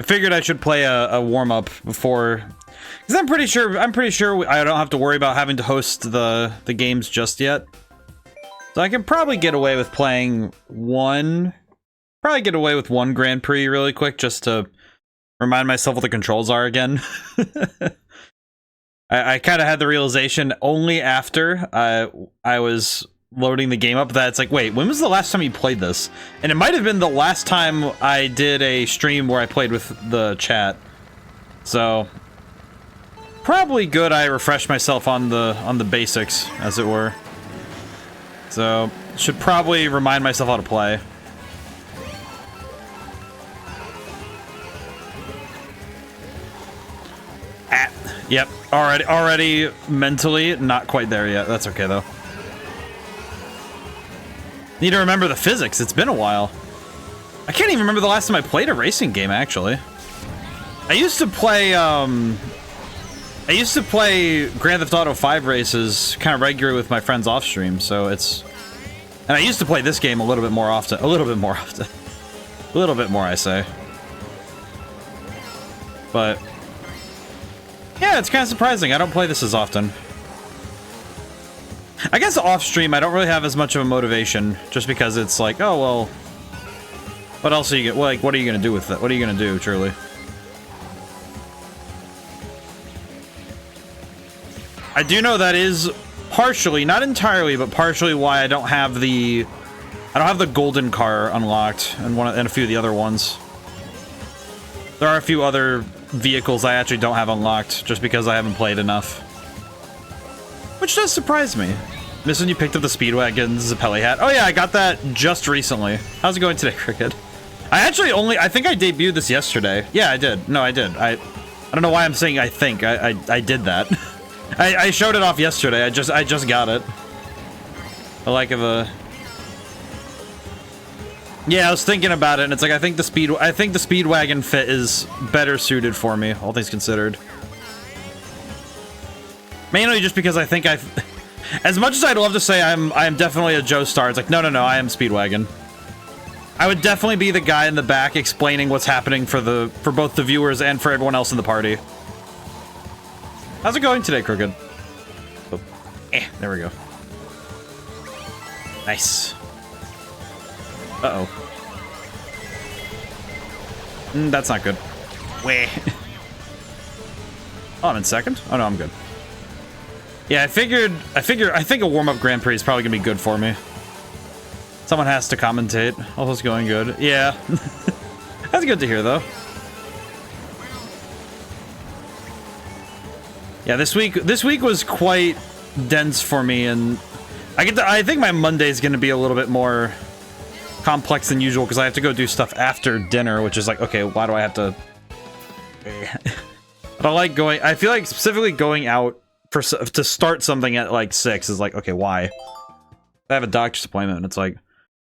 I figured I should play a warm-up before, because I'm pretty sure I don't have to worry about having to host the games just yet. So I can probably get away with playing one Grand Prix really quick just to remind myself what the controls are again. I kind of had the realization only after I was loading the game up that it's like, wait, when was the last time you played this? And it might have been the last time I did a stream where I played with the chat. So probably good I refreshed myself on the basics, as it were. So should probably remind myself how to play. Yep, already mentally not quite there yet. That's okay though. Need to remember the physics. It's been a while. I can't even remember the last time I played a racing game, actually. I used to play Grand Theft Auto 5 races kind of regularly with my friends off stream, so it's... And I used to play this game a little bit more often. A little bit more, I say. But... yeah, it's kind of surprising. I don't play this as often. I guess off stream, I don't really have as much of a motivation, just because it's like, oh, well, what else are you gonna, like, what are you gonna do with that? What are you gonna do, truly? I do know that is partially, not entirely, but partially why I don't have the golden car unlocked and a few of the other ones. There are a few other vehicles I actually don't have unlocked, just because I haven't played enough. Which does surprise me. Missing you picked up the Speedwagon Zappelli hat. Oh yeah, I got that just recently. How's it going today, Cricket? I think I debuted this yesterday. Yeah, I did. No, I did. I don't know why I'm saying I think. I did that. I showed it off yesterday. I just got it. I like the... yeah, I was thinking about it, and it's like I think the Speedwagon fit is better suited for me, all things considered. Mainly just because I think as much as I'd love to say I'm definitely a Joe Star, it's like, no, I am Speedwagon. I would definitely be the guy in the back explaining what's happening for both the viewers and for everyone else in the party. How's it going today, Crooked? Oh, there we go. Nice. Uh-oh. That's not good. Wait. Oh, I'm in second? Oh, no, I'm good. Yeah, I think a warm-up Grand Prix is probably gonna be good for me. Someone has to commentate. All is going good. Yeah. That's good to hear, though. Yeah, this week was quite dense for me, and I think my Monday's gonna be a little bit more complex than usual because I have to go do stuff after dinner, which is like, okay, why do I have to? But I like going. I feel like specifically going out to start something at like 6 is like, okay, why? I have a doctor's appointment, and it's like,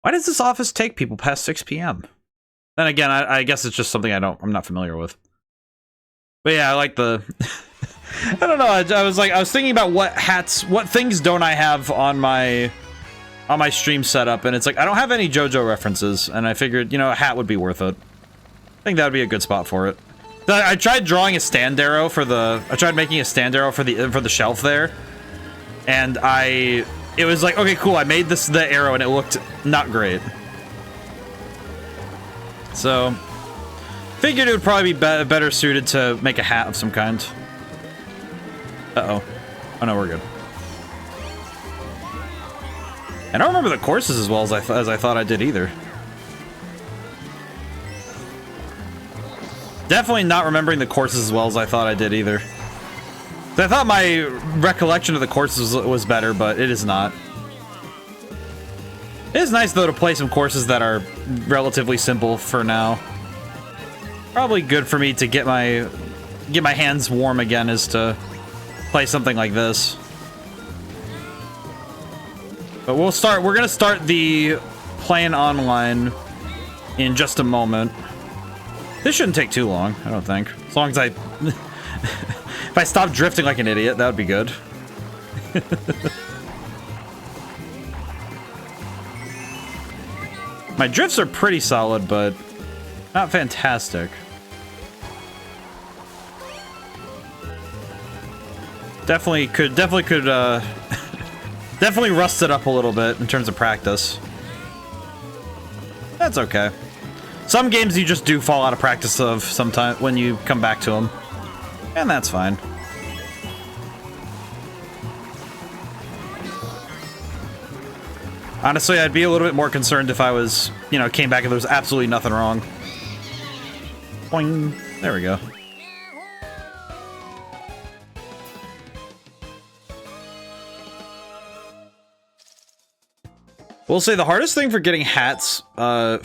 why does this office take people past 6 p.m.? Then again, I guess it's just something I'm not familiar with. But yeah, I like the. I don't know. I was thinking about what things don't I have on my stream setup, and it's like I don't have any JoJo references, and I figured, you know, a hat would be worth it. I think that would be a good spot for it. I tried drawing a stand arrow I tried making a stand arrow for the shelf there, and it was like, okay, cool, I made the arrow and it looked not great. So, figured it would probably be better suited to make a hat of some kind. Uh-oh. Oh no, we're good. I don't remember the courses as well as I thought I did either. Definitely not remembering the courses as well as I thought I did either. I thought my recollection of the courses was better, but it is not. It is nice, though, to play some courses that are relatively simple for now. Probably good for me to get my hands warm again is to play something like this. But we're gonna start the playing online in just a moment. This shouldn't take too long, I don't think. As long as if I stop drifting like an idiot, that would be good. My drifts are pretty solid, but not fantastic. Definitely could, definitely rust it up a little bit in terms of practice. That's okay. Some games you just do fall out of practice of sometimes when you come back to them. And that's fine. Honestly, I'd be a little bit more concerned if I was, you know, came back and there was absolutely nothing wrong. Boing. There we go. We'll say the hardest thing for getting hats, I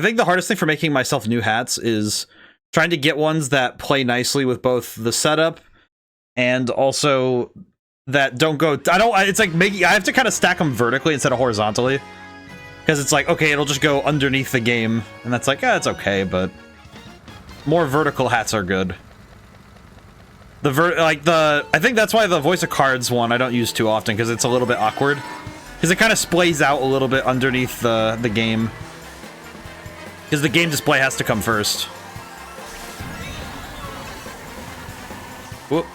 think the hardest thing for making myself new hats is trying to get ones that play nicely with both the setup and also that don't go, it's like I have to kind of stack them vertically instead of horizontally. Because it's like, okay, it'll just go underneath the game. And that's like, it's okay, but more vertical hats are good. I think that's why the Voice of Cards one I don't use too often, because it's a little bit awkward. Because it kind of splays out a little bit underneath the game. Because the game display has to come first. Whoop.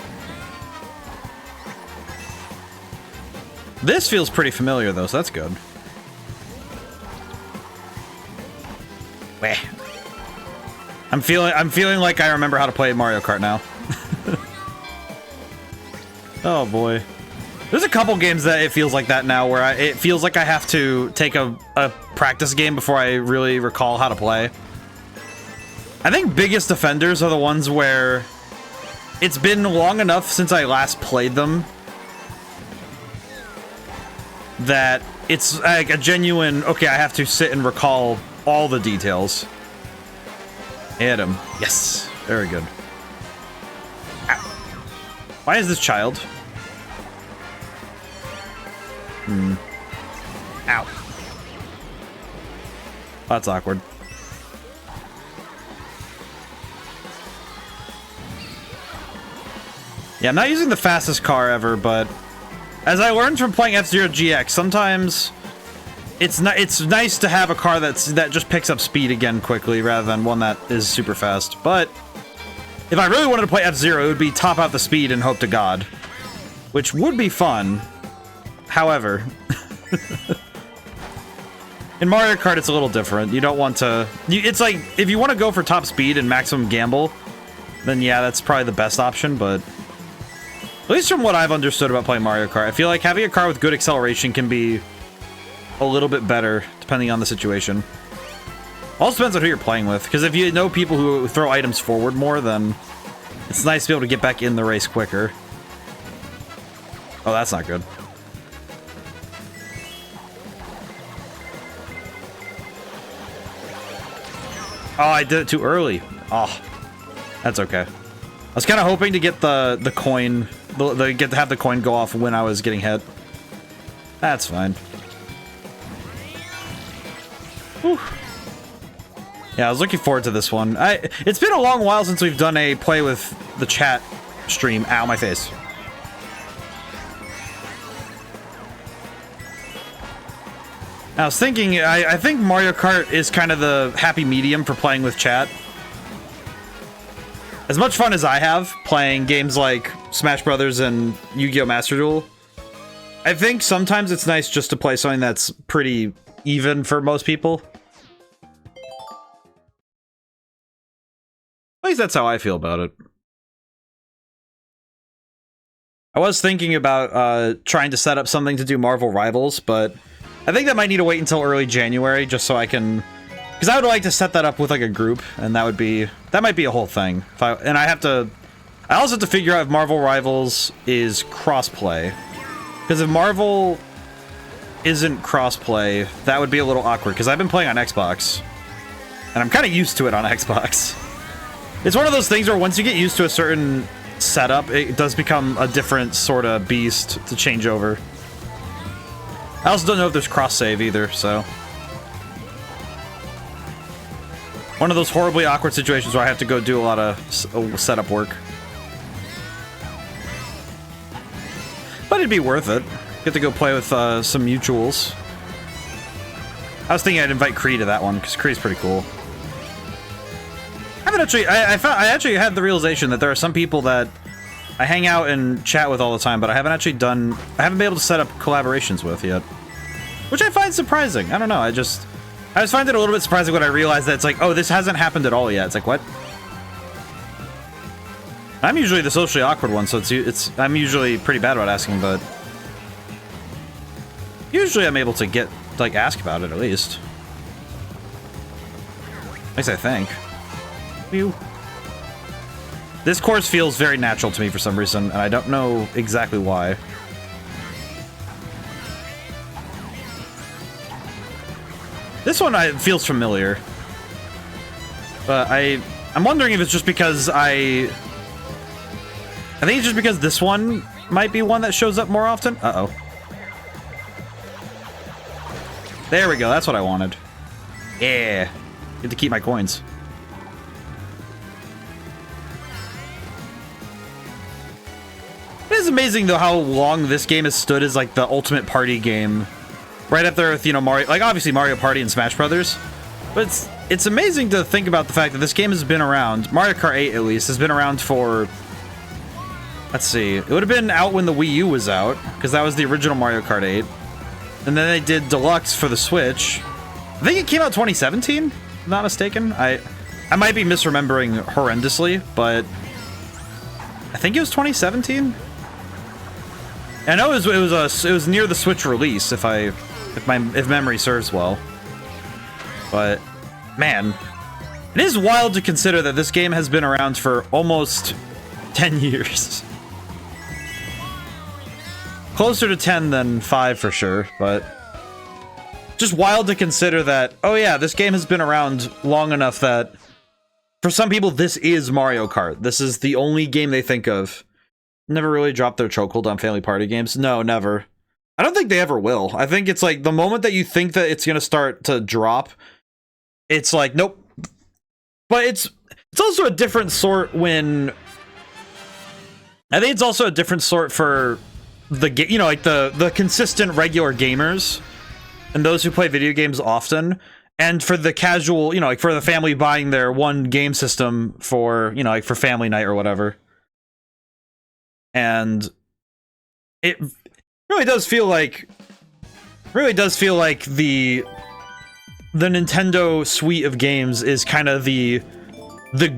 This feels pretty familiar though, so that's good. Weh. I'm feeling like I remember how to play Mario Kart now. Oh boy. There's a couple games that it feels like that now, where it feels like I have to take a practice game before I really recall how to play. I think biggest offenders are the ones where it's been long enough since I last played them that it's like a genuine, okay, I have to sit and recall all the details. Hit him. Yes. Very good. Ow. Why is this child? Ow. That's awkward. Yeah, I'm not using the fastest car ever, but as I learned from playing F-Zero GX, sometimes it's nice to have a car that just picks up speed again quickly rather than one that is super fast. But if I really wanted to play F-Zero, it would be top out the speed and hope to God, which would be fun. However, in Mario Kart, it's a little different. You don't want to... it's like, if you want to go for top speed and maximum gamble, then yeah, that's probably the best option, but... At least from what I've understood about playing Mario Kart, I feel like having a car with good acceleration can be a little bit better, depending on the situation. Also depends on who you're playing with, because if you know people who throw items forward more, then it's nice to be able to get back in the race quicker. Oh, that's not good. Oh, I did it too early. Oh, that's okay. I was kind of hoping to get the coin, get to have the coin go off when I was getting hit. That's fine. Whew. Yeah, I was looking forward to this one. It's been a long while since we've done a play with the chat stream. Ow, my face. I was thinking, I think Mario Kart is kind of the happy medium for playing with chat. As much fun as I have playing games like Smash Brothers and Yu-Gi-Oh! Master Duel, I think sometimes it's nice just to play something that's pretty even for most people. At least that's how I feel about it. I was thinking about trying to set up something to do Marvel Rivals, but I think that might need to wait until early January just so I can... Because I would like to set that up with like a group, and that might be a whole thing. I also have to figure out if Marvel Rivals is crossplay. Because if Marvel isn't crossplay, that would be a little awkward, because I've been playing on Xbox. And I'm kind of used to it on Xbox. It's one of those things where once you get used to a certain setup, it does become a different sort of beast to change over. I also don't know if there's cross-save either, so... One of those horribly awkward situations where I have to go do a lot of setup work. But it'd be worth it. Get to go play with some mutuals. I was thinking I'd invite Kree to that one, because Kree's pretty cool. I haven't actually... I actually had the realization that there are some people that I hang out and chat with all the time, but I haven't actually done... I haven't been able to set up collaborations with yet. Which I find surprising. I don't know, I just find it a little bit surprising when I realize that it's like, oh, this hasn't happened at all yet. It's like, what? I'm usually the socially awkward one, so I'm usually pretty bad about asking, but... Usually I'm able to get, like, ask about it, at least. At least I think. Phew. This course feels very natural to me for some reason, and I don't know exactly why. This one feels familiar. But I'm wondering if it's just because I think it's just because this one might be one that shows up more often. Uh-oh. There we go, that's what I wanted. Yeah. Get to keep my coins. It is amazing, though, how long this game has stood as, like, the ultimate party game. Right up there with, you know, Mario... Like, obviously Mario Party and Smash Brothers. But it's amazing to think about the fact that this game has been around. Mario Kart 8, at least, has been around for... Let's see. It would have been out when the Wii U was out, because that was the original Mario Kart 8. And then they did Deluxe for the Switch. I think it came out 2017, if I'm not mistaken. I might be misremembering horrendously, but... I think it was 2017? I know it was near the Switch release, if memory serves well. But man, it is wild to consider that this game has been around for almost 10 years. Closer to 10 than 5 for sure, but just wild to consider that, oh yeah, this game has been around long enough that for some people this is Mario Kart. This is the only game they think of. Never really dropped their chokehold on family party games. No, never. I don't think they ever will. I think it's like the moment that you think that it's gonna start to drop, it's like, nope. But it's also a different sort when... I think it's also a different sort for the you know, like the consistent regular gamers and those who play video games often, and for the casual, you know, like for the family buying their one game system for, you know, like for family night or whatever. And it really does feel like the Nintendo suite of games is kind of the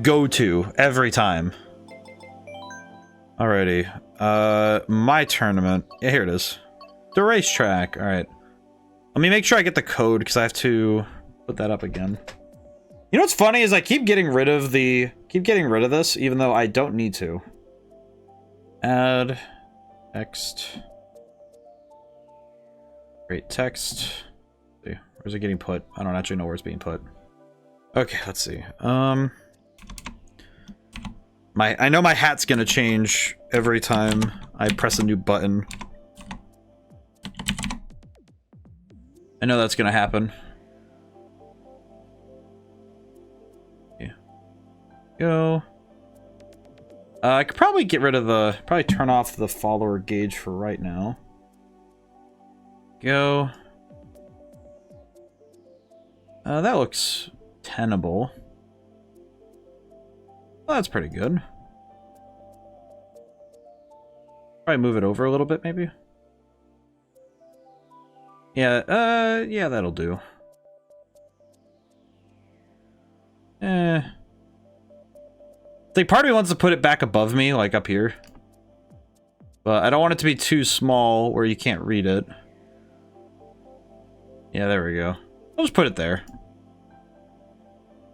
go-to every time. Alrighty, my tournament. Yeah, here it is. The racetrack. All right. Let me make sure I get the code because I have to put that up again. You know what's funny is I keep getting rid of this even though I don't need to. Add text. Great text. Let's see, where's it getting put? I don't actually know where it's being put. Okay, let's see. I know my hat's gonna change every time I press a new button. I know that's gonna happen. Yeah. Go. I could probably get rid of probably turn off the follower gauge for right now. Go. That looks tenable. Well, that's pretty good. Probably move it over a little bit, maybe. Yeah, yeah, that'll do. Like, part of me wants to put it back above me, like up here. But I don't want it to be too small where you can't read it. Yeah, there we go. I'll just put it there.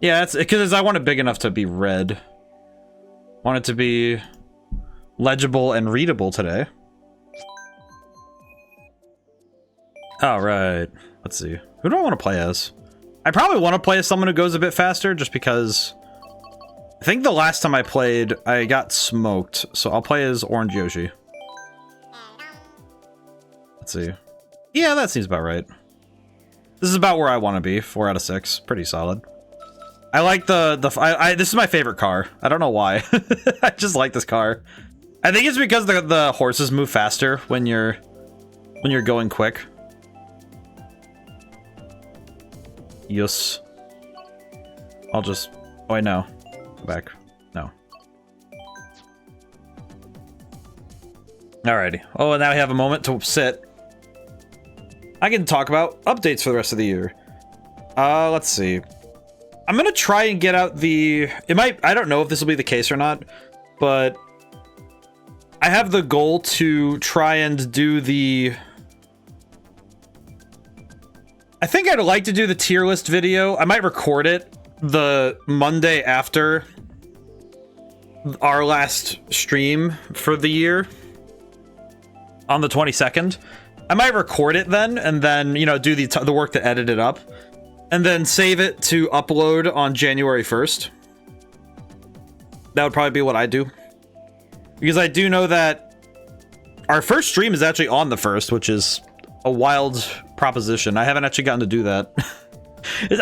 Yeah, that's because I want it big enough to be read. Want it to be legible and readable today. Alright, let's see. Who do I want to play as? I probably want to play as someone who goes a bit faster, just because... I think the last time I played, I got smoked, so I'll play as Orange Yoshi. Let's see. Yeah, that seems about right. This is about where I want to be. 4 out of 6. Pretty solid. I like this is my favorite car. I don't know why. I just like this car. I think it's because the horses move faster when you're going quick. Yes. I'll just... Oh, wait, no. Go back. No. Alrighty. Oh, and now we have a moment to sit. I can talk about updates for the rest of the year. Let's see. I'm gonna try and get out the... I don't know if this will be the case or not, but I have the goal to try and do the... I think I'd like to do the tier list video. I might record it the Monday after our last stream for the year on the 22nd. I might record it then, and then, you know, do the work to edit it up, and then save it to upload on January 1st. That would probably be what I do. Because I do know that our first stream is actually on the 1st, which is a wild proposition. I haven't actually gotten to do that.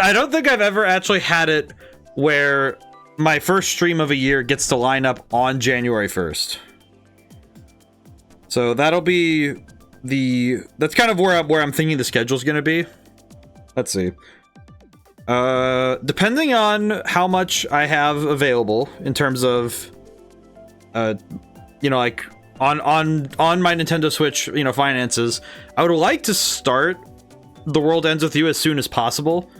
I don't think I've ever actually had it where my first stream of a year gets to line up on January 1st. So that'll be that's kind of where I'm thinking the schedule's gonna be. Let's see. Depending on how much I have available in terms of, you know, like on my Nintendo Switch, you know, finances, I would like to start The World Ends With You as soon as possible.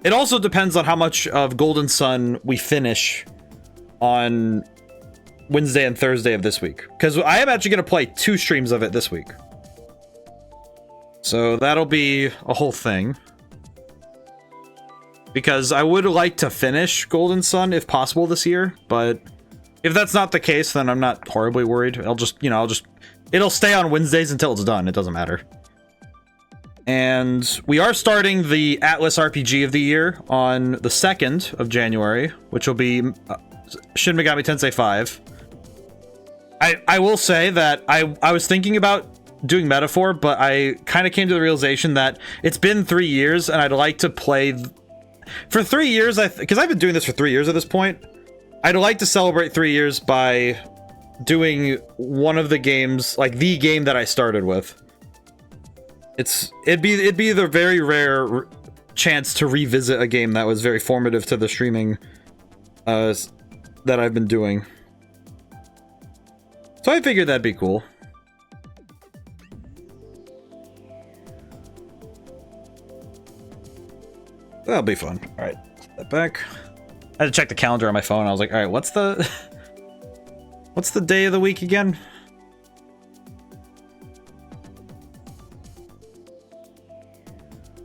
It also depends on how much of Golden Sun we finish on Wednesday and Thursday of this week, because I am actually going to play 2 streams of it this week. So that'll be a whole thing. Because I would like to finish Golden Sun if possible this year, but if that's not the case, then I'm not horribly worried. It'll stay on Wednesdays until it's done. It doesn't matter. And we are starting the Atlas RPG of the year on the 2nd of January, which will be Shin Megami Tensei 5. I will say that I was thinking about doing Metaphor, but I kind of came to the realization that it's been 3 years, and I'd like to play... For 3 years, because I've been doing this for 3 years at this point, I'd like to celebrate 3 years by doing one of the games, like the game that I started with. It'd be the very rare chance to revisit a game that was very formative to the streaming that I've been doing. So I figured that'd be cool. That'll be fun. All right, step back. I had to check the calendar on my phone. I was like, all right, what's the day of the week again?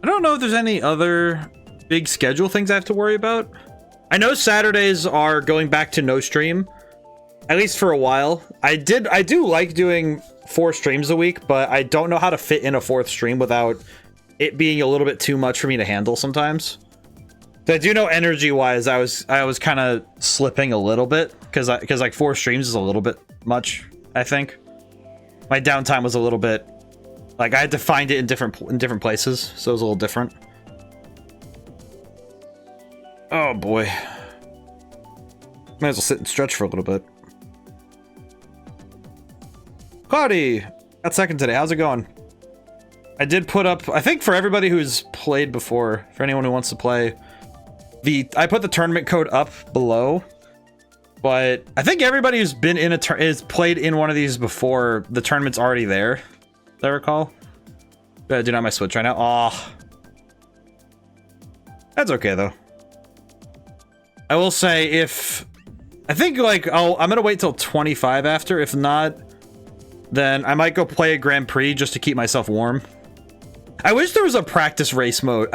I don't know if there's any other big schedule things I have to worry about. I know Saturdays are going back to no stream, at least for a while. I do like doing 4 streams a week, but I don't know how to fit in a 4th stream without it being a little bit too much for me to handle sometimes. So I do know energy-wise, I was kind of slipping a little bit because like 4 streams is a little bit much. I think my downtime was a little bit like I had to find it in different places, so it was a little different. Oh boy, might as well sit and stretch for a little bit. Cloudy, got second today. How's it going? I did put up, I think for everybody who's played before, for anyone who wants to play, I put the tournament code up below, but I think everybody who's been in has played in one of these before, the tournament's already there, as I recall. I do not have my Switch right now. Oh, that's okay though. I will say I think like, I'm gonna wait till 25 after. If not, then I might go play a Grand Prix just to keep myself warm. I wish there was a practice race mode.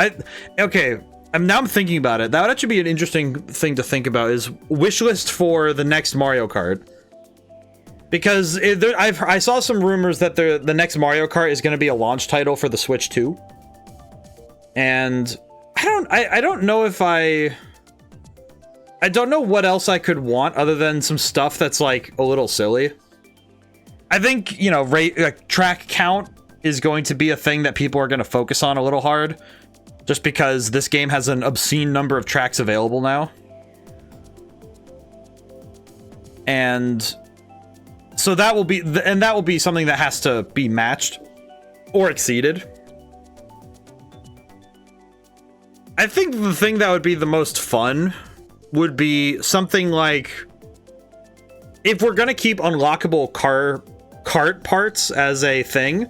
Okay, now I'm thinking about it. That would actually be an interesting thing to think about, is wishlist for the next Mario Kart. Because I saw some rumors that the next Mario Kart is going to be a launch title for the Switch 2. And I don't know if I don't know what else I could want other than some stuff that's like a little silly. I think, you know, track count is going to be a thing that people are going to focus on a little hard, just because this game has an obscene number of tracks available now. And so that will be something that has to be matched or exceeded. I think the thing that would be the most fun would be something like, if we're going to keep unlockable cart parts as a thing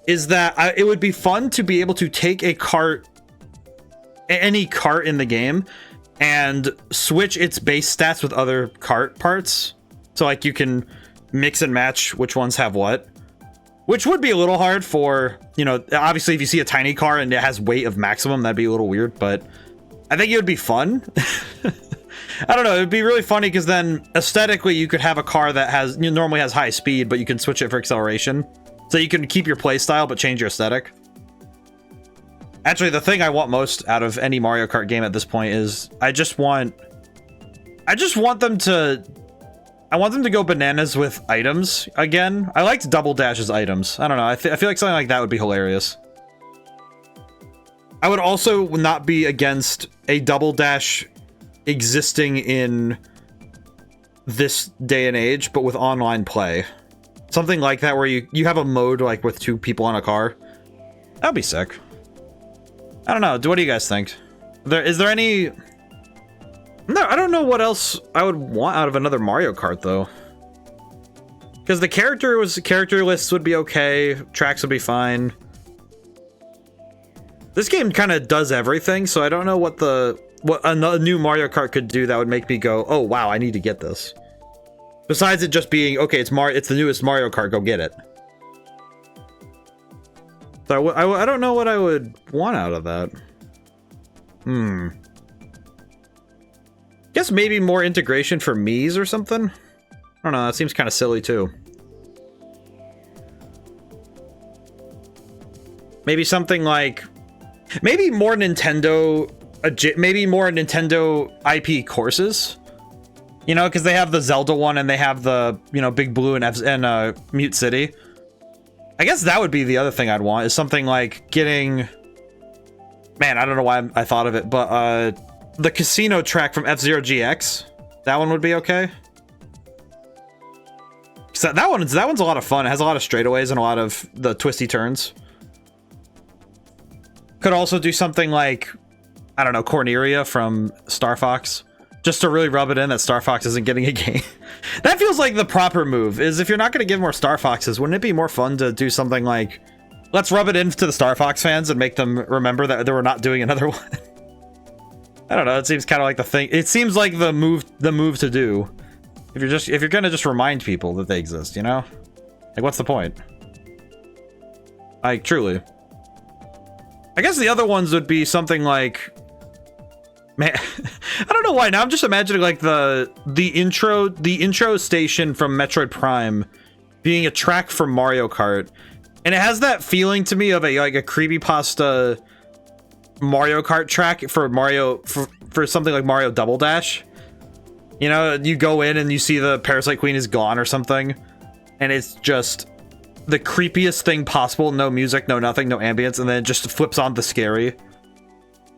is that it would be fun to be able to take a cart, any cart in the game, and switch its base stats with other cart parts. So like you can mix and match which ones have what, which would be a little hard for, you know, obviously if you see a tiny car and it has weight of maximum, that'd be a little weird, but I think it would be fun. I don't know, it'd be really funny because then aesthetically you could have a car that has, you know, normally has high speed, but you can switch it for acceleration. So you can keep your play style but change your aesthetic. Actually, the thing I want most out of any Mario Kart game at this point is I want them to go bananas with items again. I liked Double Dash's items. I don't know. I feel like something like that would be hilarious. I would also not be against a Double Dash existing in this day and age, but with online play. Something like that where you have a mode like with 2 people on a car. That'd be sick. I don't know. What do you guys think? Is there any... No, I don't know what else I would want out of another Mario Kart, though. Because the character lists would be okay. Tracks would be fine. This game kind of does everything, so I don't know what a new Mario Kart could do that would make me go, oh, wow, I need to get this. Besides it just being, okay, it's the newest Mario Kart, go get it. So I don't know what I would want out of that. Guess maybe more integration for Mii's or something? I don't know, that seems kind of silly too. Maybe something like... Maybe more Nintendo IP courses? You know, because they have the Zelda one and they have the, you know, Big Blue and Mute City. I guess that would be the other thing I'd want, is something like getting... Man, I don't know why I thought of it, but the casino track from F-Zero GX. That one would be okay. So that one's a lot of fun. It has a lot of straightaways and a lot of the twisty turns. Could also do something like, I don't know, Corneria from Star Fox. Just to really rub it in that Star Fox isn't getting a game. That feels like the proper move, is if you're not going to give more Star Foxes, wouldn't it be more fun to do something like, let's rub it into the Star Fox fans and make them remember that we're not doing another one? I don't know, it seems kind of like the thing. It seems like the move to do. If you're going to just remind people that they exist, you know? Like, what's the point? Like, truly. I guess the other ones would be something like... Man, I don't know why. Now I'm just imagining like the intro station from Metroid Prime being a track from Mario Kart, and it has that feeling to me of a creepypasta Mario Kart track for something like Mario Double Dash. You know, you go in and you see the Parasite Queen is gone or something, and it's just the creepiest thing possible. No music, no nothing, no ambience, and then it just flips on the scary.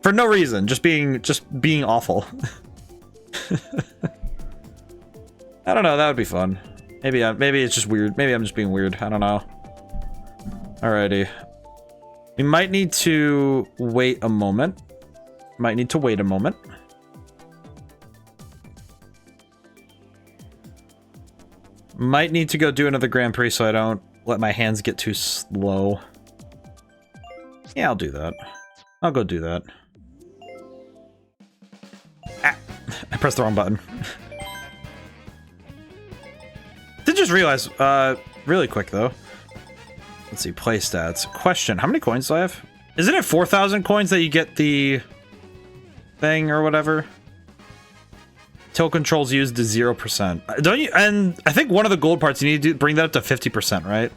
For no reason, just being awful. I don't know, that would be fun. Maybe it's just weird. Maybe I'm just being weird. I don't know. Alrighty. We might need to wait a moment. Might need to wait a moment. Might need to go do another Grand Prix so I don't let my hands get too slow. Yeah, I'll do that. I'll go do that. Ah, I pressed the wrong button. Did just realize, really quick though. Let's see, play stats. Question, how many coins do I have? Isn't it 4,000 coins that you get the thing or whatever? Tilt controls used to 0%. Don't you? And I think one of the gold parts you need to bring that up to 50%, right?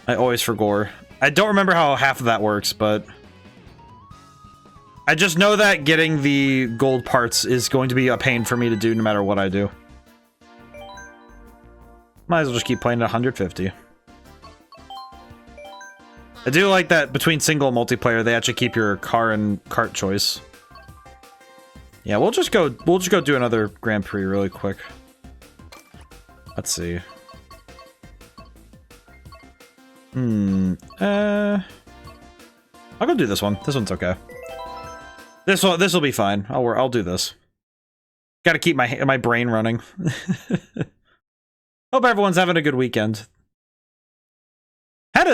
I always forgot. I don't remember how half of that works, but I just know that getting the gold parts is going to be a pain for me to do no matter what I do. Might as well just keep playing at 150. I do like that between single and multiplayer, they actually keep your car and cart choice. Yeah, we'll just go do another Grand Prix really quick. Let's see. I'll go do this one. This one's okay. This will be fine. I'll do this. Got to keep my brain running. Hope everyone's having a good weekend. I had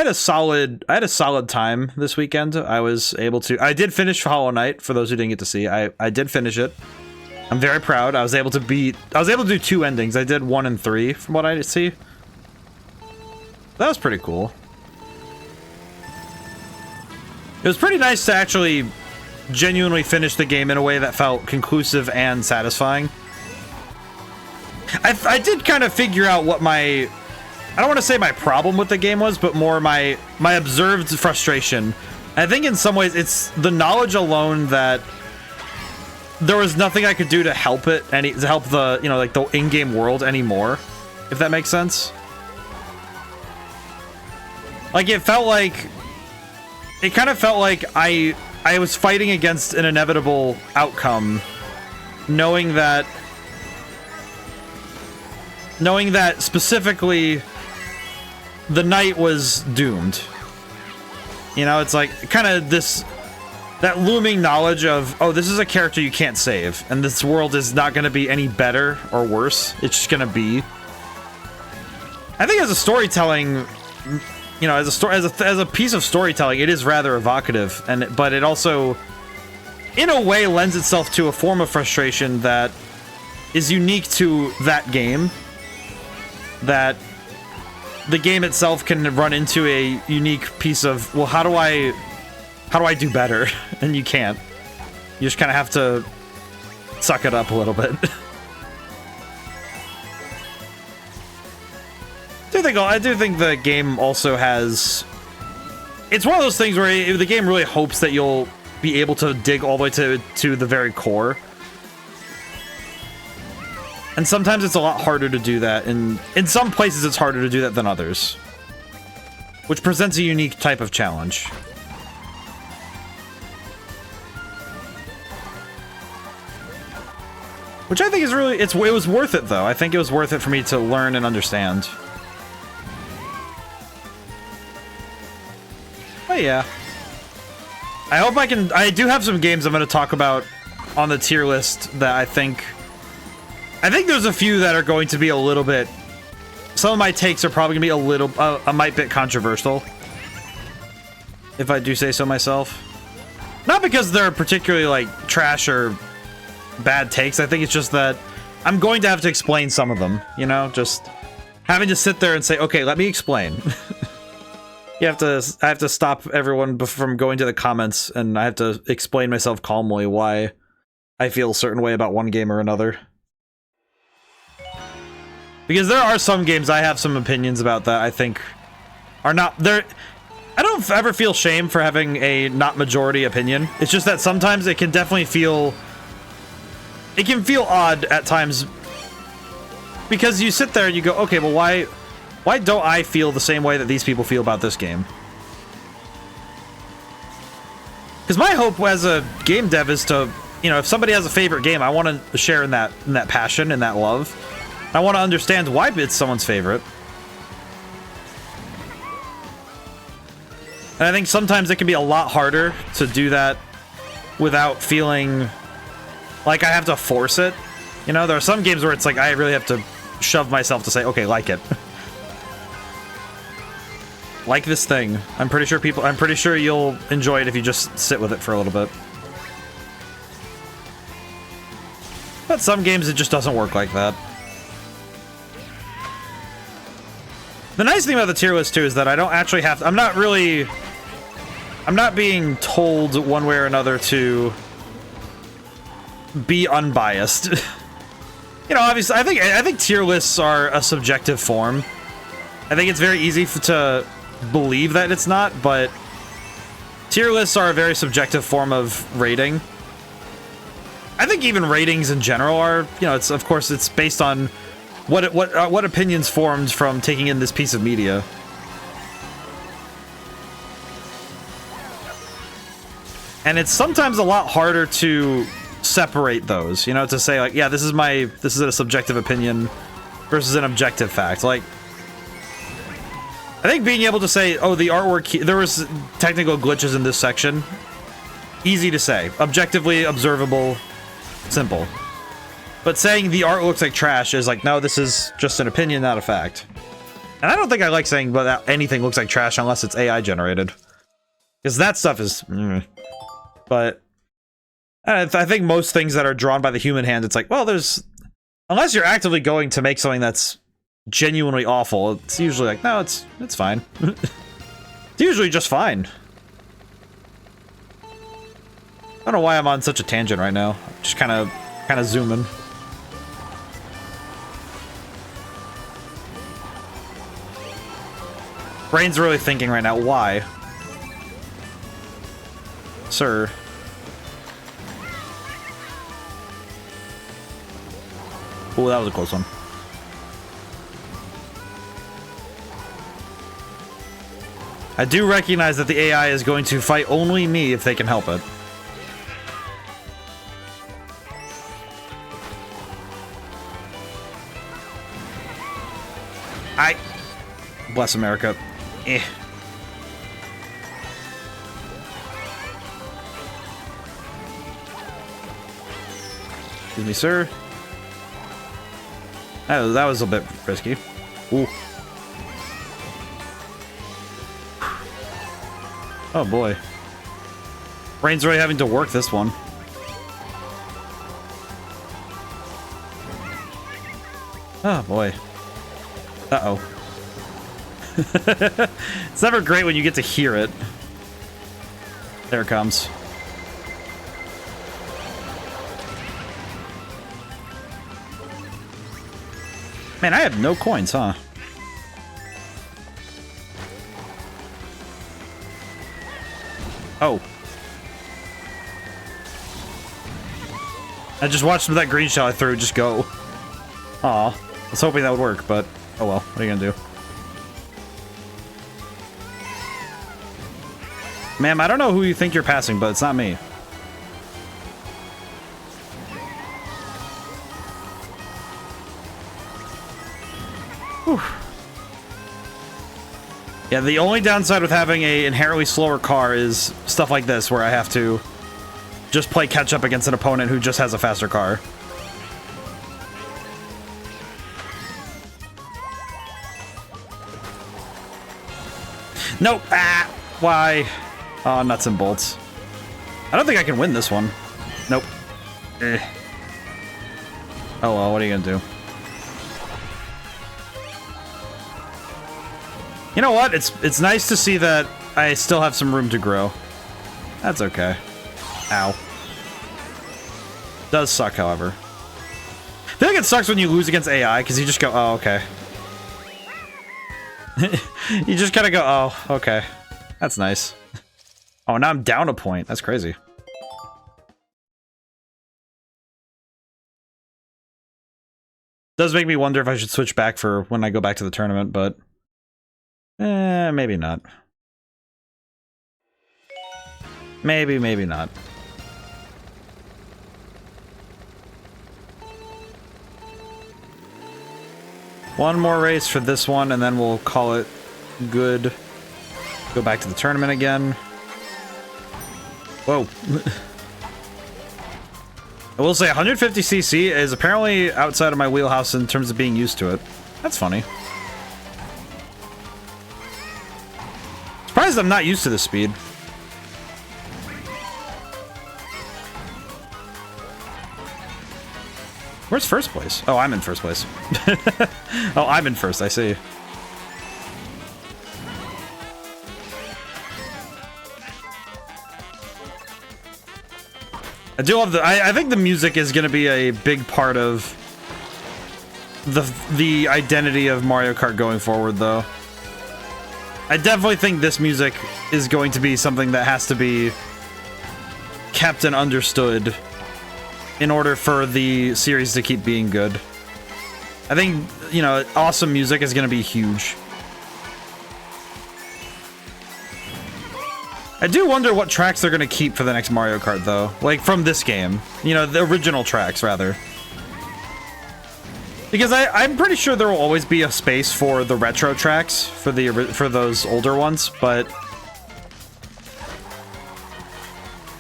a solid time this weekend. I did finish Hollow Knight, for those who didn't get to see. I did finish it. I'm very proud. I was able to do 2 endings. I did 1 and 3 from what I see. That was pretty cool. It was pretty nice to actually genuinely finish the game in a way that felt conclusive and satisfying. I did kind of figure out what I don't want to say my problem with the game was, but more my observed frustration. I think in some ways it's the knowledge alone that there was nothing I could do to help it, to help the, like the in-game world anymore, if that makes sense. Like it kind of felt like I was fighting against an inevitable outcome, knowing that specifically the knight was doomed. It's like kind of that looming knowledge of, oh, this is a character you can't save, and this world is not going to be any better or worse. It's just going to be. I think as a storytelling, as a piece of storytelling, it is rather evocative, but it also, in a way, lends itself to a form of frustration that is unique to that game. That the game itself can run into a unique piece of, well, how do I do better? And you can't. You just kind of have to suck it up a little bit. I do think the game also has... It's one of those things where the game really hopes that you'll be able to dig all the way to the very core. And sometimes it's a lot harder to do that. In some places, it's harder to do that than others. Which presents a unique type of challenge. Which I think is really... It was worth it, though. I think it was worth it for me to learn and understand. But yeah. I hope I can... I do have some games I'm going to talk about on the tier list that I think there's a few that are going to be a little bit... Some of my takes are probably going to be a might bit controversial. If I do say so myself. Not because they're particularly, like, trash or bad takes. I think it's just that I'm going to have to explain some of them, just having to sit there and say, okay, let me explain. I have to stop everyone from going to the comments, and I have to explain myself calmly why I feel a certain way about one game or another. Because there are some games I have some opinions about that I think are not there. I don't ever feel shame for having a not majority opinion. It's just that sometimes it can definitely feel... It can feel odd at times. Because you sit there and you go, okay, well, why don't I feel the same way that these people feel about this game? Because my hope as a game dev is to, if somebody has a favorite game, I want to share in that passion and that love. I want to understand why it's someone's favorite. And I think sometimes it can be a lot harder to do that without feeling like I have to force it. There are some games where it's like I really have to shove myself to say, okay, like it. Like this thing. I'm pretty sure you'll enjoy it if you just sit with it for a little bit. But some games it just doesn't work like that. The nice thing about the tier list too is that I don't actually have to, I'm not being told one way or another to be unbiased. Obviously I think tier lists are a subjective form. I think it's very easy to believe that it's not, but tier lists are a very subjective form of rating. I think even ratings in general are, it's of course it's based on what opinions formed from taking in this piece of media. And it's sometimes a lot harder to separate those, to say like, yeah, this is a subjective opinion versus an objective fact. Like, I think being able to say, oh, the artwork, there was technical glitches in this section, easy to say. Objectively observable, simple. But saying the art looks like trash is like, no, this is just an opinion, not a fact. And I don't think I like saying that anything looks like trash unless it's AI generated. Because that stuff is... But... I think most things that are drawn by the human hand, it's like, well, there's... Unless you're actively going to make something that's genuinely awful, it's usually like, no, it's fine. It's usually just fine. I don't know why I'm on such a tangent right now. Just kind of zooming. Brain's really thinking right now. Why? Sir. Oh, that was a close one. I do recognize that the AI is going to fight only me if they can help it. Bless America. Eh. Excuse me, sir. That was a bit risky. Ooh. Oh boy. Brain's really having to work this one. Oh boy. Uh-oh. It's never great when you get to hear it. There it comes. Man, I have no coins, huh? Oh. I just watched that green shot I threw just go. Aw. I was hoping that would work, but oh well. What are you gonna do? Ma'am, I don't know who you think you're passing, but it's not me. Whew. Yeah, the only downside with having a inherently slower car is stuff like this, where I have to just play catch-up against an opponent who just has a faster car. Nope. Ah! Why? Oh, nuts and bolts. I don't think I can win this one. Nope. Eh. Oh well, what are you gonna do? You know what? It's nice to see that I still have some room to grow. That's okay. Ow. Does suck, however. I feel like it sucks when you lose against AI, because you just go, oh, okay. You just kind of go, oh, okay. That's nice. Oh, now I'm down a point. That's crazy. Does make me wonder if I should switch back for when I go back to the tournament, but... maybe not. Maybe not. One more race for this one, and then we'll call it good. Go back to the tournament again. Whoa. I will say 150cc is apparently outside of my wheelhouse in terms of being used to it. That's funny. Surprised I'm not used to this speed. Where's first place? Oh, I'm in first place. Oh, I'm in first, I see. I do love I think the music is going to be a big part of the identity of Mario Kart going forward, though. I definitely think this music is going to be something that has to be kept and understood in order for the series to keep being good. I think, you know, awesome music is going to be huge. I do wonder what tracks they're going to keep for the next Mario Kart, though. Like, from this game. You know, the original tracks, rather. Because I'm pretty sure there will always be a space for the retro tracks, for those older ones, but...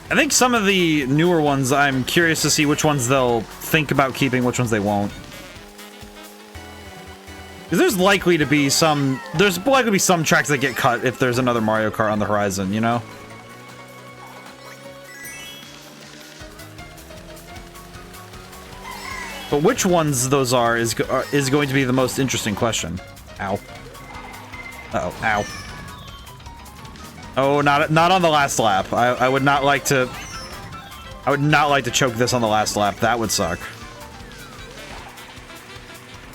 I think some of the newer ones, I'm curious to see which ones they'll think about keeping, which ones they won't. Because there's likely to be some tracks that get cut if there's another Mario Kart on the horizon, you know? But which ones those are is going to be the most interesting question. Ow. Uh-oh, ow. Oh, not on the last lap. I would not like to choke this on the last lap. That would suck.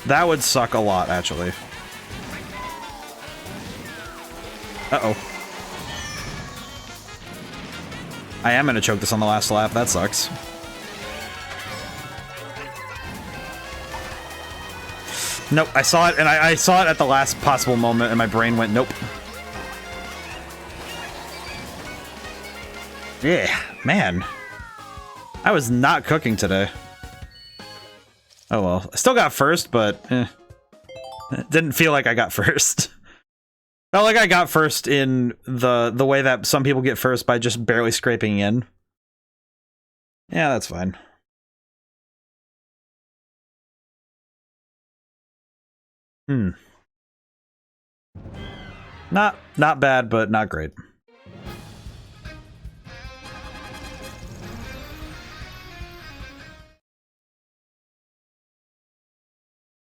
That would suck a lot, actually. Uh-oh. I am gonna choke this on the last lap. That sucks. Nope, I saw it, and I saw it at the last possible moment, and my brain went, nope. Yeah, man. I was not cooking today. Oh well. I still got first, but it didn't feel like I got first. Felt like I got first in the way that some people get first by just barely scraping in. Yeah, that's fine. Not bad, but not great.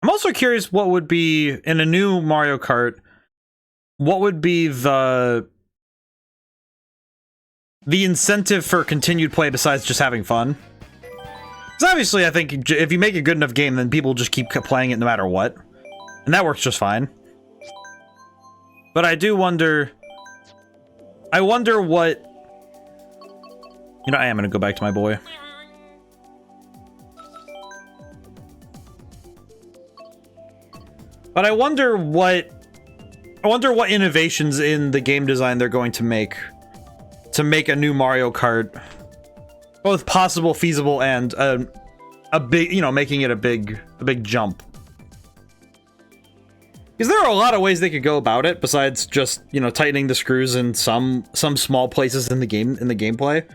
I'm also curious what would be, in a new Mario Kart, what would be the incentive for continued play besides just having fun? Because obviously I think if you make a good enough game, then people just keep playing it no matter what. And that works just fine. But I do wonder... I wonder what... You know, I am going to go back to my boy. But I wonder what innovations in the game design they're going to make a new Mario Kart both possible, feasible, and a big, you know, making it a big jump. Because there are a lot of ways they could go about it besides just, you know, tightening the screws in some small places in the gameplay.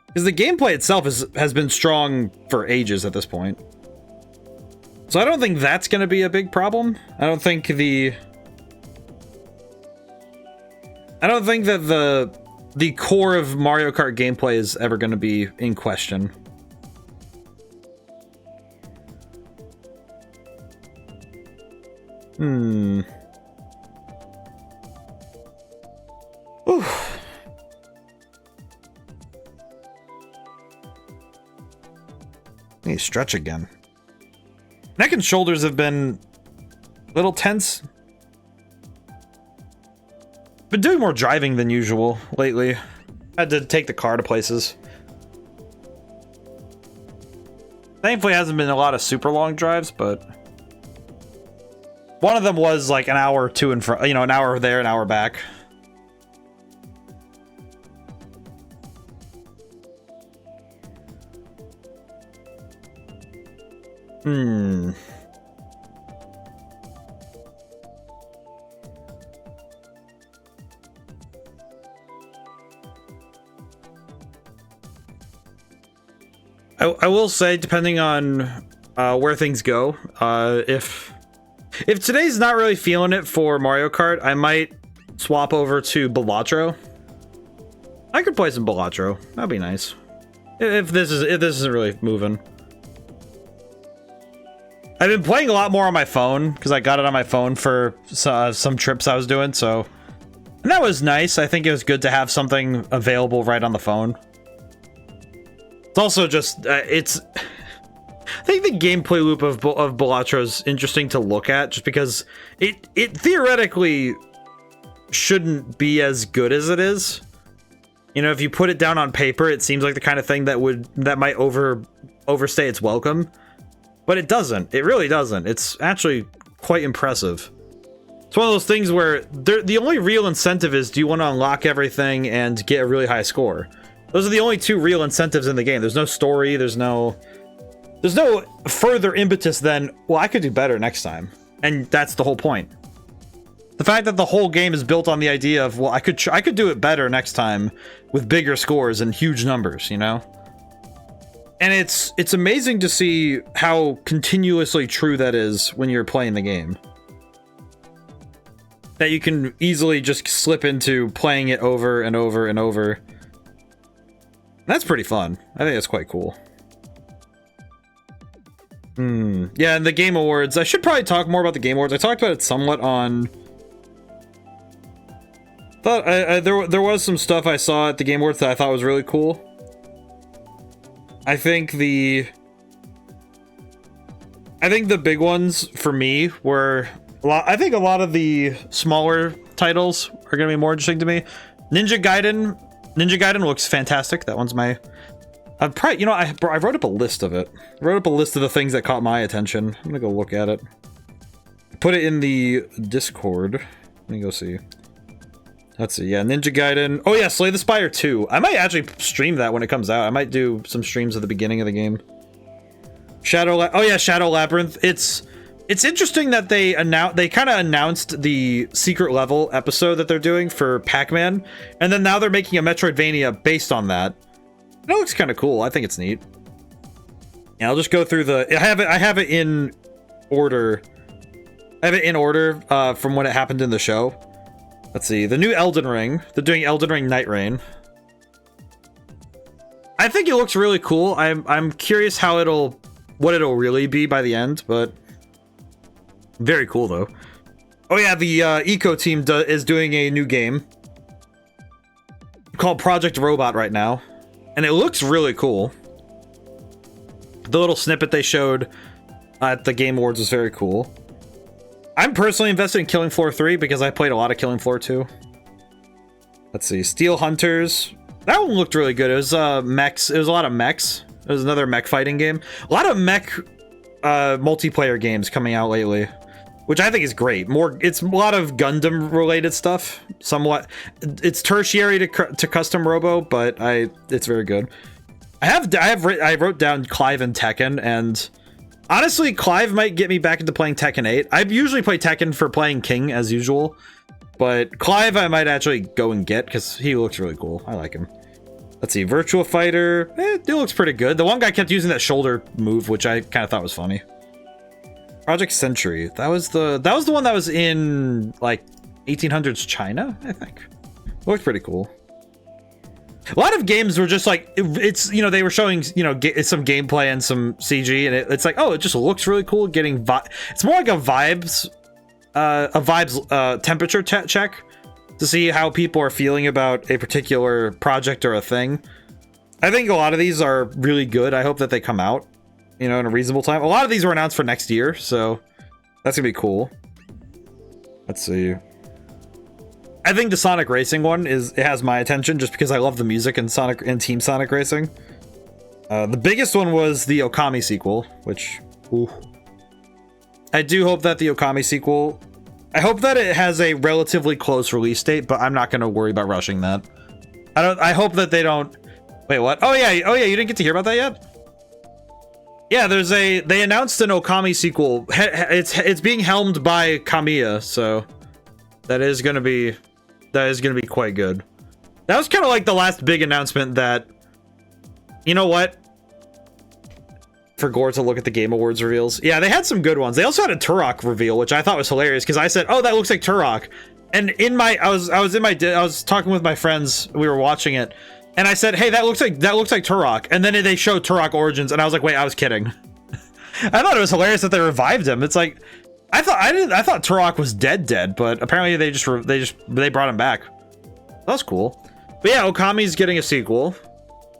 Because the gameplay itself has been strong for ages at this point. So I don't think that's going to be a big problem. I don't think that the core of Mario Kart gameplay is ever going to be in question. Ooh. I need to stretch again. Neck and shoulders have been a little tense. Been doing more driving than usual lately. Had to take the car to places. Thankfully, it hasn't been a lot of super long drives, but one of them was like an hour to and from, you know, an hour there, an hour back. I will say, depending on where things go, if today's not really feeling it for Mario Kart, I might swap over to Balatro. I could play some Balatro. That'd be nice. If this isn't really moving. I've been playing a lot more on my phone because I got it on my phone for some trips I was doing, so and that was nice. I think it was good to have something available right on the phone. It's also just I think the gameplay loop of Balatro is interesting to look at, just because it theoretically shouldn't be as good as it is. You know, if you put it down on paper, it seems like the kind of thing that might overstay its welcome. But it doesn't. It really doesn't. It's actually quite impressive. It's one of those things where the only real incentive is, do you want to unlock everything and get a really high score? Those are the only two real incentives in the game. There's no story. There's no further impetus than, well, I could do better next time. And that's the whole point. The fact that the whole game is built on the idea of, well, I could do it better next time with bigger scores and huge numbers, you know? And it's amazing to see how continuously true that is when you're playing the game. That you can easily just slip into playing it over and over and over. That's pretty fun. I think that's quite cool. Yeah, and the Game Awards. I should probably talk more about the Game Awards. I talked about it somewhat on... there was some stuff I saw at the Game Awards that I thought was really cool. I think the big ones for me were I think a lot of the smaller titles are going to be more interesting to me. Ninja Gaiden looks fantastic. That one's my probably, you know, I wrote up a list of it. I wrote up a list of the things that caught my attention. I'm going to go look at it. Put it in the Discord. Let me go see. Let's see, yeah, Ninja Gaiden. Oh yeah, Slay the Spire 2. I might actually stream that when it comes out. I might do some streams at the beginning of the game. Shadow Labyrinth. It's interesting that they kind of announced the secret level episode that they're doing for Pac-Man, and then now they're making a Metroidvania based on that. It looks kind of cool. I think it's neat. Yeah, I'll just go through the... I have it in order. I have it in order from when it happened in the show. Let's see, the new Elden Ring. They're doing Elden Ring Night Rain. I think it looks really cool. I'm curious what it'll really be by the end, but very cool though. Oh yeah, the Eco team is doing a new game called Project Robot right now, and it looks really cool. The little snippet they showed at the Game Awards was very cool. I'm personally invested in Killing Floor 3 because I played a lot of Killing Floor 2. Let's see, Steel Hunters. That one looked really good. It was mechs. It was a lot of mechs. It was another mech fighting game. A lot of mech multiplayer games coming out lately, which I think is great. It's a lot of Gundam related stuff. Somewhat, it's tertiary to custom robo, but it's very good. I wrote down Clive and Tekken, and honestly, Clive might get me back into playing Tekken 8. I usually play Tekken for playing King as usual, but Clive I might actually go and get because he looks really cool. I like him. Let's see, Virtua Fighter. It looks pretty good. The one guy kept using that shoulder move, which I kind of thought was funny. Project Century. That was the one that was in like 1800s China, I think. Looked pretty cool. A lot of games were just like, it's, you know, they were showing, you know, some gameplay and some CG, and it's like, oh, it just looks really cool. It's more like a vibes temperature check to see how people are feeling about a particular project or a thing. I think a lot of these are really good. I hope that they come out, you know, in a reasonable time. A lot of these were announced for next year, so that's gonna be cool. Let's see. I think the Sonic Racing one it has my attention just because I love the music in Sonic and Team Sonic Racing. The biggest one was the Okami sequel, which, ooh. I do hope that the Okami sequel, I hope that it has a relatively close release date, but I'm not going to worry about rushing that. I hope that they don't. Wait, what? Oh yeah, you didn't get to hear about that yet? Yeah, they announced an Okami sequel. It's being helmed by Kamiya, so that is going to be quite good. That was kind of like the last big announcement that, you know what? For Gore to look at the Game Awards reveals. Yeah, they had some good ones. They also had a Turok reveal, which I thought was hilarious because I said, "Oh, that looks like Turok." And I was talking with my friends, we were watching it, and I said, "Hey, that looks like Turok." And then they showed Turok Origins, and I was like, "Wait, I was kidding." I thought it was hilarious that they revived him. It's like I thought Turok was dead, but apparently they brought him back. That was cool. But yeah, Okami's getting a sequel.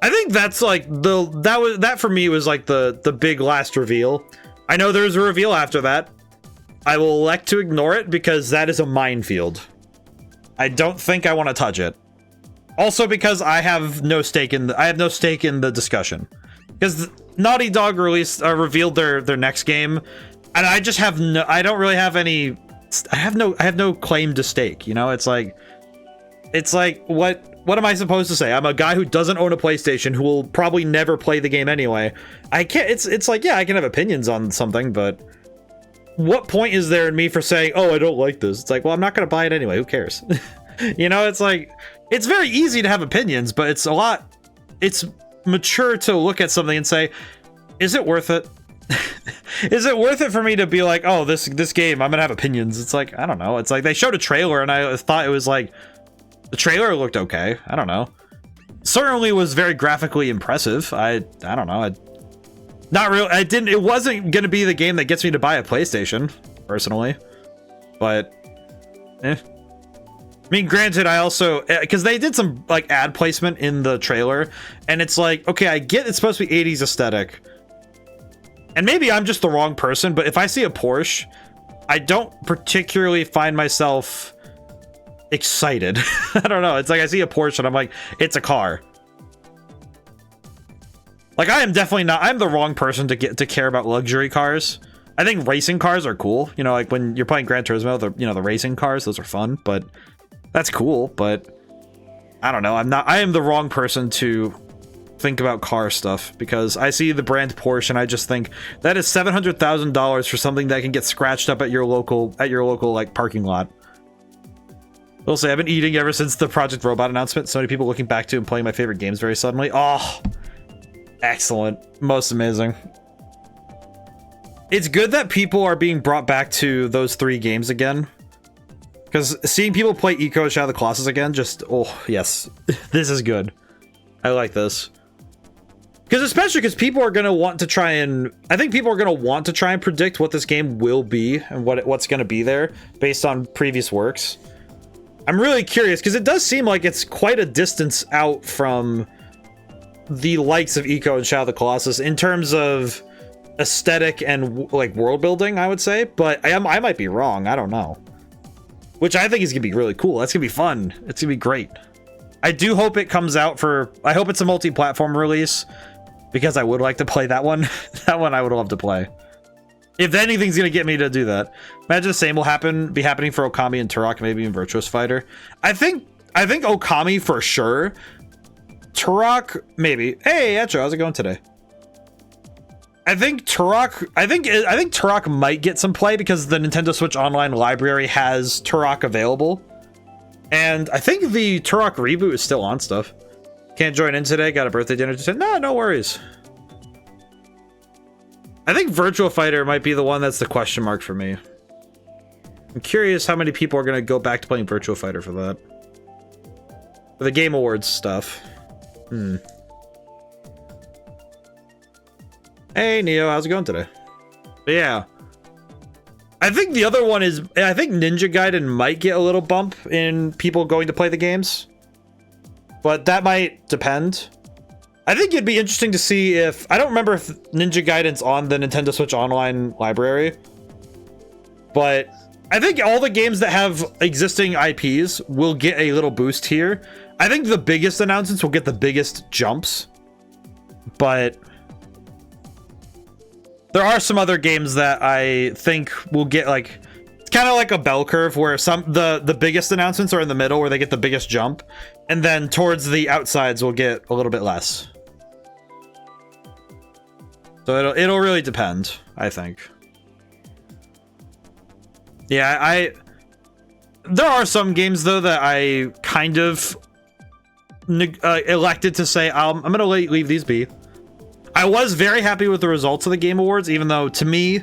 I think that's like that for me was like the big last reveal. I know there's a reveal after that. I will elect to ignore it because that is a minefield. I don't think I want to touch it. Also because I have no stake in the discussion. Because Naughty Dog revealed their next game, and I just have no. I don't really have any. I have no claim to stake. You know, it's like what am I supposed to say? I'm a guy who doesn't own a PlayStation who will probably never play the game anyway. I can't. It's like, yeah, I can have opinions on something, but what point is there in me for saying, oh, I don't like this? It's like, well, I'm not gonna buy it anyway. Who cares? You know, it's like, it's very easy to have opinions, but it's mature to look at something and say, is it worth it? Is it worth it for me to be like, oh, this game, I'm gonna have opinions? It's like, I don't know. It's like they showed a trailer and I thought it was like, the trailer looked okay. I don't know. Certainly was very graphically impressive. I don't know. Not really. It wasn't gonna be the game that gets me to buy a PlayStation, personally. But, I mean, granted, I also, because they did some like ad placement in the trailer, and it's like, okay, I get it's supposed to be 80s aesthetic. And maybe I'm just the wrong person, but if I see a Porsche, I don't particularly find myself excited. I don't know. It's like I see a Porsche and I'm like, it's a car. Like, I am definitely not, I'm the wrong person to care about luxury cars. I think racing cars are cool. You know, like when you're playing Gran Turismo, the racing cars, those are fun, but that's cool. But I don't know. I am the wrong person to think about car stuff, because I see the brand Porsche and I just think that is $700,000 for something that can get scratched up at your local like parking lot. I'll say I've been eating ever since the Project Robot announcement. So many people looking back to and playing my favorite games very suddenly. Oh, excellent. Most amazing. It's good that people are being brought back to those 3 games again, because seeing people play Eco Shadow of the Colossus again, just, oh yes, this is good. I like this. Because especially because people are going to want to try and... I think people are going to want to try and predict what this game will be and what's going to be there based on previous works. I'm really curious, because it does seem like it's quite a distance out from the likes of Eco and Shadow of the Colossus in terms of aesthetic and like world building, I would say. But I might be wrong. I don't know. Which I think is going to be really cool. That's going to be fun. It's going to be great. I do hope it comes out for... I hope it's a multi-platform release, because I would like to play that one. That one I would love to play. If anything's gonna get me to do that. Imagine the same will be happening for Okami and Turok, maybe in Virtuous Fighter. I think Okami for sure. Turok, maybe. Hey, Echo, how's it going today? I think Turok might get some play because the Nintendo Switch Online library has Turok available. And I think the Turok reboot is still on stuff. Can't join in today. Got a birthday dinner to attend. No worries. I think Virtual Fighter might be the one that's the question mark for me. I'm curious how many people are going to go back to playing Virtual Fighter for that. For the Game Awards stuff. Hey, Neo. How's it going today? But yeah. I think the other one is... I think Ninja Gaiden might get a little bump in people going to play the games. But that might depend. I think it'd be interesting to see if... I don't remember if Ninja Gaiden's on the Nintendo Switch Online library. But I think all the games that have existing IPs will get a little boost here. I think the biggest announcements will get the biggest jumps. But there are some other games that I think will get like... It's kind of like a bell curve where the biggest announcements are in the middle where they get the biggest jump. And then towards the outsides will get a little bit less. So it'll really depend, I think. Yeah, there are some games though that I kind of elected to say I'm gonna leave these be. I was very happy with the results of the Game Awards, even though to me,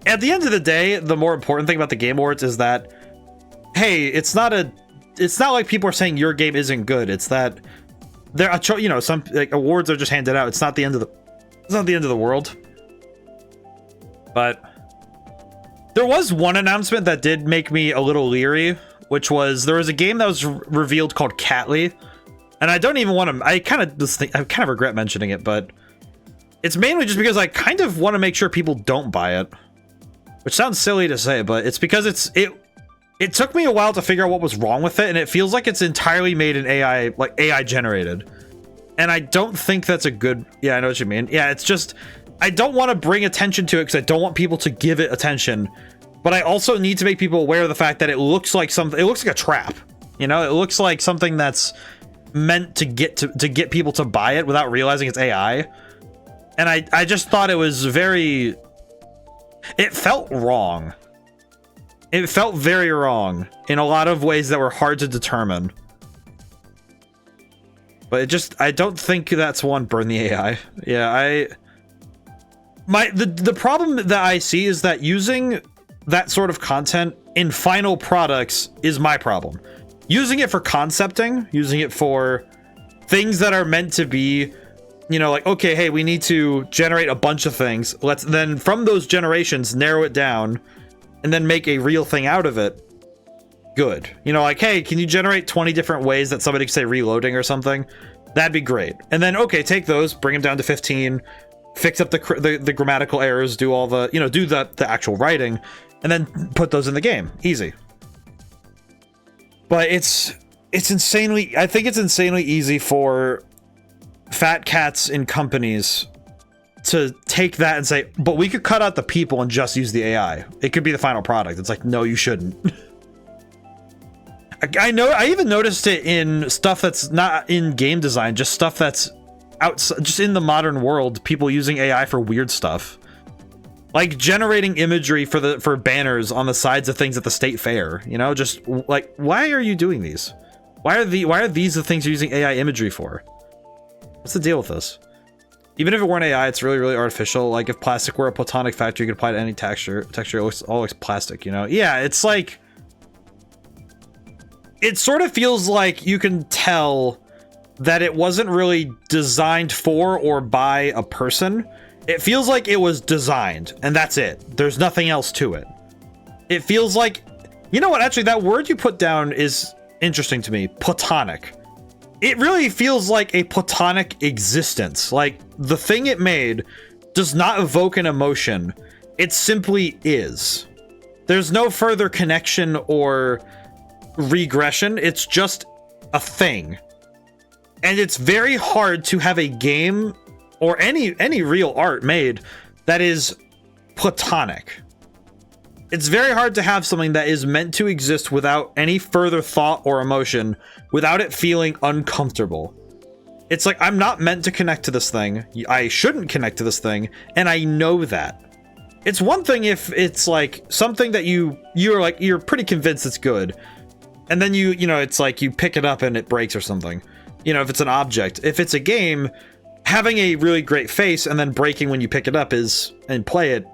at the end of the day, the more important thing about the Game Awards is that, hey, it's not like people are saying your game isn't good. It's that some like awards are just handed out. It's not the end of the world. But there was one announcement that did make me a little leery, which was there was a game that was revealed called Catly, and I don't even want to. I kind of regret mentioning it, but it's mainly just because I kind of want to make sure people don't buy it, which sounds silly to say, but it's because it took me a while to figure out what was wrong with it, and it feels like it's entirely made in AI, like AI generated. And I don't think that's a good... Yeah, I know what you mean. Yeah, it's just... I don't want to bring attention to it because I don't want people to give it attention. But I also need to make people aware of the fact that it looks like something... It looks like a trap. You know, it looks like something that's meant to get people to buy it without realizing it's AI. And I just thought it was very... It felt wrong. It felt very wrong in a lot of ways that were hard to determine. But I don't think that's one, burn the AI. Yeah, the problem that I see is that using that sort of content in final products is my problem. Using it for concepting, using it for things that are meant to be, you know, like, okay, hey, we need to generate a bunch of things. Let's then from those generations narrow it down and then make a real thing out of it. Good. You know, like, hey, can you generate 20 different ways that somebody could say reloading or something? That'd be great. And then, okay, take those, bring them down to 15, fix up the grammatical errors, do all the, you know, do the actual writing, and then put those in the game. Easy. But it's insanely, I think it's insanely easy for fat cats in companies to take that and say, but we could cut out the people and just use the AI. It could be the final product. It's like, no, you shouldn't. I know, I even noticed it in stuff that's not in game design, just stuff that's outside, just in the modern world, people using AI for weird stuff. Like generating imagery for banners on the sides of things at the state fair, you know, just like, why are you doing these? Why are these the things you're using AI imagery for? What's the deal with this? Even if it weren't AI, it's really, really artificial. Like if plastic were a platonic factor, you could apply to any texture. Texture always plastic, you know? Yeah, it's like, it sort of feels like you can tell that it wasn't really designed for or by a person. It feels like it was designed and that's it. There's nothing else to it. It feels like, you know what, actually that word you put down is interesting to me. Platonic. It really feels like a platonic existence. Like the thing it made does not evoke an emotion. It simply is. There's no further connection or regression. It's just a thing. And it's very hard to have a game or any real art made that is platonic. It's very hard to have something that is meant to exist without any further thought or emotion, without it feeling uncomfortable. It's like, I'm not meant to connect to this thing. I shouldn't connect to this thing, and I know that. It's one thing if it's like something that you're pretty convinced it's good, and then you know, it's like you pick it up and it breaks or something. You know, if it's an object. If it's a game, having a really great face and then breaking when you pick it up and play it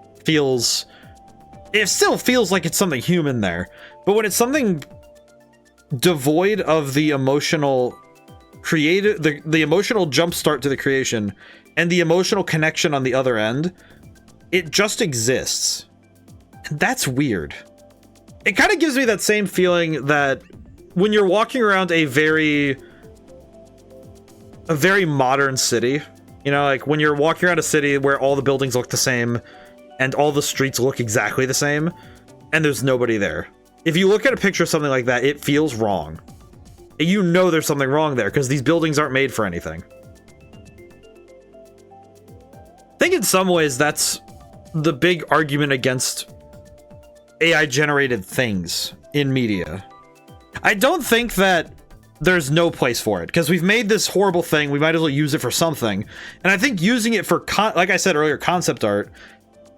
still feels like it's something human there. But when it's something devoid of the emotional the emotional jump start to the creation and the emotional connection on the other end, it just exists. And that's weird. It kind of gives me that same feeling that when you're walking around a very modern city, you know, like when you're walking around a city where all the buildings look the same and all the streets look exactly the same and there's nobody there. If you look at a picture of something like that, it feels wrong. You know there's something wrong there because these buildings aren't made for anything. I think in some ways that's the big argument against AI generated things in media. I don't think that there's no place for it because we've made this horrible thing. We might as well use it for something. And I think using it for, like I said earlier, concept art,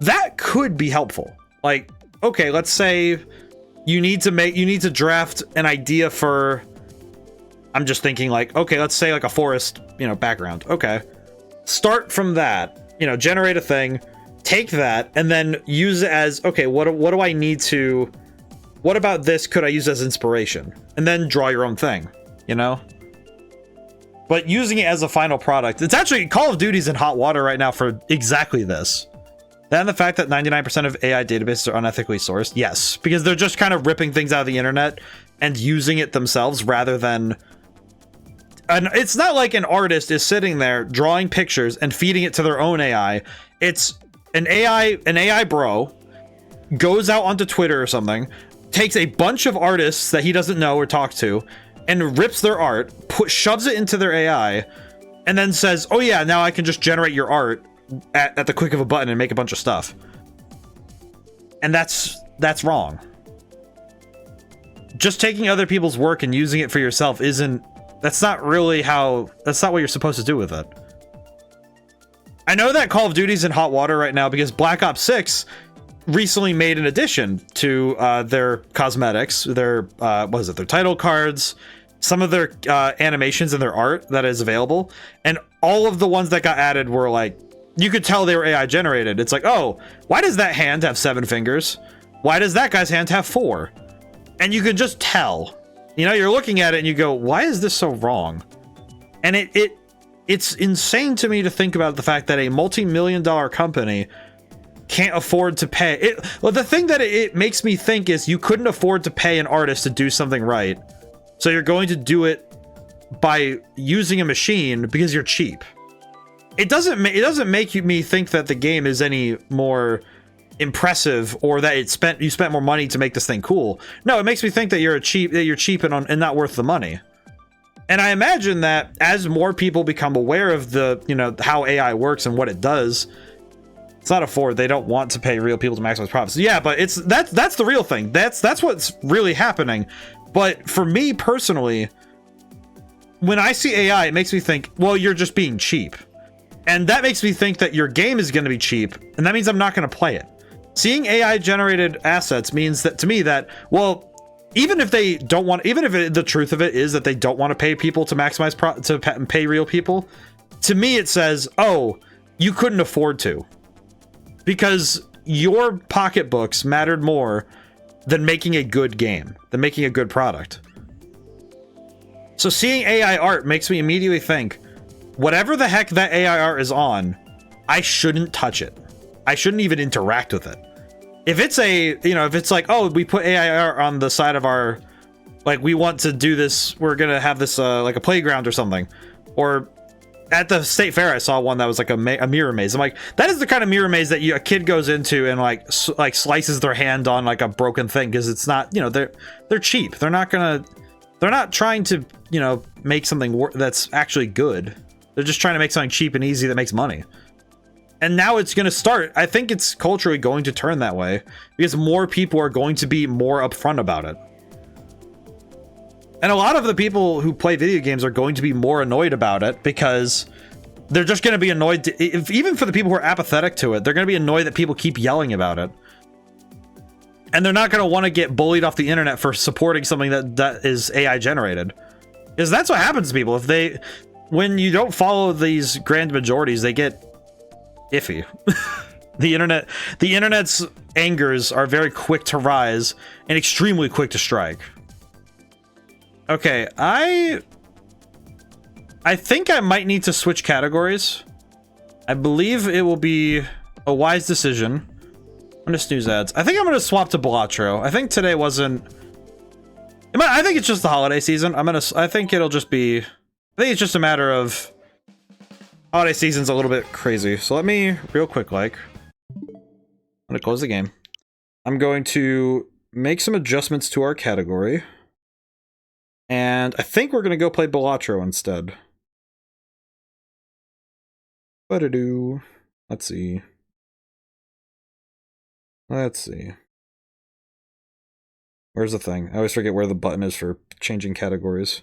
that could be helpful. Like, okay, let's say you need to draft an idea for, I'm just thinking like, okay, let's say like a forest, you know, background. Okay. Start from that, you know, generate a thing, take that and then use it as, okay, what do I need to, what about this could I use as inspiration? And then draw your own thing, you know? But using it as a final product, it's actually, Call of Duty's in hot water right now for exactly this. And the fact that 99% of AI databases are unethically sourced, yes, because they're just kind of ripping things out of the internet and using it themselves rather than, and it's not like an artist is sitting there drawing pictures and feeding it to their own AI. It's an AI bro goes out onto Twitter or something, takes a bunch of artists that he doesn't know or talk to and rips their art, shoves it into their AI, and then says, oh yeah, now I can just generate your art at the click of a button and make a bunch of stuff. And that's wrong. Just taking other people's work and using it for yourself that's not what you're supposed to do with it. I know that Call of Duty's in hot water right now because Black Ops 6 recently made an addition to their cosmetics, their their title cards, some of their animations and their art that is available, and all of the ones that got added were like, you could tell they were AI generated. It's like, oh, why does that hand have 7 fingers? Why does that guy's hand have 4? And you can just tell. You know, you're looking at it and you go, why is this so wrong? And it's insane to me to think about the fact that a multi-million-dollar company can't afford to pay it. Well, the thing that it makes me think is you couldn't afford to pay an artist to do something right, so you're going to do it by using a machine because you're cheap. It doesn't make me think that the game is any more impressive or that you spent more money to make this thing cool. No, it makes me think that you're cheap and not worth the money. And I imagine that as more people become aware of the, you know, how AI works and what it does, it's not afford. They don't want to pay real people to maximize profits. Yeah, but that's the real thing. That's what's really happening. But for me personally, when I see AI, it makes me think, well, you're just being cheap. And that makes me think that your game is going to be cheap, and that means I'm not going to play it. Seeing AI generated assets means that to me that, well, even if they don't want, the truth of it is that they don't want to pay people to maximize pay real people, to me it says, oh, you couldn't afford to, because your pocketbooks mattered more than making a good game, than making a good product. So seeing AI art makes me immediately think, whatever the heck that AI art is on, I shouldn't touch it. I shouldn't even interact with it. If it's if it's like, oh, we put AI art on the side of our, like, we want to do this, we're gonna have this like a playground or something, or at the state fair I saw one that was like a mirror maze. I'm like, that is the kind of mirror maze that a kid goes into and like slices their hand on like a broken thing, because it's not, you know, they're cheap. They're not trying to, you know, make something that's actually good. They're just trying to make something cheap and easy that makes money. And now it's going to start. I think it's culturally going to turn that way because more people are going to be more upfront about it. And a lot of the people who play video games are going to be more annoyed about it because they're just going to be annoyed. Even for the people who are apathetic to it, they're going to be annoyed that people keep yelling about it. And they're not going to want to get bullied off the internet for supporting something that is AI generated. Because that's what happens to people. When you don't follow these grand majorities, they get iffy. The internet's angers are very quick to rise and extremely quick to strike. Okay, I think I might need to switch categories. I believe it will be a wise decision. I'm gonna snooze ads. I think I'm gonna swap to Balatro. I think today wasn't. I think it's just the holiday season. I think it'll just be. I think it's just a matter of holiday season's a little bit crazy. So let me real quick, I'm gonna close the game. I'm going to make some adjustments to our category. And I think we're gonna go play Balatro instead. Ba-da-doo. Let's see. Where's the thing? I always forget where the button is for changing categories.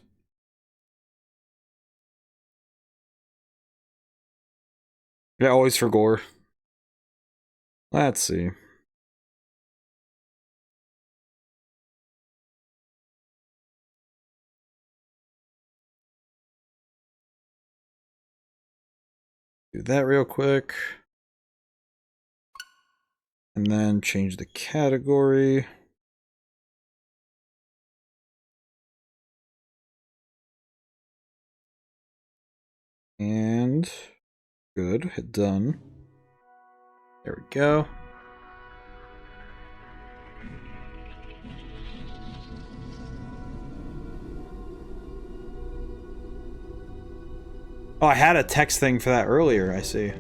Yeah, always for gore. Let's see. Do that real quick. And then change the category. And good, hit done. There we go. Oh, I had a text thing for that earlier, I see.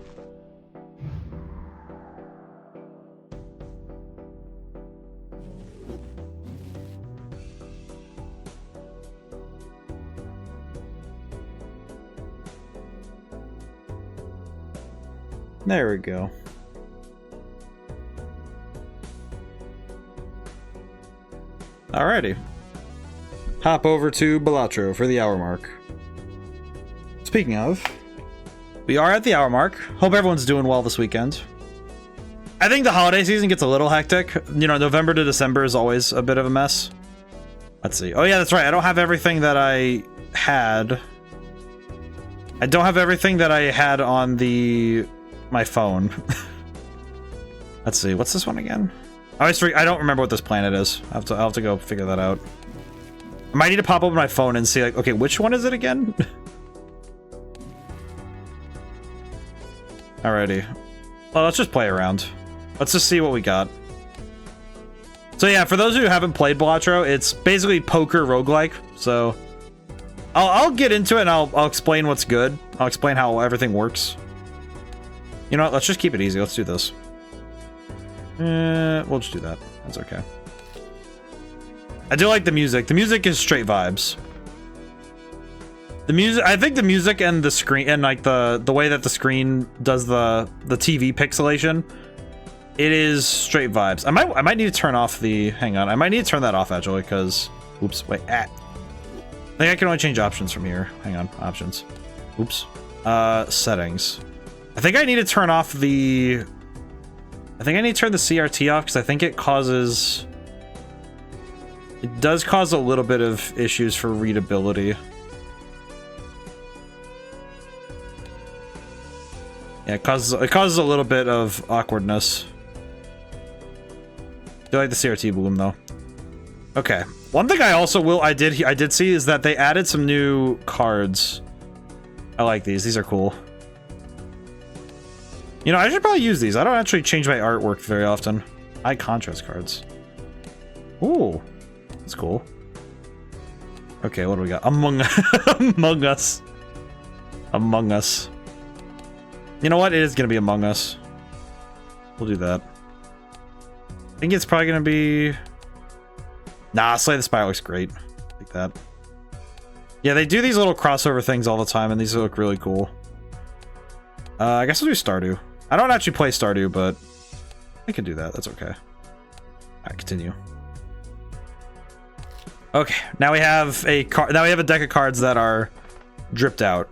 There we go. Alrighty. Hop over to Balatro for the hour mark. Speaking of, we are at the hour mark. Hope everyone's doing well this weekend. I think the holiday season gets a little hectic. You know, November to December is always a bit of a mess. Let's see. Oh yeah, that's right. I don't have everything that I had. I don't have everything that I had on my phone. Let's see. What's this one again? I don't remember what this planet is. I'll have to go figure that out. I might need to pop open my phone and see, like, okay, which one is it again? Alrighty. Well, let's just play around. Let's just see what we got. So yeah, for those of you who haven't played Balatro, it's basically poker roguelike. So I'll get into it and I'll explain what's good. I'll explain how everything works. You know what? Let's just keep it easy. Let's do this. We'll just do that. That's okay. I do like the music. The music is straight vibes. The music, I think the music and the screen and like the way that the screen does the TV pixelation, it is straight vibes. I might need to turn off the, hang on, I might need to turn that off actually, because, oops, wait, I think I can only change options from here. Hang on, options. Oops. Settings. I think I need to turn off the, I think I need to turn the CRT off because I think it causes, it does cause a little bit of issues for readability. Yeah, it causes a little bit of awkwardness. I like the CRT bloom though. Okay. One thing I did see is that they added some new cards. I like these. These are cool. You know, I should probably use these. I don't actually change my artwork very often. High contrast cards. Ooh. That's cool. Okay, what do we got? Among Us. Among Us. You know what? It is going to be Among Us. We'll do that. I think it's probably going to be... Nah, Slay the Spire looks great. Like that. Yeah, they do these little crossover things all the time, and these look really cool. I guess I'll do Stardew. I don't actually play Stardew, but I can do that. That's okay. Alright, continue. Okay, now we have a deck of cards that are dripped out.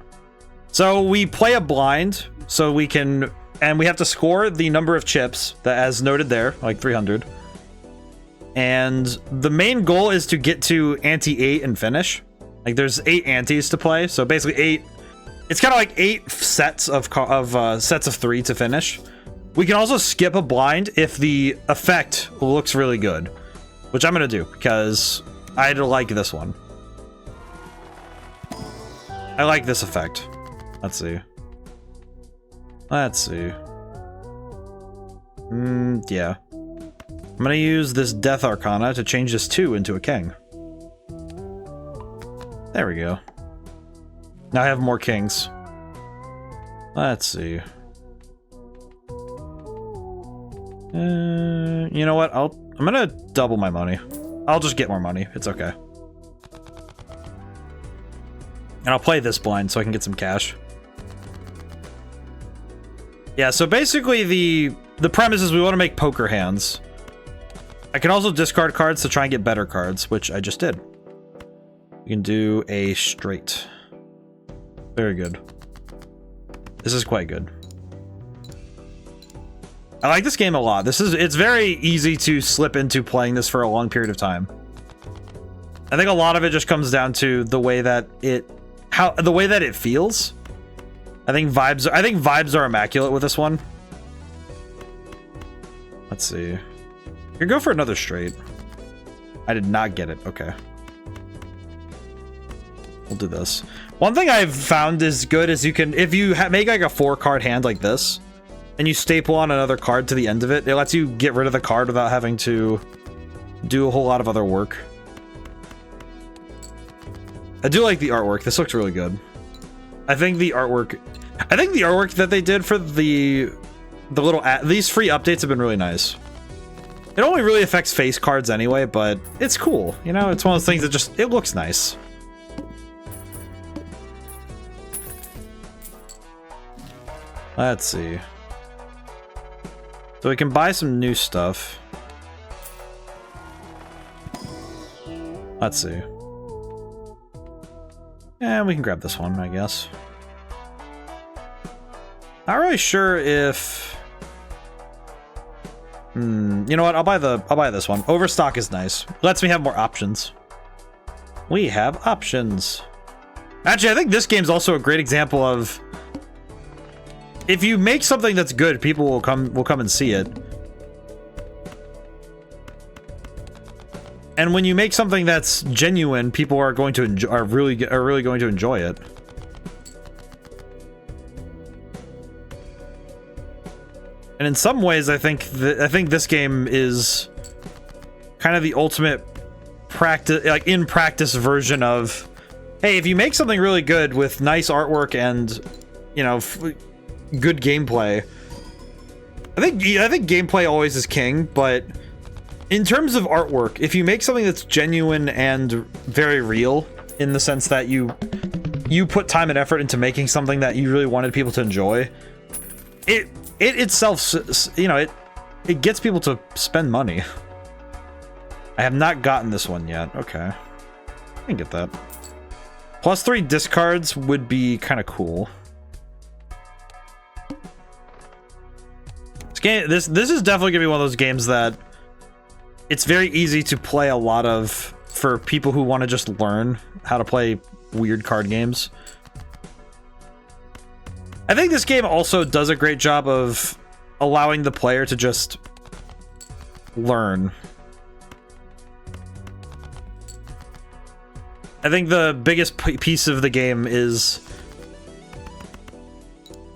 So we play a blind, so we can, and we have to score the number of chips that, as noted there, like 300. And the main goal is to get to ante 8 and finish. Like there's 8 antes to play, so basically 8. It's kind of like 8 sets of sets of 3 to finish. We can also skip a blind if the effect looks really good, which I'm gonna do because I like this one. I like this effect. Let's see. Let's see. Yeah. I'm gonna use this Death Arcana to change this 2 into a king. There we go. Now I have more kings. Let's see. You know what? I'm gonna double my money. I'll just get more money. It's okay. And I'll play this blind so I can get some cash. Yeah, so basically the premise is we want to make poker hands. I can also discard cards to try and get better cards, which I just did. We can do a straight. Very good. This is quite good. I like this game a lot. It's very easy to slip into playing this for a long period of time. I think a lot of it just comes down to the way that it feels. I think vibes are immaculate with this one. Let's see. You can go for another straight. I did not get it. Okay. We'll do this. One thing I've found is good is you can, if you make like a 4-card hand like this, and you staple on another card to the end of it, it lets you get rid of the card without having to do a whole lot of other work. I do like the artwork. This looks really good. I think the artwork that they did for these free updates have been really nice. It only really affects face cards anyway, but it's cool. You know, it's one of those things that just, it looks nice. Let's see. So we can buy some new stuff. Let's see. And we can grab this one, I guess. Not really sure if... you know what? I'll buy this one. Overstock is nice. Lets me have more options. We have options. Actually, I think this game's also a great example of if you make something that's good, people will come and see it. And when you make something that's genuine, people are going to are really going to enjoy it. And in some ways, I think this game is kind of the ultimate practice, like in practice version of, hey, if you make something really good with nice artwork and, you know, good gameplay. I think gameplay always is king, but in terms of artwork, if you make something that's genuine and very real, in the sense that you put time and effort into making something that you really wanted people to enjoy, it itself, you know, it gets people to spend money. I have not gotten this one yet. Okay, I can get that. +3 discards would be kind of cool. This is definitely gonna be one of those games that it's very easy to play a lot of for people who want to just learn how to play weird card games. I think this game also does a great job of allowing the player to just learn. I think the biggest piece of the game is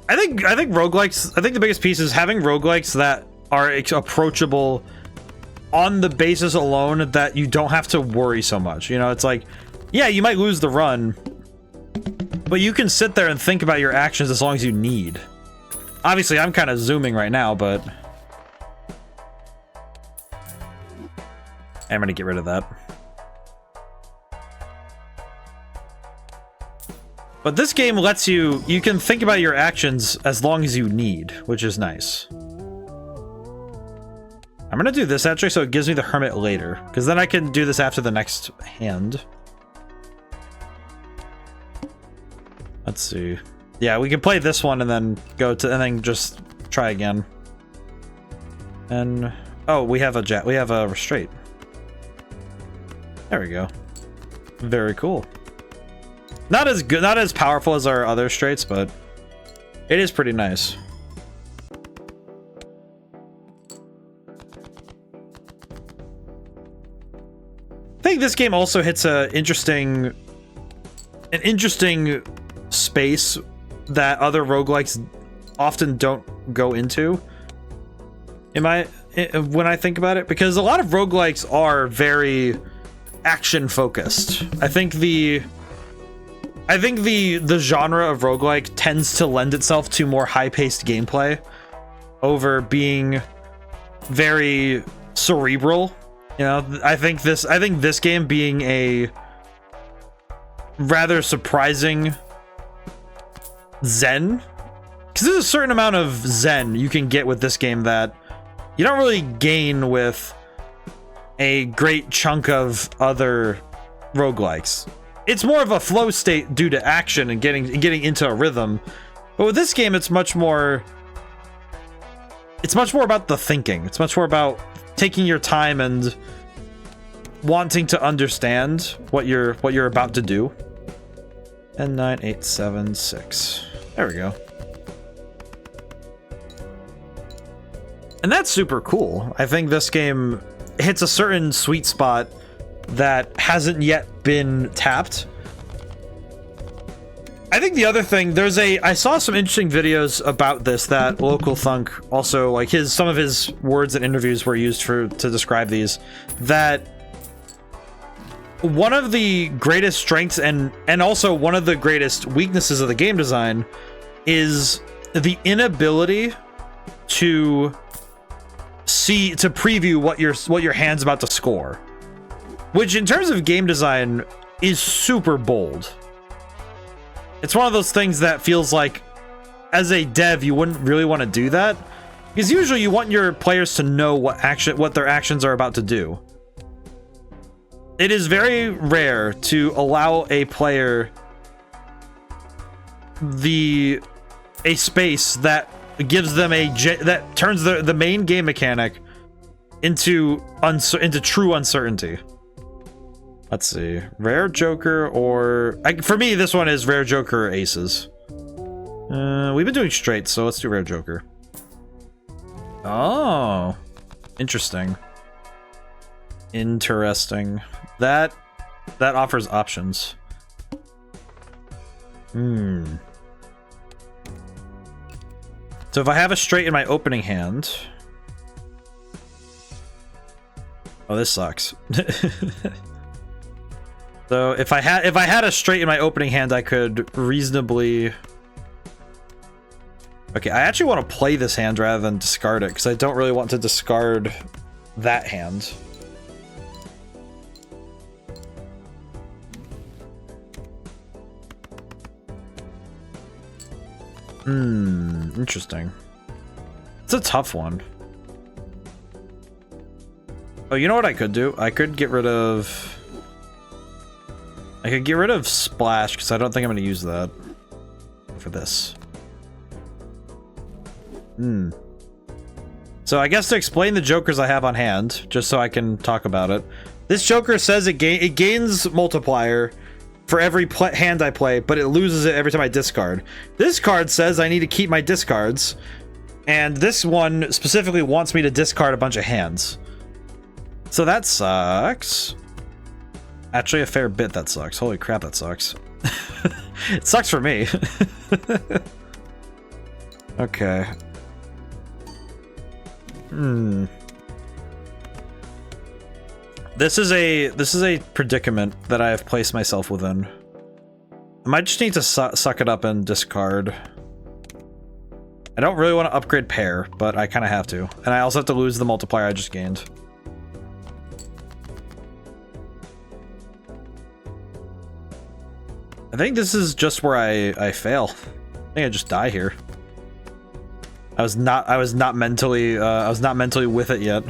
I think roguelikes, I think the biggest piece is having roguelikes that are approachable on the basis alone, that you don't have to worry so much. You know, it's like, yeah, you might lose the run, but you can sit there and think about your actions as long as you need. Obviously, I'm kind of zooming right now, but I'm gonna get rid of that. But this game lets you can think about your actions as long as you need, which is nice. I'm gonna do this actually, so it gives me the hermit later, because then I can do this after the next hand. Let's see. Yeah, we can play this one and then then just try again. And oh, we have a restraint. There we go. Very cool. Not as good, not as powerful as our other straights, but it is pretty nice. I think this game also hits an interesting space that other roguelikes often don't go into. When I think about it, because a lot of roguelikes are very action focused. I think the genre of roguelike tends to lend itself to more high-paced gameplay over being very cerebral. You know, I think this game being a rather surprising zen, because there's a certain amount of zen you can get with this game that you don't really gain with a great chunk of other roguelikes. It's more of a flow state due to action and getting into a rhythm. But with this game, it's much more about the thinking. It's much more about taking your time and wanting to understand what you're about to do. And 9, 8, 7, 6. There we go. And that's super cool. I think this game hits a certain sweet spot that hasn't yet been tapped. I think the other thing, I saw some interesting videos about this that Local Thunk also, like some of his words and interviews were used to describe these, that one of the greatest strengths and also one of the greatest weaknesses of the game design is the inability to preview what your hand's about to score, which in terms of game design is super bold. It's one of those things that feels like as a dev you wouldn't really want to do that, because usually you want your players to know what their actions are about to do. It is very rare to allow a player a space that gives them that turns the main game mechanic into true uncertainty. Let's see. Rare Joker or... for me, this one is Rare Joker or Aces. We've been doing straight, so let's do Rare Joker. Oh. Interesting. Interesting. That offers options. So if I have a straight in my opening hand... Oh, this sucks. So if I had a straight in my opening hand, I could reasonably... Okay, I actually want to play this hand rather than discard it, because I don't really want to discard that hand. Interesting. It's a tough one. Oh, you know what I could do? I could get rid of... Splash, because I don't think I'm going to use that for this. So I guess to explain the jokers I have on hand, just so I can talk about it. This joker says it gains multiplier for every hand I play, but it loses it every time I discard. This card says I need to keep my discards, and this one specifically wants me to discard a bunch of hands. So that sucks. Actually, a fair bit that sucks. Holy crap, that sucks. It sucks for me. Okay. This is a predicament that I have placed myself within. I might just need to suck it up and discard. I don't really want to upgrade pair, but I kind of have to. And I also have to lose the multiplier I just gained. I think this is just where I fail. I think I just die here. I was not mentally with it yet.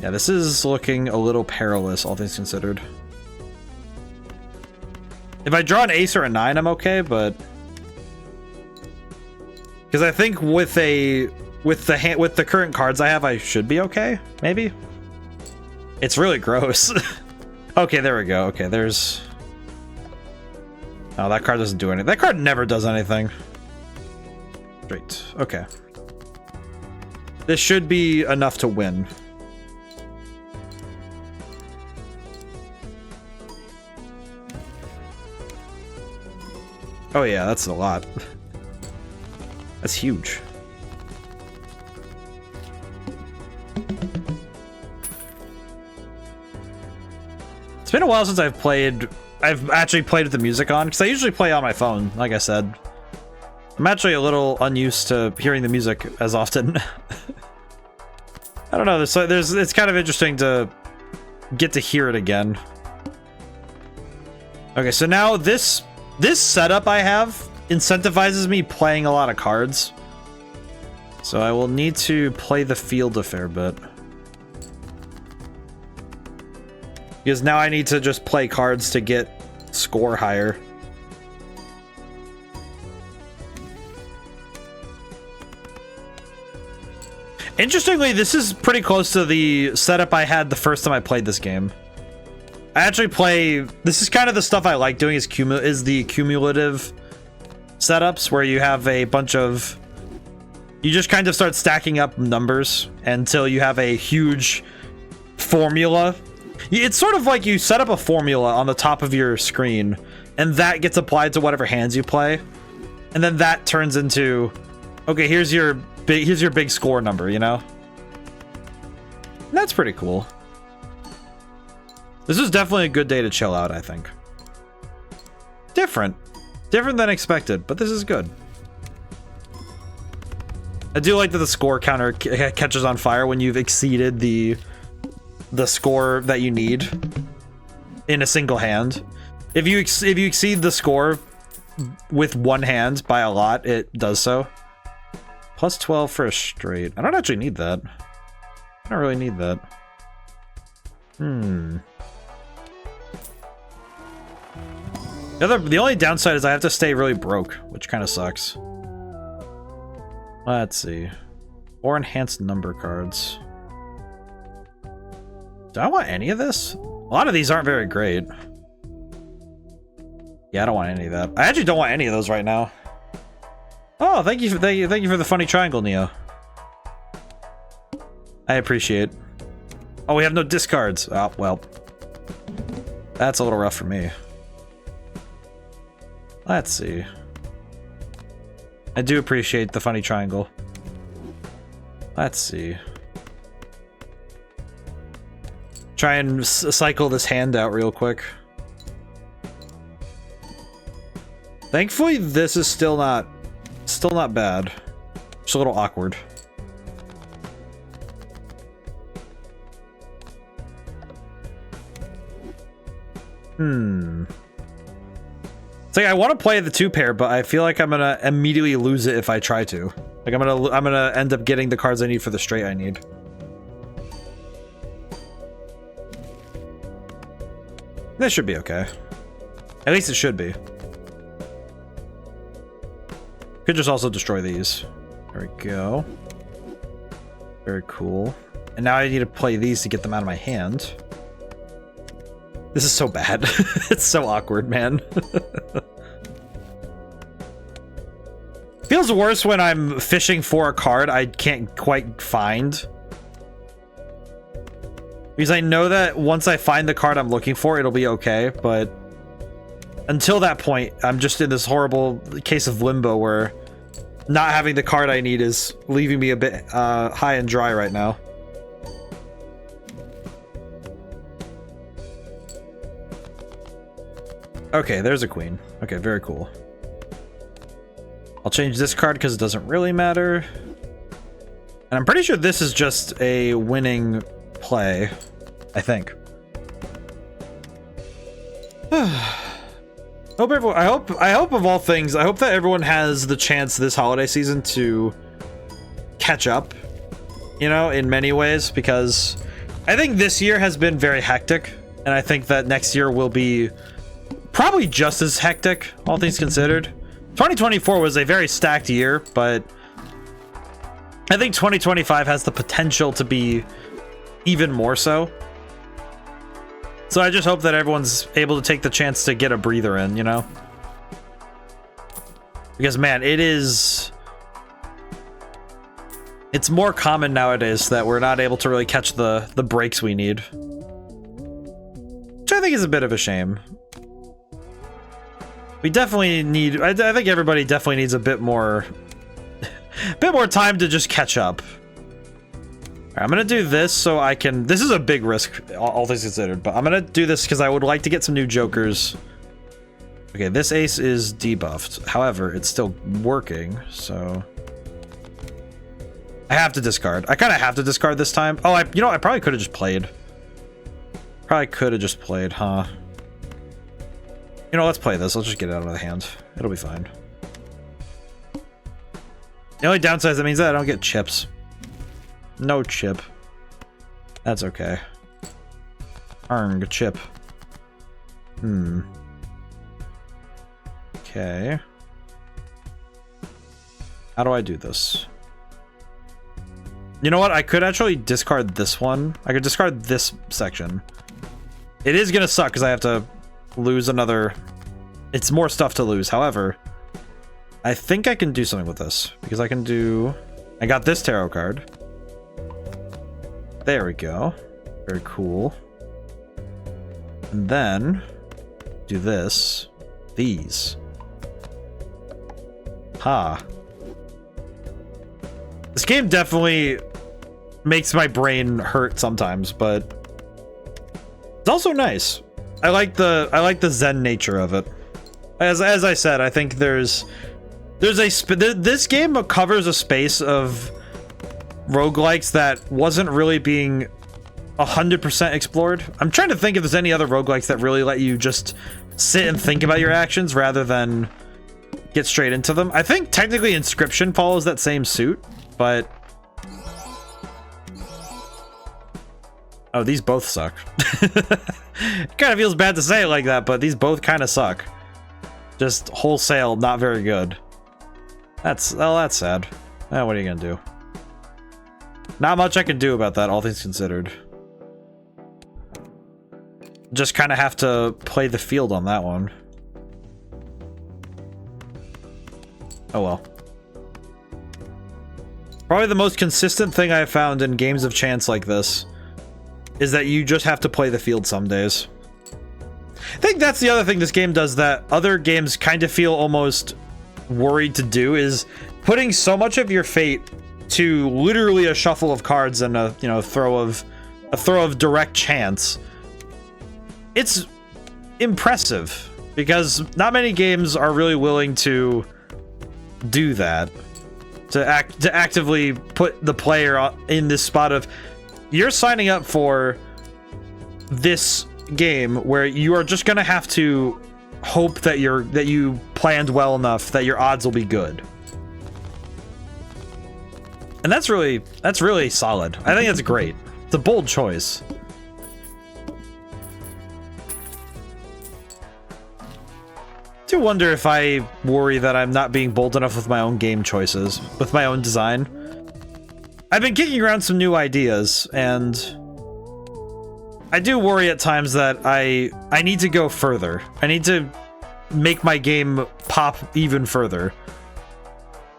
Yeah, this is looking a little perilous, all things considered. If I draw an ace or a 9, I'm okay, but because I think with the current cards I have, I should be okay. Maybe. It's really gross. Okay, there we go. Okay, there's. Oh, that card doesn't do anything. That card never does anything. Great. Okay. This should be enough to win. Oh yeah, that's a lot. That's huge. It's been a while since I've actually played with the music on, because I usually play on my phone, like I said. I'm actually a little unused to hearing the music as often. I don't know, it's kind of interesting to get to hear it again. Okay, so now this setup I have incentivizes me playing a lot of cards. So I will need to play the field a fair bit. Because now I need to just play cards to get score higher. Interestingly, this is pretty close to the setup I had the first time I played this game. I actually play... This is kind of the stuff I like doing, is the cumulative setups, where you have a bunch of... You just kind of start stacking up numbers until you have a huge formula. It's sort of like you set up a formula on the top of your screen, and that gets applied to whatever hands you play. And then that turns into... Okay, here's your big score number, you know? And that's pretty cool. This is definitely a good day to chill out, I think. Different than expected, but this is good. I do like that the score counter catches on fire when you've exceeded the score that you need in a single hand. If you exceed the score with one hand by a lot, it does so. Plus 12 for a straight. I don't actually need that. I don't really need that. The only downside is I have to stay really broke, which kind of sucks. Let's see. Or enhanced number cards. Do I want any of this? A lot of these aren't very great. Yeah, I don't want any of that. I actually don't want any of those right now. Oh, thank you for the funny triangle, Neo. I appreciate. Oh, we have no discards. Oh, well. That's a little rough for me. Let's see. I do appreciate the funny triangle. Let's see. Try and cycle this hand out real quick. Thankfully, this is still not bad. Just a little awkward. It's like I want to play the 2-pair, but I feel like I'm gonna immediately lose it if I try to. Like I'm gonna end up getting the cards I need for the straight I need. This should be okay. At least it should be. Could just also destroy these. There we go. Very cool. And now I need to play these to get them out of my hand. This is so bad. It's so awkward, man. Feels worse when I'm fishing for a card I can't quite find. Because I know that once I find the card I'm looking for, it'll be okay, but until that point, I'm just in this horrible case of limbo where not having the card I need is leaving me a bit high and dry right now. Okay, there's a queen. Okay, very cool. I'll change this card because it doesn't really matter. And I'm pretty sure this is just a winning play, I think. I hope of all things, I hope that everyone has the chance this holiday season to catch up, you know, in many ways, because I think this year has been very hectic, and I think that next year will be probably just as hectic, all things considered. 2024 was a very stacked year, but I think 2025 has the potential to be even more so. So I just hope that everyone's able to take the chance to get a breather in, you know? Because, man, it's more common nowadays that we're not able to really catch the breaks we need. Which I think is a bit of a shame. We definitely need, I think everybody definitely needs a bit more time to just catch up. All right, I'm gonna do this so I can, this is a big risk, all things considered, but I'm gonna do this because I would like to get some new jokers. Okay, this ace is debuffed. However, it's still working, so I have to discard. I kind of have to discard this time. Oh, you know, I probably could have just played. Huh? You know, let's play this. Let's just get it out of the hand. It'll be fine. The only downside is that means that I don't get chips. No chip. That's okay. Arng, chip. Okay. How do I do this? You know what? I could actually discard this one. I could discard this section. It is gonna suck because I have to lose another. It's more stuff to lose. However, I think I can do something with this because I can do. I got this tarot card. There we go. Very cool. And then do this. These. Ha. This game definitely makes my brain hurt sometimes, but it's also nice. I like the zen nature of it. As I said, I think there's this game covers a space of roguelikes that wasn't really being 100% explored. I'm trying to think if there's any other roguelikes that really let you just sit and think about your actions rather than get straight into them. I think technically Inscription follows that same suit, but oh, these both suck. It kind of feels bad to say it like that, but these both kind of suck. Just wholesale, not very good. That's sad. What are you gonna do? Not much I can do about that, all things considered. Just kind of have to play the field on that one. Oh well. Probably the most consistent thing I've found in games of chance like this is that you just have to play the field some days. I think that's the other thing this game does that other games kind of feel almost worried to do, is putting so much of your fate to literally a shuffle of cards and a, you know, throw of direct chance. It's impressive because not many games are really willing to do that, to actively put the player in this spot of, you're signing up for this game where you are just gonna have to hope that you planned well enough that your odds will be good. And that's really solid. I think that's great. It's a bold choice. I do wonder if I worry that I'm not being bold enough with my own game choices, with my own design. I've been kicking around some new ideas, and I do worry at times that I need to go further. I need to make my game pop even further.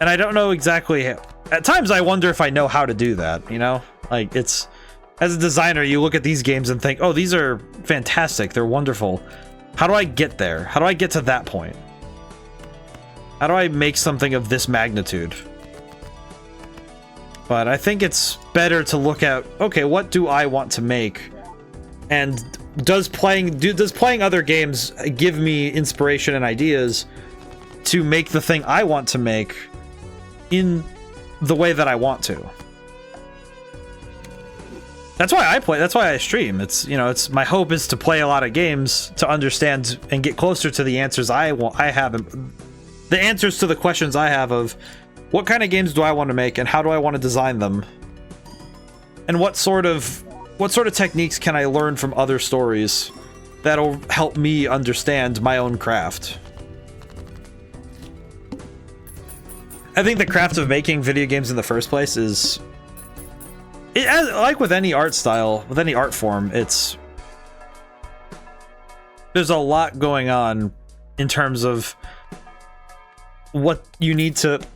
And I don't know exactly... At times I wonder if I know how to do that, you know? Like, it's... As a designer, you look at these games and think, oh, these are fantastic, they're wonderful. How do I get there? How do I get to that point? How do I make something of this magnitude? But I think it's better to look at, okay, what do I want to make? And does playing other games give me inspiration and ideas to make the thing I want to make in the way that I want to? That's why I play, that's why I stream. It's, you know, it's my hope is to play a lot of games to understand and get closer to the answers I have, the answers to the questions I have of what kind of games do I want to make and how do I want to design them? And what sort of techniques can I learn from other stories that'll help me understand my own craft? I think the craft of making video games in the first place is... like with any art style, with any art form, there's a lot going on in terms of what you need to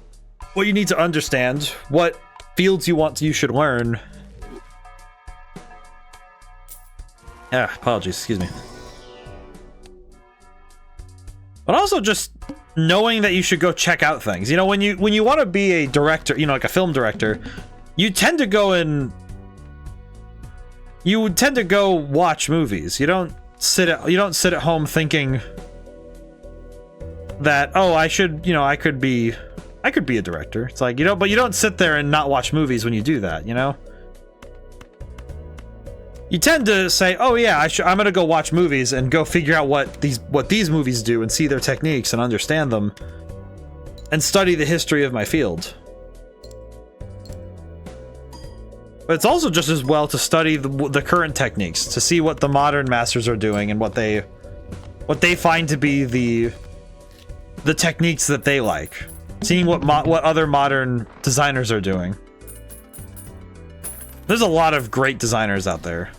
understand, what fields you should learn. Yeah, apologies, excuse me. But also just knowing that you should go check out things. You know, when you want to be a director, you know, like a film director, you tend to go watch movies. You don't sit at home thinking that, oh, I could be a director. It's like, you know, but you don't sit there and not watch movies when you do that, you know? You tend to say, oh yeah, I'm gonna go watch movies and go figure out what these movies do and see their techniques and understand them and study the history of my field. But it's also just as well to study the current techniques, to see what the modern masters are doing and what they find to be the techniques that they like. Seeing what other modern designers are doing. There's a lot of great designers out there.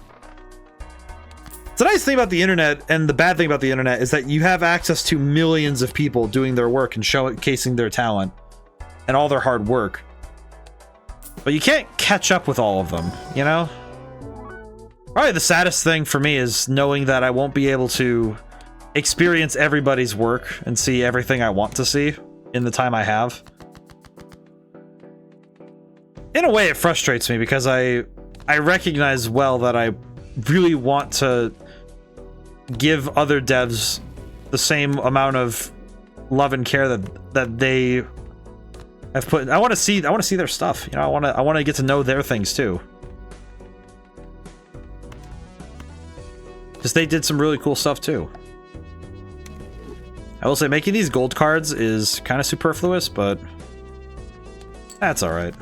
It's a nice thing about the internet, and the bad thing about the internet is that you have access to millions of people doing their work and showcasing their talent and all their hard work. But you can't catch up with all of them, you know? Probably the saddest thing for me is knowing that I won't be able to experience everybody's work and see everything I want to see in the time I have. In a way, it frustrates me because I recognize well that I really want to give other devs the same amount of love and care that they have put. I want to see their stuff. You know, I want to get to know their things too. Because they did some really cool stuff too. I will say making these gold cards is kind of superfluous, but that's all right.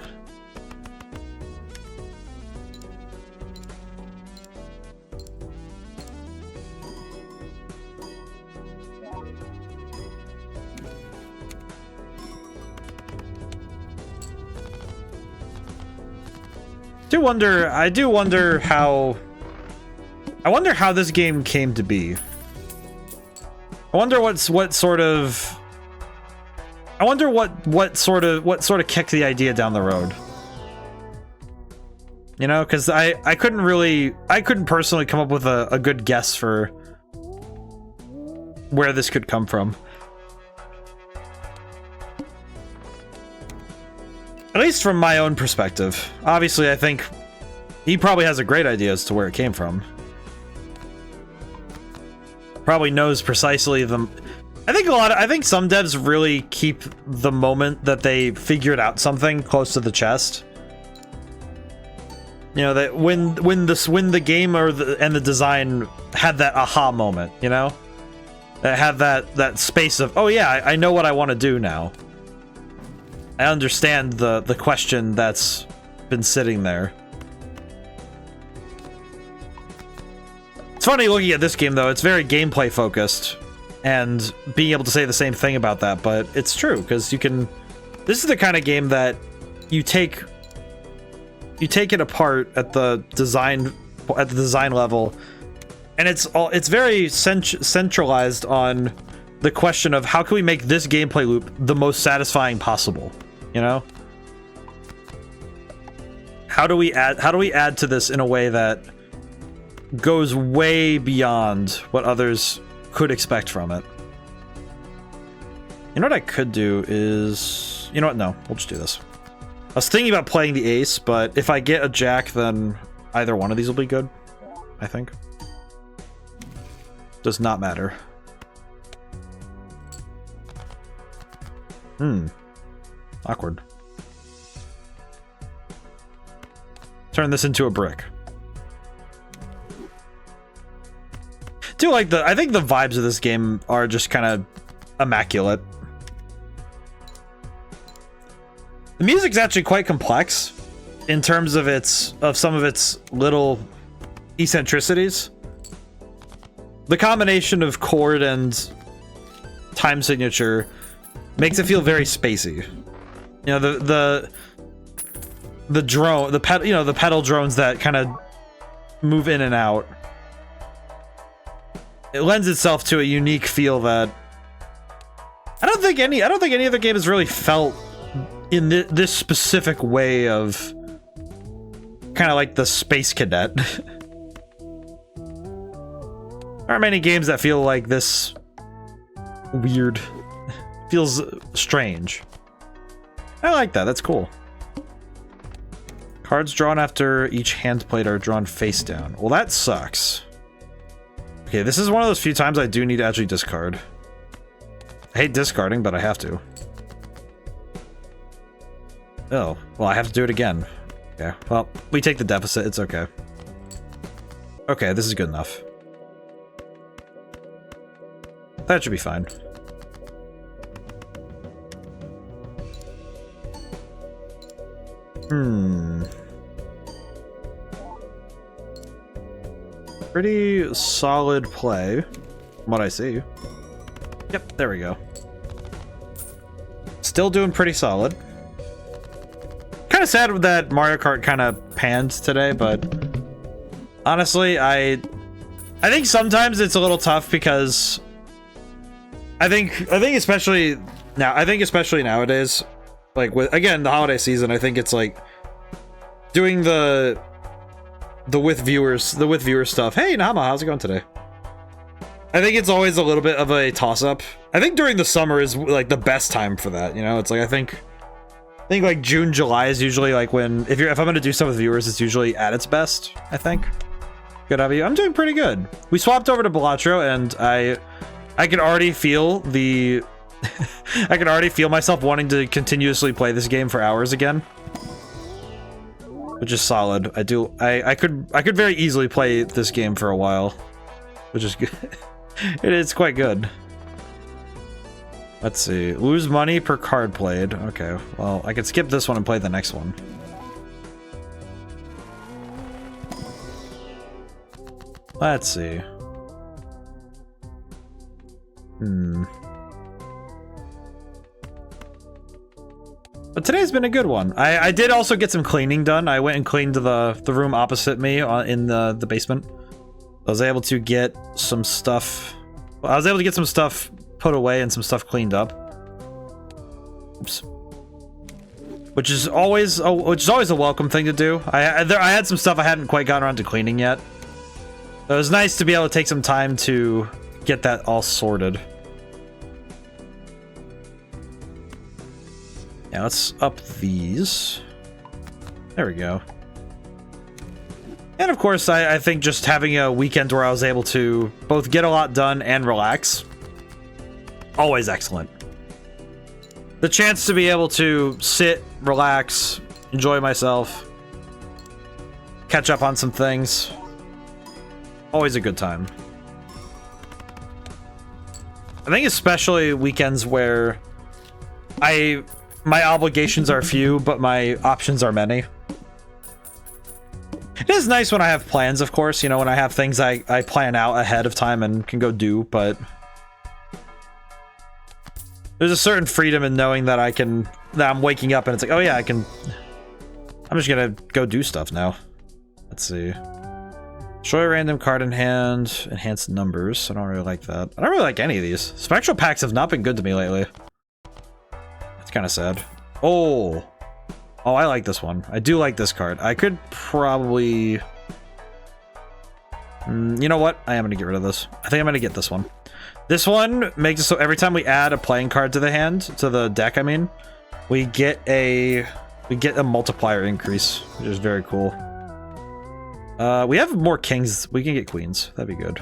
I do wonder how this game came to be. I wonder what sort of kicked the idea down the road. You know, because I couldn't personally come up with a good guess for where this could come from. At least from my own perspective. Obviously, I think he probably has a great idea as to where it came from. Probably knows precisely I think some devs really keep the moment that they figured out something close to the chest. You know, that when the game and the design had that aha moment, you know? That had that space of, oh yeah, I know what I want to do now. I understand the question that's been sitting there. It's funny looking at this game though, it's very gameplay focused and being able to say the same thing about that, but it's true because this is the kind of game that you take it apart at the design level, and it's very centralized on the question of how can we make this gameplay loop the most satisfying possible, you know? How do we add to this in a way that goes way beyond what others could expect from it? You know what I could do is, you know what, no, we'll just do this. I was thinking about playing the ace, but if I get a jack, then either one of these will be good, I think. Does not matter. Awkward. Turn this into a brick. I think the vibes of this game are just kind of immaculate. The music's actually quite complex in terms of some of its little eccentricities. The combination of chord and time signature makes it feel very spacey. You know, the pedal drones that kind of move in and out. It lends itself to a unique feel that I don't think any other game has really felt in this specific way of kind of like the Space Cadet. There aren't many games that feel like this weird. Feels strange. I like that. That's cool. Cards drawn after each hand plate are drawn face down. Well, that sucks. Okay, this is one of those few times I do need to actually discard. I hate discarding, but I have to. Oh, well, I have to do it again. Okay, well, we take the deficit. It's okay. Okay, this is good enough. That should be fine. Pretty solid play, from what I see. Yep, there we go. Still doing pretty solid. Kind of sad that Mario Kart kind of panned today, but honestly, I think sometimes it's a little tough because I think especially nowadays, like with, again, the holiday season, I think it's like doing the with viewer stuff. Hey Nama, how's it going today? I think it's always a little bit of a toss-up. I think during the summer is like the best time for that, you know? It's like I think like June, July is usually like when if I'm gonna do stuff with viewers, it's usually at its best, I think. Good, how about you? I'm doing pretty good. We swapped over to Balatro and I can already feel the I can already feel myself wanting to continuously play this game for hours again. Which is solid. I could very easily play this game for a while. Which is good. It's quite good. Let's see. Lose money per card played. Okay, well, I could skip this one and play the next one. Let's see. today's been a good one. I did also get some cleaning done. I went and cleaned the room opposite me in the basement. I was able to get some stuff. I was able to get some stuff put away and some stuff cleaned up. Oops. Which is always a welcome thing to do. I had some stuff I hadn't quite gotten around to cleaning yet. So it was nice to be able to take some time to get that all sorted. Yeah, let's up these. There we go. And of course, I think just having a weekend where I was able to both get a lot done and relax. Always excellent. The chance to be able to sit, relax, enjoy myself, catch up on some things. Always a good time. I think especially weekends where my obligations are few, but my options are many. It is nice when I have plans, of course, you know, when I have things I plan out ahead of time and can go do, but there's a certain freedom in knowing that that I'm waking up and it's like, oh yeah, I'm just gonna go do stuff now. Let's see. Show a random card in hand, enhanced numbers. I don't really like that. I don't really like any of these. Spectral packs have not been good to me lately. That's kind of sad. Oh, I like this one. I do like this card. I could probably... you know what? I am going to get rid of this. I think I'm going to get this one. This one makes it so every time we add a playing card to the deck, I mean, we get a multiplier increase, which is very cool. We have more kings. We can get queens. That'd be good.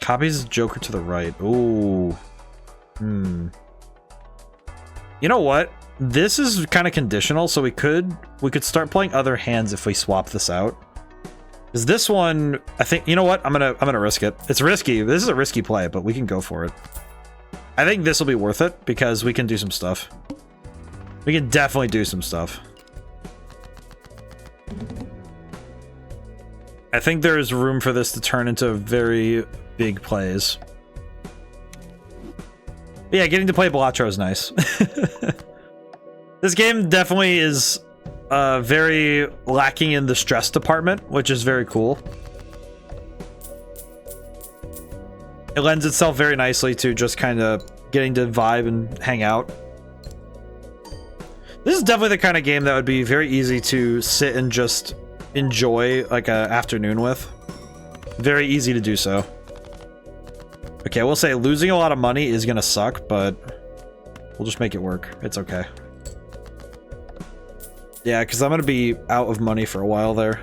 Copies Joker to the right. Ooh. You know what? This is kind of conditional, so we could start playing other hands if we swap this out. Is this one? I think, you know what? I'm gonna risk it. It's risky. This is a risky play, but we can go for it. I think this will be worth it because we can do some stuff. We can definitely do some stuff. I think there is room for this to turn into very big plays. But yeah, getting to play Balatro is nice. This game definitely is very lacking in the stress department, which is very cool. It lends itself very nicely to just kind of getting to vibe and hang out. This is definitely the kind of game that would be very easy to sit and just enjoy like an afternoon with. Very easy to do so. Okay, I will say losing a lot of money is gonna suck, but we'll just make it work. It's okay. Yeah, because I'm gonna be out of money for a while there.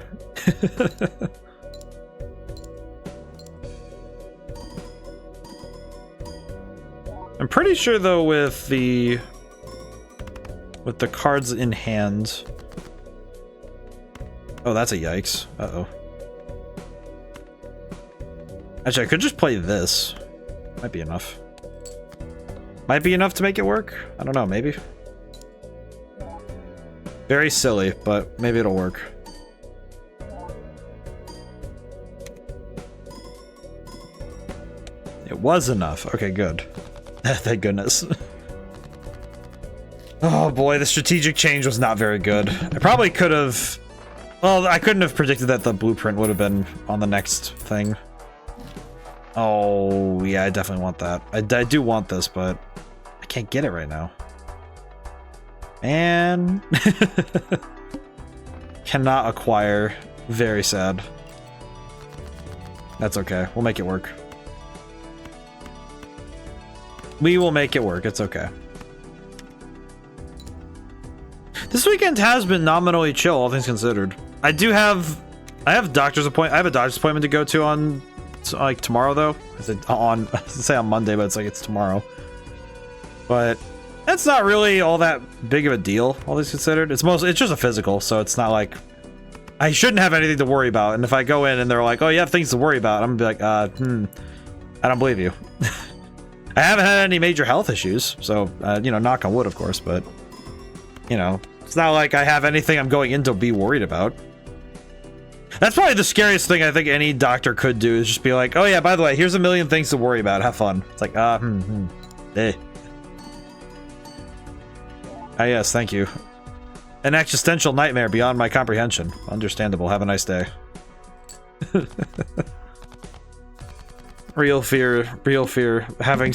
I'm pretty sure though with the cards in hand. Oh, that's a yikes. Uh-oh. Actually, I could just play this. Might be enough. Might be enough to make it work? I don't know, maybe. Very silly, but maybe it'll work. It was enough. Okay, good. Thank goodness. Oh boy, the strategic change was not very good. I probably could have... Well, I couldn't have predicted that the blueprint would have been on the next thing. Oh, yeah, I definitely want that. I do want this, but I can't get it right now. Man. Cannot acquire. Very sad. That's okay. We'll make it work. We will make it work. It's okay. This weekend has been nominally chill, all things considered. I have a doctor's appointment to go to on like tomorrow though. I say on Monday, but it's like it's tomorrow. But that's not really all that big of a deal, all things considered. It's just a physical, so it's not like I shouldn't have anything to worry about. And if I go in and they're like, "Oh, you have things to worry about," I'm gonna be like, I don't believe you. I haven't had any major health issues, so you know, knock on wood, of course, but you know, it's not like I have anything I'm going in to be worried about. That's probably the scariest thing I think any doctor could do, is just be like, "Oh yeah, by the way, here's a million things to worry about. Have fun." It's like, eh. Ah, yes, thank you. An existential nightmare beyond my comprehension. Understandable. Have a nice day. Real fear, real fear. Having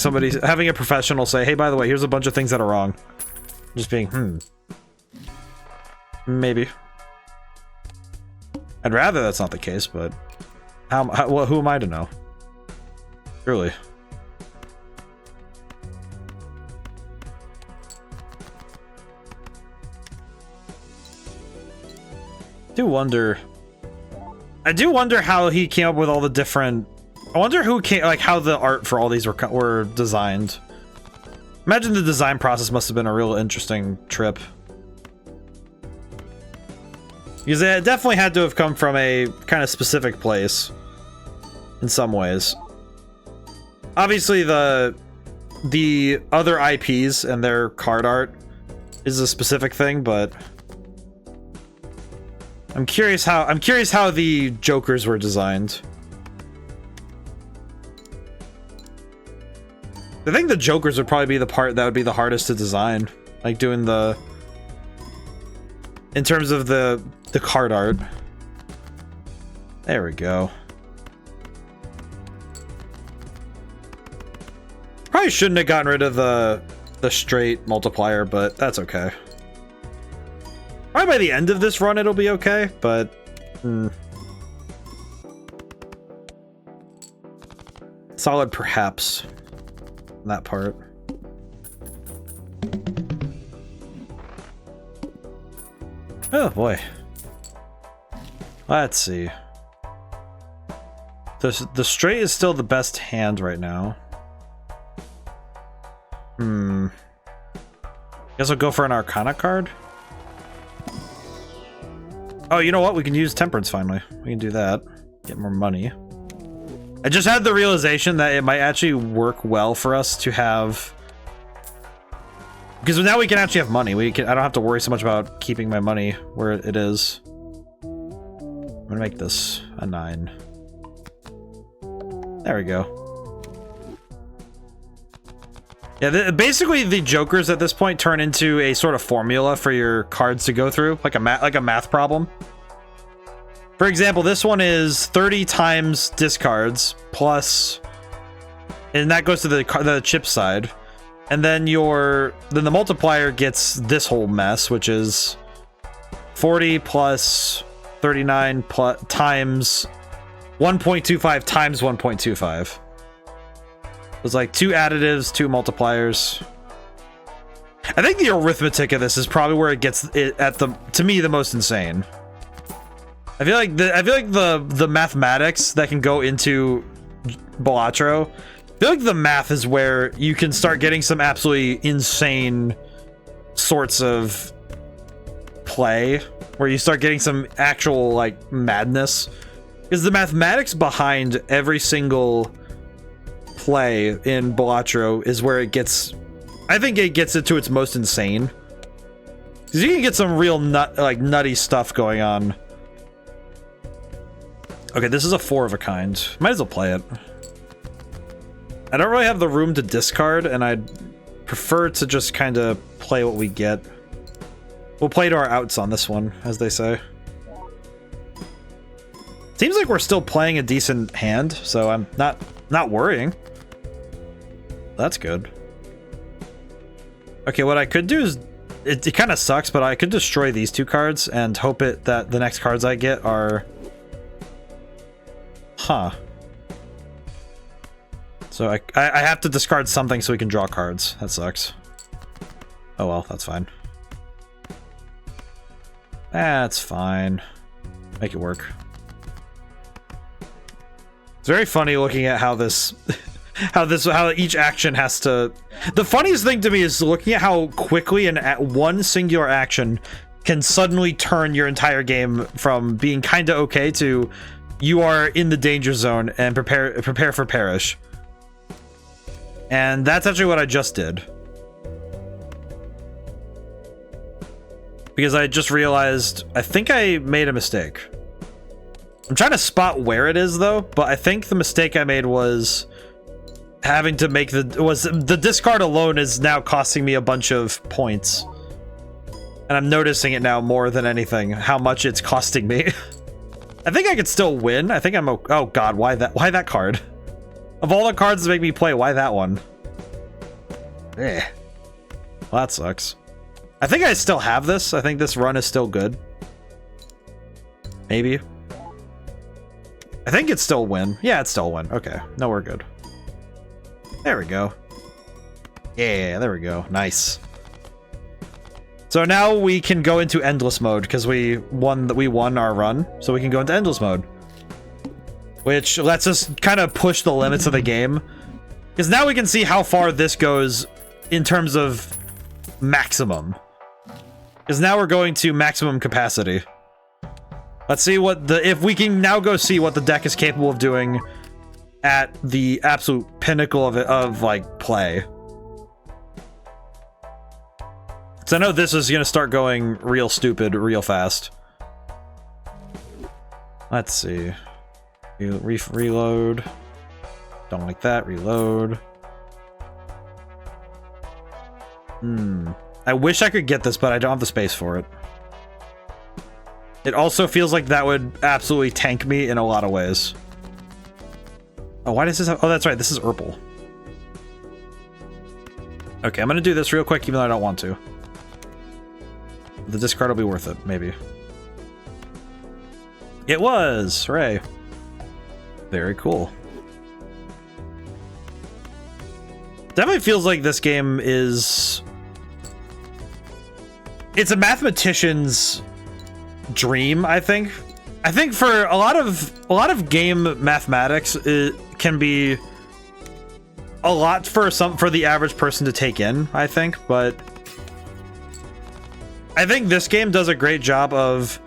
a professional say, hey, by the way, here's a bunch of things that are wrong. Just being, maybe. I'd rather that's not the case, but who am I to know? Truly. I do wonder how he came up with all the different. I wonder who came, like, how the art for all these were designed. Imagine the design process must have been a real interesting trip. Because it definitely had to have come from a kind of specific place. In some ways. Obviously the other IPs and their card art is a specific thing, but I'm curious how the Jokers were designed. I think the Jokers would probably be the part that would be the hardest to design. Like doing the... in terms of the card art. There we go. Probably shouldn't have gotten rid of the straight multiplier, but that's okay. Probably by the end of this run it'll be okay, but... solid perhaps. That part. Oh boy. Let's see. The straight is still the best hand right now. Guess I'll go for an Arcana card. Oh, you know what? We can use Temperance finally. We can do that. Get more money. I just had the realization that it might actually work well for us to have... because now we can actually have money. I don't have to worry so much about keeping my money where it is. I'm gonna make this a 9. There we go. Yeah, basically the Jokers at this point turn into a sort of formula for your cards to go through, like a math problem. For example, this one is 30 times discards plus, and that goes to the chip side, and then the multiplier gets this whole mess, which is 40 plus 39 plus times 1.25 times 1.25. It's like 2 additives, 2 multipliers. I think the arithmetic of this is probably where it gets to me the most insane. I feel like the mathematics that can go into Balatro, I feel like the math is where you can start getting some absolutely insane sorts of play, where you start getting some actual like madness. Because the mathematics behind every single play in Balatro is where it gets, I think it gets it to its most insane. Because you can get some real nutty stuff going on. Okay, this is a 4 of a kind. Might as well play it. I don't really have the room to discard, and I'd prefer to just kind of play what we get. We'll play to our outs on this one, as they say. Seems like we're still playing a decent hand, so I'm not worrying. That's good. Okay, what I could do is... It kind of sucks, but I could destroy these 2 cards and hope that the next cards I get are... Huh. So I have to discard something so we can draw cards. That sucks. Oh well, that's fine. That's fine. Make it work. It's very funny looking at how this... how each action has to... The funniest thing to me is looking at how quickly one singular action can suddenly turn your entire game from being kinda okay to you are in the danger zone and prepare for perish. And that's actually what I just did. Because I just realized, I think I made a mistake. I'm trying to spot where it is though, but I think the mistake I made was having to make the discard alone is now costing me a bunch of points. And I'm noticing it now more than anything, how much it's costing me. I think I could still win. I think I'm... Oh god, why that card? Of all the cards that make me play, why that one? Eh. Well, that sucks. I think I still have this. I think this run is still good. Maybe. I think it's still win. Yeah, it's still win. Okay. No, we're good. There we go. Yeah, there we go. Nice. So now we can go into endless mode because we won our run, so we can go into endless mode, which lets us kind of push the limits of the game, because now we can see how far this goes in terms of maximum. Because now we're going to maximum capacity. Let's see what if we can now go see what the deck is capable of doing at the absolute pinnacle of like play. So I know this is gonna start going real stupid real fast. Let's see. Reload. Don't like that. Reload. I wish I could get this, but I don't have the space for it. It also feels like that would absolutely tank me in a lot of ways. Oh, why does this have... Oh, that's right. This is Urple. Okay, I'm gonna do this real quick, even though I don't want to. The discard will be worth it, maybe. It was! Hooray. Very cool. Definitely feels like this game is... It's a mathematician's dream, I think. I think for a lot of game mathematics, it can be a lot for the average person to take in, I think, but I think this game does a great job of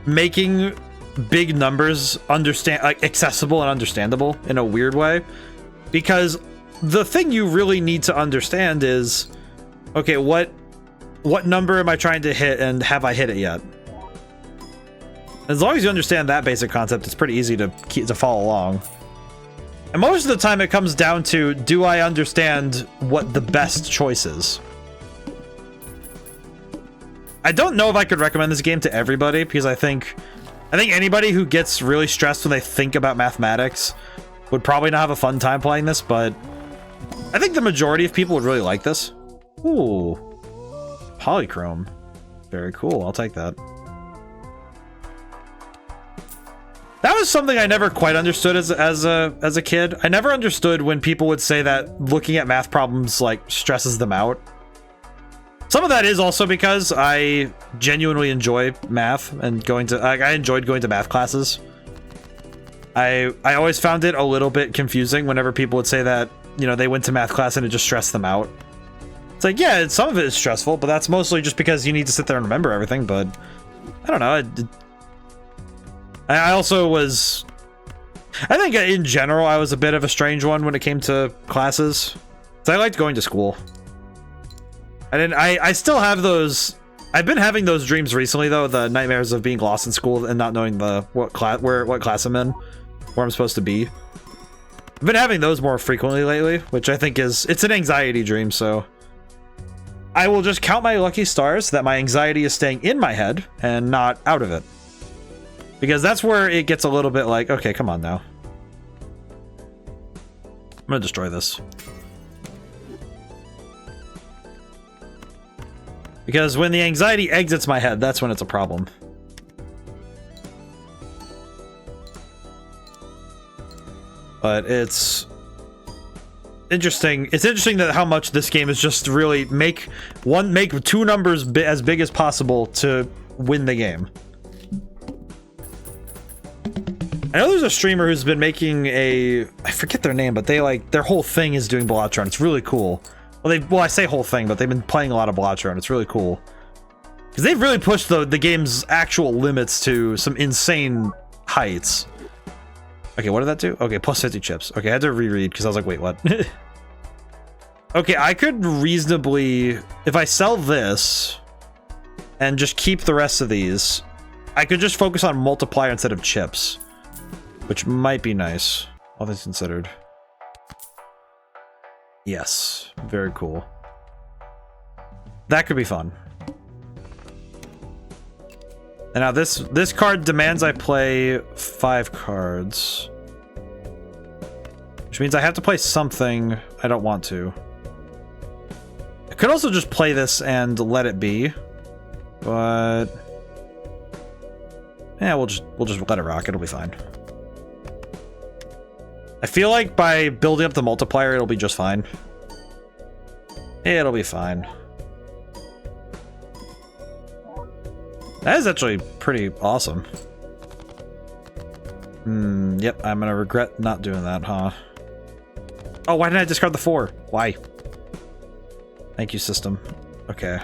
making big numbers accessible and understandable in a weird way, because the thing you really need to understand is, okay, what number am I trying to hit, and have I hit it yet? As long as you understand that basic concept, it's pretty easy to follow along. And most of the time it comes down to, do I understand what the best choice is? I don't know if I could recommend this game to everybody, because I think anybody who gets really stressed when they think about mathematics would probably not have a fun time playing this, but I think the majority of people would really like this. Ooh. Polychrome. Very cool. I'll take that. That was something I never quite understood as a kid. I never understood when people would say that looking at math problems like stresses them out. Some of that is also because I genuinely enjoy math and I enjoyed going to math classes. I always found it a little bit confusing whenever people would say that, you know, they went to math class and it just stressed them out. It's like, yeah, some of it is stressful, but that's mostly just because you need to sit there and remember everything, but I don't know. I also was... I think in general I was a bit of a strange one when it came to classes. So I liked going to school. I still have those... I've been having those dreams recently, though, the nightmares of being lost in school and not knowing what class I'm in, where I'm supposed to be. I've been having those more frequently lately, which I think it's an anxiety dream, so I will just count my lucky stars that my anxiety is staying in my head and not out of it. Because that's where it gets a little bit like, okay, come on now. I'm gonna destroy this. Because when the anxiety exits my head, that's when it's a problem. But it's interesting. It's interesting that how much this game is just really make two numbers as big as possible to win the game. I know there's a streamer who's been making I forget their name, but their whole thing is doing Balatro. It's really cool. Well, I say whole thing, but they've been playing a lot of Balatro, and it's really cool. Because they've really pushed the game's actual limits to some insane heights. Okay, what did that do? Okay, plus 50 chips. Okay, I had to reread, because I was like, wait, what? Okay, I could reasonably... If I sell this, and just keep the rest of these, I could just focus on multiplier instead of chips. Which might be nice, all things considered. Yes, very cool. That could be fun. And now this card demands I play 5 cards. Which means I have to play something I don't want to. I could also just play this and let it be. But yeah, we'll just let it rock. It'll be fine. I feel like by building up the multiplier, it'll be just fine. It'll be fine. That is actually pretty awesome. Yep, I'm gonna regret not doing that, huh? Oh, why didn't I discard the 4? Why? Thank you, system. Okay.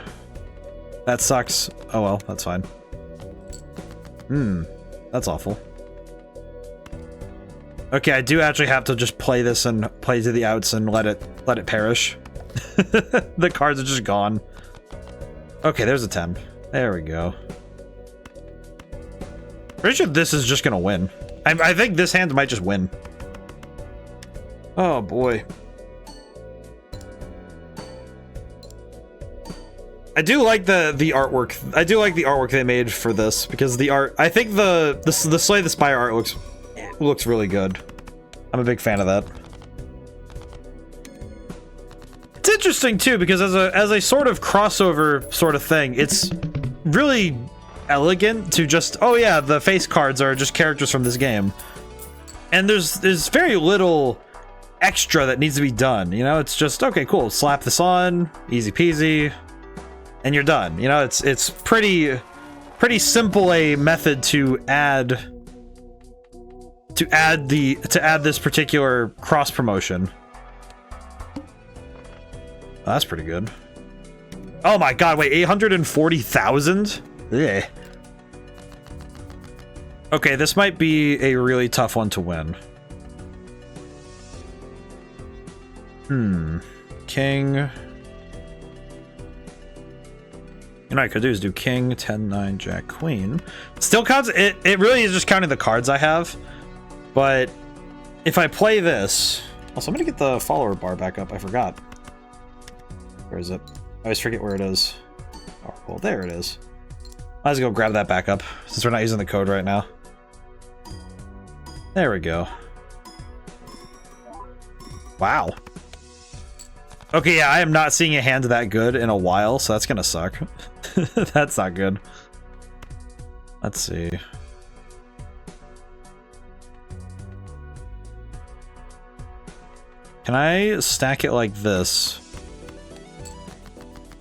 That sucks. Oh well, that's fine. That's awful. Okay, I do actually have to just play this and play to the outs and let it perish. The cards are just gone. Okay, there's a 10. There we go. Pretty sure this is just gonna win. I think this hand might just win. Oh boy. I do like the artwork. I do like the artwork they made for this because the art. I think the Slay the Spire art looks really good. I'm a big fan of that. It's interesting too because as a sort of crossover sort of thing, it's really elegant to just, oh yeah, the face cards are just characters from this game, and there's very little extra that needs to be done. You know, it's just okay, cool. Slap this on, easy peasy. And you're done. You know, it's pretty simple a method to add this particular cross promotion. Oh, that's pretty good. Oh my god, wait, 840,000? Yeah. Okay, this might be a really tough one to win. King. You know what I could do is do king, 10, 9, jack, queen. Still counts. It really is just counting the cards I have. But if I play this... Also, I'm going to get the follower bar back up. I forgot. Where is it? I always forget where it is. Oh, well, there it is. Might as well go grab that back up, since we're not using the code right now. There we go. Wow. Okay, yeah, I am not seeing a hand that good in a while, so that's gonna suck. That's not good. Let's see. Can I stack it like this?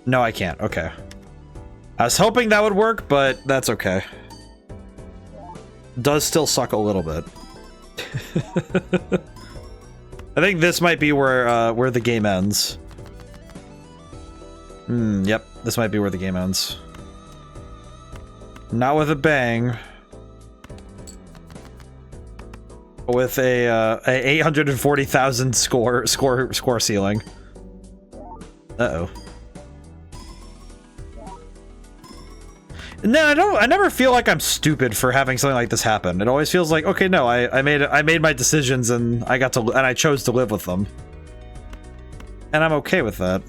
No, I can't. Okay. I was hoping that would work, but that's okay. Does still suck a little bit. I think this might be where the game ends. Yep, this might be where the game ends. Not with a bang. With a 840,000 score ceiling. Uh-oh. No, I never feel like I'm stupid for having something like this happen. It always feels like, okay, no, I made my decisions and I chose to live with them. And I'm okay with that.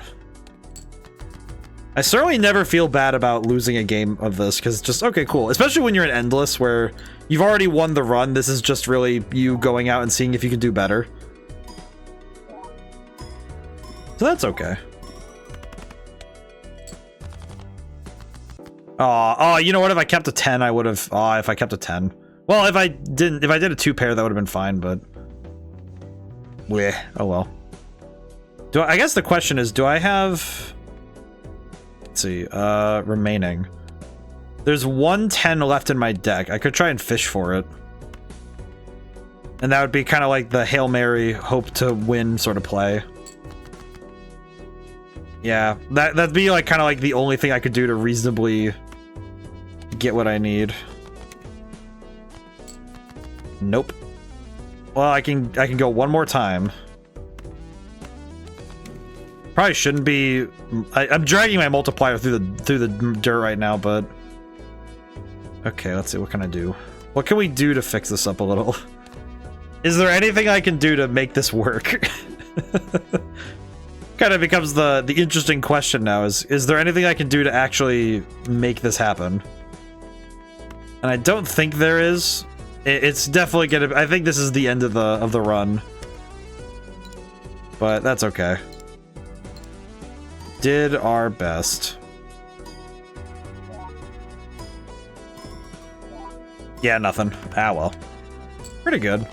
I certainly never feel bad about losing a game of this, because it's just, okay, cool. Especially when you're in Endless, where you've already won the run. This is just really you going out and seeing if you can do better. So that's okay. Oh, you know what? If I kept a 10, I would have. Oh, if I kept a 10. Well, if I did a 2-pair, that would have been fine, but. Bleh. Oh well. I guess the question is, do I have. Let's see. Remaining. There's 1 10 left in my deck. I could try and fish for it. And that would be kind of like the Hail Mary, hope to win sort of play. Yeah, that'd be like kind of like the only thing I could do to reasonably get what I need. Nope. Well, I can go one more time. Probably shouldn't be. I'm dragging my multiplier through the dirt right now, but okay. Let's see, what can I do? What can we do to fix this up a little? Is there anything I can do to make this work? Kind of becomes the interesting question now. Is there anything I can do to actually make this happen? And I don't think there is. It's definitely gonna... I think this is the end of the run. But that's okay. Did our best. Yeah, nothing. Ah, well. Pretty good.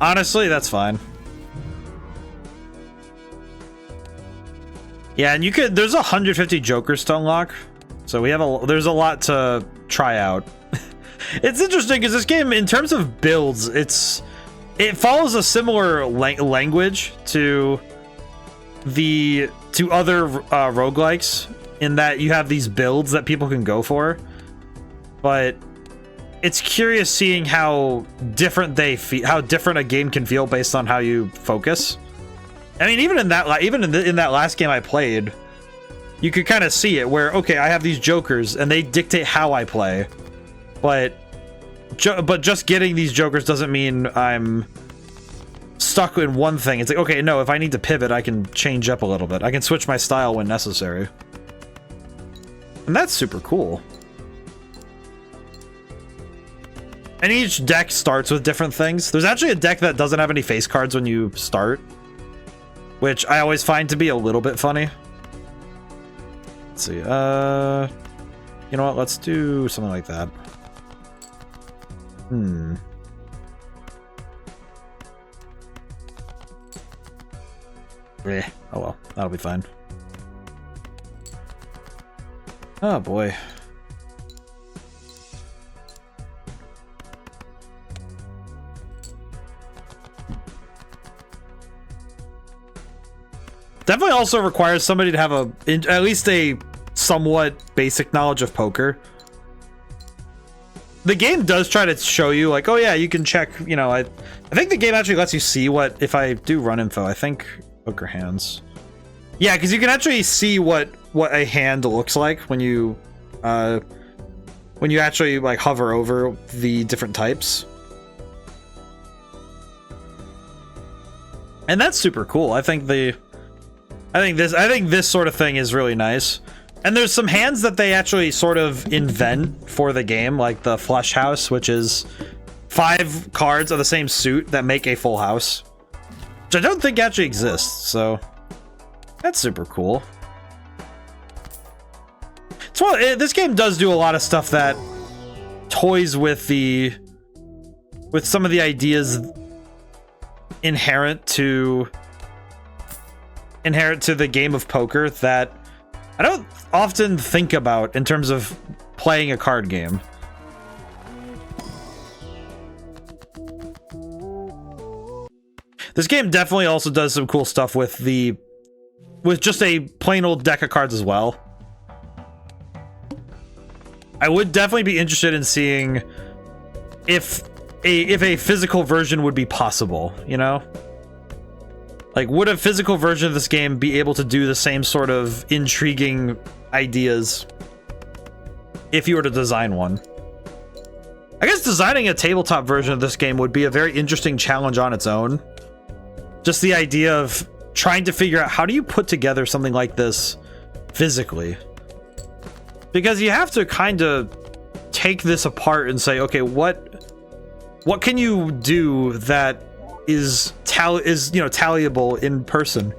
Honestly, that's fine. Yeah, and you could... There's 150 jokers to unlock. So we have there's a lot to try out. It's interesting because this game, in terms of builds, it follows a similar language to other roguelikes, in that you have these builds that people can go for. But it's curious seeing how different how different a game can feel based on how you focus. I mean, even in that last game I played, you could kind of see it where, okay, I have these jokers and they dictate how I play, but just getting these jokers doesn't mean I'm stuck in one thing. It's like, okay, no, if I need to pivot, I can change up a little bit. I can switch my style when necessary. And that's super cool. And each deck starts with different things. There's actually a deck that doesn't have any face cards when you start, which I always find to be a little bit funny. Let's see, you know what, let's do something like that. Oh well, that'll be fine. Oh boy. Definitely also requires somebody to have at least a somewhat basic knowledge of poker. The game does try to show you, like, oh yeah, you can check, you know, I think the game actually lets you see what, if I do run info, I think poker hands. Yeah, because you can actually see what a hand looks like when you actually like hover over the different types. And that's super cool. I think this sort of thing is really nice. And there's some hands that they actually sort of invent for the game, like the flush house, which is 5 cards of the same suit that make a full house, which I don't think actually exists, so that's super cool. This game does do a lot of stuff that toys with some of the ideas inherent to the game of poker that I don't often think about in terms of playing a card game. This game definitely also does some cool stuff with just a plain old deck of cards as well. I would definitely be interested in seeing if a physical version would be possible, you know? Like, would a physical version of this game be able to do the same sort of intriguing ideas if you were to design one? I guess designing a tabletop version of this game would be a very interesting challenge on its own. Just the idea of trying to figure out, how do you put together something like this physically? Because you have to kind of take this apart and say, okay, what can you do that is tallyable in person?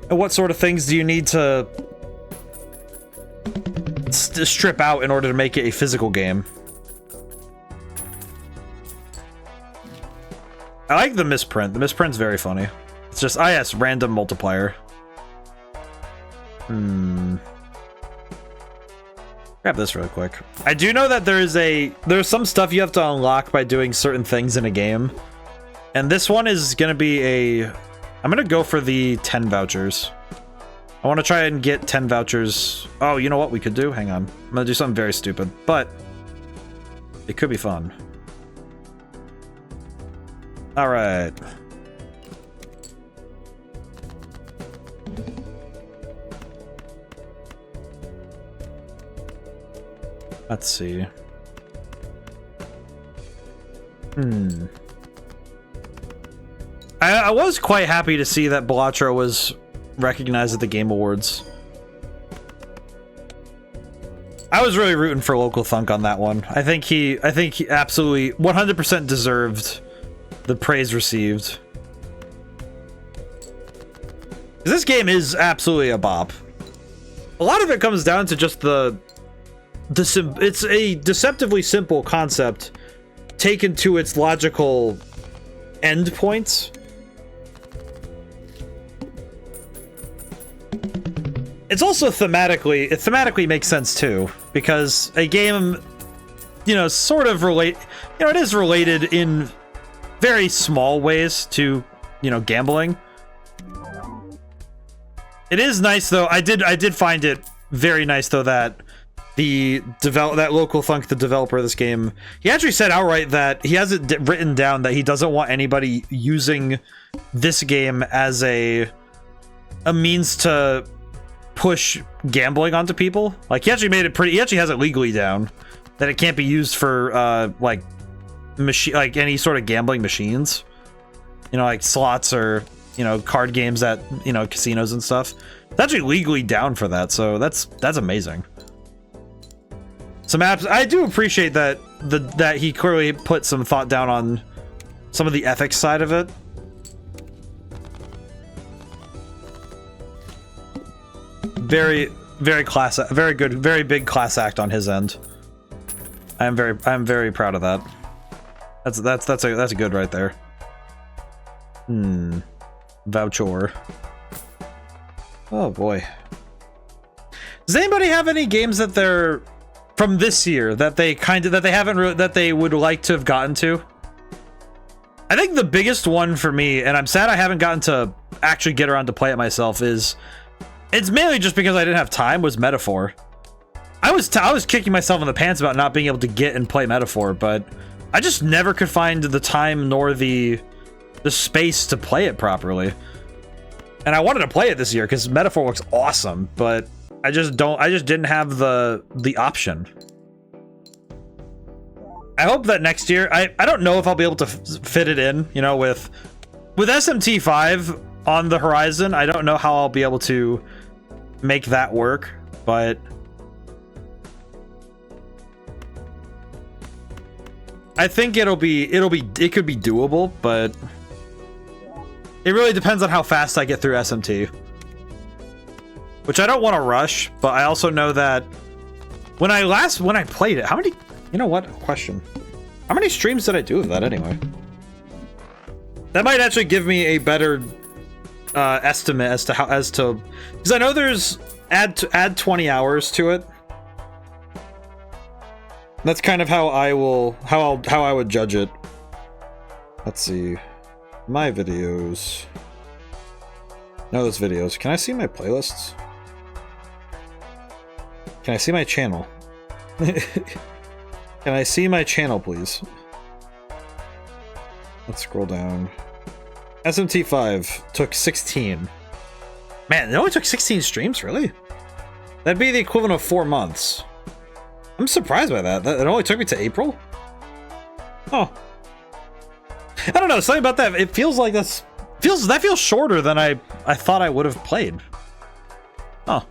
And what sort of things do you need to strip out in order to make it a physical game? I like the misprint. The misprint's very funny. It's just, yes, random multiplier. Grab this real quick. I do know that there's some stuff you have to unlock by doing certain things in a game. And this one is gonna be I'm gonna go for the 10 vouchers. I want to try and get 10 vouchers. Oh, you know what we could do? Hang on. I'm gonna do something very stupid, but it could be fun. All right. Let's see. I was quite happy to see that Balatro was recognized at the Game Awards. I was really rooting for Local Thunk on that one. I think he absolutely 100% deserved the praise received. This game is absolutely a bop. A lot of it comes down to just it's a deceptively simple concept taken to its logical endpoints. It's also it thematically makes sense too, because a game, you know, sort of it is related in very small ways to, you know, gambling. It is nice though. I did find it very nice though that that Local Thunk, the developer of this game, he actually said outright that he has it written down that he doesn't want anybody using this game as a means to push gambling onto people. Like, he actually made it he actually has it legally down that it can't be used for like any sort of gambling machines, you know, like slots or, you know, card games at, you know, casinos and stuff. It's actually legally down for that, so that's amazing. Some apps, I do appreciate that that he clearly put some thought down on some of the ethics side of it. Very good, very big class act on his end. I'm very proud of that. That's a good right there. Voucher. Oh boy. Does anybody have any games that they're from this year that they that they would like to have gotten to? I think the biggest one for me, and I'm sad I haven't gotten to actually get around to play it myself, it's mainly just because I didn't have time, was Metaphor. I was kicking myself in the pants about not being able to get and play Metaphor, but I just never could find the time nor the space to play it properly. And I wanted to play it this year because Metaphor looks awesome, but I just didn't have the option. I hope that next year, I don't know if I'll be able to fit it in, you know, with SMT5 on the horizon. I don't know how I'll be able to make that work, but I think it could be doable, but it really depends on how fast I get through SMT, which I don't want to rush, but I also know that when I played it, how many, you know what, question, how many streams did I do of that anyway? That might actually give me a better estimate as to because I know there's add 20 hours to it. That's kind of how I would judge it. Let's see, my videos. No, those videos. Can I see my playlists? Can I see my channel? Can I see my channel, please? Let's scroll down. SMT5 took 16. Man, it only took 16 streams, really? That'd be the equivalent of 4 months. I'm surprised by that. It only took me to April? Oh. I don't know, something about that. It feels like that feels shorter than I thought I would have played. Oh.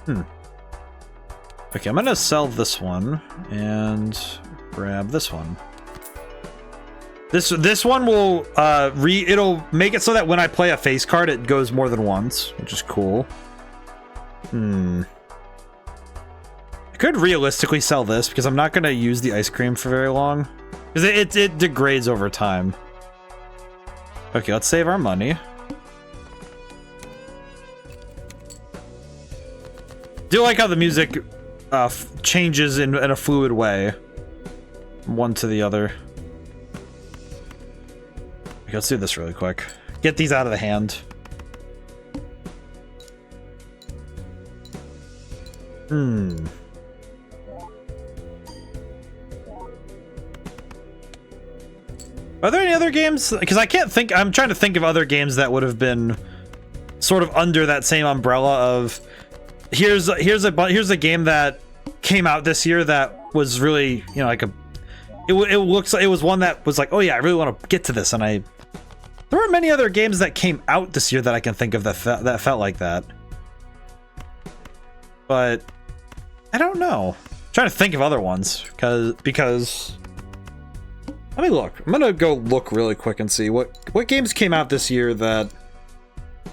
Okay, I'm gonna sell this one and grab this one. This one will it'll make it so that when I play a face card, it goes more than once, which is cool. I could realistically sell this because I'm not gonna use the ice cream for very long, because it degrades over time. Okay, let's save our money. Do like how the music changes in a fluid way from one to the other. Okay, let's do this really quick. Get these out of the hand. Are there any other games? Because I can't think. I'm trying to think of other games that would have been sort of under that same umbrella of here's a game that came out this year that was really, you know, like it was one that was like, oh yeah, I really want to get to this, and there weren't many other games that came out this year that I can think of that felt like that. But I don't know. I'm trying to think of other ones because let me look. I'm gonna go look really quick and see what games came out this year that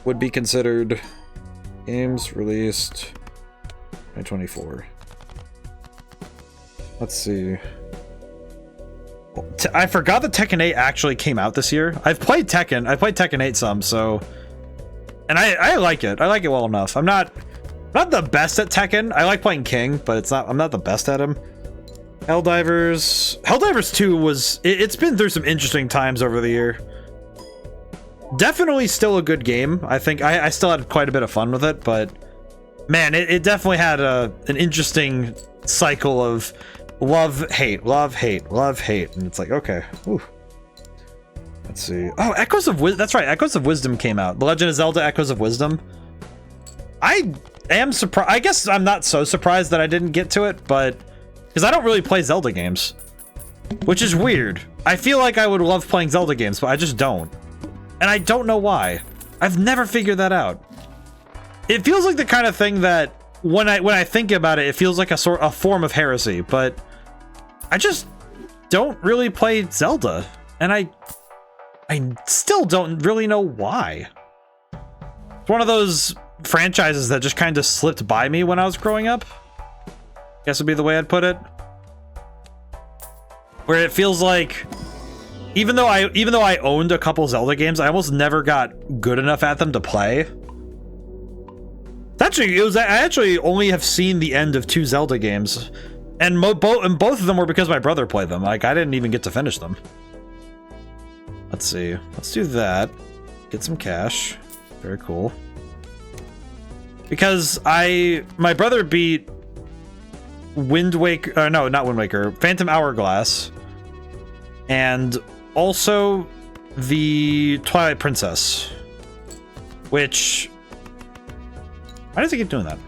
would be considered games released 2024. Let's see. I forgot that Tekken 8 actually came out this year. I've played Tekken. I played Tekken 8 some, so, and I like it. I like it well enough. I'm not the best at Tekken. I like playing King, but I'm not the best at him. Helldivers 2 was, it's been through some interesting times over the year. Definitely still a good game. I think I still had quite a bit of fun with it, but man, it definitely had an interesting cycle of love, hate, and it's like, okay. Ooh. Let's see. Oh, Echoes of Wisdom. That's right, Echoes of Wisdom came out. The Legend of Zelda Echoes of Wisdom. I am surprised. I guess I'm not so surprised that I didn't get to it, but because I don't really play Zelda games, which is weird. I feel like I would love playing Zelda games, but I just don't. And I don't know why. I've never figured that out. It feels like the kind of thing that when I think about it, it feels like a form of heresy, but I just don't really play Zelda, and I still don't really know why. It's one of those franchises that just kind of slipped by me when I was growing up. Guess would be the way I'd put it. Where it feels like even though I owned a couple Zelda games, I almost never got good enough at them to play. I actually only have seen the end of 2 Zelda games, and both of them were because my brother played them. Like, I didn't even get to finish them. Let's see. Let's do that. Get some cash. Very cool. Because my brother beat Wind Waker, no, not Wind Waker, Phantom Hourglass, and also the Twilight Princess, which, why does he keep doing that?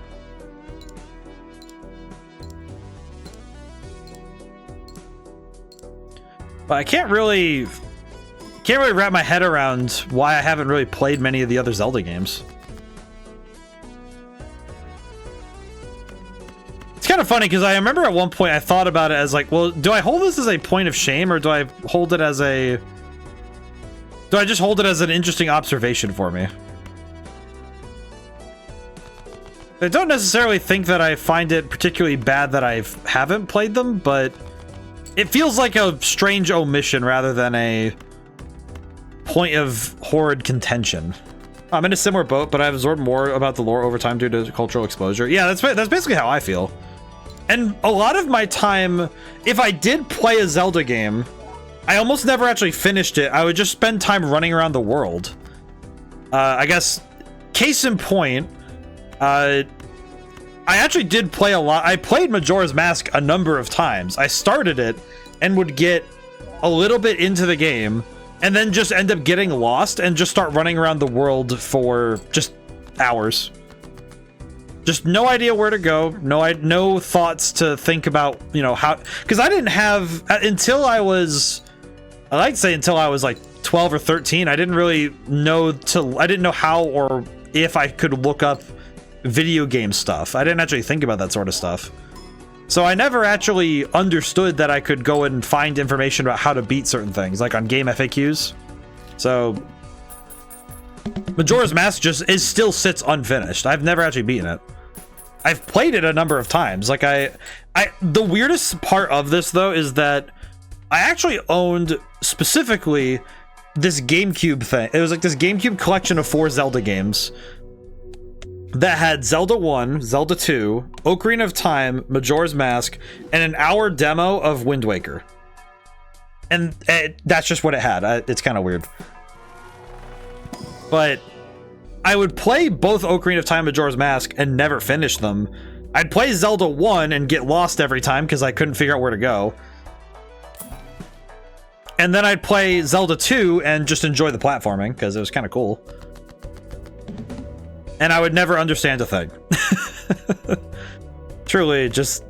But I can't really wrap my head around why I haven't really played many of the other Zelda games. It's kind of funny because I remember at one point I thought about it as like, well, do I hold this as a point of shame, or do I just hold it as an interesting observation for me? I don't necessarily think that I find it particularly bad that I haven't played them, but it feels like a strange omission rather than a point of horrid contention. I'm in a similar boat, but I've absorbed more about the lore over time due to cultural exposure. Yeah, that's basically how I feel. And a lot of my time, if I did play a Zelda game, I almost never actually finished it. I would just spend time running around the world. I guess, case in point, I actually did play a lot. I played Majora's Mask a number of times. I started it and would get a little bit into the game and then just end up getting lost and just start running around the world for just hours. Just no idea where to go. No thoughts to think about, you know, how, because I didn't have, until I was, I like to say until I was like 12 or 13, I didn't really know I didn't know how or if I could look up video game stuff. I didn't actually think about that sort of stuff. So I never actually understood that I could go and find information about how to beat certain things, like on game FAQs. So Majora's Mask still sits unfinished. I've never actually beaten it. I've played it a number of times. Like the weirdest part of this though is that I actually owned specifically this GameCube thing. It was like this GameCube collection of 4 Zelda games that had Zelda 1, Zelda 2, Ocarina of Time, Majora's Mask, and an hour demo of Wind Waker. And that's just what it had. It's kind of weird. But I would play both Ocarina of Time and Majora's Mask and never finish them. I'd play Zelda 1 and get lost every time because I couldn't figure out where to go. And then I'd play Zelda 2 and just enjoy the platforming because it was kind of cool. And I would never understand a thing. Truly, just.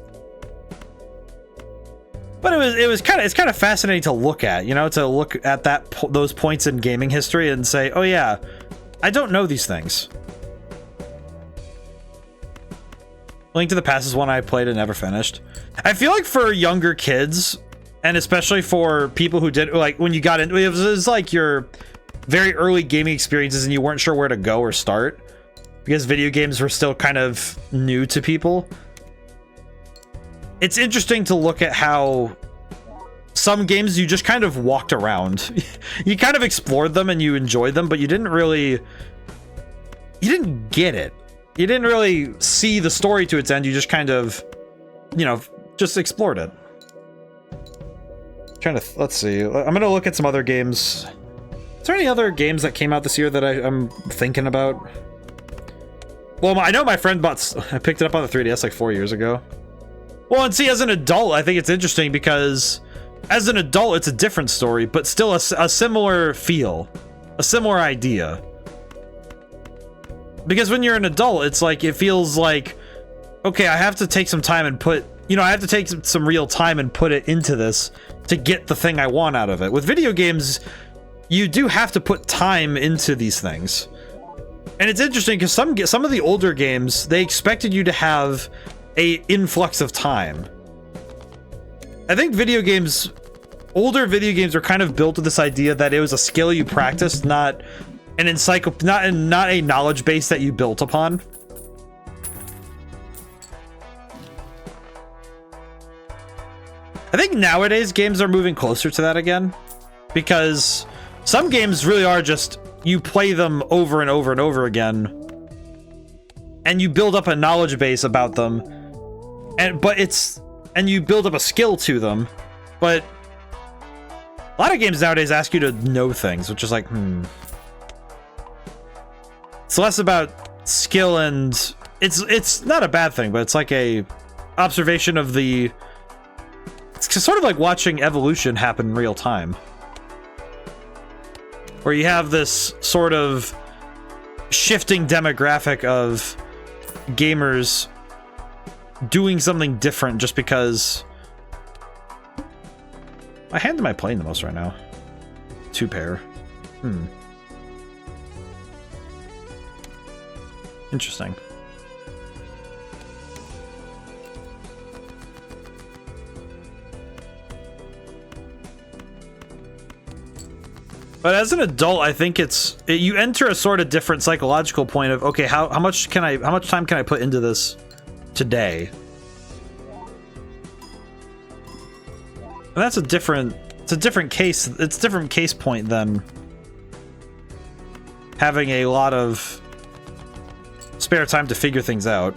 But it's kind of fascinating to look at, you know, to look at those points in gaming history and say, oh yeah, I don't know these things. Link to the Past is one I played and never finished. I feel like for younger kids, and especially for people who did, like, when you got into it, it was like your very early gaming experiences and you weren't sure where to go or start because video games were still kind of new to people. It's interesting to look at how some games you just kind of walked around. You kind of explored them and you enjoyed them, but you didn't get it. You didn't really see the story to its end. You just kind of, you know, just explored it. Let's see. I'm gonna look at some other games. Is there any other games that came out this year that I'm thinking about? Well, I know my friend I picked it up on the 3DS like 4 years ago. Well, and see, as an adult, I think it's interesting because as an adult, it's a different story, but still a similar feel, a similar idea. Because when you're an adult, it's like, it feels like, okay, I have to take some time and I have to take some real time and put it into this to get the thing I want out of it. With video games, you do have to put time into these things. And it's interesting because some of the older games, they expected you to have a influx of time. I think older video games are kind of built with this idea that it was a skill you practiced, not a knowledge base that you built upon. I think nowadays games are moving closer to that again, because some games really are just, you play them over and over and over again, and you build up a knowledge base about them, and you build up a skill to them, but a lot of games nowadays ask you to know things, which is like, It's less about skill, and it's not a bad thing, but it's like a observation of the... It's sort of like watching evolution happen in real time. Where you have this sort of shifting demographic of gamers doing something different just because... My hand am I playing the most right now? 2 pair. Interesting. But as an adult, I think you enter a sort of different psychological point of, okay, how much time can I put into this today? And that's it's a different case. It's a different case point than having a lot of spare time to figure things out.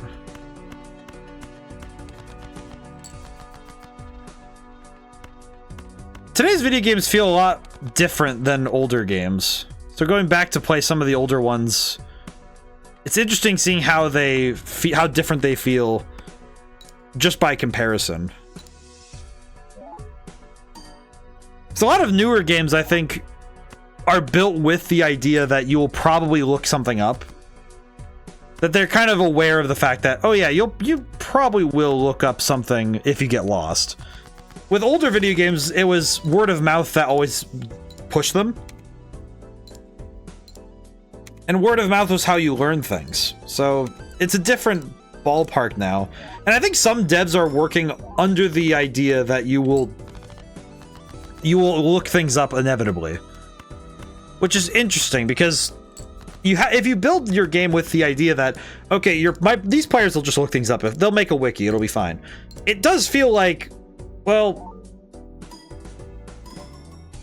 Today's video games feel a lot different than older games. So going back to play some of the older ones, it's interesting seeing how different they feel just by comparison. So a lot of newer games, I think, are built with the idea that you will probably look something up. That they're kind of aware of the fact that, oh yeah, you probably will look up something if you get lost. With older video games, it was word of mouth that always pushed them. And word of mouth was how you learn things. So it's a different ballpark now. And I think some devs are working under the idea that you will look things up inevitably. Which is interesting because if you build your game with the idea that, okay, these players will just look things up. If they'll make a wiki, it'll be fine. It does feel like, well,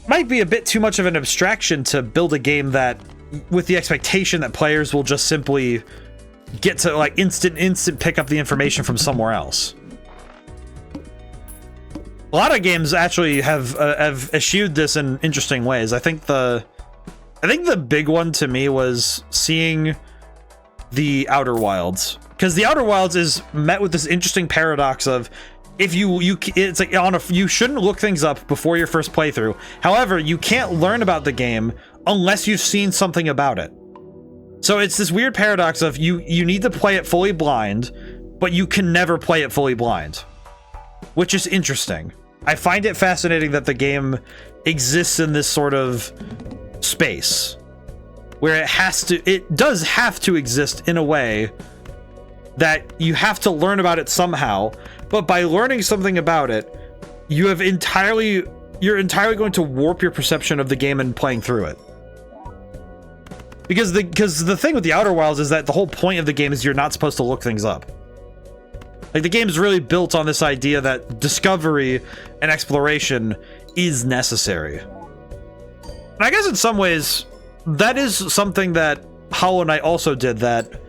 might be a bit too much of an abstraction to build a game that, with the expectation that players will just simply get to like instant pick up the information from somewhere else. A lot of games actually have eschewed this in interesting ways. I think the big one to me was seeing the Outer Wilds, because the Outer Wilds is met with this interesting paradox of, if it's like you shouldn't look things up before your first playthrough. However, you can't learn about the game unless you've seen something about it. So it's this weird paradox of you need to play it fully blind, but you can never play it fully blind, which is interesting. I find it fascinating that the game exists in this sort of space where it does have to exist in a way that you have to learn about it somehow, but by learning something about it, you're entirely going to warp your perception of the game and playing through it. Because the thing with the Outer Wilds is that the whole point of the game is you're not supposed to look things up. Like, the game's really built on this idea that discovery and exploration is necessary. And I guess in some ways, that is something that Hollow Knight also did, that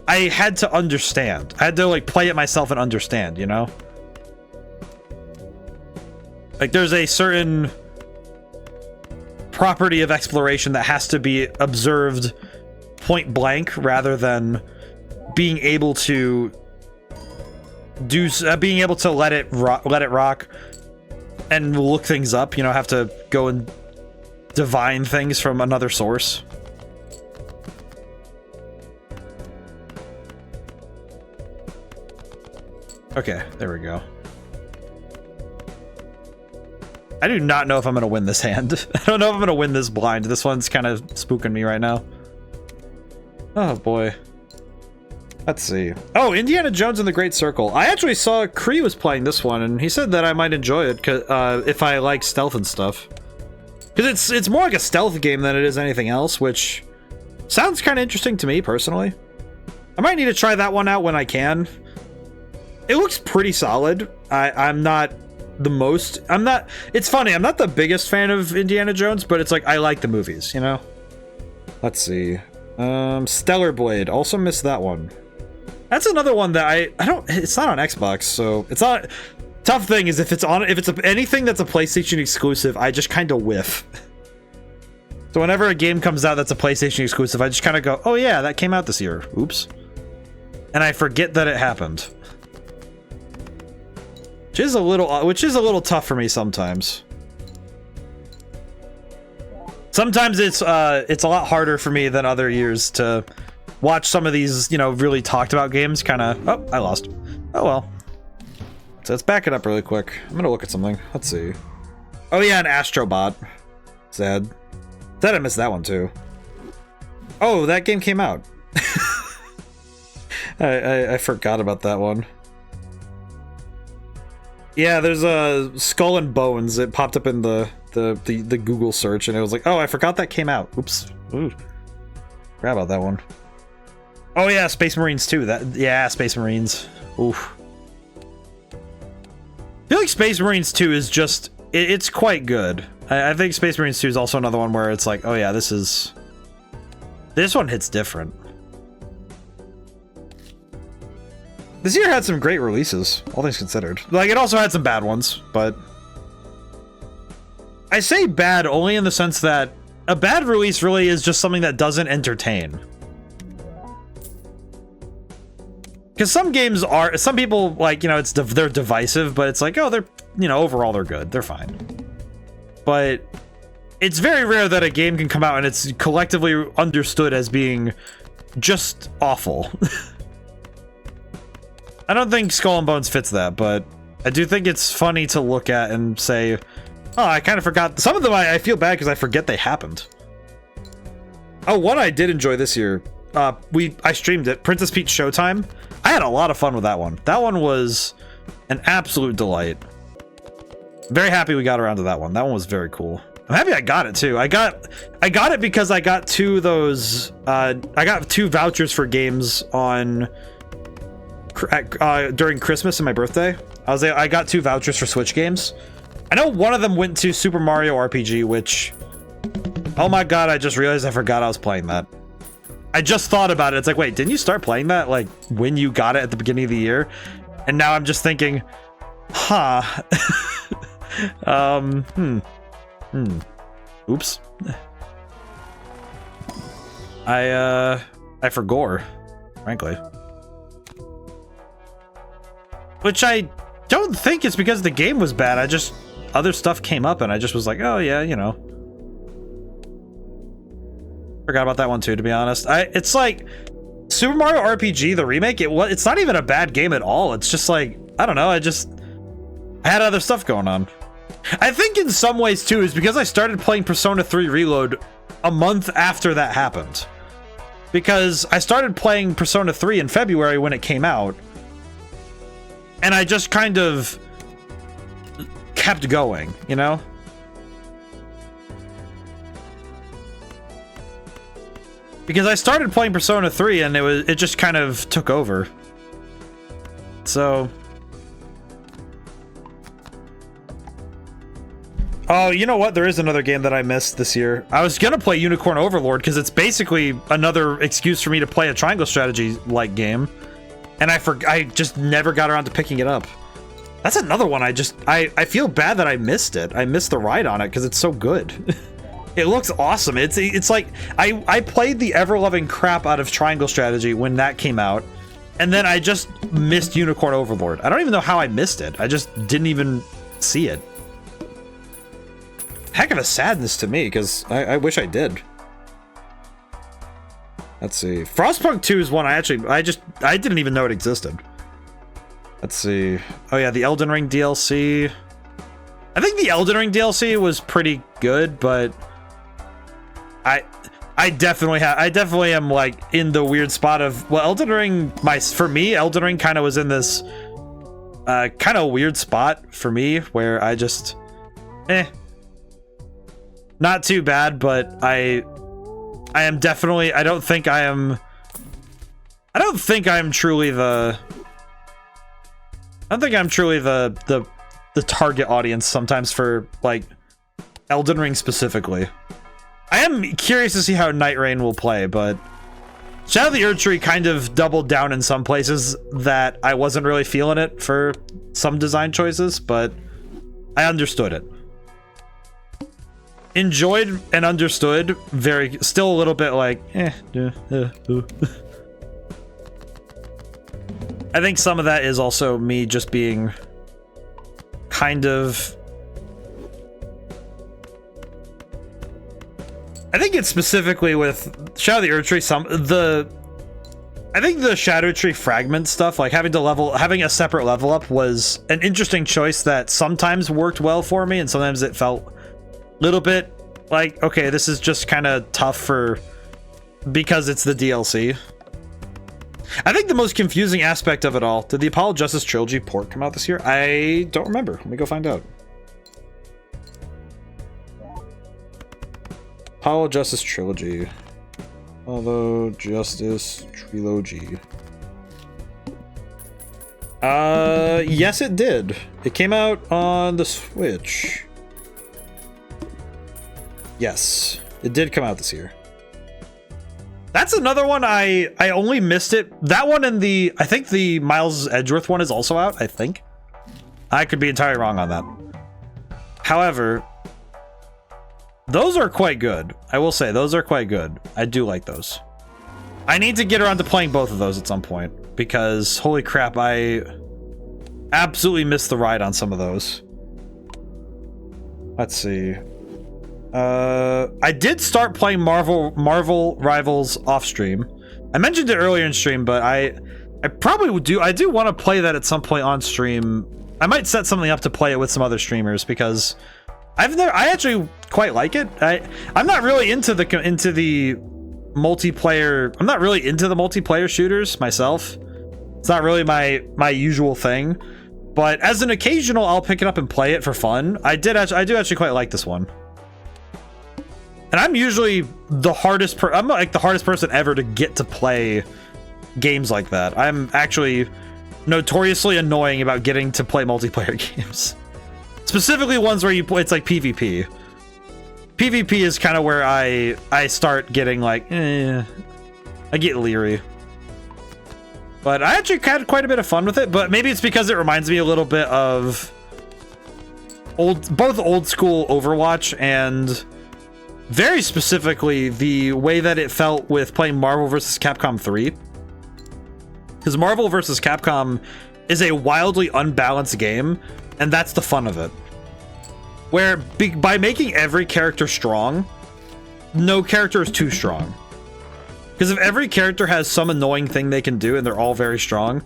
I had to understand. I had to, like, play it myself and understand, you know? Like, there's a certain property of exploration that has to be observed point blank rather than being able to let it rock and look things up, you know, have to go and divine things from another source. Okay, there we go. I do not know if I'm gonna win this hand. I don't know if I'm gonna win this blind. This one's kind of spooking me right now. Oh boy. Let's see. Oh, Indiana Jones and the Great Circle. I actually saw Cree was playing this one, and he said that I might enjoy it if I like stealth and stuff. Because it's more like a stealth game than it is anything else, which sounds kind of interesting to me, personally. I might need to try that one out when I can. It looks pretty solid. I'm not the most... It's funny, I'm not the biggest fan of Indiana Jones, but it's like, I like the movies, you know? Let's see. Stellar Blade. Also missed that one. That's another one that I don't... It's not on Xbox, so... It's not... Tough thing is, if it's anything that's a PlayStation exclusive, I just kind of whiff. So whenever a game comes out that's a PlayStation exclusive, I just kind of go, oh yeah, that came out this year. Oops. And I forget that it happened. Which is a little tough for me sometimes. Sometimes it's a lot harder for me than other years to watch some of these, you know, really talked about games. Kind of. Oh, I lost. Oh well. So let's back it up really quick. I'm gonna look at something. Let's see. Oh yeah, an Astrobot. Sad. Sad I missed that one too. Oh, that game came out. I forgot about that one. Yeah, there's a Skull and Bones. It popped up in the Google search, and it was like, oh, I forgot that came out. Oops. Ooh. Forgot about that one. Oh yeah, Space Marines too. Yeah, Space Marines. Oof. I feel like Space Marines 2 is just... It's quite good. I think Space Marines 2 is also another one where it's like, oh yeah, this one hits different. This year had some great releases, all things considered. Like, it also had some bad ones, but... I say bad only in the sense that a bad release really is just something that doesn't entertain. Because some games are... Some people, like, you know, they're divisive, but it's like, oh, they're... You know, overall they're good. They're fine. But it's very rare that a game can come out and it's collectively understood as being just awful. I don't think Skull and Bones fits that, but I do think it's funny to look at and say, oh, I kind of forgot. Some of them I feel bad because I forget they happened. Oh, one I did enjoy this year. I streamed it. Princess Peach Showtime. I had a lot of fun with that one. That one was an absolute delight. Very happy we got around to that one. That one was very cool. I'm happy I got it too. I got it because I got two of those. I got 2 vouchers for games on during Christmas and my birthday. I got 2 vouchers for Switch games. I know one of them went to Super Mario RPG, which, oh my god, I just realized I forgot I was playing that. I just thought about it. It's like, wait, didn't you start playing that like when you got it at the beginning of the year? And now I'm just thinking, huh. Oops. I forgot, frankly. Which I don't think it's because the game was bad. I just... Other stuff came up and I just was like, oh yeah, you know. Forgot about that one too, to be honest. It's like... Super Mario RPG, the remake, it's not even a bad game at all. It's just like, I don't know, I had other stuff going on. I think in some ways too is because I started playing Persona 3 Reload a month after that happened. because I started playing Persona 3 in February when it came out, and I just kind of kept going, you know? Because I started playing Persona 3 and it just kind of took over. So, oh, you know what? There is another game that I missed this year. I was gonna play Unicorn Overlord because it's basically another excuse for me to play a triangle strategy like game, and I just never got around to picking it up. That's another one. I feel bad that I missed it. I missed the ride on it because it's so good. It looks awesome. It's like I played the ever-loving crap out of triangle strategy when that came out, and then I just missed Unicorn Overlord. I don't even know how I missed it. I just didn't even see it. Heck of a sadness to me, because I wish I did. Let's see. Frostpunk 2 is one I didn't even know it existed. Let's see. Oh yeah, the Elden Ring DLC. I think the Elden Ring DLC was pretty good, but I definitely am like in the weird spot of, well, Elden Ring, for me, Elden Ring kind of was in this kind of weird spot for me where I just not too bad, but I am definitely, I don't think I am truly the target audience sometimes for like Elden Ring specifically. I am curious to see how Night Rain will play, but Shadow of the Erdtree kind of doubled down in some places that I wasn't really feeling it for some design choices, but I understood it. Enjoyed and understood, still a little bit like, I think some of that is also me just being kind of, I think it's specifically with Shadow of the Erdtree, I think the Shadow Tree fragment stuff, like having a separate level up was an interesting choice that sometimes worked well for me, and sometimes it felt a little bit like, okay, this is just kind of tough because it's the DLC. I think the most confusing aspect of it all, did the Apollo Justice Trilogy port come out this year? I don't remember. Let me go find out. Apollo Justice Trilogy. Apollo Justice Trilogy. Yes, it did. It came out on the Switch. Yes, it did come out this year. That's another one I only missed it. That one and I think the Miles Edgeworth one is also out, I think. I could be entirely wrong on that. However, those are quite good. I will say, those are quite good. I do like those. I need to get around to playing both of those at some point, because holy crap, I absolutely missed the ride on some of those. Let's see. I did start playing Marvel Rivals off stream. I mentioned it earlier in stream, but I probably would do. I do want to play that at some point on stream. I might set something up to play it with some other streamers, because I actually quite like it. I'm not really into the multiplayer. I'm not really into the multiplayer shooters myself. It's not really my usual thing. But as an occasional, I'll pick it up and play it for fun. I do actually quite like this one. And I'm usually I'm like the hardest person ever to get to play games like that. I'm actually notoriously annoying about getting to play multiplayer games. Specifically ones where it's like PvP. PvP is kind of where I start getting like, I get leery. But I actually had quite a bit of fun with it, but maybe it's because it reminds me a little bit of both old school Overwatch and very specifically the way that it felt with playing Marvel vs. Capcom 3. Because Marvel vs. Capcom is a wildly unbalanced game, and that's the fun of it. Where by making every character strong, no character is too strong. Because if every character has some annoying thing they can do and they're all very strong,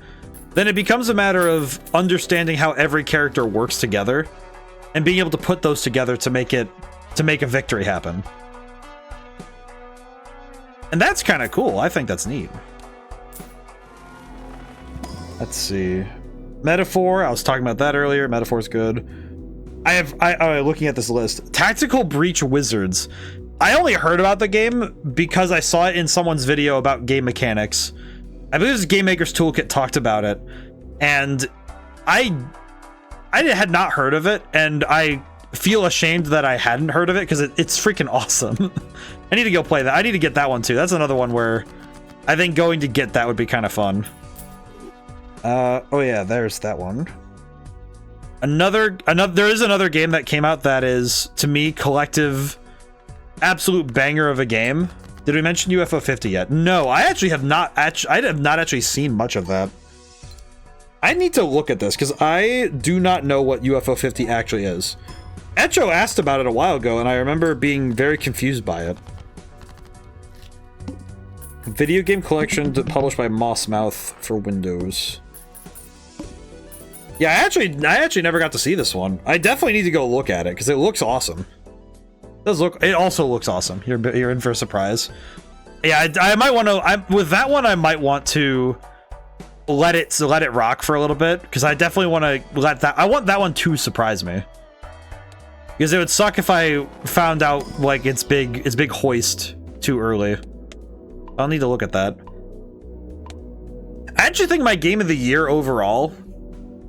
then it becomes a matter of understanding how every character works together and being able to put those together to make a victory happen. And that's kind of cool. I think that's neat. Let's see. Metaphor, I was talking about that earlier. Metaphor's good. Looking at this list. Tactical Breach Wizards. I only heard about the game because I saw it in someone's video about game mechanics. I believe this Game Maker's Toolkit talked about it. And I had not heard of it, and I feel ashamed that I hadn't heard of it because it's freaking awesome. I need to go play that. I need to get that one too. That's another one where I think going to get that would be kind of fun. Oh yeah, there's that one. There is another game that came out that is, to me, collective absolute banger of a game. Did we mention UFO 50 yet? No, I have not actually seen much of that. I need to look at this because I do not know what UFO 50 actually is. Echo asked about it a while ago, and I remember being very confused by it. Video game collection published by Mossmouth for Windows. Yeah, I actually never got to see this one. I definitely need to go look at it because it looks awesome. It also looks awesome. You're in for a surprise. Yeah, I might want to. With that one, I might want to let it rock for a little bit because I definitely want to let that. I want that one to surprise me because it would suck if I found out like its big hoist too early. I'll need to look at that. I actually think my game of the year overall.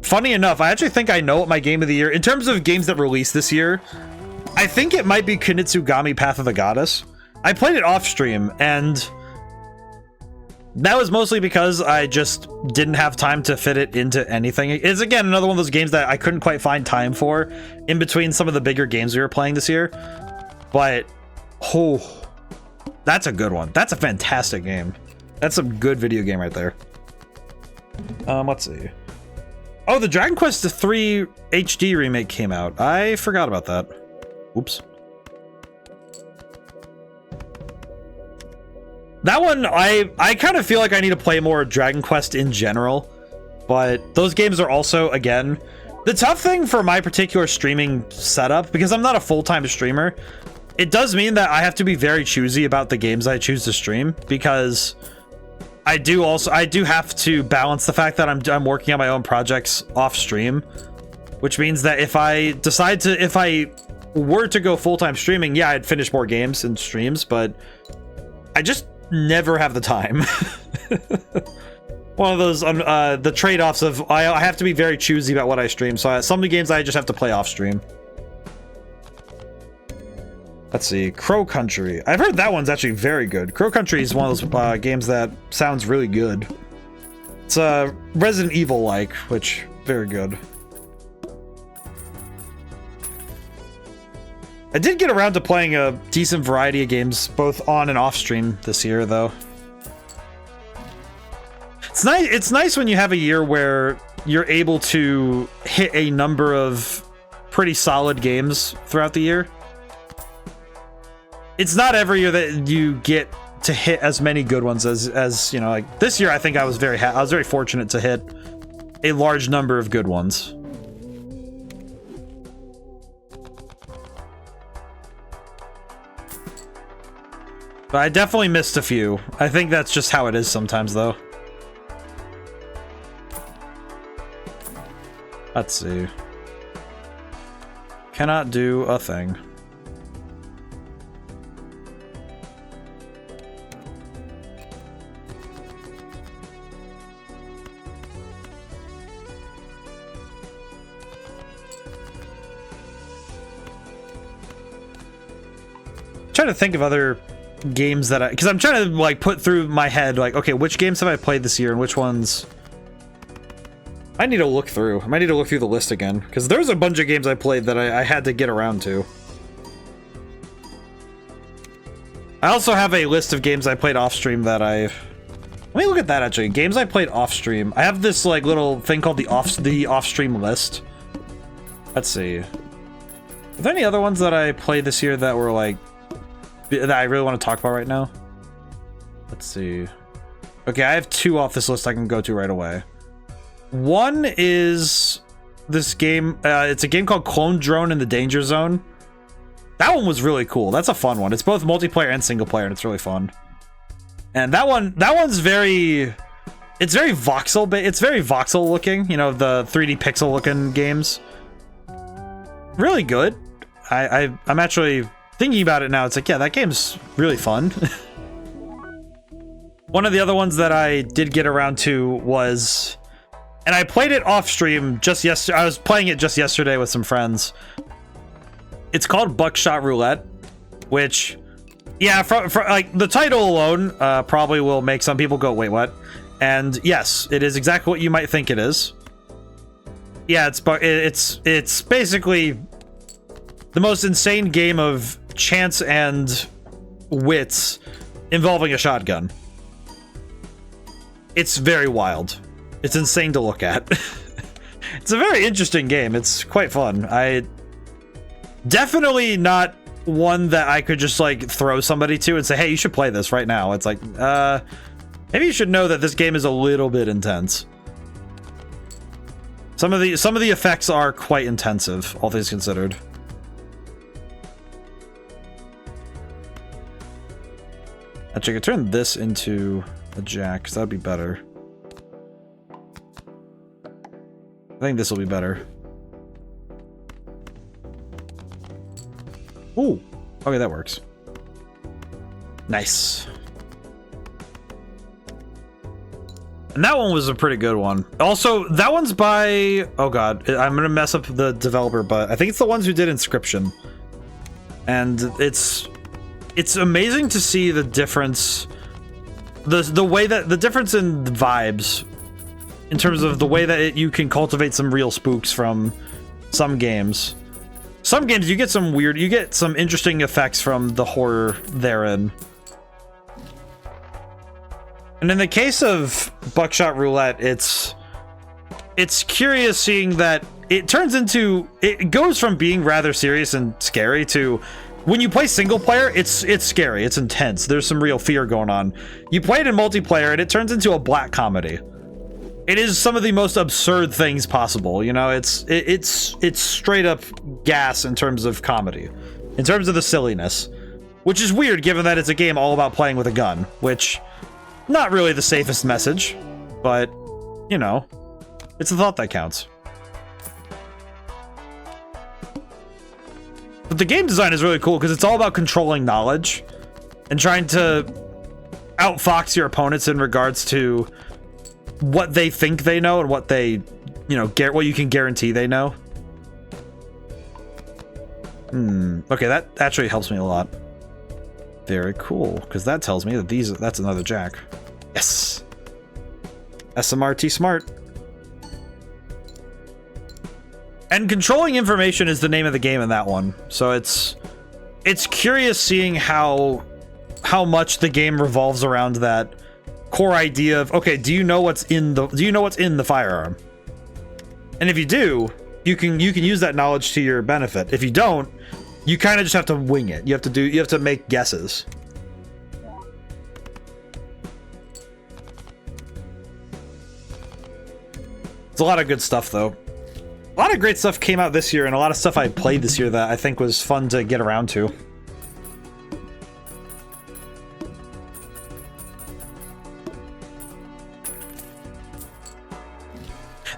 Funny enough, I actually think I know what my game of the year in terms of games that released this year. I think it might be Kunitsugami Path of the Goddess. I played it off stream, and that was mostly because I just didn't have time to fit it into anything. It's, again, another one of those games that I couldn't quite find time for in between some of the bigger games we were playing this year. But, oh, that's a good one. That's a fantastic game. That's a good video game right there. Let's see. Oh, the Dragon Quest III HD remake came out. I forgot about that. Oops. That one, I kind of feel like I need to play more Dragon Quest in general, but those games are also, again, the tough thing for my particular streaming setup, because I'm not a full-time streamer, it does mean that I have to be very choosy about the games I choose to stream, because I do have to balance the fact that I'm working on my own projects off stream, which means that if I were to go full-time streaming, yeah, I'd finish more games and streams, but I just never have the time. One of those the trade-offs of I have to be very choosy about what I stream, so some of the games I just have to play off stream. Let's see, Crow Country. I've heard that one's actually very good. Crow Country is one of those games that sounds really good. It's Resident Evil-like, which very good. I did get around to playing a decent variety of games, both on and off stream this year, though. It's nice when you have a year where you're able to hit a number of pretty solid games throughout the year. It's not every year that you get to hit as many good ones as you know, like this year. I think I was very fortunate to hit a large number of good ones. But I definitely missed a few. I think that's just how it is sometimes, though. Let's see. Cannot do a thing. Trying to think of other games that because I'm trying to like put through my head like, okay, which games have I played this year and which ones I need to look through. I might need to look through the list again because there's a bunch of games I played that I had to get around to. I also have a list of games I played off stream that let me look at that actually. Games I played off stream. I have this like little thing called the off stream list. Let's see. Are there any other ones that I played this year that were like that I really want to talk about right now? Let's see. Okay, I have two off this list I can go to right away. One is this game. It's a game called Clone Drone in the Danger Zone. That one was really cool. That's a fun one. It's both multiplayer and single player, and it's really fun. And that one's very, it's very voxel, but it's very voxel looking, you know, the 3D pixel looking games. Really good. I'm actually thinking about it now. It's like, yeah, that game's really fun. One of the other ones that I did get around to was, and I played it off stream just yesterday. I was playing it just yesterday with some friends. It's called Buckshot Roulette, which, yeah, from like the title alone, probably will make some people go, wait, what? And yes, it is exactly what you might think it is. Yeah, it's basically the most insane game of chance and wits involving a shotgun. It's very wild. It's insane to look at. It's a very interesting game. It's quite fun. I definitely not one that I could just like throw somebody to and say, hey, you should play this right now. It's like, maybe you should know that this game is a little bit intense. Some of the effects are quite intensive, all things considered. Actually, I could turn this into a jack, because that would be better. I think this will be better. Ooh, okay, that works. Nice. And that one was a pretty good one. Also, that one's by, oh god, I'm gonna mess up the developer, but I think it's the ones who did Inscription. And it's amazing to see the difference, the way that the difference in vibes in terms of the way that you can cultivate some real spooks from some games. Some games you get some weird, you get some interesting effects from the horror therein. And in the case of Buckshot Roulette, it's curious seeing that it turns into, it goes from being rather serious and scary to, when you play single player, it's scary, it's intense, there's some real fear going on. You play it in multiplayer and it turns into a black comedy. It is some of the most absurd things possible, you know, it's straight up gas in terms of comedy, in terms of the silliness, which is weird given that it's a game all about playing with a gun, which, not really the safest message, but, you know, it's the thought that counts. But the game design is really cool because it's all about controlling knowledge and trying to outfox your opponents in regards to what they think they know and what they, you know, what you can guarantee they know. Okay, that actually helps me a lot. Very cool, because that tells me that that's another jack. Yes! SMRT smart. And controlling information is the name of the game in that one. So it's curious seeing how much the game revolves around that core idea of, okay, do you know what's in the firearm? And if you do, you can use that knowledge to your benefit. If you don't, you kind of just have to wing it. You have to make guesses. It's a lot of good stuff though. A lot of great stuff came out this year, and a lot of stuff I played this year that I think was fun to get around to.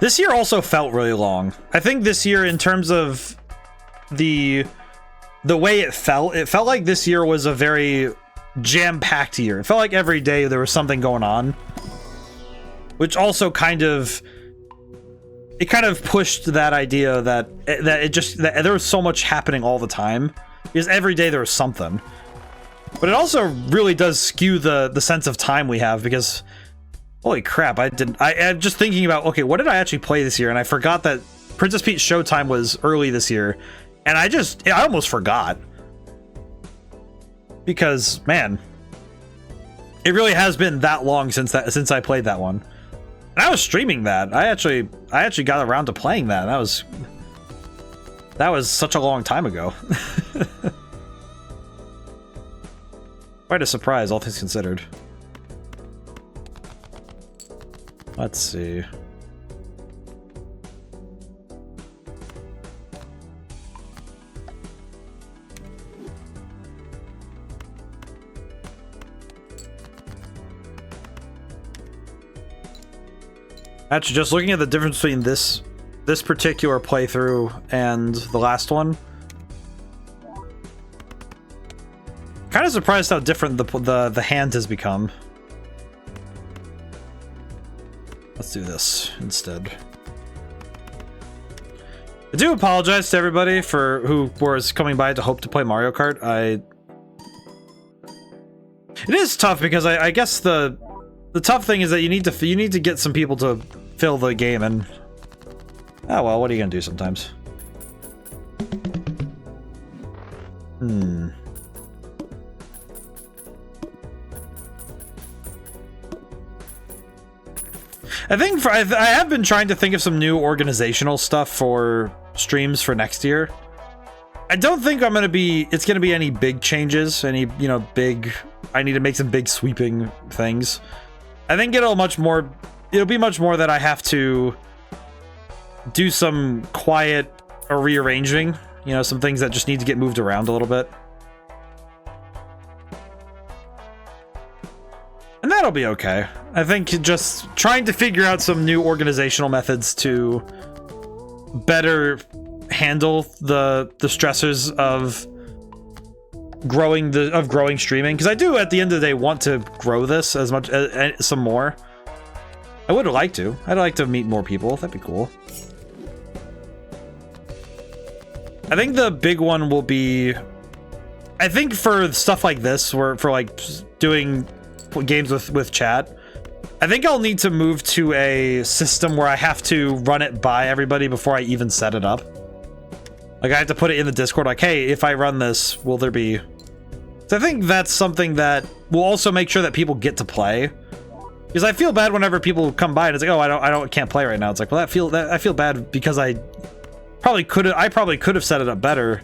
This year also felt really long. I think this year, in terms of the way it felt like this year was a very jam-packed year. It felt like every day there was something going on, which also kind of pushed that idea that there was so much happening all the time, because every day there was something. But it also really does skew the sense of time we have, because holy crap, I'm just thinking about, okay, what did I actually play this year? And I forgot that Princess Peach Showtime was early this year, and I almost forgot, because man, it really has been that long since I played that one. And I was streaming that. I actually got around to playing that. And that was such a long time ago. Quite a surprise, all things considered. Let's see. Actually, just looking at the difference between this particular playthrough and the last one, kind of surprised how different the hand has become. Let's do this instead. I do apologize to everybody for who was coming by to hope to play Mario Kart. It is tough because I guess the tough thing is that you need to get some people to fill the game, and oh well, what are you gonna do sometimes? I have been trying to think of some new organizational stuff for streams for next year. I don't think it's gonna be any big changes, any, you know, I need to make some big sweeping things. I think it'll be much more that I have to do some quiet or rearranging, you know, some things that just need to get moved around a little bit. And that'll be okay. I think just trying to figure out some new organizational methods to better handle the stressors of growing streaming, because I do at the end of the day want to grow this as much as some more. I would like to. I'd like to meet more people. That'd be cool. I think the big one will be, I think for stuff like this, for like doing games with chat, I think I'll need to move to a system where I have to run it by everybody before I even set it up. Like, I have to put it in the Discord, like, hey, if I run this, will there be... So I think that's something that will also make sure that people get to play. Because I feel bad whenever people come by and it's like, oh, I can't play right now. It's like, well, I feel bad because I probably could have set it up better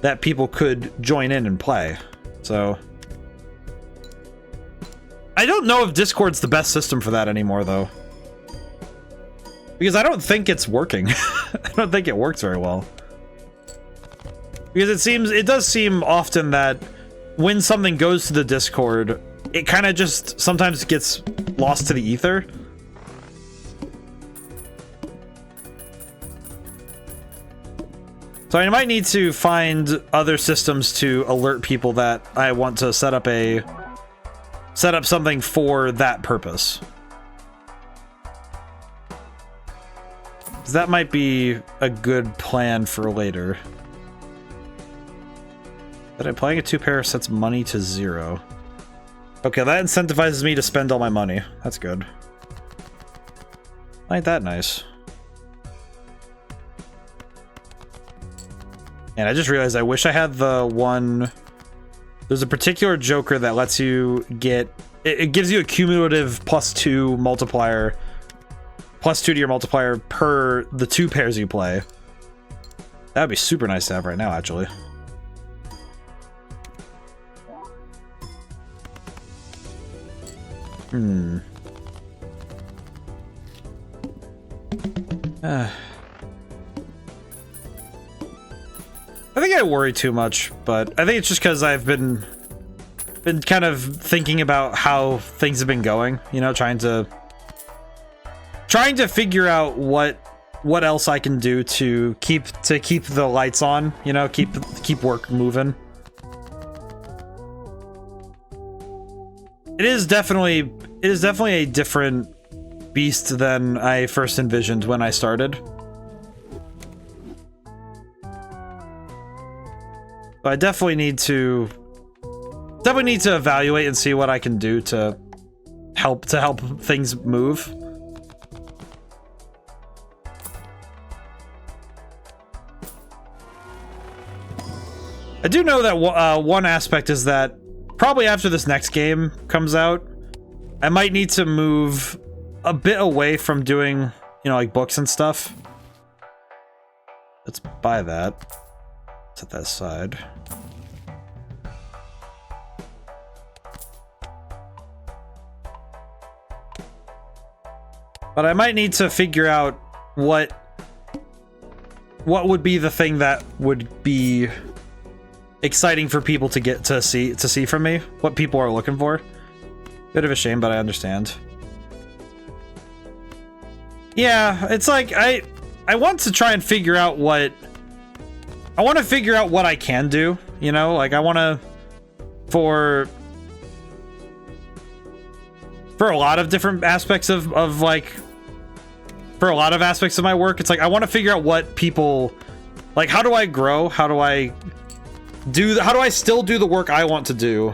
that people could join in and play. So I don't know if Discord's the best system for that anymore, though. Because I don't think it's working. I don't think it works very well. Because it does seem often that when something goes to the Discord, it kind of just sometimes gets lost to the ether. So I might need to find other systems to alert people that I want to set up something for that purpose. That might be a good plan for later. But I'm playing a 2-pair sets money to 0. Okay, that incentivizes me to spend all my money. That's good. Ain't that nice? And I just realized I wish I had the one... There's a particular Joker that lets you get... It gives you a cumulative +2 multiplier. +2 to your multiplier per the 2 pairs you play. That would be super nice to have right now, actually. I think I worry too much, but I think it's just because I've been kind of thinking about how things have been going, you know, trying to figure out what else I can do to keep the lights on, you know, keep work moving. It is definitely a different beast than I first envisioned when I started. But I definitely need to evaluate and see what I can do to help things move. I do know that one aspect is that probably after this next game comes out, I might need to move a bit away from doing, you know, like books and stuff. Let's buy that. Set that aside. But I might need to figure out what would be the thing that would be exciting for people to get to see from me, what people are looking for. Bit of a shame, but I understand. Yeah, it's like I want to try and figure out what I can do, you know? Like I want to for a lot of different aspects of like for a lot of aspects of my work, it's like I want to figure out what people like. How do I grow? How do I still do the work I want to do,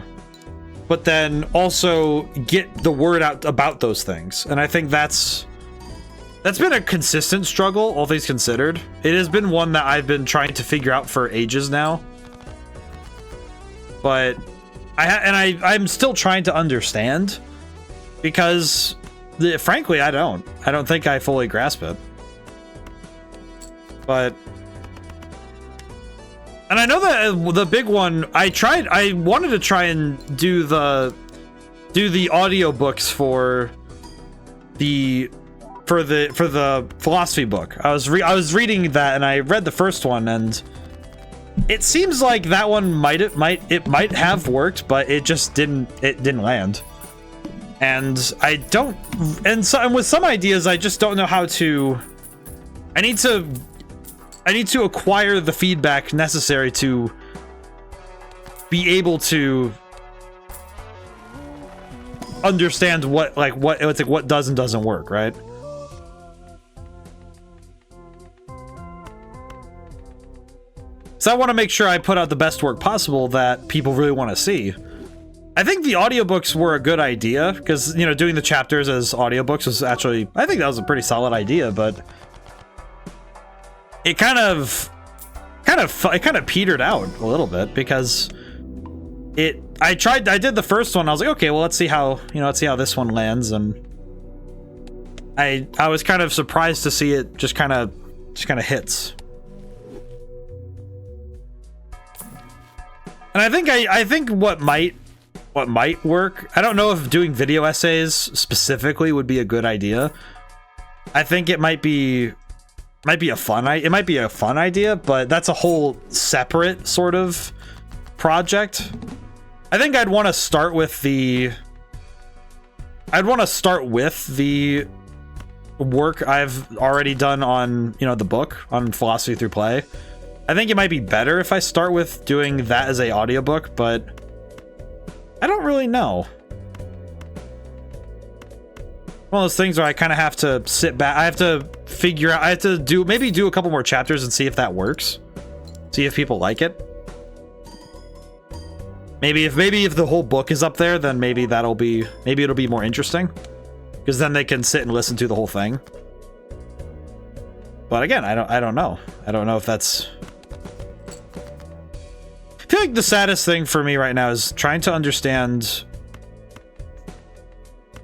but then also get the word out about those things? And I think that's been a consistent struggle, all things considered. It has been one that I've been trying to figure out for ages now. But I'm still trying to understand, because frankly, I don't think I fully grasp it. But and I know that the big one I wanted to try and do the audiobooks for the philosophy book. I was reading that, and I read the first one, and it seems like that one might have worked, but it just didn't land. And with some ideas, I just don't know how to. I need to acquire the feedback necessary to be able to understand what does and doesn't work, right? So I want to make sure I put out the best work possible that people really want to see. I think the audiobooks were a good idea, because, you know, doing the chapters as audiobooks was actually, I think that was a pretty solid idea, but it kind of petered out a little bit, because I did the first one. I was like, okay, well, let's see how this one lands. And I was kind of surprised to see it just kind of hits. And I think what might work, I don't know if doing video essays specifically would be a good idea. I think it might be a fun idea, but that's a whole separate sort of project. I think I'd want to start with the work I've already done on, you know, the book on philosophy through play. I think it might be better if I start with doing that as a audiobook, but I don't really know. One of those things where I kind of have to sit back. I have to figure out. I have to do a couple more chapters and see if that works. See if people like it. Maybe if the whole book is up there, then maybe it'll be more interesting, because then they can sit and listen to the whole thing. But again, I don't know. I don't know if that's. I feel like the saddest thing for me right now is trying to understand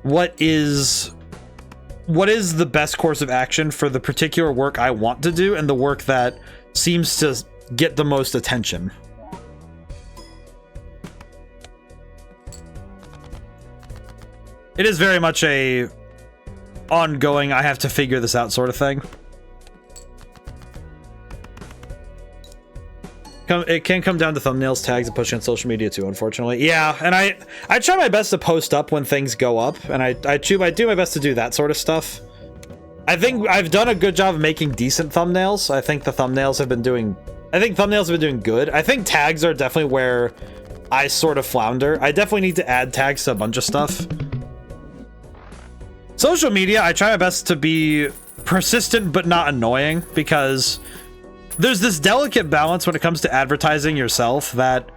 what is the best course of action for the particular work I want to do and the work that seems to get the most attention. It is very much a ongoing, I have to figure this out sort of thing. It can come down to thumbnails, tags, and pushing on social media too, unfortunately. Yeah, and I try my best to post up when things go up, and I do my best to do that sort of stuff. I think I've done a good job of making decent thumbnails. I think thumbnails have been doing good. I think tags are definitely where I sort of flounder. I definitely need to add tags to a bunch of stuff. Social media, I try my best to be persistent but not annoying, because there's this delicate balance when it comes to advertising yourself, that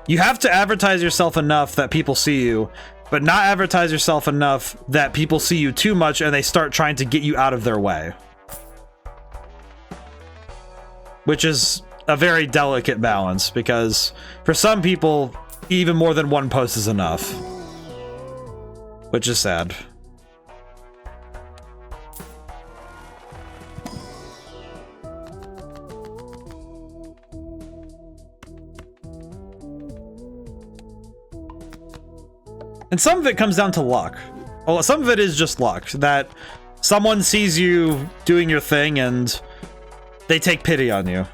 you have to advertise yourself enough that people see you, but not advertise yourself enough that people see you too much and they start trying to get you out of their way. Which is a very delicate balance, because for some people, even more than one post is enough. Which is sad. And some of it comes down to luck. Well, some of it is just luck, that someone sees you doing your thing and they take pity on you.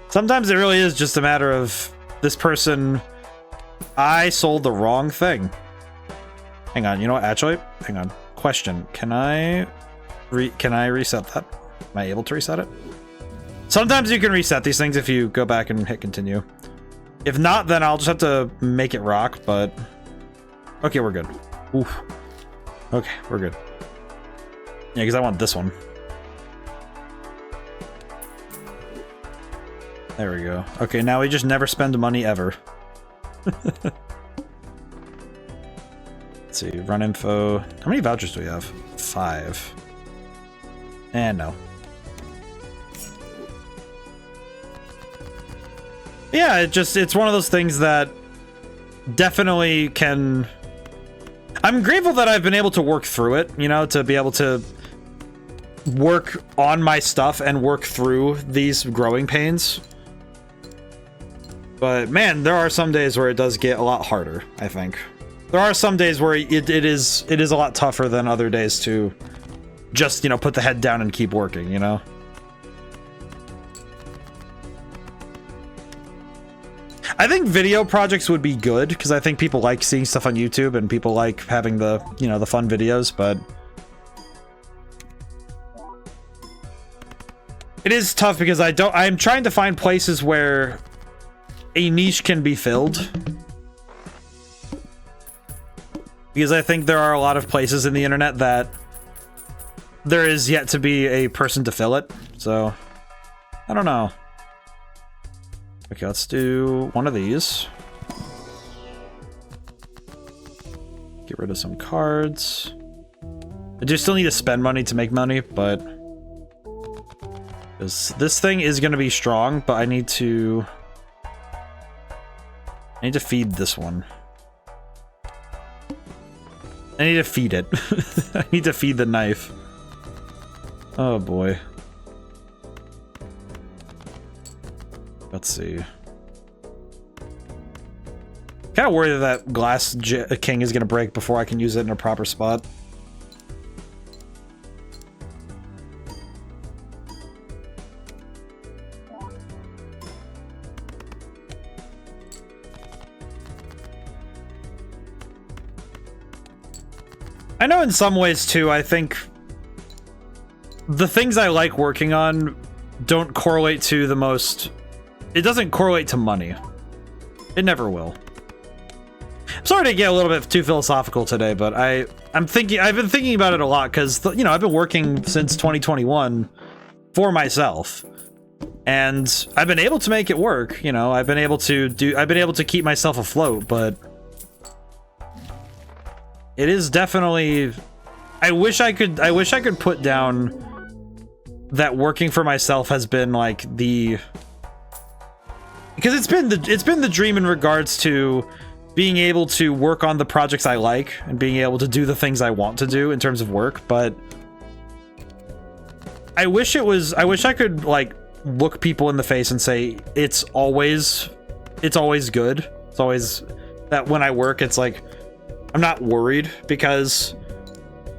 Sometimes it really is just a matter of this person, I sold the wrong thing. Hang on, you know what? Actually, hang on. question. Can I reset that? Am I able to reset it? Sometimes you can reset these things if you go back and hit continue. If not, then I'll just have to make it rock, but... Okay, we're good. Oof. Okay, we're good. Yeah, because I want this one. There we go. Okay, now we just never spend money ever. Let's see, run info. How many vouchers do we have? 5. And no. Yeah, it's one of those things that definitely can... I'm grateful that I've been able to work through it, you know, to be able to work on my stuff and work through these growing pains. But man, there are some days where it does get a lot harder, I think. There are some days where it is a lot tougher than other days to just, you know, put the head down and keep working, you know? I think video projects would be good because I think people like seeing stuff on YouTube and people like having the, you know, the fun videos, but it is tough because I'm trying to find places where a niche can be filled. Because I think there are a lot of places in the internet that there is yet to be a person to fill it. So, I don't know. Okay, let's do one of these. Get rid of some cards. I do still need to spend money to make money, but this thing is going to be strong, but I need to feed this one. I need to feed it. I need to feed the knife. Oh boy. Let's see. Kind of worried that glass king is going to break before I can use it in a proper spot. I know in some ways too, I think the things I like working on don't correlate to the most... It doesn't correlate to money. It never will. I'm sorry to get a little bit too philosophical today, but I've been thinking about it a lot because, you know, I've been working since 2021 for myself. And I've been able to make it work, you know, I've been able to keep myself afloat, but it is definitely... I wish I could put down that working for myself has been like the... Because it's been the dream in regards to being able to work on the projects I like and being able to do the things I want to do in terms of work, but I wish I could like look people in the face and say it's always good. It's always that when I work it's like I'm not worried, because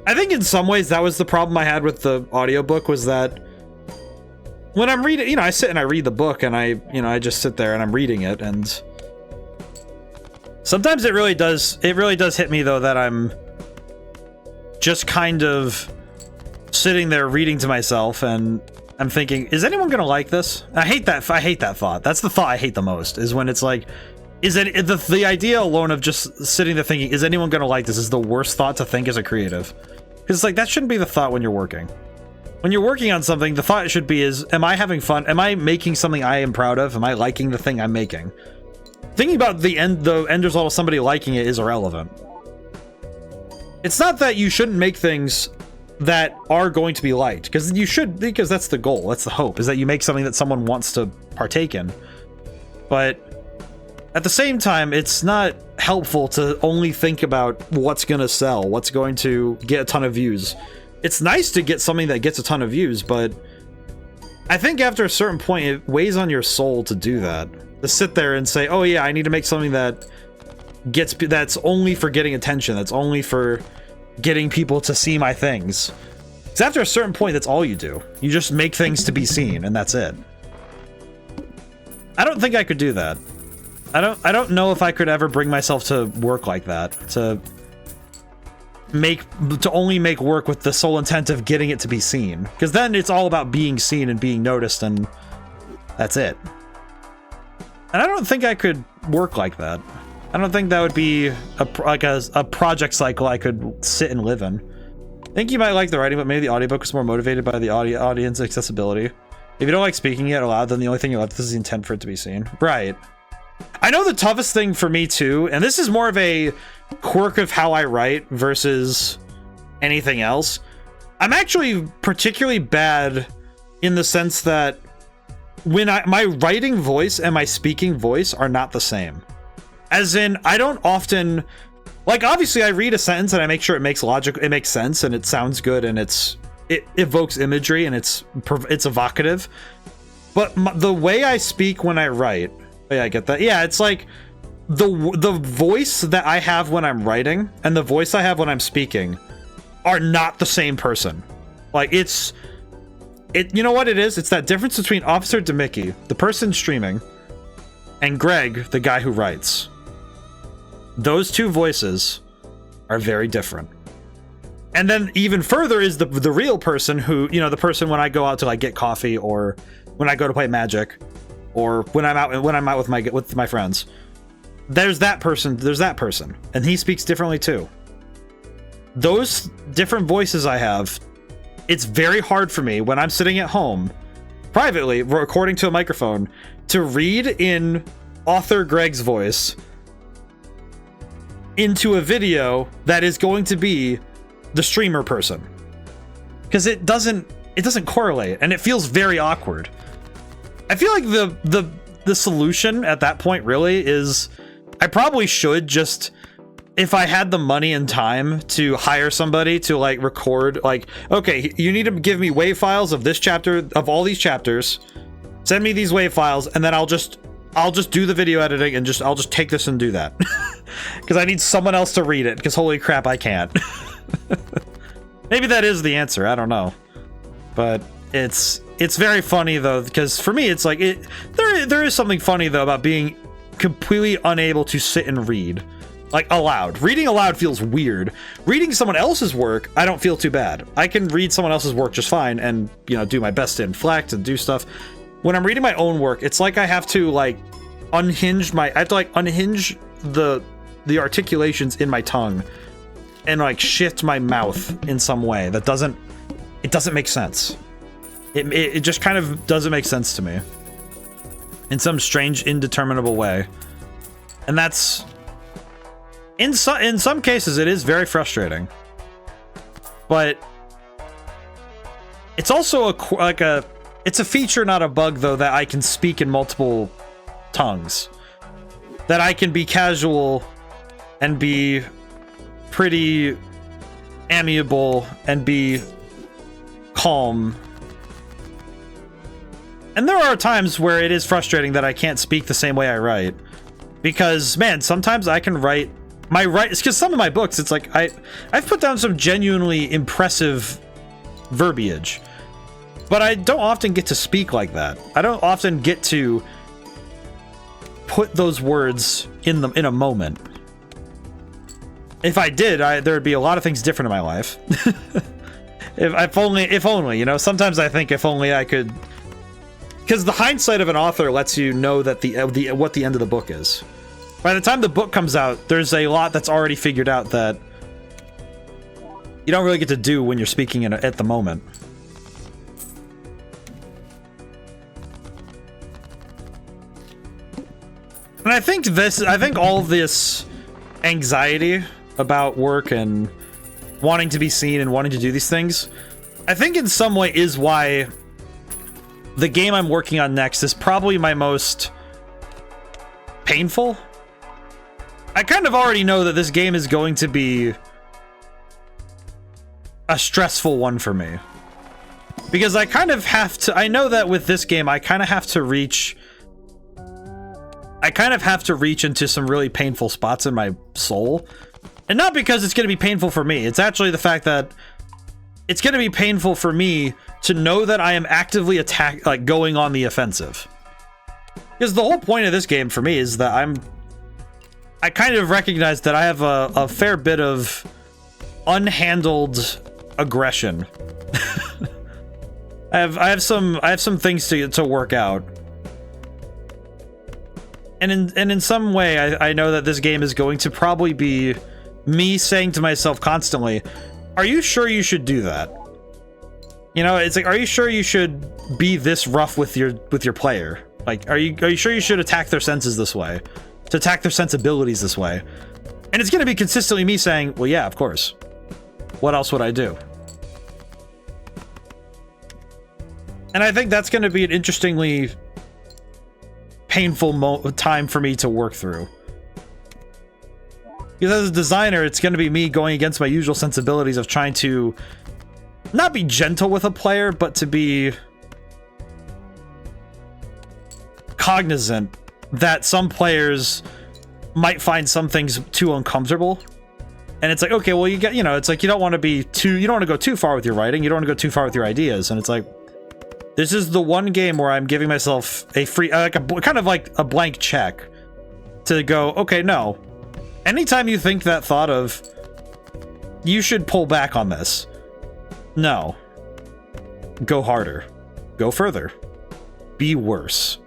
I think in some ways that was the problem I had with the audiobook, was that when I'm reading, you know, I sit and I read the book and I just sit there and I'm reading it, and sometimes it really does hit me though that I'm just kind of sitting there reading to myself and I'm thinking, is anyone gonna like this? I hate that thought. That's the thought I hate the most, is when it's like, is it the idea alone of just sitting there thinking, is anyone gonna like this, is the worst thought to think as a creative. Because it's like, that shouldn't be the thought when you're working. When you're working on something, the thought should be is, am I having fun? Am I making something I am proud of? Am I liking the thing I'm making? Thinking about the end result of somebody liking it is irrelevant. It's not that you shouldn't make things that are going to be liked, because you should, because that's the goal, that's the hope, is that you make something that someone wants to partake in. But at the same time, it's not helpful to only think about what's going to sell, what's going to get a ton of views. It's nice to get something that gets a ton of views, but I think after a certain point, it weighs on your soul to do that. To sit there and say, oh yeah, I need to make something that's only for getting attention, that's only for getting people to see my things. Because after a certain point, that's all you do. You just make things to be seen, and that's it. I don't think I could do that. I don't know if I could ever bring myself to work like that. only make work with the sole intent of getting it to be seen, because then it's all about being seen and being noticed, and that's it. And I don't think I could work like that. I don't think that would be a project cycle I could sit and live in. I think you might like the writing, but maybe the audiobook was more motivated by the audience accessibility. If you don't like speaking it aloud, then the only thing you're left with is the intent for it to be seen. Right. I know the toughest thing for me too, and this is more of a quirk of how I write versus anything else. I'm actually particularly bad in the sense that when my writing voice and my speaking voice are not the same. As in, I don't often, like, obviously I read a sentence and I make sure it makes sense and it sounds good and it evokes imagery and it's evocative. But the way I speak when I write, yeah, I get that. Yeah, it's like the voice that I have when I'm writing and the voice I have when I'm speaking are not the same person. Like, you know what it is? It's that difference between Officer Demicky, the person streaming, and Greg, the guy who writes. Those two voices are very different. And then even further is the real person who, you know, the person when I go out to like get coffee, or when I go to play Magic, or when I'm out with my friends. There's that person, and he speaks differently too. Those different voices I have, it's very hard for me when I'm sitting at home privately recording to a microphone to read in author Greg's voice into a video that is going to be the streamer person, because it doesn't correlate and it feels very awkward. I feel like the solution at that point really is I probably should just, if I had the money and time to hire somebody to like record, like, okay, you need to give me WAV files of this chapter, of all these chapters, send me these WAV files, and then I'll just do the video editing and I'll just take this and do that. Because I need someone else to read it, because holy crap, I can't. Maybe that is the answer, I don't know. But it's very funny though, because for me it's like there is something funny though about being completely unable to sit and read. Like aloud. Reading aloud feels weird. Reading someone else's work, I don't feel too bad. I can read someone else's work just fine and, you know, do my best to inflect and do stuff. When I'm reading my own work, it's like I have to like unhinge the articulations in my tongue and like shift my mouth in some way that doesn't make sense. It just kind of doesn't make sense to me in some strange indeterminable way. And that's in some cases it is very frustrating, but it's also it's a feature, not a bug though, that I can speak in multiple tongues, that I can be casual and be pretty amiable and be calm. And there are times where it is frustrating that I can't speak the same way I write, because man, sometimes I can write it's because some of my books, it's like I've put down some genuinely impressive verbiage, but I don't often get to speak like that. I don't often get to put those words in a moment. If I did, there would be a lot of things different in my life. if only, you know, sometimes I think if only I could, because the hindsight of an author lets you know that what the end of the book is. By the time the book comes out, there's a lot that's already figured out that you don't really get to do when you're speaking at the moment. And I think all of this anxiety about work and wanting to be seen and wanting to do these things, I think in some way is why the game I'm working on next is probably my most painful. I kind of already know that this game is going to be a stressful one for me, because I kind of have to, I know that with this game I kind of have to reach into some really painful spots in my soul. And not because it's going to be painful for me. It's actually the fact that it's going to be painful for me to know that I am actively going on the offensive. Because the whole point of this game for me is that I kind of recognize that I have a fair bit of unhandled aggression. I have some things to work out. And in some way, I know that this game is going to probably be me saying to myself constantly, are you sure you should do that? You know, it's like, are you sure you should be this rough with your player? Like, are you sure you should attack their senses this way? To attack their sensibilities this way? And it's going to be consistently me saying, well, yeah, of course. What else would I do? And I think that's going to be an interestingly painful time for me to work through. Because as a designer, it's going to be me going against my usual sensibilities of trying to not be gentle with a player, but to be cognizant that some players might find some things too uncomfortable. And it's like, okay, well, you get, you know, it's like you don't want to go too far with your writing, you don't want to go too far with your ideas. And it's like, this is the one game where I'm giving myself a free, kind of like a blank check to go, okay, no. Anytime you think that thought of, you should pull back on this. No. Go harder. Go further. Be worse.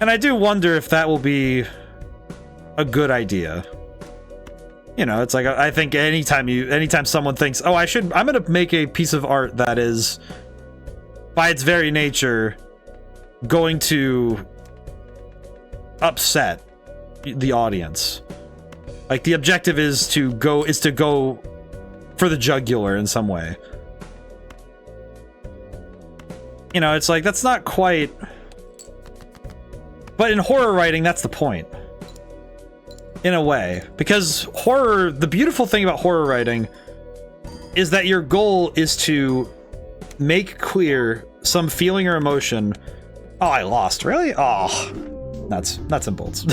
And I do wonder if that will be a good idea. You know, it's like, I think anytime someone thinks, oh, I'm gonna make a piece of art that is, by its very nature, going to upset the audience. Like, the objective is to go for the jugular in some way. You know, it's like, that's not quite... But in horror writing, that's the point. In a way. Because horror, the beautiful thing about horror writing is that your goal is to make clear some feeling or emotion. Oh, I lost. Really? Oh, nuts and bolts.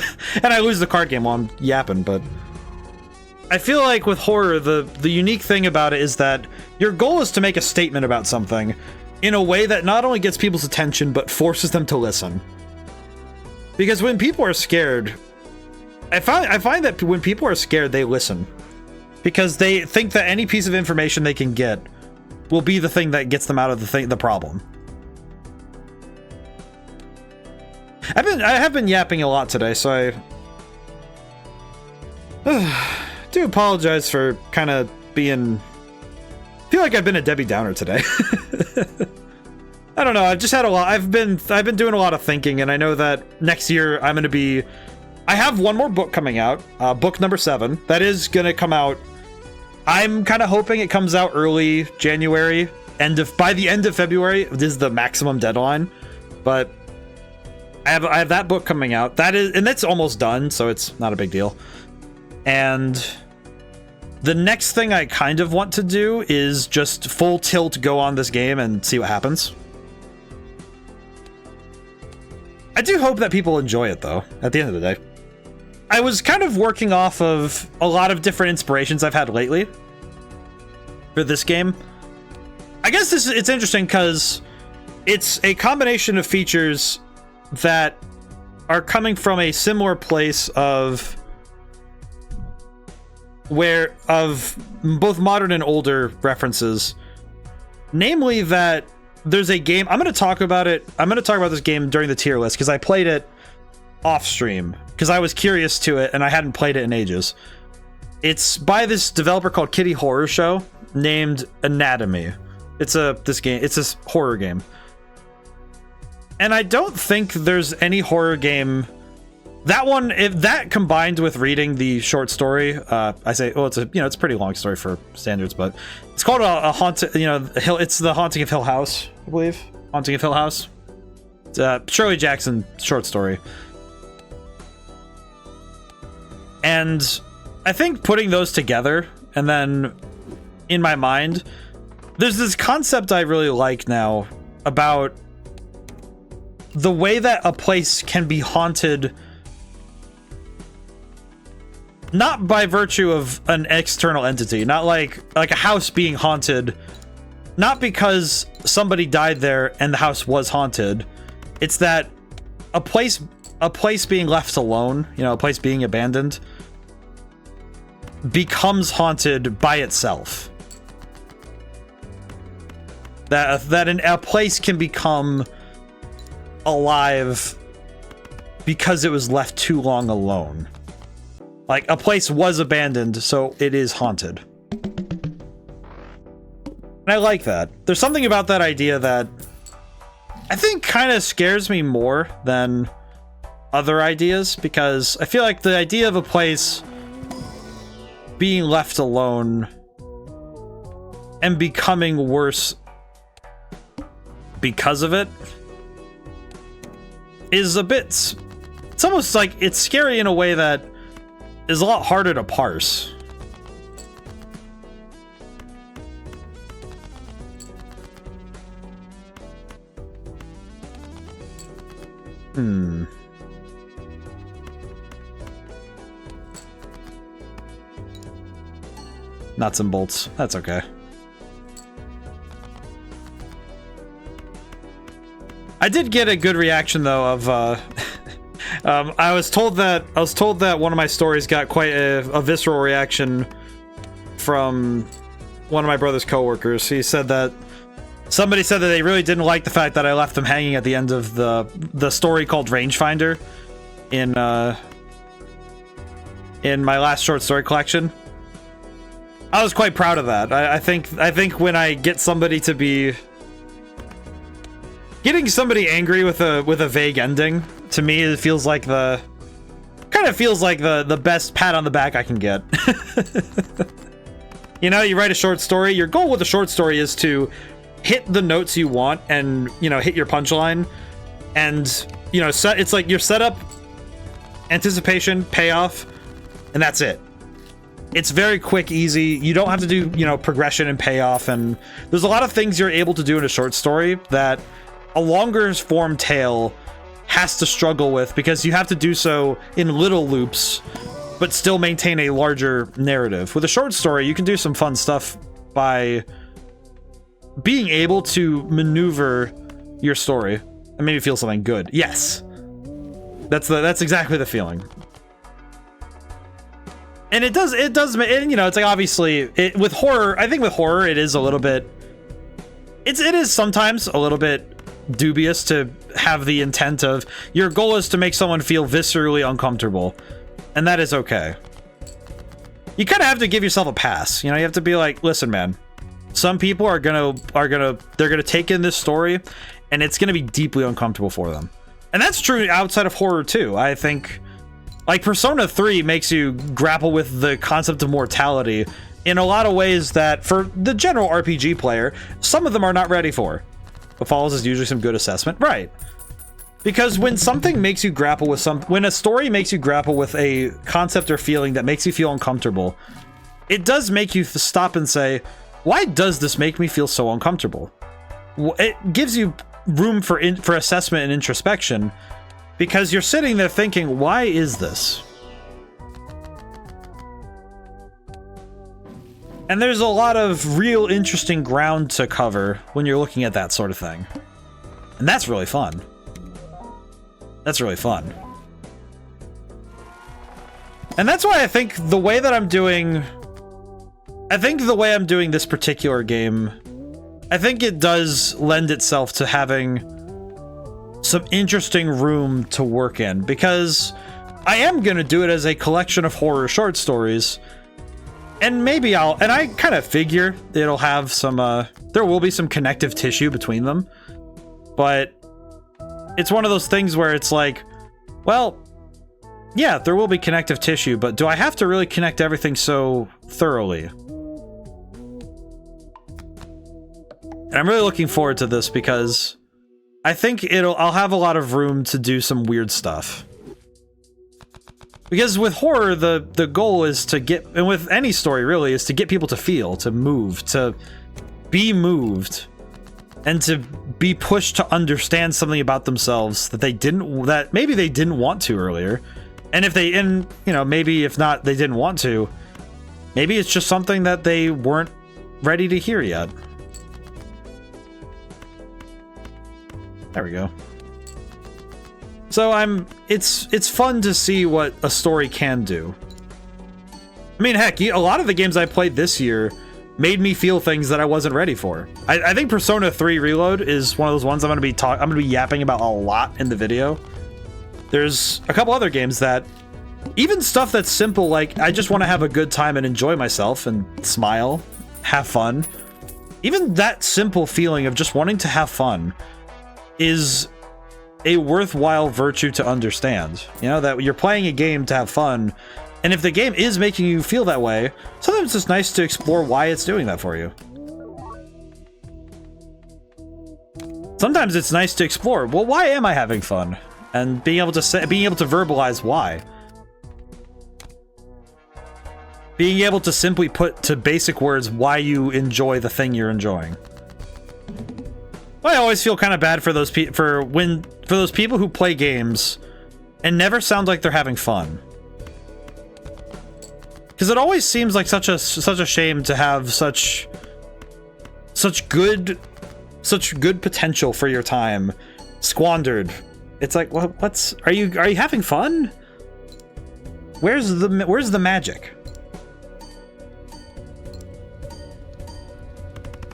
And I lose the card game while I'm yapping, but I feel like with horror, the unique thing about it is that your goal is to make a statement about something in a way that not only gets people's attention, but forces them to listen. Because when people are scared, I find that when people are scared, they listen. Because they think that any piece of information they can get will be the thing that gets them out of the problem. I have been yapping a lot today, so I do apologize for kind of being... I feel like I've been a Debbie Downer today. I don't know, I've just had a lot. I've been doing a lot of thinking, and I know that next year I'm going to be... I have one more book coming out, book number 7. That is going to come out... I'm kind of hoping it comes out early January. By the end of February, this is the maximum deadline. But I have that book coming out. That's almost done, so it's not a big deal. And the next thing I kind of want to do is just full tilt go on this game and see what happens. I do hope that people enjoy it, though, at the end of the day. I was kind of working off of a lot of different inspirations I've had lately for this game. I guess it's interesting because it's a combination of features that are coming from a similar place of both modern and older references. Namely that there's a game, I'm going to talk about this game during the tier list because I played it off stream because I was curious to it and I hadn't played it in ages. It's by this developer called Kitty Horror Show named Anatomy. It's a horror game. And I don't think there's any horror game. That one, if that combined with reading the short story, I say, well, it's a pretty long story for standards, but it's called a haunted, it's the Haunting of Hill House, I believe. Haunting of Hill House. It's a Shirley Jackson short story. And I think putting those together, and then in my mind, there's this concept I really like now about the way that a place can be haunted not by virtue of an external entity, not like a house being haunted, not because somebody died there and the house was haunted. It's that a place being left alone, a place being abandoned, becomes haunted by itself. That a place can become alive because it was left too long alone. Like, a place was abandoned, so it is haunted. And I like that. There's something about that idea that I think kind of scares me more than other ideas, because I feel like the idea of a place being left alone and becoming worse because of it is a bit... It's almost like it's scary in a way that is a lot harder to parse. Nuts and bolts. That's okay. I did get a good reaction though of I was told that one of my stories got quite a visceral reaction from one of my brother's coworkers. He said that somebody said that they really didn't like the fact that I left them hanging at the end of the story called Rangefinder in my last short story collection. I was quite proud of that. I think when I get somebody to be getting somebody angry with a vague ending, to me it feels like the best pat on the back I can get. You know, you write a short story, your goal with a short story is to hit the notes you want and, you know, hit your punchline, and, you know, it's like your setup, anticipation, payoff, and that's it. It's very quick, easy. You don't have to do, you know, progression and payoff, and there's a lot of things you're able to do in a short story that a longer form tale has to struggle with, because you have to do so in little loops but still maintain a larger narrative. With a short story, you can do some fun stuff by being able to maneuver your story and maybe feel something good. Yes, that's exactly the feeling. And it does, and, you know, it's like, obviously, with horror, I think with horror, it is a little bit, it is sometimes a little bit dubious to have the intent of, your goal is to make someone feel viscerally uncomfortable, and that is okay. You kind of have to give yourself a pass, you know, you have to be like, listen, man, some people they're gonna take in this story, and it's gonna be deeply uncomfortable for them. And that's true outside of horror, too. I think, like, Persona 3 makes you grapple with the concept of mortality in a lot of ways that, for the general RPG player, some of them are not ready for. What follows is usually some good assessment. Right. Because when something makes you grapple with when a story makes you grapple with a concept or feeling that makes you feel uncomfortable, it does make you stop and say, why does this make me feel so uncomfortable? It gives you room for assessment and introspection, because you're sitting there thinking, why is this? And there's a lot of real interesting ground to cover when you're looking at that sort of thing. And that's really fun. That's really fun. And that's why I think the way I'm doing this particular game, I think it does lend itself to having some interesting room to work in, because I am going to do it as a collection of horror short stories, and maybe I kind of figure it'll have some, there will be some connective tissue between them, but it's one of those things where it's like, well, yeah, there will be connective tissue, but do I have to really connect everything so thoroughly? And I'm really looking forward to this, because I think I'll have a lot of room to do some weird stuff. Because with horror, the goal is to get, and with any story really, is to get people to feel, to move, to be moved, and to be pushed to understand something about themselves that maybe they didn't want to earlier. And you know, maybe if not, they didn't want to, maybe it's just something that they weren't ready to hear yet. There we go. So it's fun to see what a story can do. I I mean, heck, a lot of the games I played this year made me feel things that I wasn't ready for. I think Persona 3 Reload is one of those ones I'm gonna be yapping about a lot in the video. There's a couple other games that, even stuff that's simple, like I just want to have a good time and enjoy myself and smile, have fun. Even that simple feeling of just wanting to have fun is a worthwhile virtue to understand. You know, that you're playing a game to have fun, and if the game is making you feel that way, sometimes it's nice to explore why it's doing that for you. Sometimes it's nice to explore, well, why am I having fun? And being able to verbalize why. Being able to simply put to basic words why you enjoy the thing you're enjoying. I always feel kind of bad for those those people who play games and never sound like they're having fun. Because it always seems like such a shame to have such good potential for your time squandered. It's like, what's are you having fun? Where's the magic?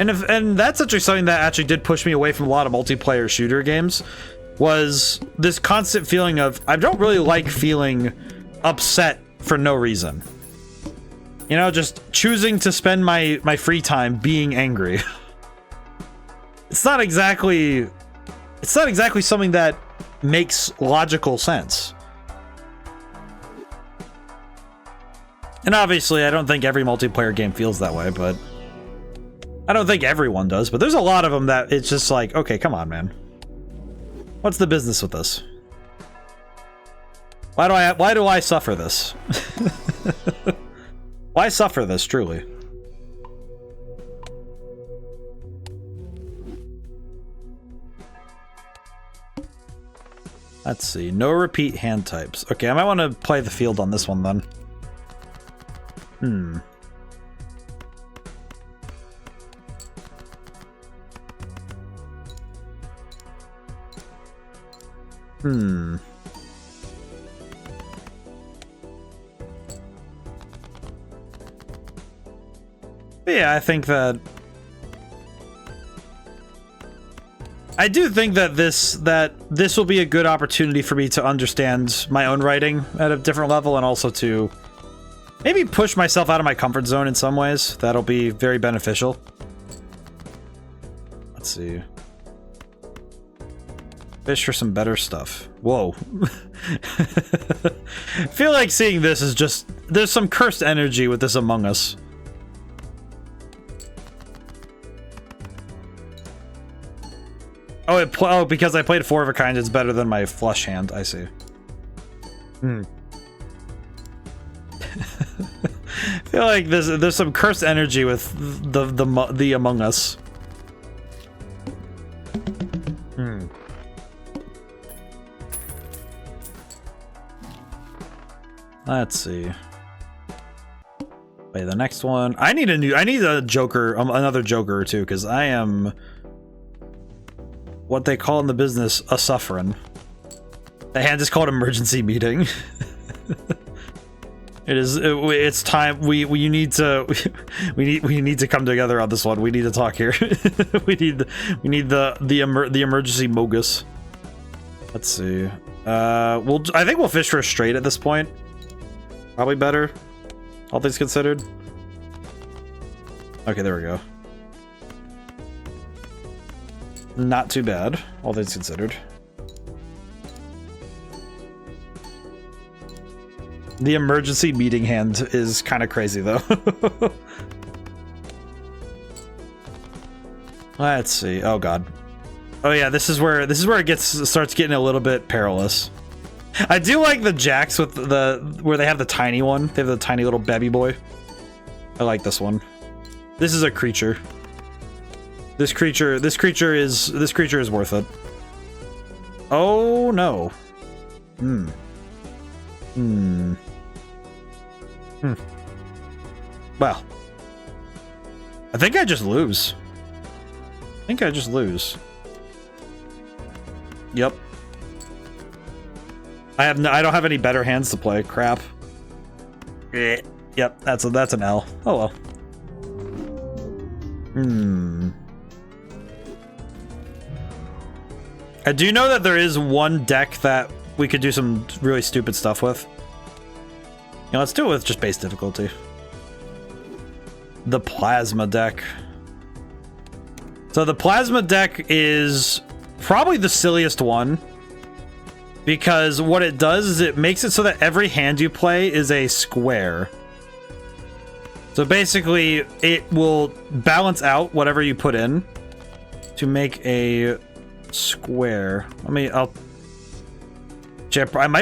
And that's actually something that actually did push me away from a lot of multiplayer shooter games, was this constant feeling of, I don't really like feeling upset for no reason. You know, just choosing to spend my free time being angry. It's not exactly something that makes logical sense. And obviously, I don't think every multiplayer game feels that way, but I don't think everyone does, but there's a lot of them that it's just like, okay, come on, man. What's the business with this? Why do I suffer this? Why suffer this, truly? Let's see. No repeat hand types. Okay, I might want to play the field on this one then. Yeah, I think that I do think that this will be a good opportunity for me to understand my own writing at a different level, and also to maybe push myself out of my comfort zone in some ways. That'll be very beneficial. Let's see. Fish for some better stuff. Whoa. I feel like seeing this is just, there's some cursed energy with this Among Us. Oh, because I played 4 of a kind, it's better than my flush hand. I see. I feel like there's some cursed energy with the Among Us. Let's see. Wait, the next one. I need a Joker, another Joker or two, because I am what they call in the business a sufferin'. The hand is called emergency meeting. It's time. We need to come together on this one. We need to talk here. we need the emergency mogus. Let's see. I think we'll fish for a straight at this point. Probably better, all things considered. Okay, there we go. Not too bad, all things considered. The emergency meeting hand is kind of crazy, though. Let's see. Oh god. Oh yeah, this is where it starts getting a little bit perilous. I do like the jacks with where they have the tiny one. They have the tiny little baby boy. I like this one. This is a creature. This creature is worth it. Oh no. Well, I think I just lose. Yep. I don't have any better hands to play. Crap. Yep, that's an L. Oh well. I do know that there is one deck that we could do some really stupid stuff with. You know, let's do it with just base difficulty. The plasma deck. So the plasma deck is probably the silliest one, because what it does is it makes it so that every hand you play is a square. So basically, it will balance out whatever you put in to make a square. I might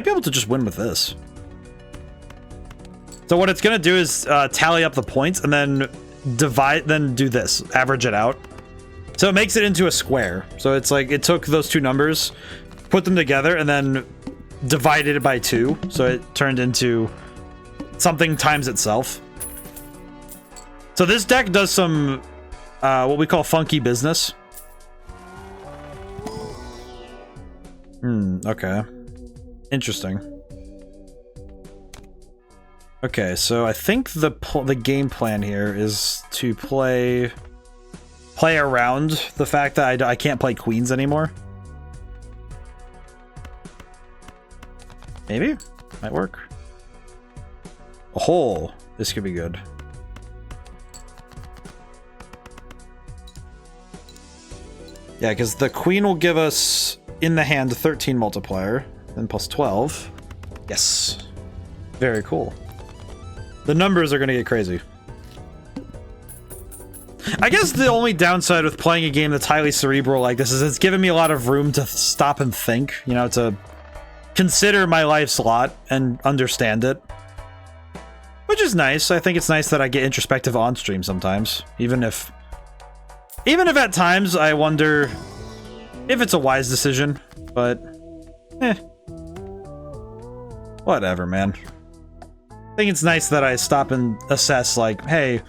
be able to just win with this. So what it's gonna do is tally up the points and then do this, average it out. So it makes it into a square. So it's like it took those two numbers, put them together, and then divided it by 2. So it turned into something times itself. So this deck does some what we call funky business. Okay. Interesting. Okay, so I think the game plan here is to play around the fact that I can't play queens anymore. Maybe? Might work. Oh, this could be good. Yeah, because the queen will give us, in the hand, 13 multiplier, then plus 12. Yes. Very cool. The numbers are going to get crazy. I guess the only downside with playing a game that's highly cerebral like this is it's given me a lot of room to stop and think, you know, to consider my life's lot and understand it. Which is nice. I think it's nice that I get introspective on stream sometimes, even if at times I wonder if it's a wise decision, but whatever, man. I think it's nice that I stop and assess, like, hey,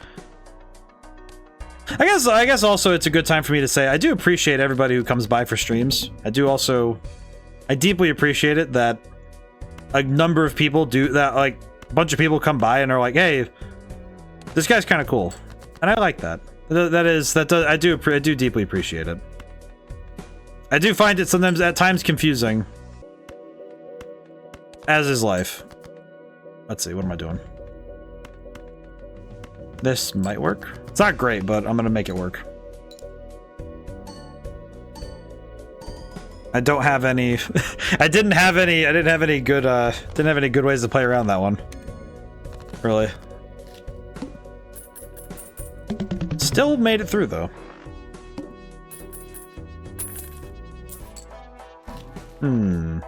I guess also it's a good time for me to say I do appreciate everybody who comes by for streams. I deeply appreciate it that a number of people do that, like a bunch of people come by and are like, hey, this guy's kind of cool. And I like that. I do deeply appreciate it. I do find it sometimes at times confusing, as is life. Let's see, what am I doing? This might work. It's not great, but I'm gonna make it work. I don't have any I didn't have any good ways to play around that one. Really. Still made it through though. I'm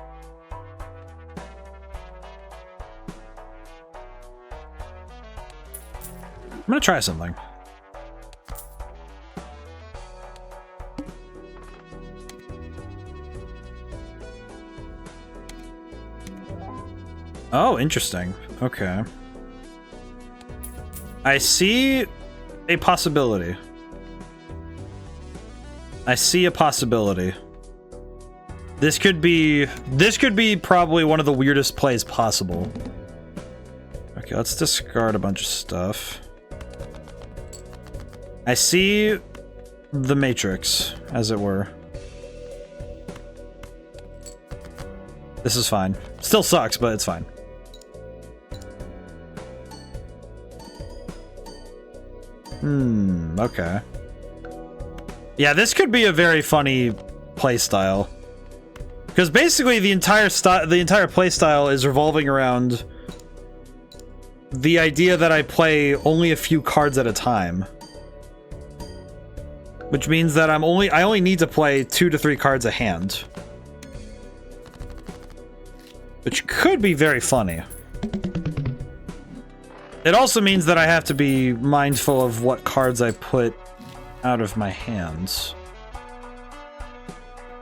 gonna try something. Oh, interesting. Okay. I see a possibility. This could be probably one of the weirdest plays possible. Okay, let's discard a bunch of stuff. I see the Matrix, as it were. This is fine. Still sucks, but it's fine. Okay. Yeah, this could be a very funny playstyle. Because basically the entire playstyle is revolving around the idea that I play only a few cards at a time. Which means that I only need to play 2 to 3 cards a hand. Which could be very funny. It also means that I have to be mindful of what cards I put out of my hands.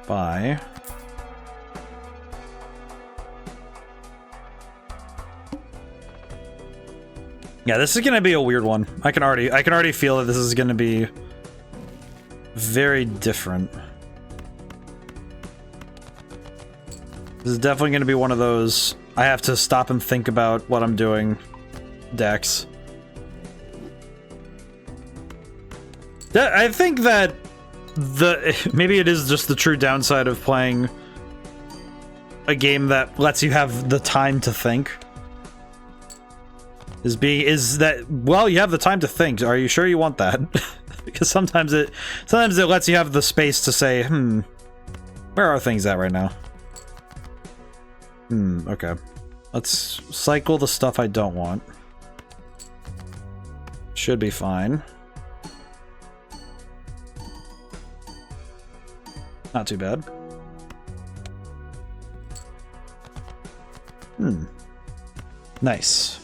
By... Yeah, this is gonna be a weird one. I can already feel that this is gonna be very different. This is definitely gonna be one of those I have to stop and think about what I'm doing decks. I think that maybe it is just the true downside of playing a game that lets you have the time to think. Is that, well, you have the time to think. Are you sure you want that? Because sometimes it lets you have the space to say, where are things at right now? Okay. Let's cycle the stuff I don't want. Should be fine. Not too bad. Nice.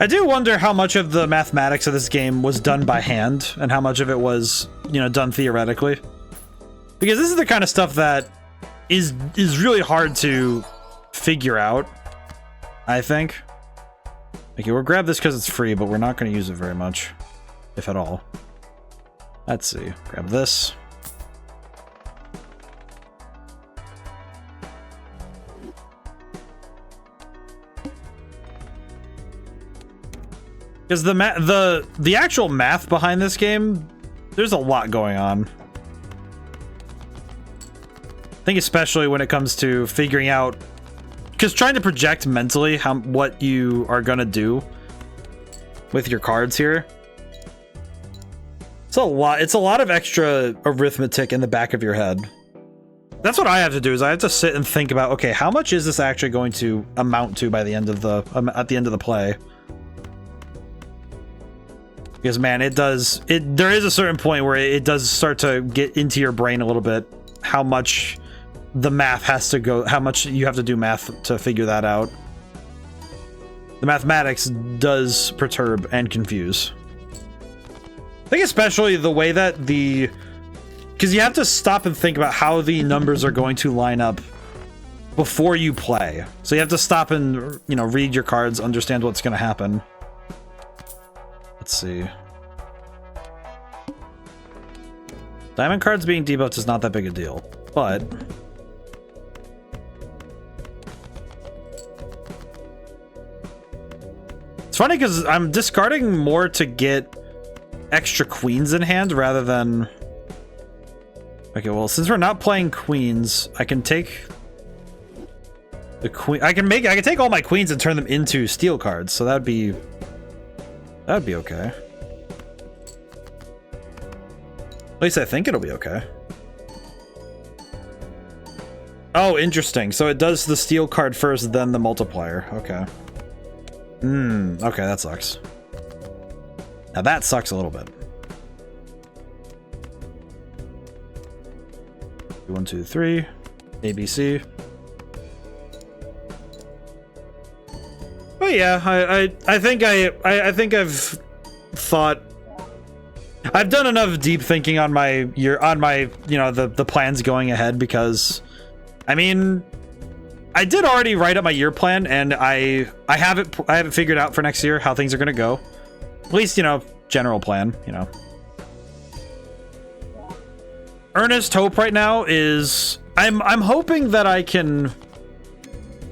I do wonder how much of the mathematics of this game was done by hand and how much of it was, you know, done theoretically. Because this is the kind of stuff that is really hard to figure out, I think. Okay, we'll grab this because it's free, but we're not going to use it very much, if at all. Let's see. Grab this. Because the actual math behind this game, there's a lot going on. I think especially when it comes to figuring out, because trying to project mentally what you are gonna do with your cards here. It's a lot of extra arithmetic in the back of your head. That's what I have to do, is I have to sit and think about, okay, how much is this actually going to amount to by the end of the at the end of the play? Because man, there is a certain point where it does start to get into your brain a little bit, how much the math has to go, how much you have to do math to figure that out. The mathematics does perturb and confuse. I think especially the way that because you have to stop and think about how the numbers are going to line up before you play. So you have to stop and, you know, read your cards, understand what's going to happen. Let's see. Diamond cards being debuffed is not that big a deal, but it's funny because I'm discarding more to get extra queens in hand rather than... Okay, well, since we're not playing queens, I can take the queen. I can take all my queens and turn them into steel cards, so that'd be okay. At least I think it'll be okay. Oh, interesting. So it does the steel card first, then the multiplier. Okay. Okay, that sucks. Now that sucks a little bit. 1, 2, 3. ABC. But yeah, I think I've thought, I've done enough deep thinking on my you know, the plans going ahead, because I mean, I did already write up my year plan, and I haven't figured out for next year how things are going to go. At least, you know, general plan, you know. Earnest hope right now is I'm hoping that I can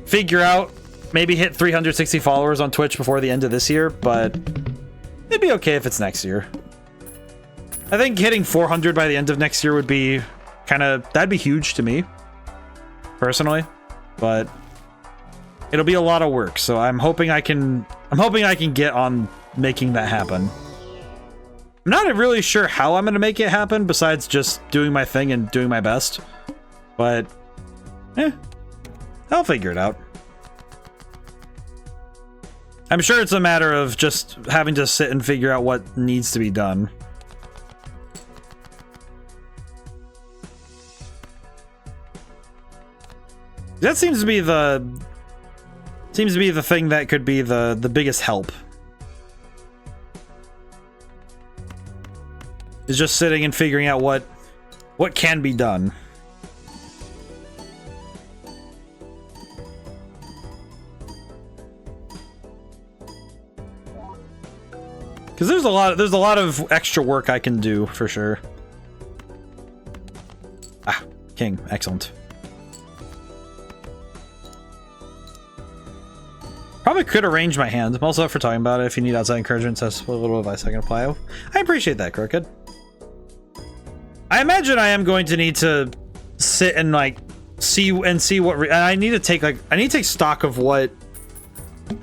figure out, maybe hit 360 followers on Twitch before the end of this year, but it'd be okay if it's next year. I think hitting 400 by the end of next year would be that'd be huge to me, personally, but it'll be a lot of work, so I'm hoping I can get on making that happen. I'm not really sure how I'm going to make it happen, besides just doing my thing and doing my best, but I'll figure it out. I'm sure it's a matter of just having to sit and figure out what needs to be done. That seems to be the thing that could be the biggest help. Is just sitting and figuring out what can be done. Because there's a lot of extra work I can do for sure. Ah, king, excellent. Probably could arrange my hand. I'm also up for talking about it. If you need outside encouragement, that's a little advice I can apply. I appreciate that, Crooked. I imagine I am going to need to sit and like see what I need to take stock of what,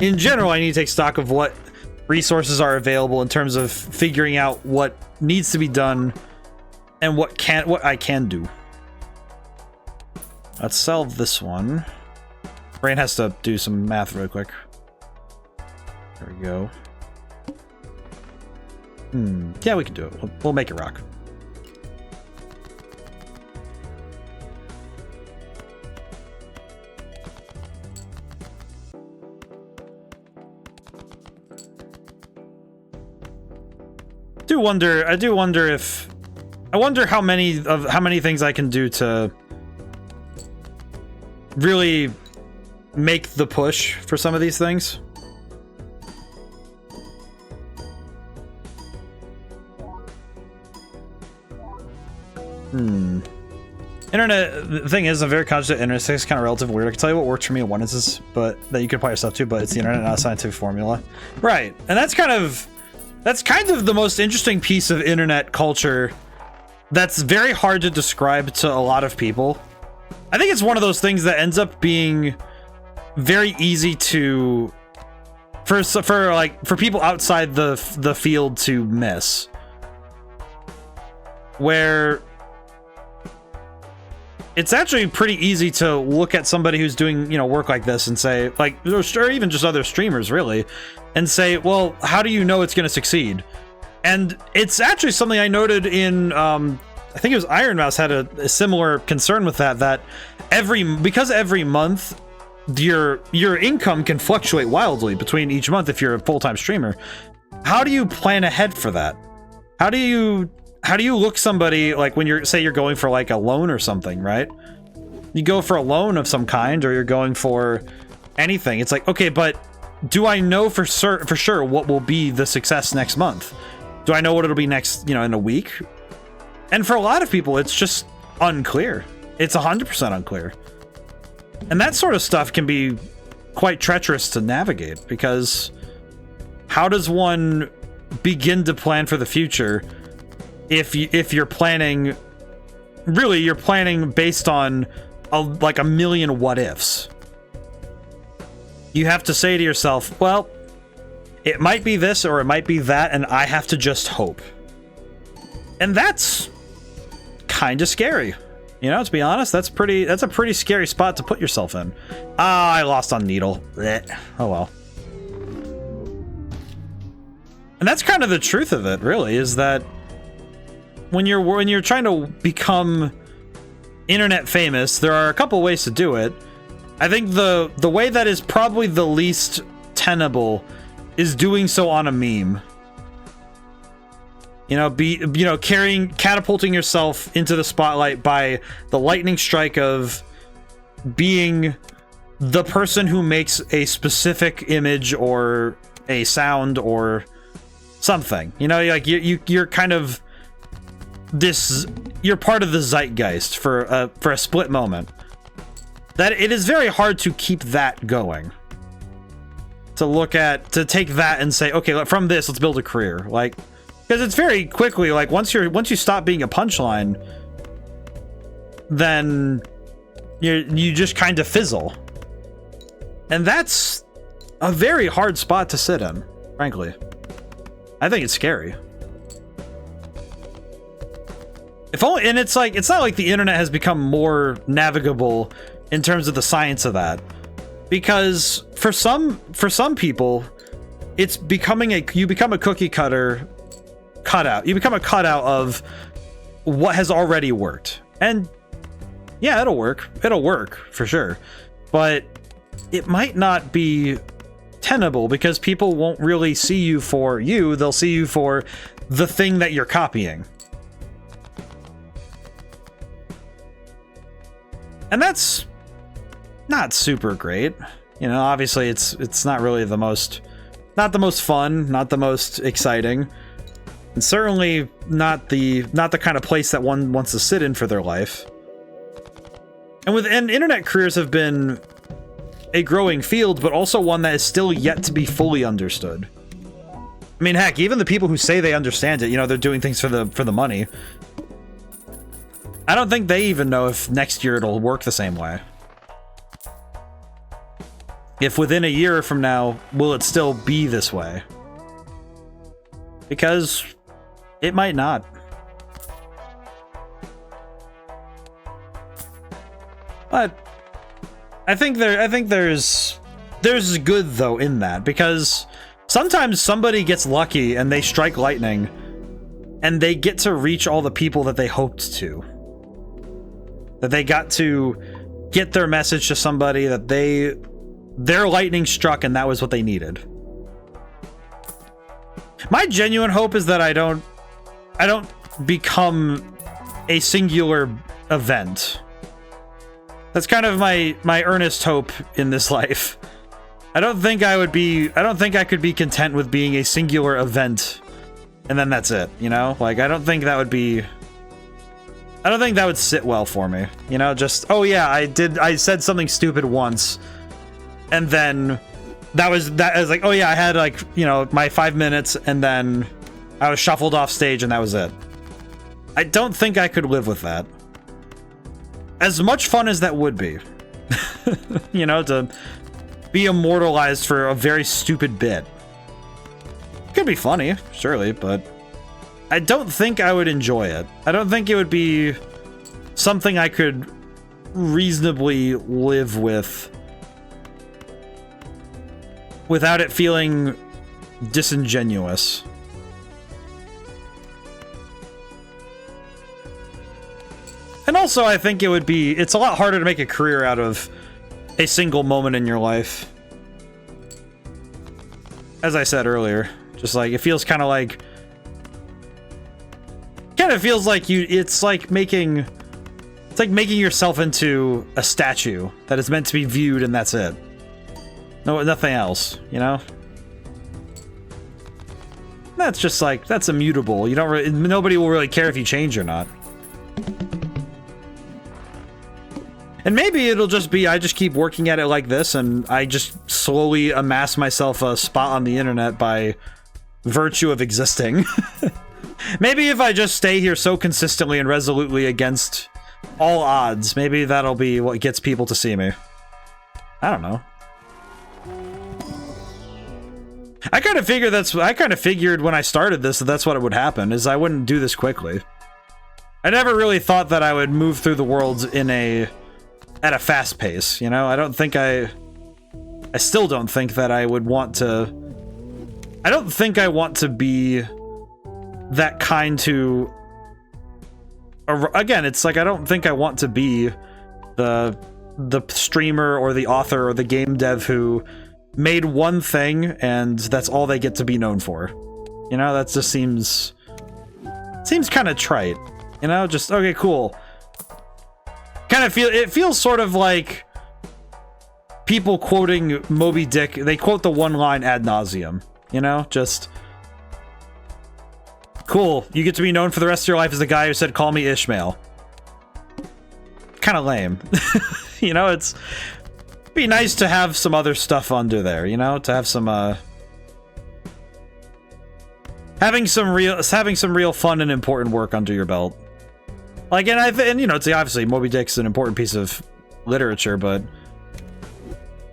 in general, I need to take stock of what resources are available in terms of figuring out what needs to be done and what I can do. Let's sell this one. Brain has to do some math real quick. There we go. Yeah, we can do it. We'll make it rock. I wonder how many things I can do to really make the push for some of these things. Internet, the thing is, I'm very conscious that internet is kind of relative weird. I can tell you what works for me and what is, but that you can apply yourself to, but it's the internet, not a scientific formula. Right. And that's kind of the most interesting piece of internet culture that's very hard to describe to a lot of people. I think it's one of those things that ends up being very easy to for people outside the field to miss, where it's actually pretty easy to look at somebody who's doing, work like this and say, like, or even just other streamers really, and say, well, how do you know it's going to succeed? And it's actually something I noted in, I think it was Iron Mouse had a similar concern with that because every month your income can fluctuate wildly between each month if you're a full-time streamer. How do you plan ahead for that? How do you look somebody, like when you're going for like a loan or something, right? You go for a loan of some kind, or you're going for anything. It's like, okay, but do I know for sure what will be the success next month? Do I know what it'll be next, in a week? And for a lot of people, it's just unclear. It's 100% unclear. And that sort of stuff can be quite treacherous to navigate, because how does one begin to plan for the future if you're planning, really, you're planning based on a million what ifs? You have to say to yourself, well, it might be this or it might be that, and I have to just hope. And that's kind of scary. To be honest, that's a pretty scary spot to put yourself in. Ah, I lost on Needle. Blech. Oh well. And that's kind of the truth of it, really, is that when you're trying to become internet famous, there are a couple ways to do it. I think the way that is probably the least tenable is doing so on a meme. Catapulting yourself into the spotlight by the lightning strike of being the person who makes a specific image or a sound or something. You're kind of you're part of the zeitgeist for a split moment. That it is very hard to keep that going. To take that and say, okay, from this, let's build a career. Because it's very quickly, once you stop being a punchline, then you just kind of fizzle. And that's a very hard spot to sit in, frankly. I think it's scary. It's not like the internet has become more navigable in terms of the science of that. Because for some people, it's you become a cookie cutout. You become a cutout of what has already worked. And yeah, it'll work for sure, but it might not be tenable because people won't really see you for you. They'll see you for the thing that you're copying. And that's not super great. Obviously it's not really the most not the most fun, not the most exciting, and certainly not the kind of place that one wants to sit in for their life. And internet careers have been a growing field, but also one that is still yet to be fully understood. I mean, heck, even the people who say they understand it, you know, they're doing things for the money. I don't think they even know if next year it'll work the same way. If within a year from now, will it still be this way? Because it might not. But I think there's good though in that, because sometimes somebody gets lucky and they strike lightning and they get to reach all the people that they hoped to. That they got to get their message to somebody, that their lightning struck and that was what they needed. My genuine hope is that I don't become a singular event. That's kind of my earnest hope in this life. I don't think I could be content with being a singular event and then that's it, you know? Like, I don't think that would sit well for me, you know? Just, oh yeah, I said something stupid once, and then I was like, oh yeah, I had, like, you know, my 5 minutes, and then I was shuffled off stage, and that was it. I don't think I could live with that. As much fun as that would be, you know, to be immortalized for a very stupid bit. It could be funny, surely, but I don't think I would enjoy it. I don't think it would be something I could reasonably live with without it feeling disingenuous. And also, I think it's a lot harder to make a career out of a single moment in your life. As I said earlier, just like, it feels kind of like it's like making yourself into a statue that is meant to be viewed and that's it. No, nothing else, you know? That's just like, that's immutable. Nobody will really care if you change or not. And maybe it'll just be, I just keep working at it like this, and I just slowly amass myself a spot on the internet by virtue of existing. Maybe if I just stay here so consistently and resolutely against all odds, maybe that'll be what gets people to see me. I don't know. I kind of figured when I started this that that's what would happen, is I wouldn't do this quickly. I never really thought that I would move through the world at a fast pace, you know? I still don't think that I would want to... I don't think I want to be that kind to... Again, it's like, I don't think I want to be the streamer or the author or the game dev who made one thing and that's all they get to be known for. You know, that just seems kind of trite. You know, just, okay, cool. It feels sort of like people quoting Moby Dick. They quote the one line ad nauseum, you know, just cool. You get to be known for the rest of your life as the guy who said, "Call me Ishmael." Kind of lame. You know, it'd be nice to have some other stuff under there, you know, to have some having some real fun and important work under your belt. Like, and you know, it's obviously Moby Dick's an important piece of literature, but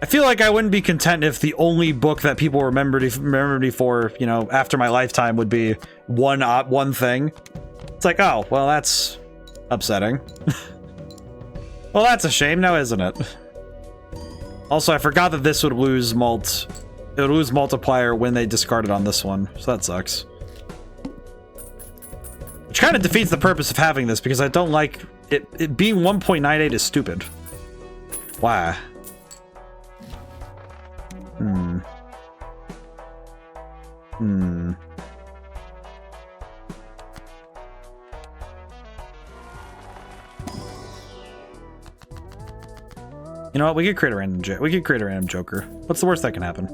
I feel like I wouldn't be content if the only book that people remembered me for, you know, after my lifetime would be one thing. It's like, oh, well, that's upsetting. Well, that's a shame now, isn't it? Also, I forgot that this would lose multiplier when they discarded on this one, so that sucks. Which kind of defeats the purpose of having this, because I don't like it being 1.98 is stupid. Why? You know what? We could create a random Joker. What's the worst that can happen?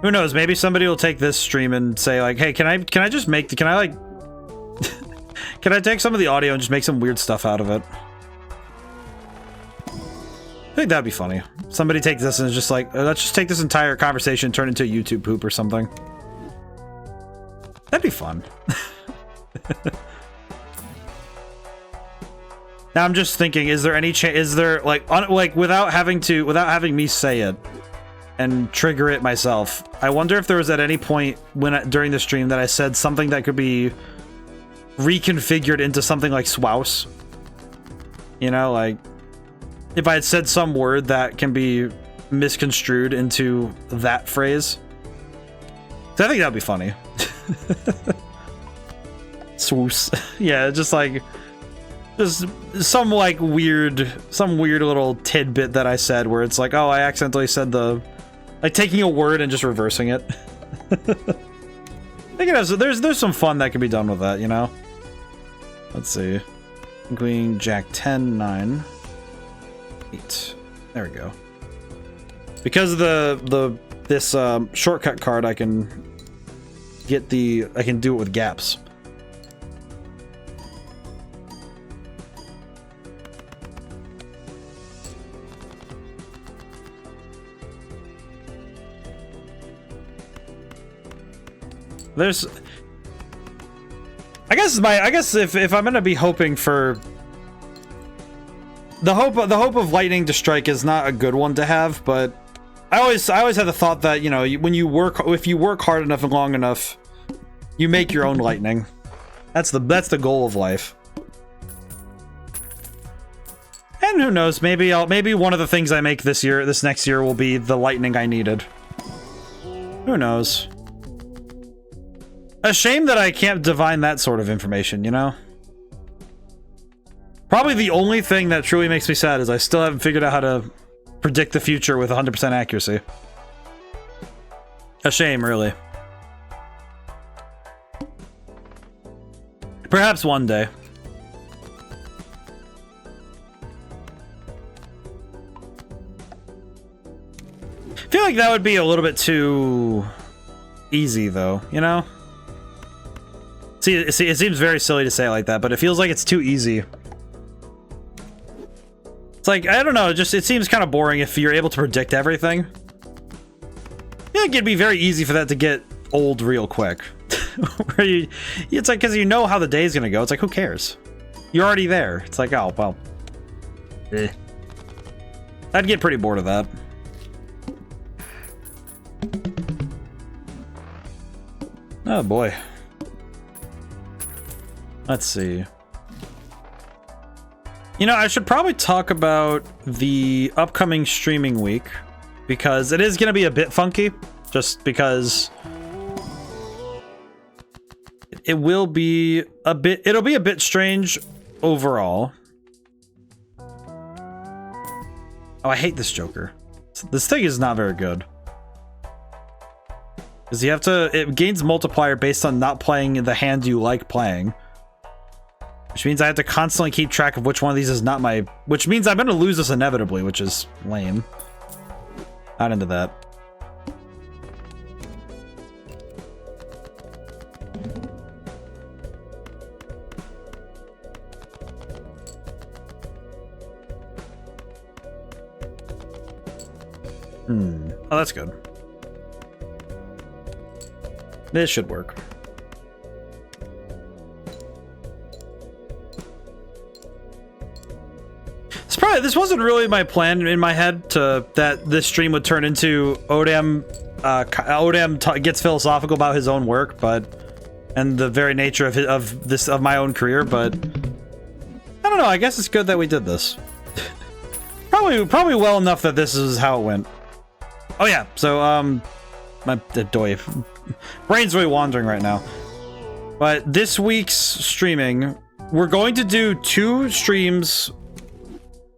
Who knows? Maybe somebody will take this stream and say like, "Hey, can I just make? Can I like, can I take some of the audio and just make some weird stuff out of it?" I think that'd be funny. Somebody take this and is just like, let's just take this entire conversation and turn it into a YouTube poop or something. That'd be fun. Now I'm just thinking, is there any is there like without having me say it and trigger it myself, I wonder if there was at any point during the stream that I said something that could be reconfigured into something like swouse. You know, like if I had said some word that can be misconstrued into that phrase. So I think that'd be funny. Swoos. Yeah, just like some like weird little tidbit that I said where it's like, oh, I accidentally said like taking a word and just reversing it. I think there's some fun that can be done with that, you know? Let's see. Queen, Jack 10, 9, 8. There we go. Because of this shortcut card, I can do it with gaps. I guess if I'm gonna be hoping for the hope of lightning to strike is not a good one to have, but I always have the thought that, you know, if you work hard enough and long enough, you make your own lightning. That's the goal of life. And who knows, maybe one of the things I make this next year will be the lightning I needed. Who knows? A shame that I can't divine that sort of information, you know? Probably the only thing that truly makes me sad is I still haven't figured out how to predict the future with 100% accuracy. A shame, really. Perhaps one day. I feel like that would be a little bit too easy, though, you know? See, it seems very silly to say it like that, but it feels like it's too easy. It's like, I don't know, it seems kind of boring if you're able to predict everything. I feel like it'd be very easy for that to get old real quick. Where it's like, because you know how the day's gonna go, it's like, who cares? You're already there. It's like, oh, well. I'd get pretty bored of that. Oh boy. Let's see. You know, I should probably talk about the upcoming streaming week, because it is going to be a bit funky, just because it'll be a bit strange overall. Oh, I hate this Joker. This thing is not very good. Because it gains multiplier based on not playing the hand you like playing. Which means I have to constantly keep track of which one of these is not my... Which means I'm going to lose this inevitably, which is lame. Not into that. Oh, that's good. This should work. This wasn't really my plan in my head that this stream would turn into ODaM. ODaM gets philosophical about his own work, and the very nature of my own career. But I don't know. I guess it's good that we did this. probably well enough that this is how it went. Oh yeah. So my brain's really wandering right now. But this week's streaming, we're going to do 2 streams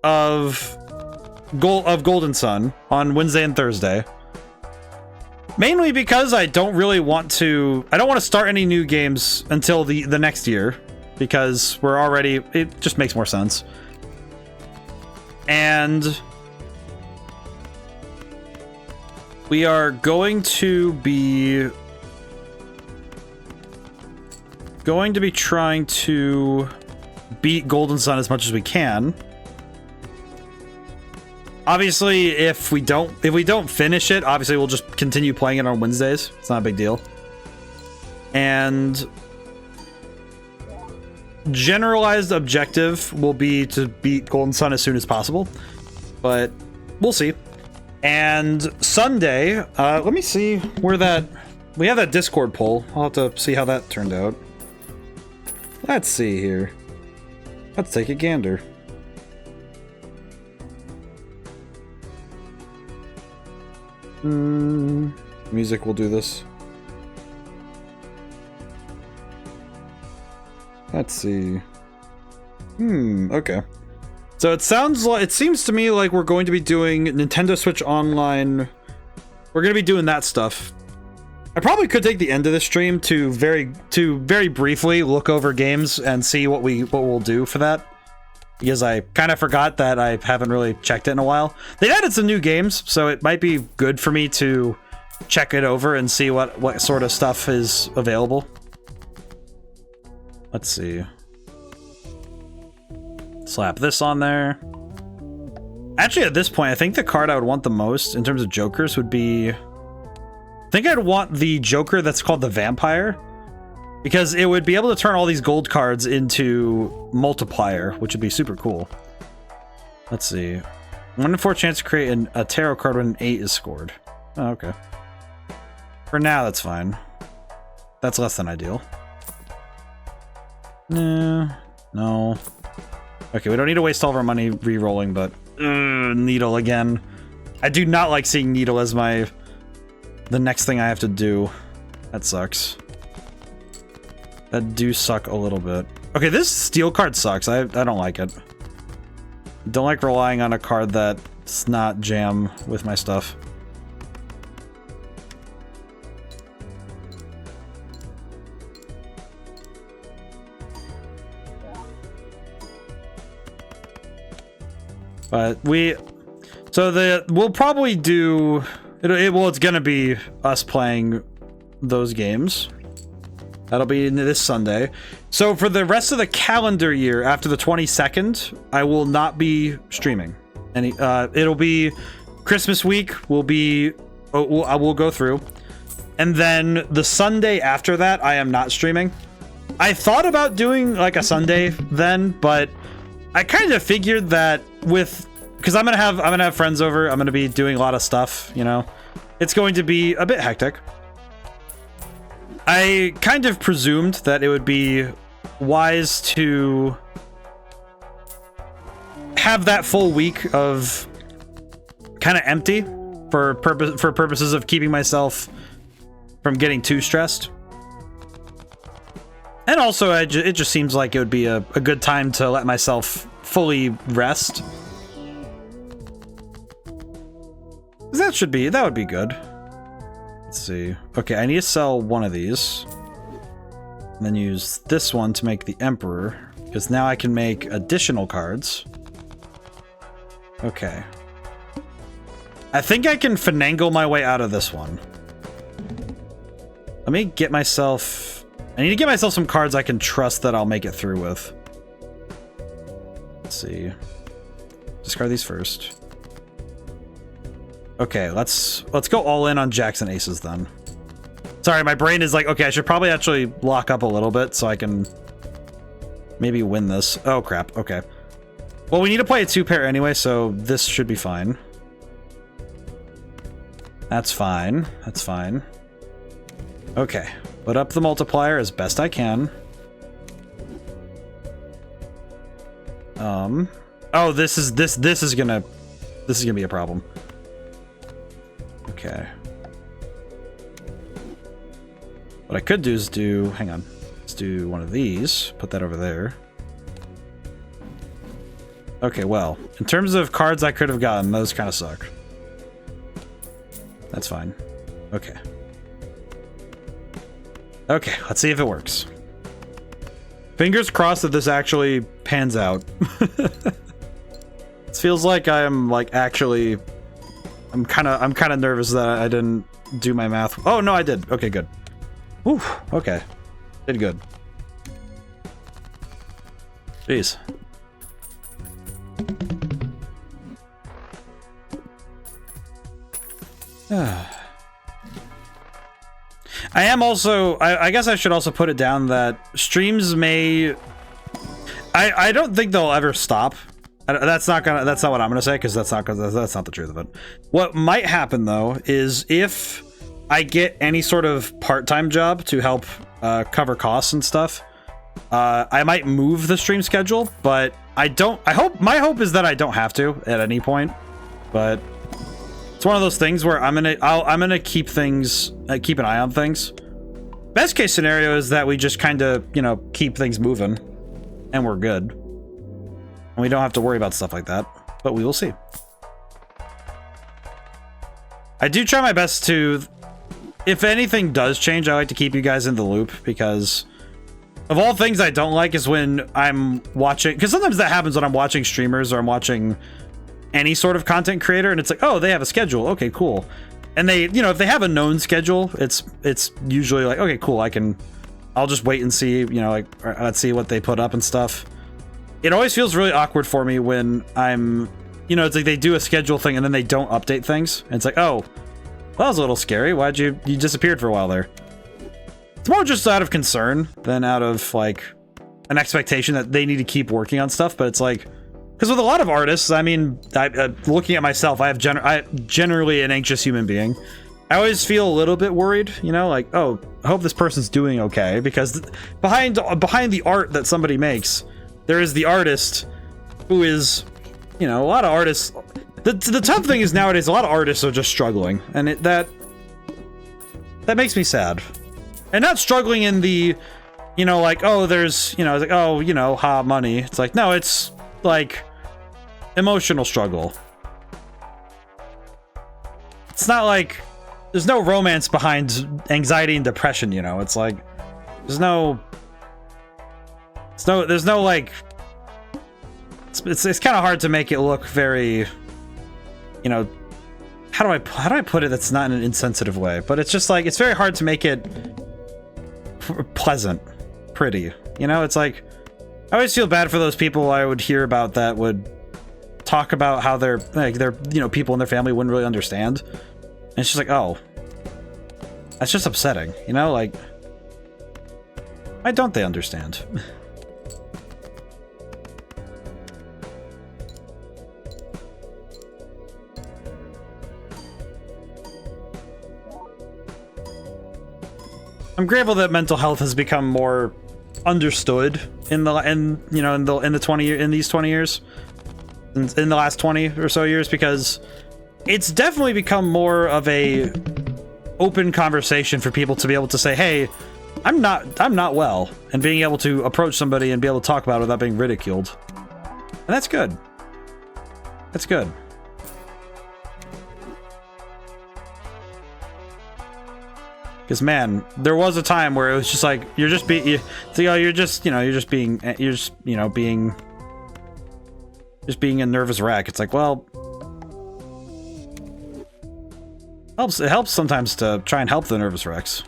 of Golden Sun on Wednesday and Thursday. Mainly because I don't want to start any new games until the next year, because it just makes more sense. We are going to be trying to beat Golden Sun as much as we can. Obviously, if we don't finish it, obviously we'll just continue playing it on Wednesdays. It's not a big deal. And generalized objective will be to beat Golden Sun as soon as possible, but we'll see. And Sunday, let me see where we have that Discord poll. I'll have to see how that turned out. Let's see here. Let's take a gander. Music will do this. Let's see. Okay. So it seems to me like we're going to be doing Nintendo Switch Online. We're going to be doing that stuff. I probably could take the end of the stream to very briefly look over games and see what we'll do for that. Because I kind of forgot that I haven't really checked it in a while. They added some new games, so it might be good for me to check it over and see what sort of stuff is available. Let's see. Slap this on there. Actually, at this point, I think the card I would want the most in terms of Jokers would be... I think I'd want the Joker that's called the Vampire. Because it would be able to turn all these gold cards into multiplier, which would be super cool. Let's see. 1 in 4 chance to create a tarot card when an 8 is scored. Oh, okay. For now, that's fine. That's less than ideal. No. Okay, we don't need to waste all of our money re-rolling, but... Needle again. I do not like seeing Needle as the next thing I have to do. That sucks. That do suck a little bit. Okay, this steel card sucks. I don't like it. Don't like relying on a card that's not jam with my stuff. But we'll probably do it's gonna be us playing those games. That'll be this Sunday. So for the rest of the calendar year, after the 22nd, I will not be streaming. It'll be Christmas week. I will go through, and then the Sunday after that, I am not streaming. I thought about doing like a Sunday then, but I kind of figured that because I'm gonna have friends over. I'm gonna be doing a lot of stuff. You know, it's going to be a bit hectic. I kind of presumed that it would be wise to have that full week of kind of empty for purposes of keeping myself from getting too stressed. And also, it just seems like it would be a good time to let myself fully rest. That would be good. Let's see. Okay, I need to sell one of these. And then use this one to make the Emperor. Because now I can make additional cards. Okay. I think I can finagle my way out of this one. Let me get myself... I need to get myself some cards I can trust that I'll make it through with. Let's see. Discard these first. Okay, let's go all in on Jacks and Aces then. Sorry, my brain is like, okay, I should probably actually lock up a little bit so I can maybe win this. Oh, crap. Okay. Well, we need to play a 2-pair anyway, so this should be fine. That's fine. That's fine. Okay. Put up the multiplier as best I can. Oh, this is gonna be a problem. Okay. What I could do is hang on. Let's do one of these. Put that over there. Okay, well, in terms of cards I could have gotten, those kind of suck. That's fine. Okay. Okay, let's see if it works. Fingers crossed that this actually pans out. It feels like I am, like, actually I'm kind of nervous that I didn't do my math. Oh no, I did. Okay, good. Whew, okay. Did good. Jeez. I am also, I guess I should also put it down that streams may, I don't think they'll ever stop. That's not what I'm gonna say, because that's not the truth of it. What might happen though is if I get any sort of part-time job to help cover costs and stuff, I might move the stream schedule, but my hope is that I don't have to at any point, but it's one of those things where I'm gonna keep an eye on things. Best case scenario is that we just kind of, you know, keep things moving and we're good. And we don't have to worry about stuff like that, but we will see. I do try my best to, if anything does change, I like to keep you guys in the loop, because of all things I don't like is when I'm watching, because sometimes that happens when I'm watching streamers or I'm watching any sort of content creator, and it's like, oh, they have a schedule. Okay, cool. And they, you know, if they have a known schedule, it's usually like, okay, cool. I'll just wait and see, you know, like, let's see what they put up and stuff. It always feels really awkward for me when I'm, you know, it's like they do a schedule thing and then they don't update things. And it's like, oh, well, that was a little scary. Why'd you disappeared for a while there? It's more just out of concern than out of like an expectation that they need to keep working on stuff. But it's like, because with a lot of artists, I mean, looking at myself, I'm generally an anxious human being. I always feel a little bit worried, you know, like, oh, I hope this person's doing okay, because behind the art that somebody makes, there is the artist who is, you know, a lot of artists. The tough thing is nowadays, a lot of artists are just struggling, and that makes me sad. And not struggling in the, you know, like, oh, there's, you know, like, oh, you know, money. It's like, no, it's like emotional struggle. It's not like there's no romance behind anxiety and depression, you know. It's like there's no like, it's kind of hard to make it look very, you know, how do I put it that's not in an insensitive way, but it's just like, it's very hard to make it pleasant, pretty, you know. It's like, I always feel bad for those people I would hear about that would talk about how they're, you know, people in their family wouldn't really understand. And it's just like, oh, that's just upsetting, you know, like, why don't they understand? I'm grateful that mental health has become more understood in these 20 years, in the last 20 or so years, because it's definitely become more of a open conversation for people to be able to say, hey, I'm not well, and being able to approach somebody and be able to talk about it without being ridiculed. And that's good. That's good. Because man, there was a time where it was just like, you're just being a nervous wreck. It's like, well, it helps sometimes to try and help the nervous wrecks.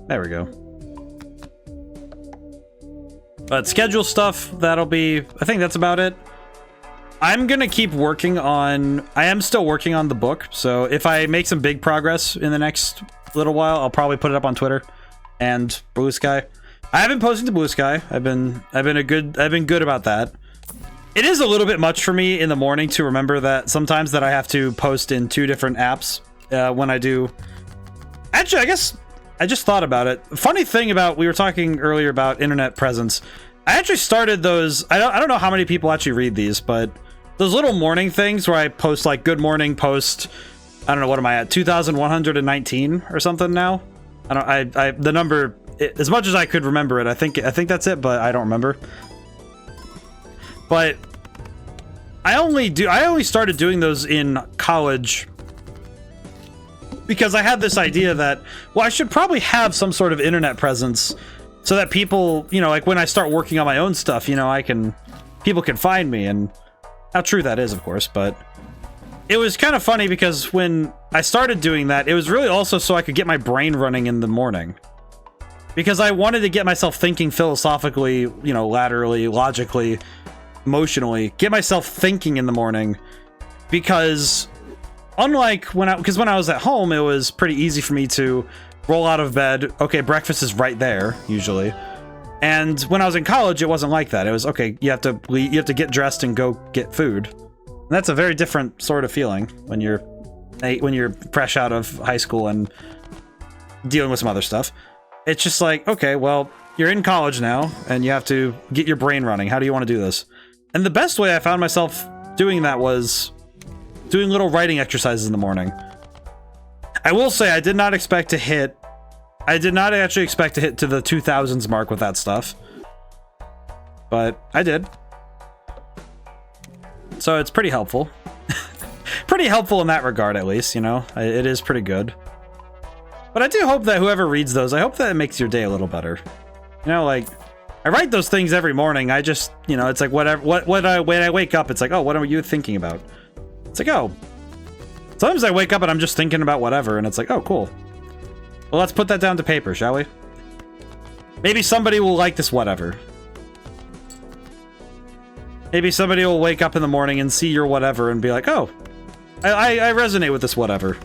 There we go. But schedule stuff, that'll be, I think that's about it. I'm gonna keep working on, I am still working on the book, so if I make some big progress in the next little while, I'll probably put it up on Twitter and Blue Sky. I haven't posted to Blue Sky. I've been good about that. It is a little bit much for me in the morning to remember that sometimes that I have to post in 2 different apps when I do. Actually, I guess I just thought about it. Funny thing about, we were talking earlier about internet presence. I actually started those. I don't know how many people actually read these, but those little morning things where I post like good morning post. I don't know, what am I at, 2,119 or something now? I the number, as much as I could remember it, I think that's it, but I don't remember. But I only started doing those in college. Because I had this idea that, well, I should probably have some sort of internet presence so that people, you know, like when I start working on my own stuff, you know, people can find me. And how true that is, of course, but it was kind of funny because when I started doing that, it was really also so I could get my brain running in the morning. Because I wanted to get myself thinking philosophically, you know, laterally, logically, emotionally, get myself thinking in the morning. Because unlike when I was at home, it was pretty easy for me to roll out of bed. Okay, breakfast is right there, usually. And when I was in college, it wasn't like that. It was, okay, you have to get dressed and go get food. And that's a very different sort of feeling when you're fresh out of high school and dealing with some other stuff. It's just like, okay, well, you're in college now, and you have to get your brain running. How do you want to do this? And the best way I found myself doing that was doing little writing exercises in the morning. I will say I did not actually expect to hit to the 2000s mark with that stuff. But I did. So it's pretty helpful. Pretty helpful in that regard, at least, you know? It is pretty good. But I do hope that whoever reads those, I hope that it makes your day a little better. You know, like, I write those things every morning. I just, you know, it's like whatever, when I wake up, it's like, oh, what are you thinking about? It's like, oh. Sometimes I wake up and I'm just thinking about whatever, and it's like, oh, cool. Well, let's put that down to paper, shall we? Maybe somebody will like this whatever. Maybe somebody will wake up in the morning and see your whatever and be like, oh, I resonate with this whatever.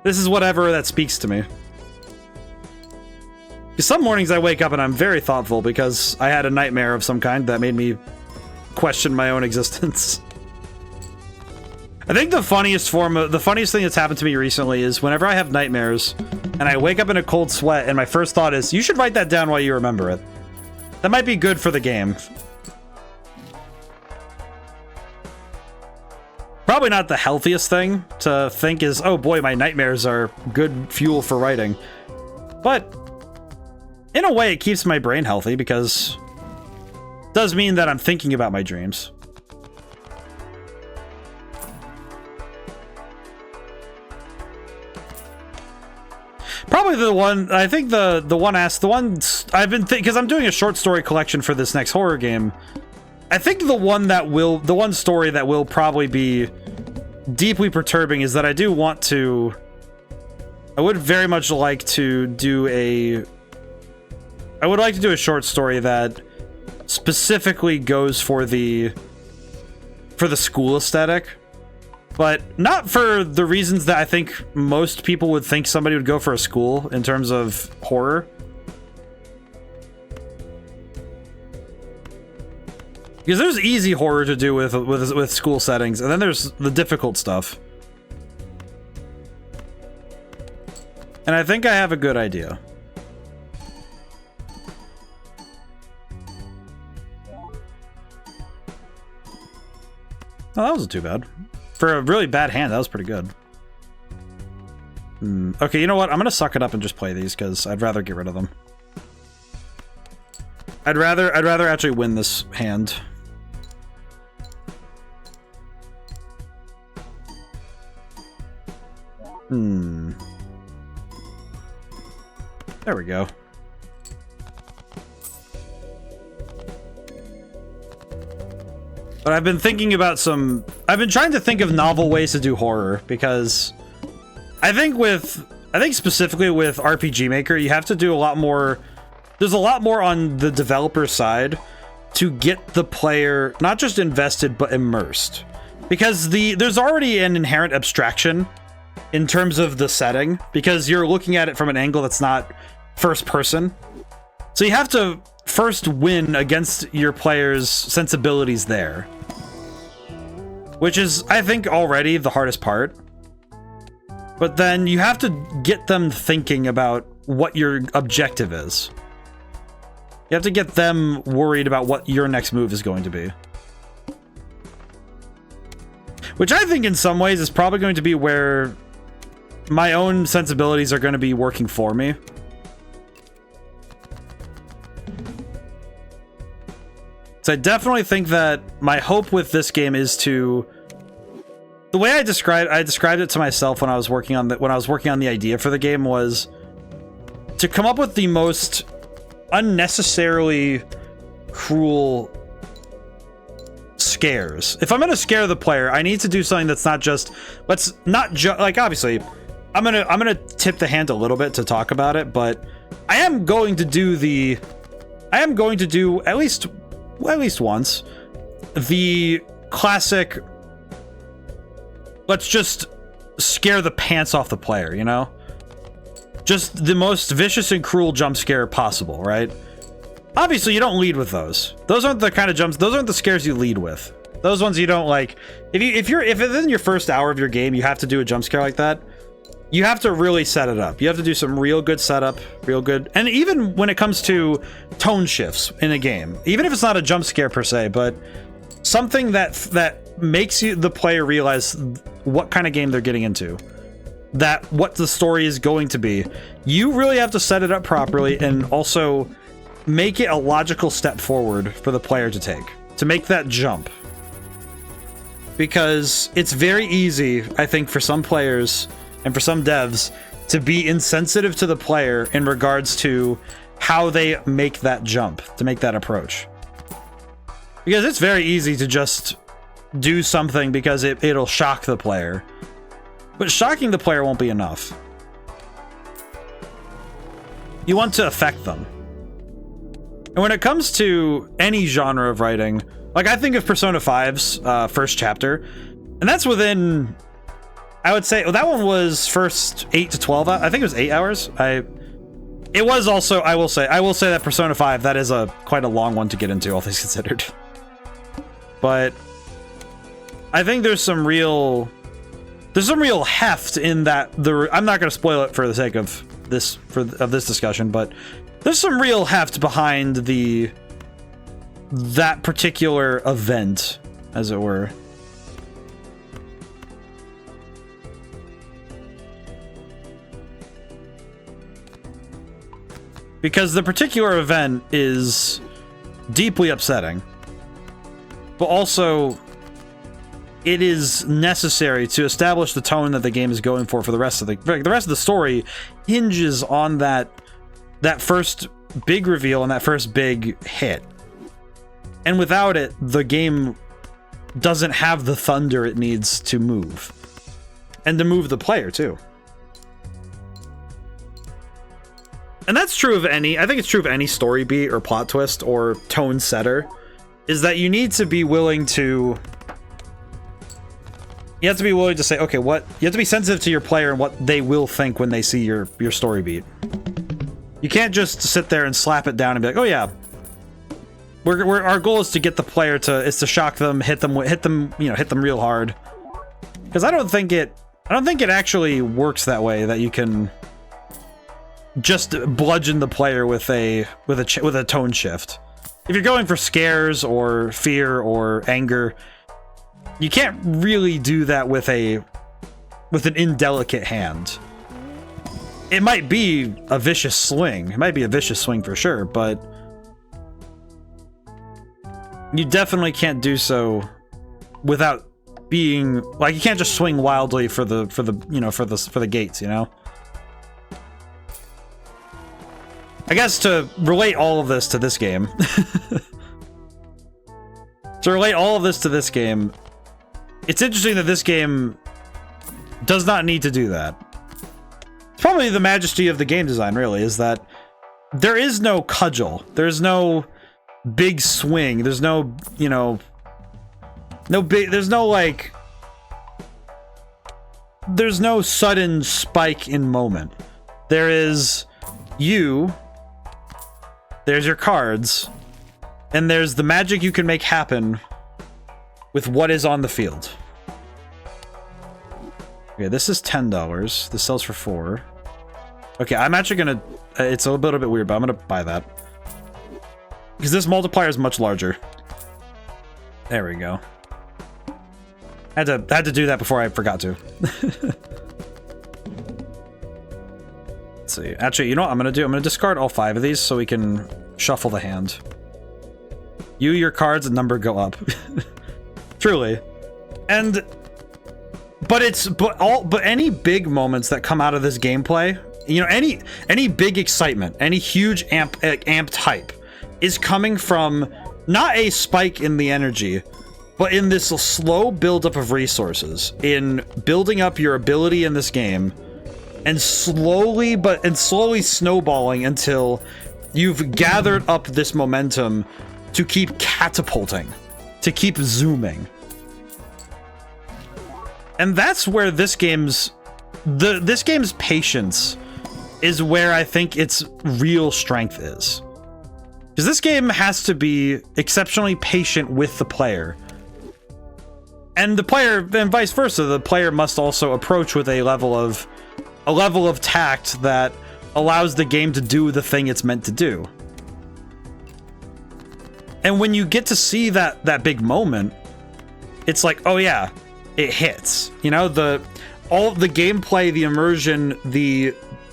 This is whatever that speaks to me. Because some mornings I wake up and I'm very thoughtful because I had a nightmare of some kind that made me question my own existence. I think the funniest thing that's happened to me recently is whenever I have nightmares and I wake up in a cold sweat and my first thought is, you should write that down while you remember it. That might be good for the game. Probably not the healthiest thing to think is, oh boy, my nightmares are good fuel for writing. But in a way, it keeps my brain healthy because it does mean that I'm thinking about my dreams. Probably the one, I think the one I've been because I'm doing a short story collection for this next horror game. I think the one story that will probably be deeply perturbing is that I would very much like to do a short story that specifically goes for the school aesthetic, but not for the reasons that I think most people would think somebody would go for a school in terms of horror. Because there's easy horror to do with school settings, and then there's the difficult stuff. And I think I have a good idea. Oh, that wasn't too bad. For a really bad hand, that was pretty good. Okay, you know what? I'm gonna suck it up and just play these, because I'd rather get rid of them. I'd rather actually win this hand. There we go. But I've been trying to think of novel ways to do horror, because I think specifically with RPG Maker, you have to do a lot more. There's a lot more on the developer side to get the player not just invested, but immersed. Because there's already an inherent abstraction in terms of the setting, because you're looking at it from an angle that's not first person. So you have to first win against your players' sensibilities there. Which is, I think, already the hardest part. But then you have to get them thinking about what your objective is. You have to get them worried about what your next move is going to be. Which I think in some ways is probably going to be where my own sensibilities are going to be working for me. So I definitely think that my hope with this game is to The way I described it to myself when I was working on the idea for the game was to come up with the most unnecessarily cruel scares. If I'm gonna scare the player, I need to do something that's not just like, obviously I'm gonna tip the hand a little bit to talk about it, but I am going to do at least once the classic, let's just scare the pants off the player, you know? Just the most vicious and cruel jump scare possible, right? Obviously, you don't lead with those. Those aren't the kind of jumps, those aren't the scares you lead with. Those ones you don't like. If within your first hour of your game, you have to do a jump scare like that, you have to really set it up. You have to do some real good setup, real good. And even when it comes to tone shifts in a game, even if it's not a jump scare per se, but something that makes the player realize what kind of game they're getting into, that what the story is going to be, you really have to set it up properly and also make it a logical step forward for the player to take, to make that jump. Because it's very easy, I think, for some players and for some devs to be insensitive to the player in regards to how they make that jump, to make that approach. Because it's very easy to just do something because it'll shock the player. But shocking the player won't be enough. You want to affect them. And when it comes to any genre of writing, like I think of Persona 5's first chapter, and that's within, I would say, well, that one was first 8 to 12, I think it was 8 hours. It was also, I will say that Persona 5, that is quite a long one to get into, all things considered. But I think there's some real heft in that. I'm not going to spoil it for the sake of this discussion, but there's some real heft behind that particular event, as it were. Because the particular event is deeply upsetting, but also it is necessary to establish the tone that the game is going for the rest of the story hinges on that first big reveal and that first big hit. And without it, the game doesn't have the thunder it needs to move. And to move the player, too. And that's true of I think it's true of any story beat or plot twist or tone setter, is that you need to be willing to... You have to be willing to say, okay, you have to be sensitive to your player and what they will think when they see your story beat. You can't just sit there and slap it down and be like, oh yeah, our goal is to get the player to shock them, hit them real hard. Because I don't think it actually works that way, that you can just bludgeon the player with a tone shift. If you're going for scares or fear or anger, you can't really do that with an indelicate hand. It might be a vicious swing. It might be a vicious swing for sure, but you definitely can't do so without being like, you can't just swing wildly for the gates, you know? I guess to relate all of this to this game, it's interesting that this game does not need to do that. It's probably the majesty of the game design, really, is that there is no cudgel. There's no big swing. There's no, there's no sudden spike in moment. There is there's your cards, and there's the magic you can make happen with what is on the field. Okay, this is $10. This sells for $4. Okay, I'm actually gonna... it's a little bit weird, but I'm gonna buy that. Because this multiplier is much larger. There we go. I had to do that before I forgot to. Let's see. Actually, you know what I'm gonna do? I'm gonna discard all 5 of these so we can shuffle the hand. Your cards and number go up. Truly. And but any big moments that come out of this gameplay, you know, any big excitement, any huge amped hype is coming from not a spike in the energy, but in this slow buildup of resources, in building up your ability in this game, and slowly snowballing until you've gathered up this momentum to keep catapulting, to keep zooming. And that's where this game's patience is, where I think its real strength is. Because this game has to be exceptionally patient with the player. And the player, and vice versa, the player must also approach with a level of tact that allows the game to do the thing it's meant to do. And when you get to see that big moment, it's like, oh yeah, it hits. You know, all of the gameplay, the immersion,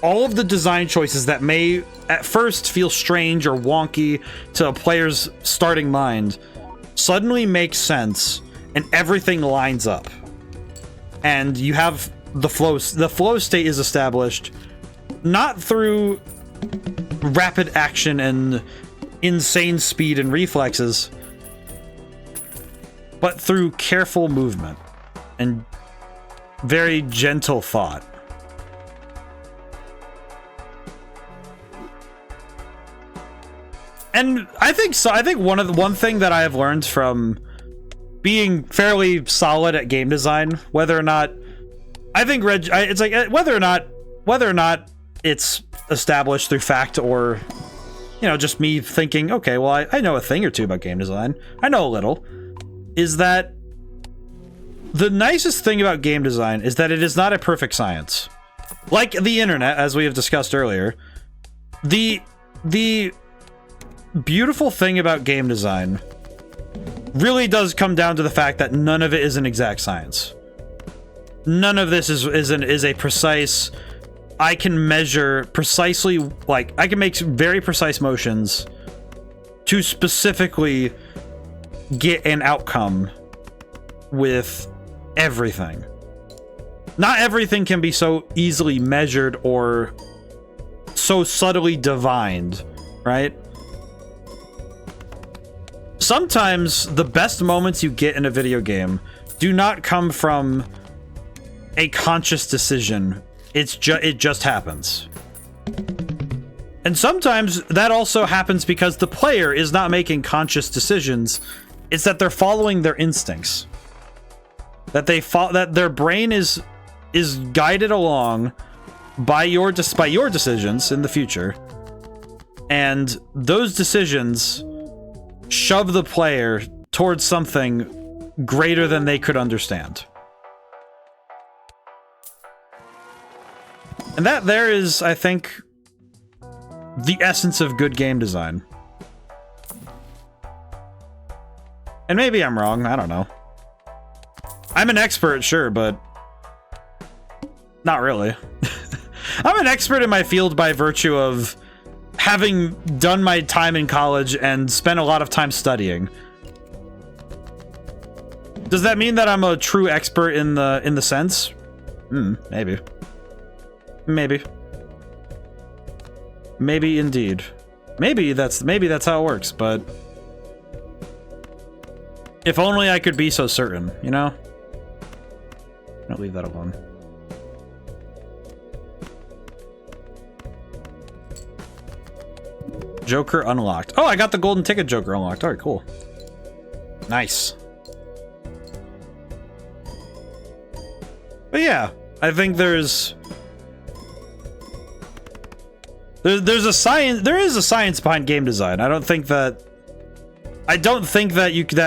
all of the design choices that may at first feel strange or wonky to a player's starting mind suddenly make sense, and everything lines up. And you have the flow state is established not through rapid action and insane speed and reflexes, but through careful movement and very gentle thought. And I think one thing that I have learned from being fairly solid at game design, whether or not whether or not it's established through fact, or, you know, just me thinking, okay, well, I know a thing or two about game design, I know a little, is that the nicest thing about game design is that it is not a perfect science. Like the internet, as we have discussed earlier, the beautiful thing about game design really does come down to the fact that none of it is an exact science. None of this is a precise, I can measure precisely, like, I can make very precise motions to specifically get an outcome with everything. Not everything can be so easily measured or so subtly divined, right? Sometimes the best moments you get in a video game do not come from a conscious decision. It just happens. And sometimes that also happens because the player is not making conscious decisions. It's that they're following their instincts. That their brain is guided along by your decisions in the future. And those decisions shove the player towards something greater than they could understand. And that there is, I think, the essence of good game design. And maybe I'm wrong, I don't know. I'm an expert, sure, but not really. I'm an expert in my field by virtue of having done my time in college and spent a lot of time studying. Does that mean that I'm a true expert in the sense? Maybe. Maybe indeed. Maybe that's how it works, but if only I could be so certain, you know? I'll leave that alone. Joker unlocked. Oh, I got the golden ticket Joker unlocked. All right, cool. Nice. But yeah, I think there is a science. There is a science behind game design. I don't think that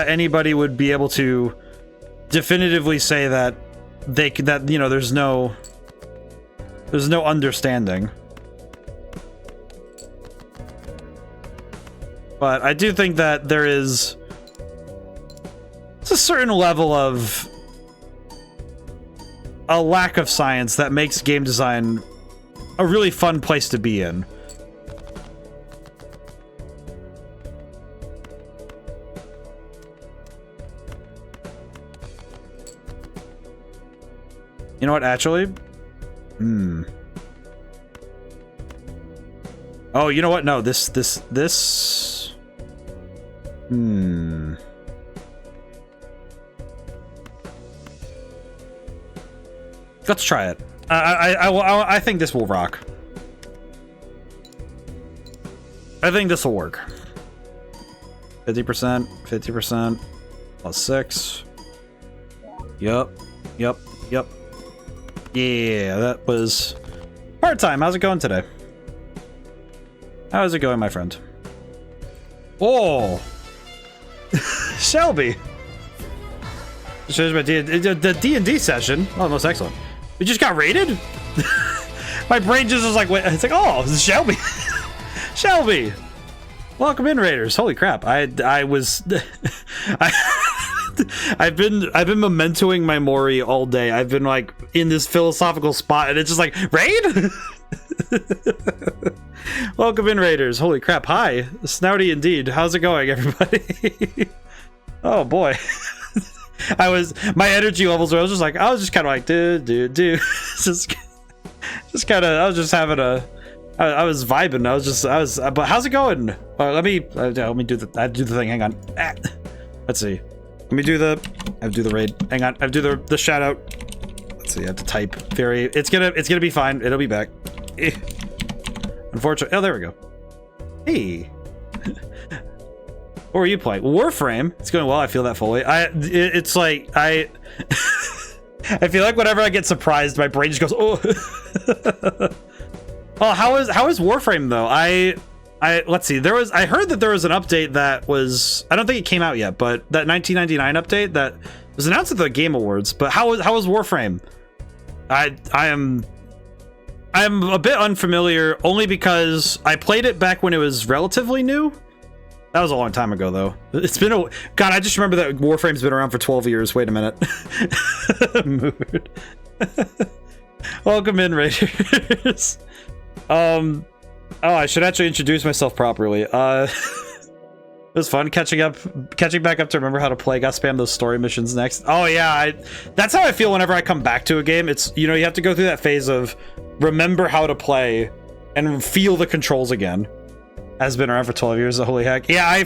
anybody would be able to definitively say that you know, there's no understanding. But I do think that it's a certain level of a lack of science that makes game design a really fun place to be in. You know what, actually? Oh, you know what? No, this. Let's try it. I think this will rock. I think this will work. 50%, 50%, plus 6. Yep. Yeah, that was part time. How's it going today? How's it going, my friend? Oh, Shelby. Shows my the D&D session. Oh, most excellent. We just got raided. My brain just was like, wait. It's like, oh, this is Shelby. Shelby, welcome in, Raiders. Holy crap! I was, I've been mementoing my Mori all day. I've been like in this philosophical spot, and it's just like raid. Welcome in, Raiders. Holy crap! Hi, snouty indeed. How's it going, everybody? Oh boy. My energy levels were, I was just kind of like, do. just kind of, I was just having I was vibing. But how's it going? Let me do the thing. Hang on. Let's see. Let me do the raid. Hang on. I do the shout out. Let's see. I have to type. It's gonna be fine. It'll be back. Unfortunately. Oh, there we go. Hey. What were you playing? Warframe. It's going well. I feel that fully. It's like I feel like whenever I get surprised, my brain just goes, oh. Oh, how is Warframe though? Let's see. I heard that there was an update that was, I don't think it came out yet, but that 1999 update that was announced at the Game Awards. But how is Warframe? I'm a bit unfamiliar, only because I played it back when it was relatively new. That was a long time ago, though. It's been God, I just remember that Warframe's been around for 12 years. Wait a minute. Mood. Welcome in, Raiders. Oh, I should actually introduce myself properly. It was fun catching back up to remember how to play. Got spam those story missions next. Oh yeah, that's how I feel whenever I come back to a game. It's, you know, you have to go through that phase of remember how to play and feel the controls again. Has been around for 12 years. Holy heck. Yeah, I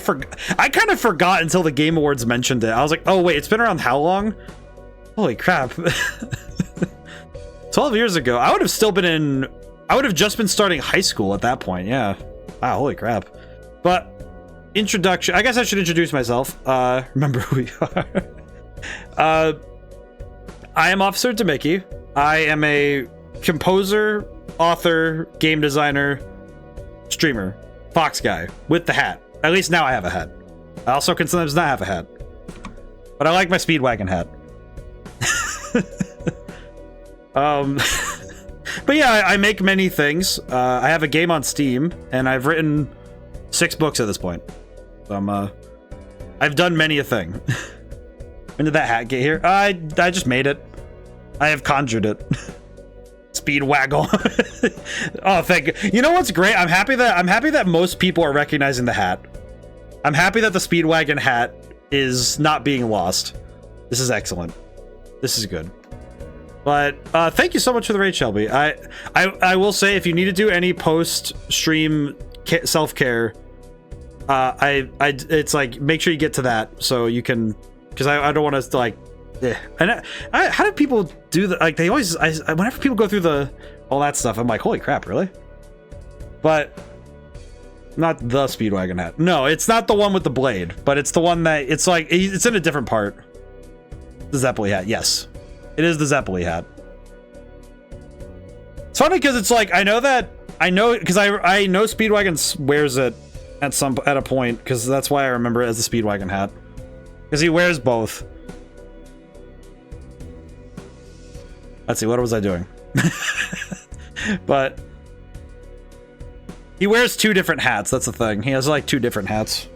kind of forgot until the Game Awards mentioned it. I was like, oh wait, it's been around how long? Holy crap. 12 years ago. I would have just been starting high school at that point. Yeah. Wow, holy crap. But introduction. I guess I should introduce myself. Remember who you are. I am Officer Demiki. I am a composer, author, game designer, streamer. Fox guy with the hat. At least now I have a hat. I also can sometimes not have a hat, but I like my Speedwagon hat. But yeah, I make many things. I have a game on Steam, and I've written 6 books at this point. So I've done many a thing. When did that hat get here? I just made it. I have conjured it. Speedwagon. Oh, thank you. You know what's great? I'm happy that most people are recognizing the hat. I'm happy that the Speedwagon hat is not being lost. This is excellent. This is good. But thank you so much for the raid, Shelby. I will say, if you need to do any post-stream self-care, it's like, make sure you get to that so you can, because I don't want to like. Yeah, and how do people do that? Like, they always, whenever people go through all that stuff, I'm like, holy crap, really? But not the Speedwagon hat. No, it's not the one with the blade, but it's the one that it's like it's in a different part. The Zeppeli hat, yes, it is the Zeppeli hat. It's funny because it's like I know because I know Speedwagon wears it at a point, because that's why I remember it as the Speedwagon hat, because he wears both. Let's see, what was I doing? But he wears 2 different hats. That's the thing. He has like 2 different hats,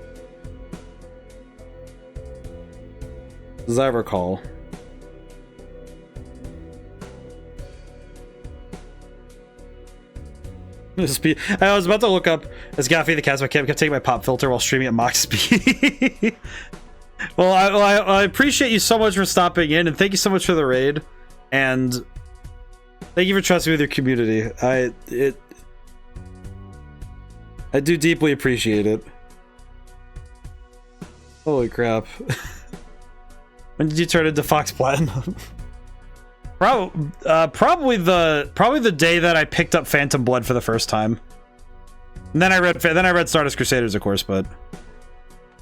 as I recall. I was about to look up as Gaffy the Cat's my kept taking my pop filter while streaming at max speed. Well, I appreciate you so much for stopping in, and thank you so much for the raid. And Thank you for trusting with your community. I do deeply appreciate it. Holy crap. When did you turn into Fox Platinum? Probably the day that I picked up Phantom Blood for the first time. And then I read Stardust Crusaders, of course, but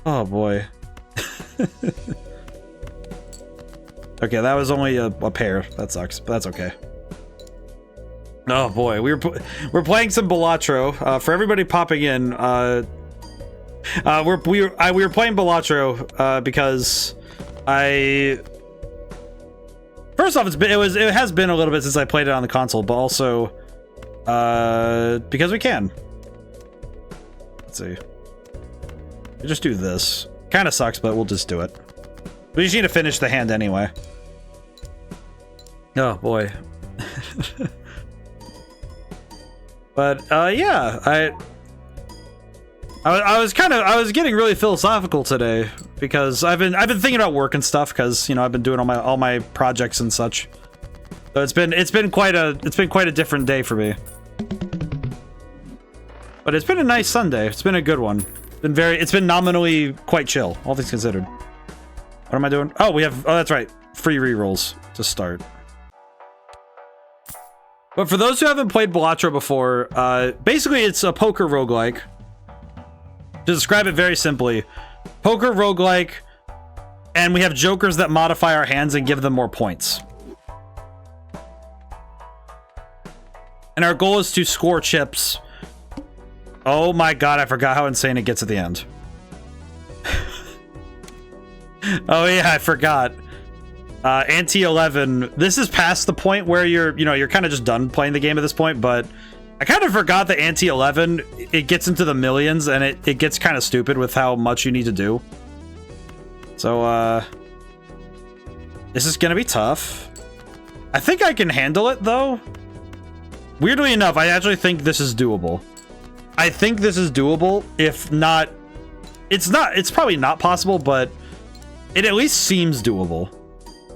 oh boy. Okay, that was only a pair. That sucks, but that's okay. Oh boy, we're playing some Balatro. For everybody popping in, we were playing Balatro because first off, it has been a little bit since I played it on the console, but also because we can. Let's see. We'll just do this. Kind of sucks, but we'll just do it. We just need to finish the hand anyway. Oh boy. But yeah, I was getting really philosophical today because I've been thinking about work and stuff because, you know, I've been doing all my projects and such. So it's been quite a different day for me. But it's been a nice Sunday. It's been a good one. It's been nominally quite chill, all things considered. What am I doing? Oh, that's right. Free rerolls to start. But for those who haven't played Balatro before, basically it's a poker roguelike. To describe it very simply, poker roguelike, and we have jokers that modify our hands and give them more points. And our goal is to score chips. Oh my god, I forgot how insane it gets at the end. Oh yeah, I forgot. Ante 11. This is past the point where you're kind of just done playing the game at this point, but I kind of forgot that Ante 11, it gets into the millions and it gets kind of stupid with how much you need to do. So, this is gonna be tough. I think I can handle it though. Weirdly enough, I actually think this is doable. I think this is doable. If not, it's probably not possible, but it at least seems doable.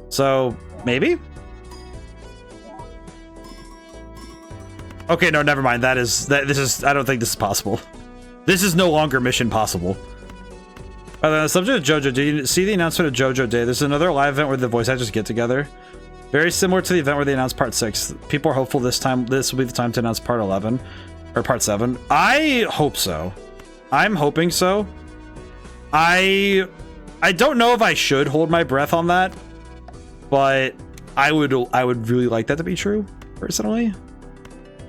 So, maybe? Okay, no, never mind. I don't think this is possible. This is no longer mission possible. On the subject of JoJo, do you see the announcement of JoJo Day? There's another live event where the voice actors get together. Very similar to the event where they announced part 6. People are hopeful this will be the time to announce part 11. Or part 7. I hope so. I'm hoping so. I don't know if I should hold my breath on that, but I would really like that to be true, personally.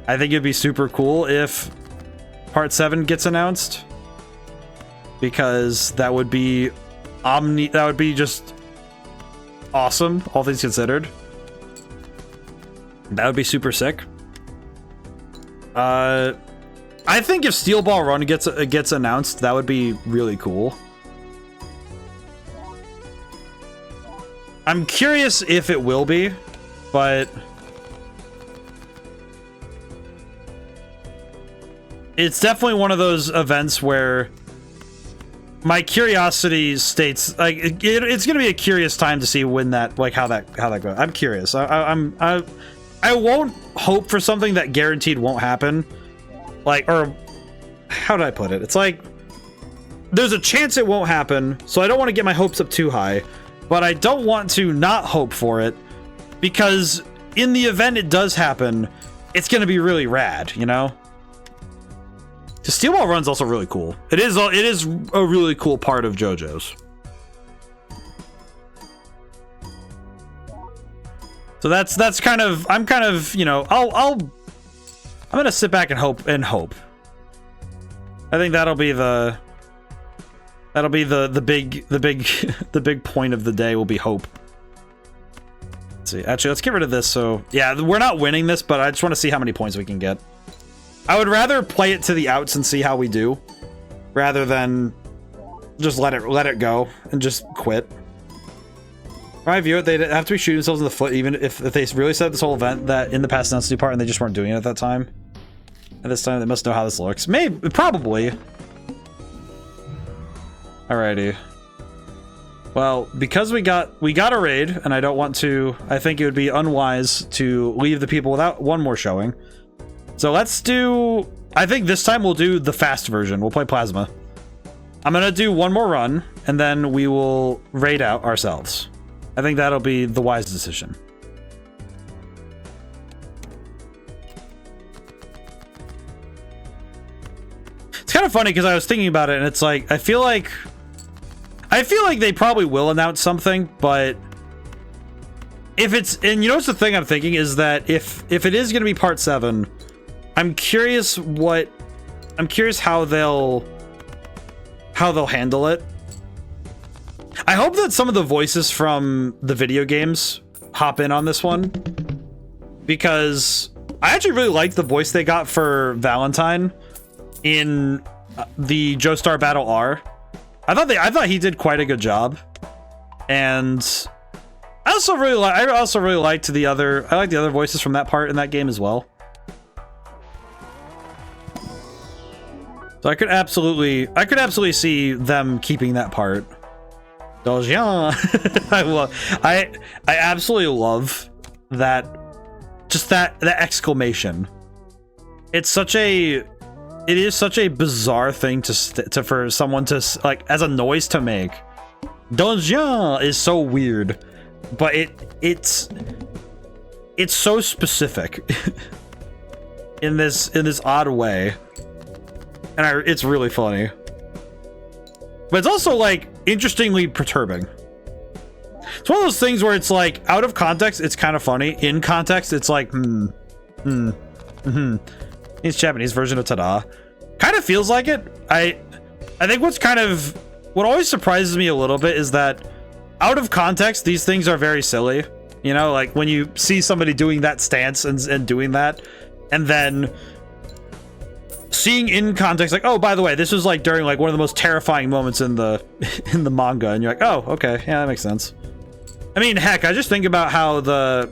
I think it'd be super cool if part 7 gets announced, because that would be just awesome, all things considered. That would be super sick. I think if Steel Ball Run gets announced, that would be really cool. I'm curious if it will be, but it's definitely one of those events where my curiosity states like it's gonna be a curious time to see when that how that goes. I'm curious. I won't hope for something that guaranteed won't happen. Like, or how did I put it? It's like there's a chance it won't happen, so I don't want to get my hopes up too high, but I don't want to not hope for it, because in the event it does happen, it's gonna be really rad, you know? The Steel Ball Run's also really cool. It is a really cool part of JoJo's. So that's kind of, I'm kind of, you know, I'm gonna sit back and hope. I think that'll be the big point of the day will be hope. Let's see. Actually, let's get rid of this. So yeah, we're not winning this, but I just want to see how many points we can get. I would rather play it to the outs and see how we do, rather than just let it go and just quit. My view, they'd have to be shooting themselves in the foot, even if they really set up this whole event that in the past announced new part and they just weren't doing it at that time. At this time, they must know how this looks. Maybe, probably. Alrighty. Well, because we got a raid, and I don't want to. I think it would be unwise to leave the people without one more showing. So let's do. I think this time we'll do the fast version. We'll play Plasma. I'm gonna do one more run, and then we will raid out ourselves. I think that'll be the wise decision. It's kind of funny because I was thinking about it, and it's like I feel like they probably will announce something, but if it's, and you know what's the thing I'm thinking is that if it is going to be part 7, I'm curious how they'll handle it. I hope that some of the voices from the video games hop in on this one, because I actually really liked the voice they got for Valentine in the Joestar Battle R. I thought he did quite a good job, and I also really liked the other voices from that part in that game as well. So I could absolutely see them keeping that part. I absolutely love that, just that exclamation. It is such a bizarre thing for someone to, like, as a noise to make. Donjon is so weird, but it's so specific in this odd way, and it's really funny. But it's also, like, interestingly perturbing. It's one of those things where it's like, out of context, it's kind of funny. In context, it's like, It's Japanese version of Tada. Kind of feels like it. I think what always surprises me a little bit is that out of context, these things are very silly. You know, like when you see somebody doing that stance and doing that, and then seeing in context, like, oh, by the way, this was like during like one of the most terrifying moments in the manga, and you're like, oh, okay, yeah, that makes sense. I mean, heck, I just think about how the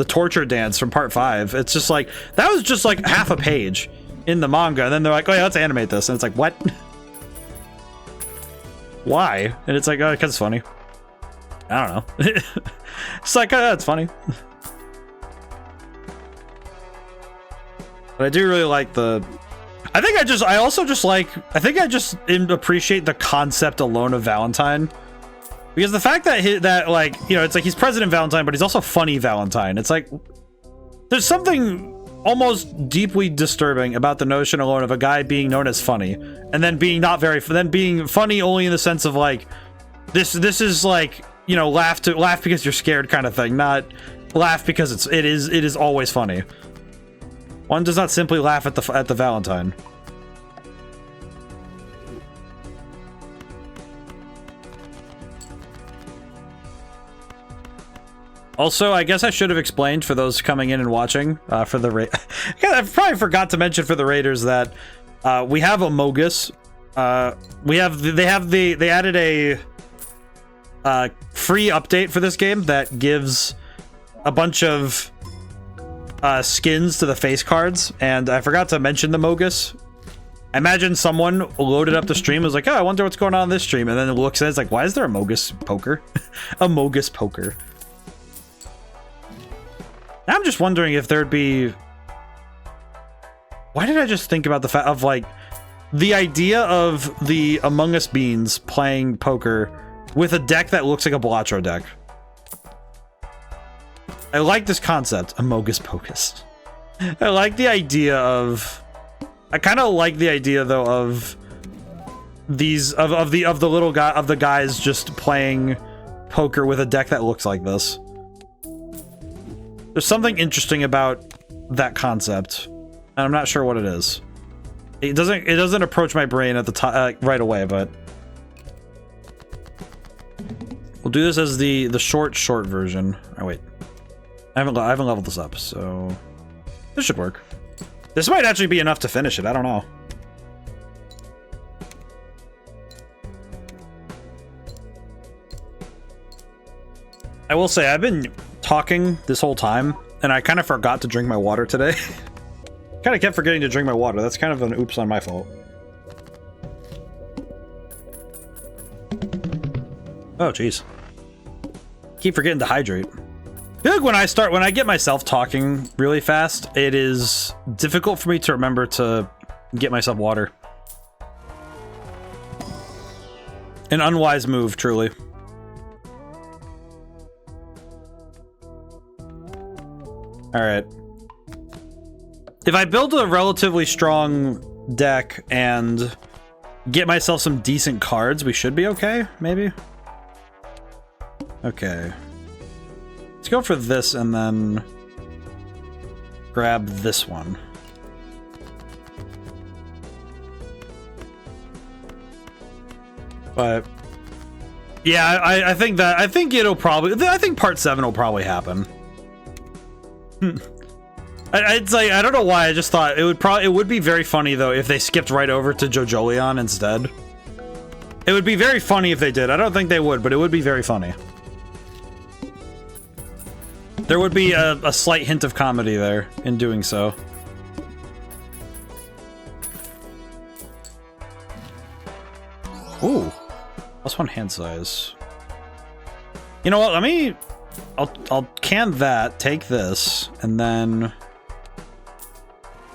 torture dance from part 5, it's just like, that was just like half a page in the manga, and then they're like, oh yeah, let's animate this, and it's like, what? Why? And it's like, oh, because it's funny. I don't know. It's like, oh, it's funny. But I do really like I think I just appreciate the concept alone of Valentine. Because the fact that like, you know, it's like he's President Valentine, but he's also funny Valentine. It's like, there's something almost deeply disturbing about the notion alone of a guy being known as funny, and then being being funny only in the sense of like, this is like, you know, laugh because you're scared kind of thing, not laugh because it is always funny. One does not simply laugh at the Valentine. Also, I guess I should have explained for those coming in and watching, for the raid. I probably forgot to mention for the raiders that we have Amogus. They added a free update for this game that gives a bunch of skins to the face cards, and I forgot to mention the Mogus. I imagine someone loaded up the stream and was like, oh, I wonder what's going on in this stream, and then it looks and it's like, why is there a Mogus poker? A Mogus poker. I'm just wondering if there'd be... Why did I just think about the fact of, like, the idea of the Among Us beans playing poker with a deck that looks like a Balatro deck? I like this concept, Amogus Pocus. I like the idea of... I kind of like the idea, though, of these... of the little guy... of the guys just playing poker with a deck that looks like this. There's something interesting about that concept, and I'm not sure what it is. It doesn't approach my brain at the time right away, but we'll do this as the short version. Oh wait, I haven't leveled this up, so this should work. This might actually be enough to finish it. I don't know. I will say I've been talking this whole time, and I kind of forgot to drink my water today. Kind of kept forgetting to drink my water. That's kind of an oops on my fault. Oh, jeez. Keep forgetting to hydrate. I feel like when I get myself talking really fast, it is difficult for me to remember to get myself water. An unwise move, truly. Alright. If I build a relatively strong deck and get myself some decent cards, we should be okay, maybe? Okay. Let's go for this and then grab this one. But yeah, I think part 7 will probably happen. It's like, I don't know why, I just thought it would be very funny though if they skipped right over to Jojolion instead. It would be very funny if they did. I don't think they would, but it would be very funny. There would be a slight hint of comedy there in doing so. Ooh. +1 hand size. You know what? Let me... I'll can that, take this, and then...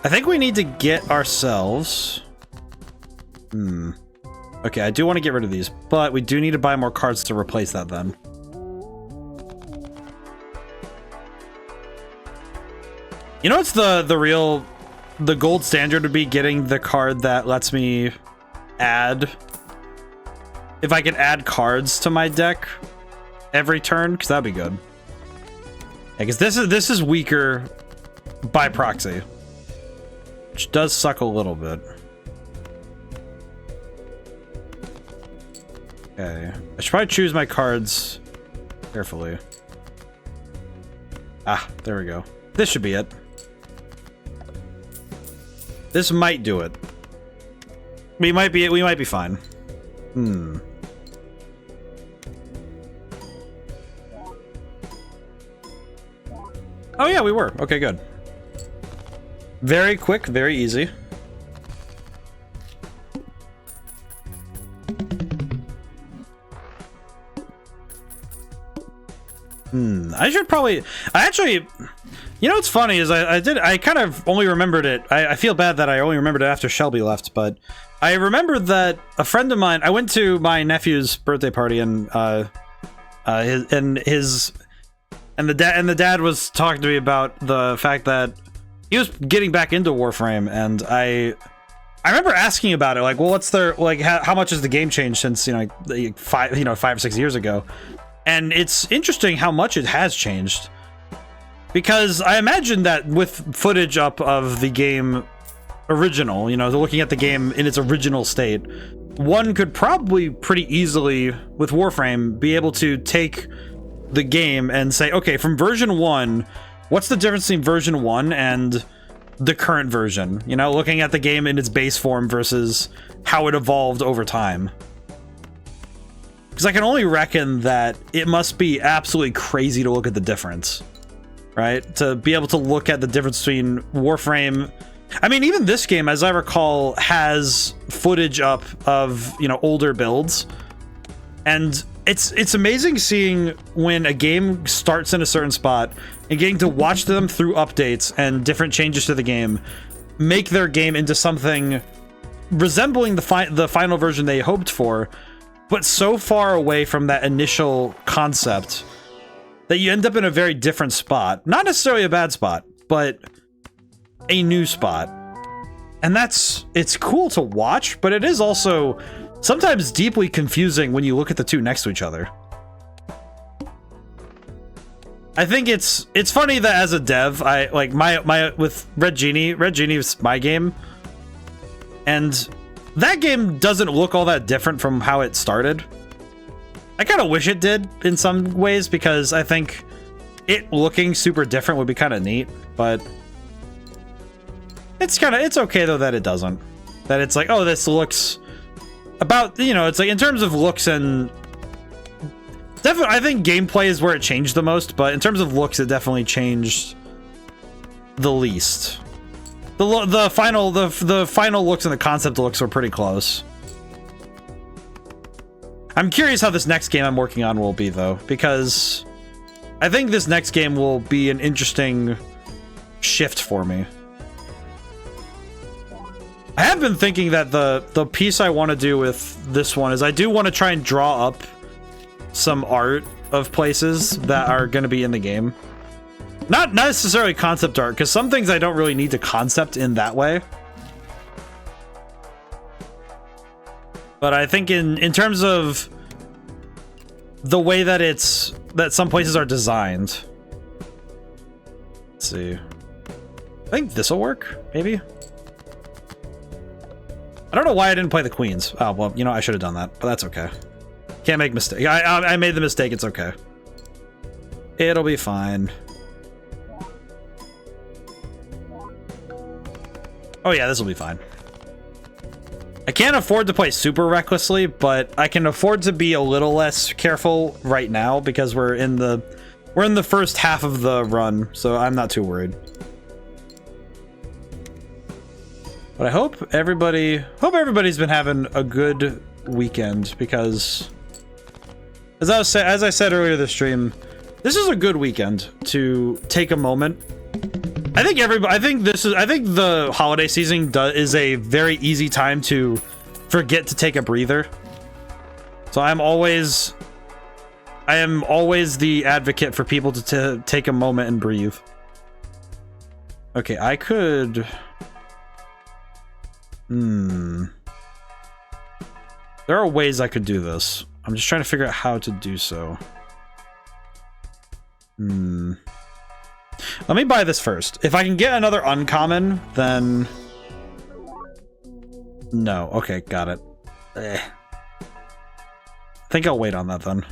I think we need to get ourselves... Okay, I do want to get rid of these, but we do need to buy more cards to replace that then. You know what's the gold standard would be getting the card that lets me add... If I could add cards to my deck every turn, because that'd be good. Yeah, because this is weaker by proxy, which does suck a little bit. Okay, I should probably choose my cards carefully. Ah, there we go. This should be it. This might do it. We might be fine. Oh yeah, we were. Okay, good. Very quick, very easy. I should probably... You know what's funny is I kind of only remembered it. I feel bad that I only remembered it after Shelby left, but I remembered that a friend of mine... I went to my nephew's birthday party and the dad was talking to me about the fact that he was getting back into Warframe, and I remember asking about it, like, well, what's their, like, how much has the game changed since, 5 or 6 years ago? And it's interesting how much it has changed, because I imagine that with footage up of the game original, looking at the game in its original state, one could probably pretty easily with Warframe be able to take the game and say, okay, from version 1, what's the difference between version 1 and the current version? Looking at the game in its base form versus how it evolved over time. Because I can only reckon that it must be absolutely crazy to look at the difference, right? To be able to look at the difference between Warframe... I mean, even this game, as I recall, has footage up of, older builds. And it's amazing seeing when a game starts in a certain spot and getting to watch them through updates and different changes to the game make their game into something resembling the final version they hoped for, but so far away from that initial concept that you end up in a very different spot. Not necessarily a bad spot, but a new spot. And it's cool to watch, but it is also sometimes deeply confusing when you look at the two next to each other. I think it's funny that as a dev, I like my with Red Genie is my game, and that game doesn't look all that different from how it started. I kind of wish it did in some ways, because I think it looking super different would be kind of neat, but it's okay though that it doesn't. That it's like, oh, this looks about, it's like in terms of looks and definitely, I think gameplay is where it changed the most, but in terms of looks, it definitely changed the least. The final looks and the concept looks were pretty close. I'm curious how this next game I'm working on will be, though, because I think this next game will be an interesting shift for me. I have been thinking that the piece I want to do with this one is I do want to try and draw up some art of places that are going to be in the game. Not necessarily concept art, because some things I don't really need to concept in that way. But I think in terms of the way that some places are designed. Let's see. I think this will work, maybe. I don't know why I didn't play the queens. Oh, well, you know, I should have done that, but that's okay. Can't make mistake. I made the mistake. It's okay. It'll be fine. Oh yeah, this will be fine. I can't afford to play super recklessly, but I can afford to be a little less careful right now because we're in the first half of the run, so I'm not too worried. But I hope everybody's been having a good weekend, because as I said earlier this stream, this is a good weekend to take a moment. I think the holiday season is a very easy time to forget to take a breather. So I am always the advocate for people to take a moment and breathe. Okay, I could. There are ways I could do this. I'm just trying to figure out how to do so. Let me buy this first. If I can get another uncommon, then... No. Okay, got it. I think I'll wait on that then.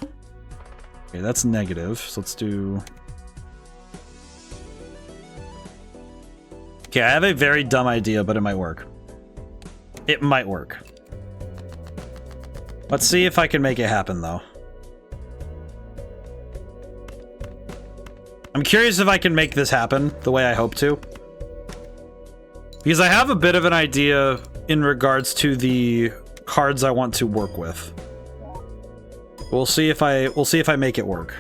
Okay, that's negative. So let's do... Okay, I have a very dumb idea, but it might work. It might work. Let's see if I can make it happen, though. I'm curious if I can make this happen the way I hope to. Because I have a bit of an idea in regards to the cards I want to work with. We'll see if I make it work.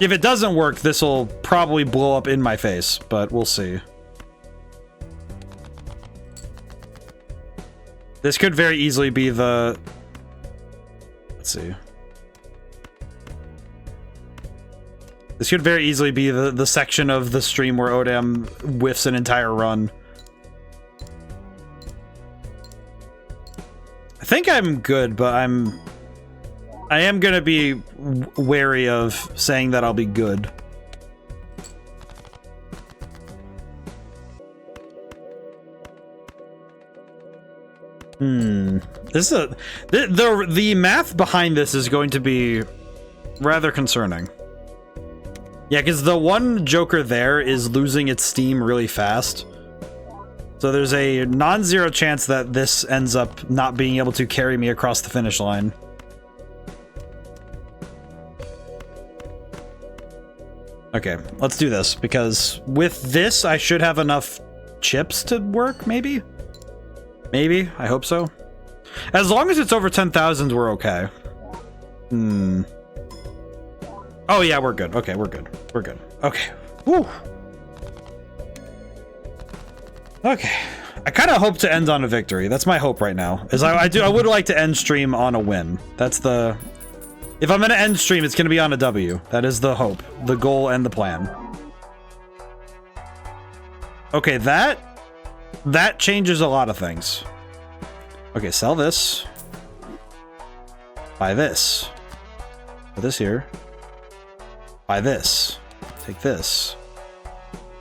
If it doesn't work, this will probably blow up in my face, but we'll see. This could very easily be the... Let's see. This could very easily be the section of the stream where ODaM whiffs an entire run. I think I'm good, but I am gonna be wary of saying that I'll be good. This is the math behind this is going to be rather concerning. Yeah, because the one Joker there is losing its steam really fast. So there's a non-zero chance that this ends up not being able to carry me across the finish line. Okay, let's do this, because with this, I should have enough chips to work, maybe? Maybe? I hope so. As long as it's over 10,000, we're okay. Oh yeah, we're good. Okay, we're good. We're good. Okay. Woo! Okay. I kind of hope to end on a victory. That's my hope right now. I would like to end stream on a win. That's the... If I'm gonna end stream, it's gonna be on a W. That is the hope, the goal, and the plan. Okay, that changes a lot of things. Okay, sell this. Buy this. Put this here. Buy this. Take this.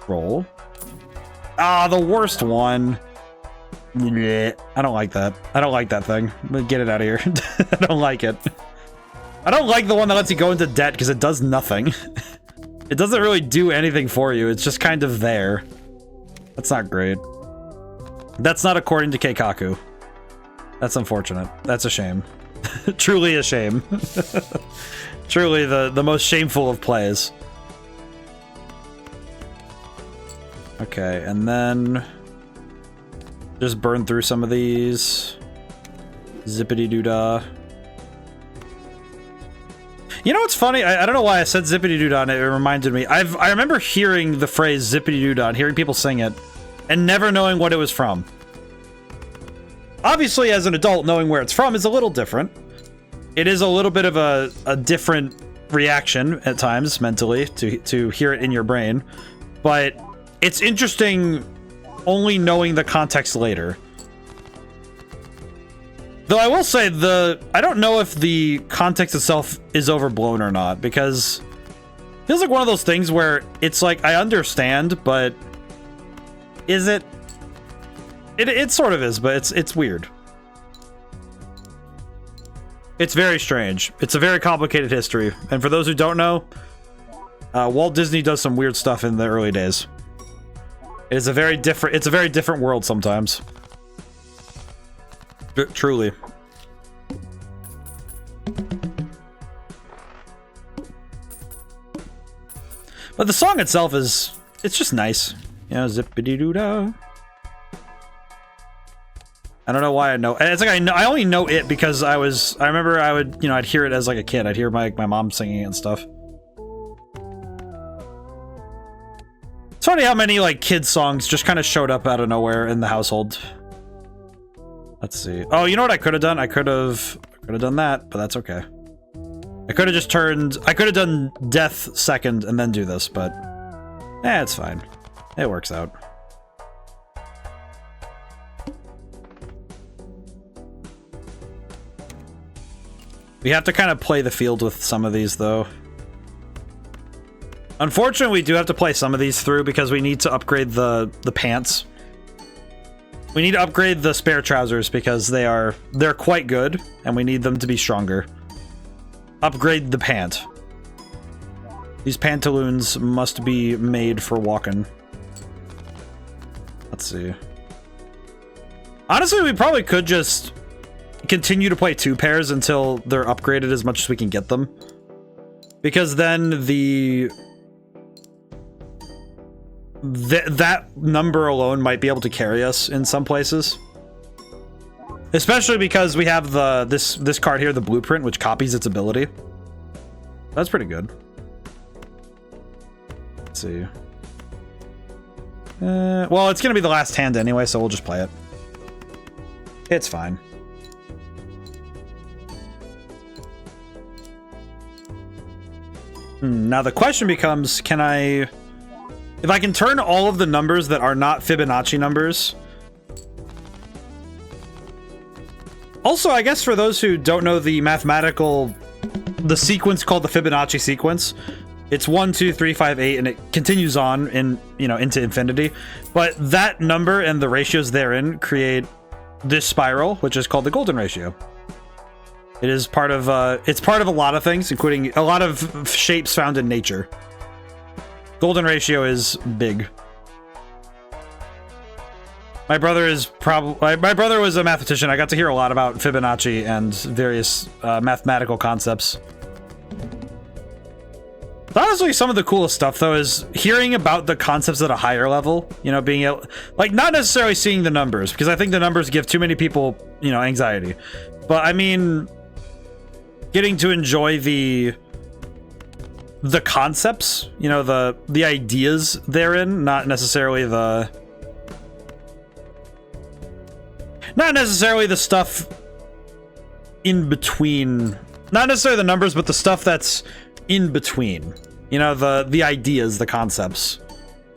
Roll. Ah, the worst one. I don't like that. I don't like that thing. Get it out of here. I don't like it. I don't like the one that lets you go into debt because it does nothing. It doesn't really do anything for you. It's just kind of there. That's not great. That's not according to Keikaku. That's unfortunate. That's a shame. Truly a shame. Truly the most shameful of plays. Okay, and then just burn through some of these. Zippity-doo-dah. You know what's funny? I don't know why I said zippity-doo-dah, and it reminded me. I remember hearing the phrase zippity-doo-dah and hearing people sing it, and never knowing what it was from. Obviously, as an adult, knowing where it's from is a little different. It is a little bit of a different reaction at times, mentally, to hear it in your brain. But it's interesting only knowing the context later. Though I will say, I don't know if the context itself is overblown or not, because it feels like one of those things where it's like, I understand, but is it? It sort of is, but it's weird. It's very strange. It's a very complicated history, and for those who don't know, Walt Disney does some weird stuff in the early days. It's a very different world sometimes. Truly. But the song itself it's just nice. You know, zippity-doo-dah. I don't know why I know. It's like I only know it because I remember I'd hear it as like a kid. I'd hear my mom singing it and stuff. It's funny how many like kids songs just kind of showed up out of nowhere in the household. Let's see. Oh, you know what I could have done? I could have done that, but that's okay. I could have done death second and then do this, but it's fine. It works out. We have to kind of play the field with some of these, though. Unfortunately, we do have to play some of these through because we need to upgrade the pants. We need to upgrade the spare trousers because they're quite good, and we need them to be stronger. Upgrade the pant. These pantaloons must be made for walking. Let's see. Honestly, we probably could just continue to play 2 pairs until they're upgraded as much as we can get them. Because then that number alone might be able to carry us in some places. Especially because we have this card here, the blueprint, which copies its ability. That's pretty good. Let's see. Well, it's gonna be the last hand anyway, so we'll just play it. It's fine. Now the question becomes, if I can turn all of the numbers that are not Fibonacci numbers. Also, I guess for those who don't know the sequence called the Fibonacci sequence, it's 1, 2, 3, 5, 8, and it continues on into infinity. But that number and the ratios therein create this spiral, which is called the golden ratio. It is part of a lot of things, including a lot of shapes found in nature. Golden ratio is big. My brother was a mathematician. I got to hear a lot about Fibonacci and various mathematical concepts. Honestly, some of the coolest stuff though is hearing about the concepts at a higher level. You know, being able, like, not necessarily seeing the numbers, because I think the numbers give too many people, anxiety. But I mean, getting to enjoy the concepts, the ideas therein, not necessarily the stuff in between, not necessarily the numbers, but the stuff that's in between, the ideas, the concepts.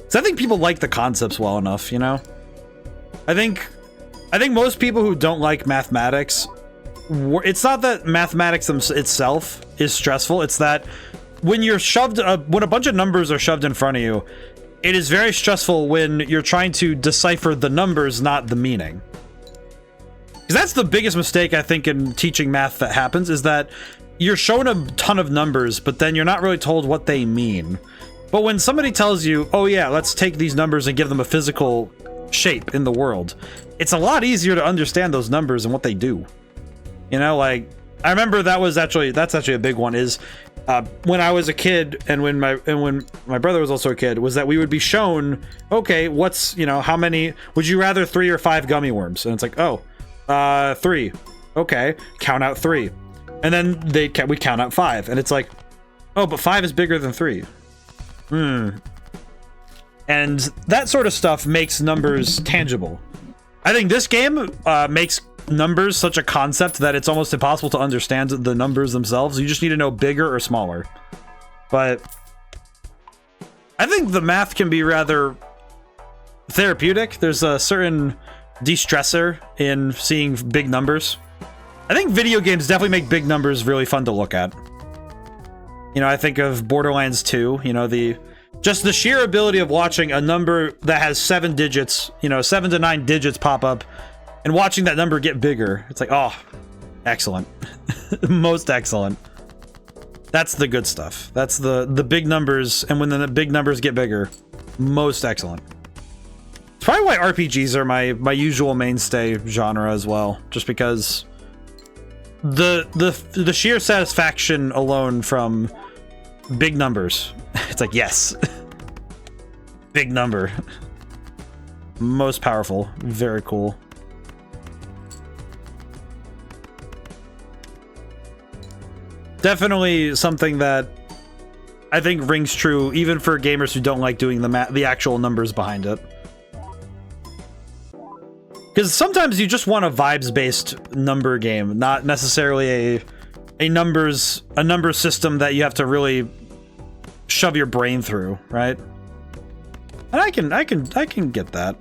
So I think people like the concepts well enough, I think most people who don't like mathematics, it's not that mathematics itself is stressful, it's that when you're when a bunch of numbers are shoved in front of you, it is very stressful when you're trying to decipher the numbers, not the meaning. Because that's the biggest mistake I think in teaching math that happens, is that you're shown a ton of numbers, but then you're not really told what they mean. But when somebody tells you, oh yeah, let's take these numbers and give them a physical shape in the world, it's a lot easier to understand those numbers and what they do. Like, I remember that's actually a big one, is when I was a kid, and when my brother was also a kid, was that we would be shown, okay, what's, how many, would you rather 3 or 5 gummy worms? And it's like, oh, 3. Okay, count out 3. And then we count out 5. And it's like, oh, but 5 is bigger than 3. And that sort of stuff makes numbers tangible. I think this game makes numbers such a concept that it's almost impossible to understand the numbers themselves. You just need to know bigger or smaller. But I think the math can be rather therapeutic. There's a certain de-stressor in seeing big numbers. I think video games definitely make big numbers really fun to look at. You know, I think of Borderlands 2, you know, just the sheer ability of watching a number that has 7 digits, you know, 7 to 9 digits pop up, and watching that number get bigger. It's like, oh, excellent. Most excellent. That's the good stuff. That's the big numbers, and when the big numbers get bigger, most excellent. It's probably why RPGs are my usual mainstay genre as well, just because the sheer satisfaction alone from big numbers. It's like, yes. Big number. Most powerful. Very cool. Definitely something that I think rings true even for gamers who don't like doing the actual numbers behind it. Because sometimes you just want a vibes-based number game, not necessarily a number system that you have to really shove your brain through, right? And I can get that.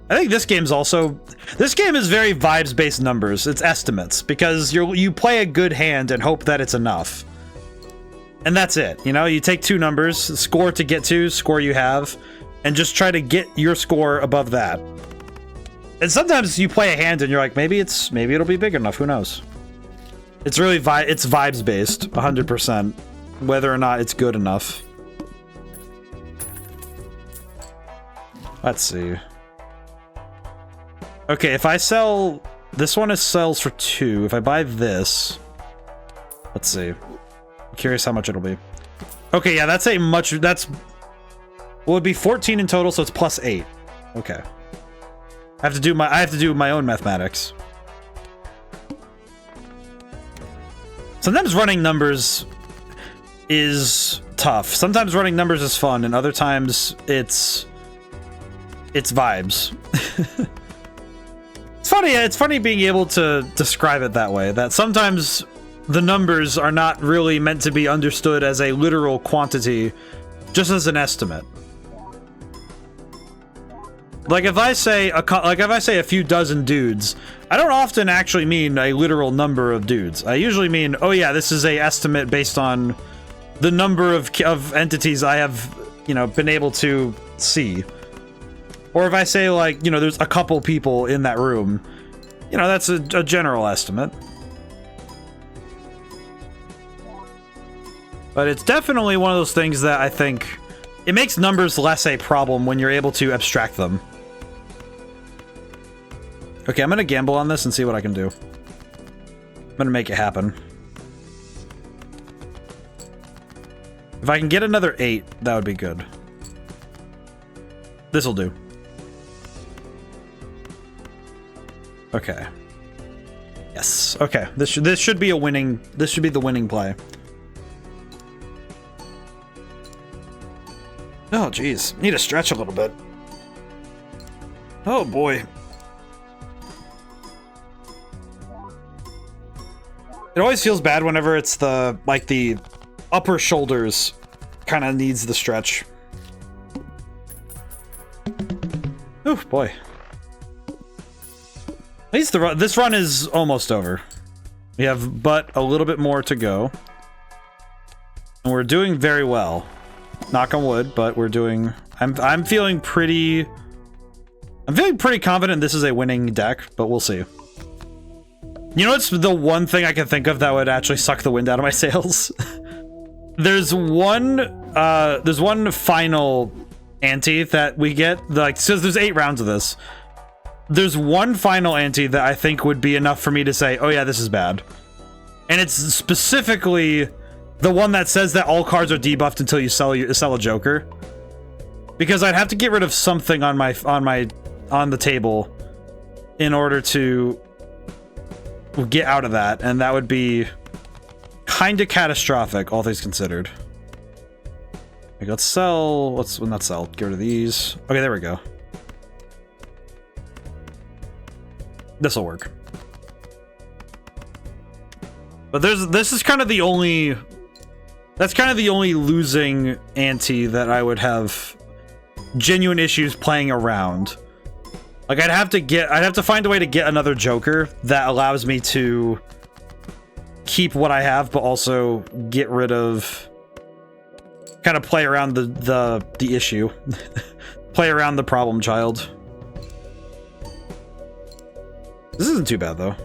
I think this game is very vibes-based numbers. It's estimates, because you play a good hand and hope that it's enough. And that's it. You know, you take 2 numbers, score to get to, score you have, and just try to get your score above that. And sometimes you play a hand and you're like, maybe it'll be big enough, who knows? It's really it's vibes based, 100%, whether or not it's good enough. Let's see. Okay, if I sell this one, sells for 2. If I buy this, let's see. I'm curious how much it'll be. Okay, yeah, that's well, it'd be 14 in total, so it's plus 8. Okay. I have to do my own mathematics. Sometimes running numbers is tough. Sometimes running numbers is fun, and other times it's vibes. It's funny being able to describe it that way, that sometimes the numbers are not really meant to be understood as a literal quantity, just as an estimate. Like if I say a few dozen dudes, I don't often actually mean a literal number of dudes. I usually mean, oh yeah, this is a estimate based on the number of entities I have, you know, been able to see. Or if I say, like, you know, there's a couple people in that room, you know, that's a general estimate. But it's definitely one of those things that I think it makes numbers less a problem when you're able to abstract them. Okay, I'm gonna gamble on this and see what I can do. I'm gonna make it happen. If I can get another 8, that would be good. This'll do. Okay. Yes. Okay. This should be a winning. This should be the winning play. Oh, geez. Need to stretch a little bit. Oh boy. It always feels bad whenever it's the upper shoulders kind of needs the stretch. Oh boy. At least this run is almost over. We have but a little bit more to go. And we're doing very well. Knock on wood, but we're doing... I'm feeling pretty confident this is a winning deck, but we'll see. You know what's the one thing I can think of that would actually suck the wind out of my sails? There's one final ante that we get, like, so there's 8 rounds of this. There's one final ante that I think would be enough for me to say, oh yeah, this is bad. And it's specifically the one that says that all cards are debuffed until you sell a Joker. Because I'd have to get rid of something on the table in order to get out of that, and that would be kind of catastrophic, all things considered. Okay, let's sell. Let's not sell. Get rid of these. Okay, there we go. This'll work. But this is kind of the only. That's kind of the only losing ante that I would have genuine issues playing around. Like I'd have to find a way to get another Joker that allows me to keep what I have, but also get rid of, kind of play around the issue, play around the problem child. This isn't too bad though.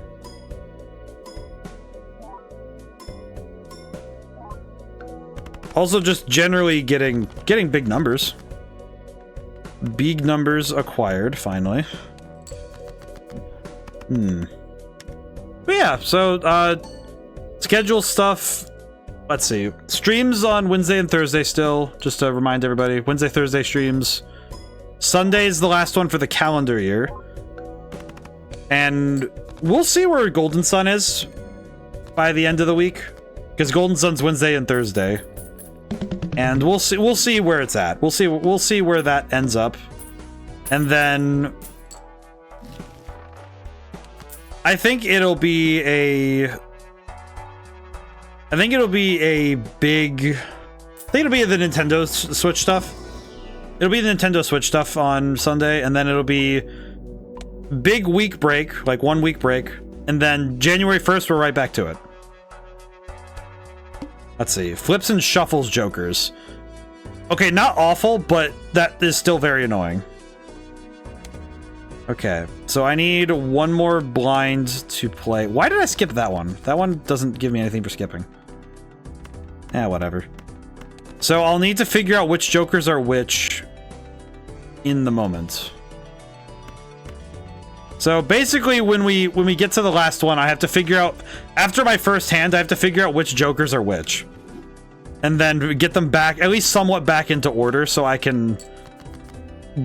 Also, just generally getting big numbers. Big numbers acquired, finally. But yeah, so, schedule stuff. Let's see. Streams on Wednesday and Thursday still, just to remind everybody. Wednesday, Thursday streams. Sunday's the last one for the calendar year. And we'll see where Golden Sun is by the end of the week. Because Golden Sun's Wednesday and Thursday. And we'll see where it's at. We'll see where that ends up. And then I think it'll be the Nintendo Switch stuff. It'll be the Nintendo Switch stuff on Sunday, and then it'll be big week break, like 1 week break, and then January 1st we're right back to it. Let's see. Flips and shuffles Jokers. Okay, not awful, but that is still very annoying. Okay, so I need one more blind to play. Why did I skip that one? That one doesn't give me anything for skipping. Yeah, whatever. So I'll need to figure out which Jokers are which in the moment. So basically, when we get to the last one, I have to figure out, after my first hand, I have to figure out which Jokers are which, and then get them back, at least somewhat back into order, so I can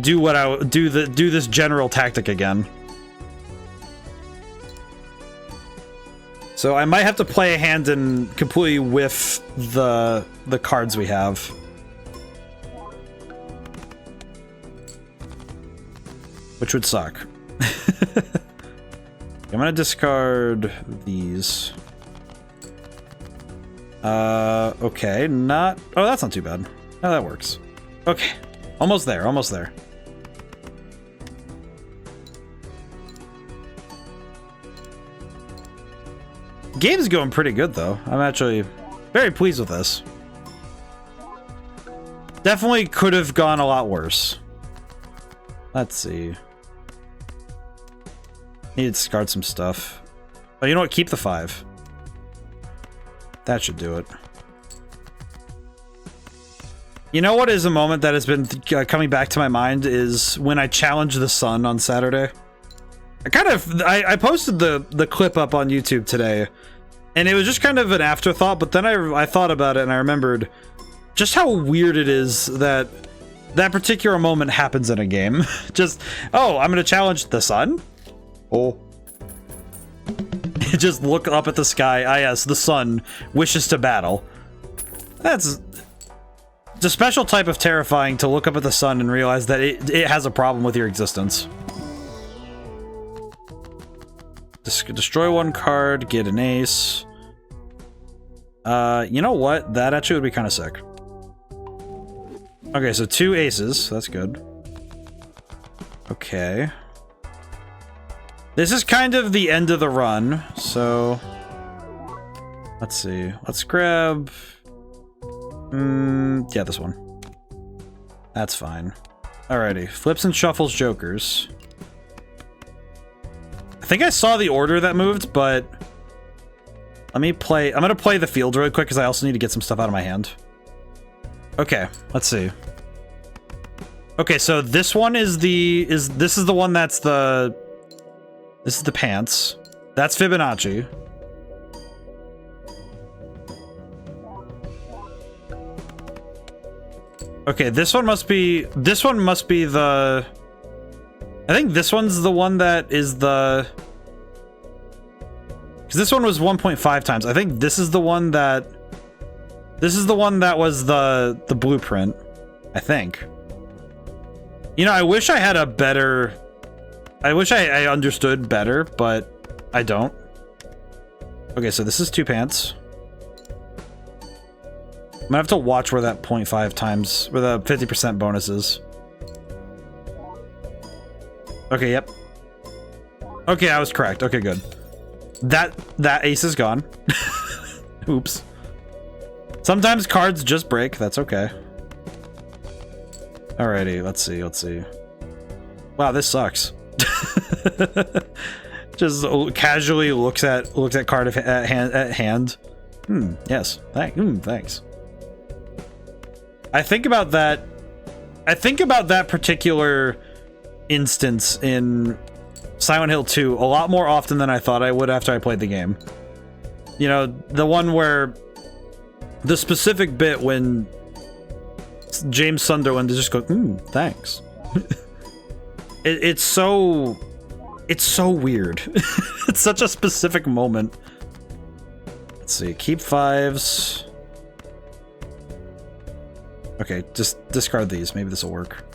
do this general tactic again. So I might have to play a hand and completely whiff the cards we have. Which would suck. I'm gonna discard these. Okay, not... Oh, that's not too bad. Oh, that works. Okay, almost there, almost there. Game's going pretty good, though. I'm actually very pleased with this. Definitely could have gone a lot worse. Let's see. Need to discard some stuff. Oh, you know what? Keep the 5. That should do it. You know what is a moment that has been coming back to my mind is when I challenged the sun on Saturday. I posted the clip up on YouTube today, and it was just kind of an afterthought, but then I thought about it and I remembered just how weird it is that that particular moment happens in a game. Just, oh, I'm gonna challenge the sun? Oh. Just look up at the sky. Ah, yes, the sun wishes to battle. It's a special type of terrifying to look up at the sun and realize that it has a problem with your existence. Destroy one card, get an ace. You know what? That actually would be kind of sick. Okay, so 2 aces. That's good. Okay. This is kind of the end of the run, so... Let's see. Let's grab... yeah, this one. That's fine. Alrighty. Flips and shuffles Jokers. I think I saw the order that moved, but... Let me play... I'm gonna play the field really quick, because I also need to get some stuff out of my hand. Okay, let's see. Okay, so this one is this is the one that's the... This is the pants. That's Fibonacci. Okay, this one must be the... I think this one's the one that is the... Because this one was 1.5 times. I think this is the one that... This is the one that was the blueprint. I think. You know, I wish I had a better... I wish I understood better, but I don't. Okay, so this is 2 pants. I'm gonna have to watch where that 0.5 times... Where the 50% bonus is. Okay, yep. Okay, I was correct. Okay, good. That ace is gone. Oops. Sometimes cards just break. That's okay. Alrighty, let's see. Wow, this sucks. Just casually looks at card at hand. Yes. Thanks. I think about that particular instance in Silent Hill 2 a lot more often than I thought I would after I played the game. You know, the one where the specific bit when James Sunderland just go, thanks. It's so weird. It's such a specific moment. Let's see, keep 5s. Okay, just discard these. Maybe this will work.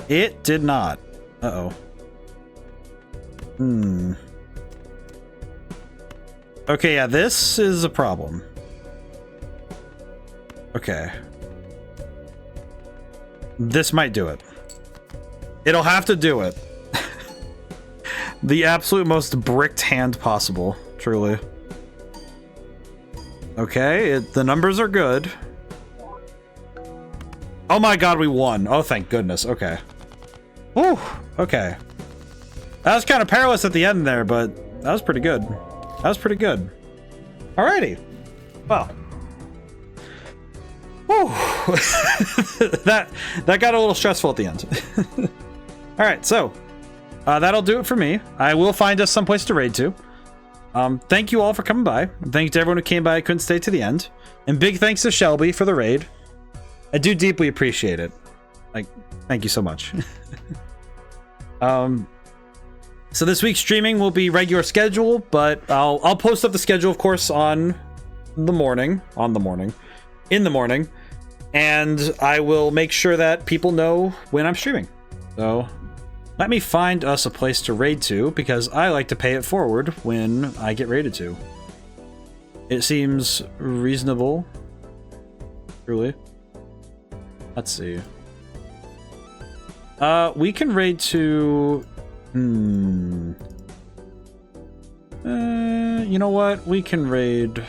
It did not. Uh-oh. Okay, yeah, this is a problem. Okay. This might do it. It'll have to do it. The absolute most bricked hand possible, truly. Okay, the numbers are good. Oh my god, we won. Oh, thank goodness. Okay. Whew. Okay. That was kind of perilous at the end there, but that was pretty good. That was pretty good. Alrighty. Well. Whew. that got a little stressful at the end. Alright, so that'll do it for me. I will find us someplace to raid to. Thank you all for coming by. Thanks to everyone who came by and couldn't stay to the end. And big thanks to Shelby for the raid. I do deeply appreciate it. Like, thank you so much. So this week's streaming will be regular schedule, but I'll post up the schedule, of course, in the morning, and I will make sure that people know when I'm streaming. So let me find us a place to raid to, because I like to pay it forward when I get raided to. It seems reasonable, truly. Let's see. We can raid to... you know what? We can raid...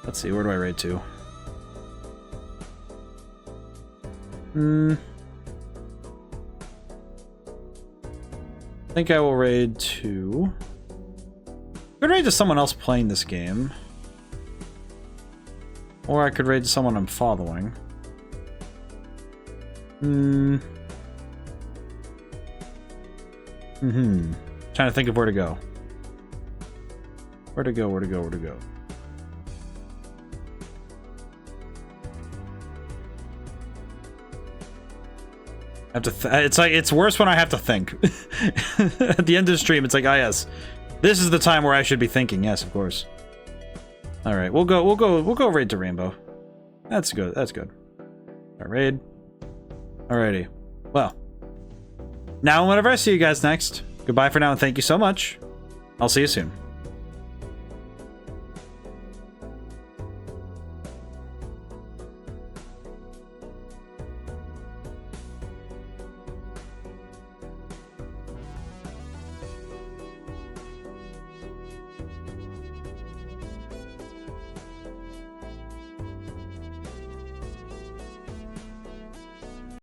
Let's see, where do I raid to? I think I will raid to... I could raid to someone else playing this game. Or I could raid to someone I'm following. Trying to think of where to go. Where to go. I have to it's like, it's worse when I have to think. At the end of the stream, it's like, ah, yes. This is the time where I should be thinking. Yes, of course. All right, we'll go raid to Rainbow. That's good. All right, raid. Alrighty. Well, now whenever I see you guys next, goodbye for now and thank you so much. I'll see you soon.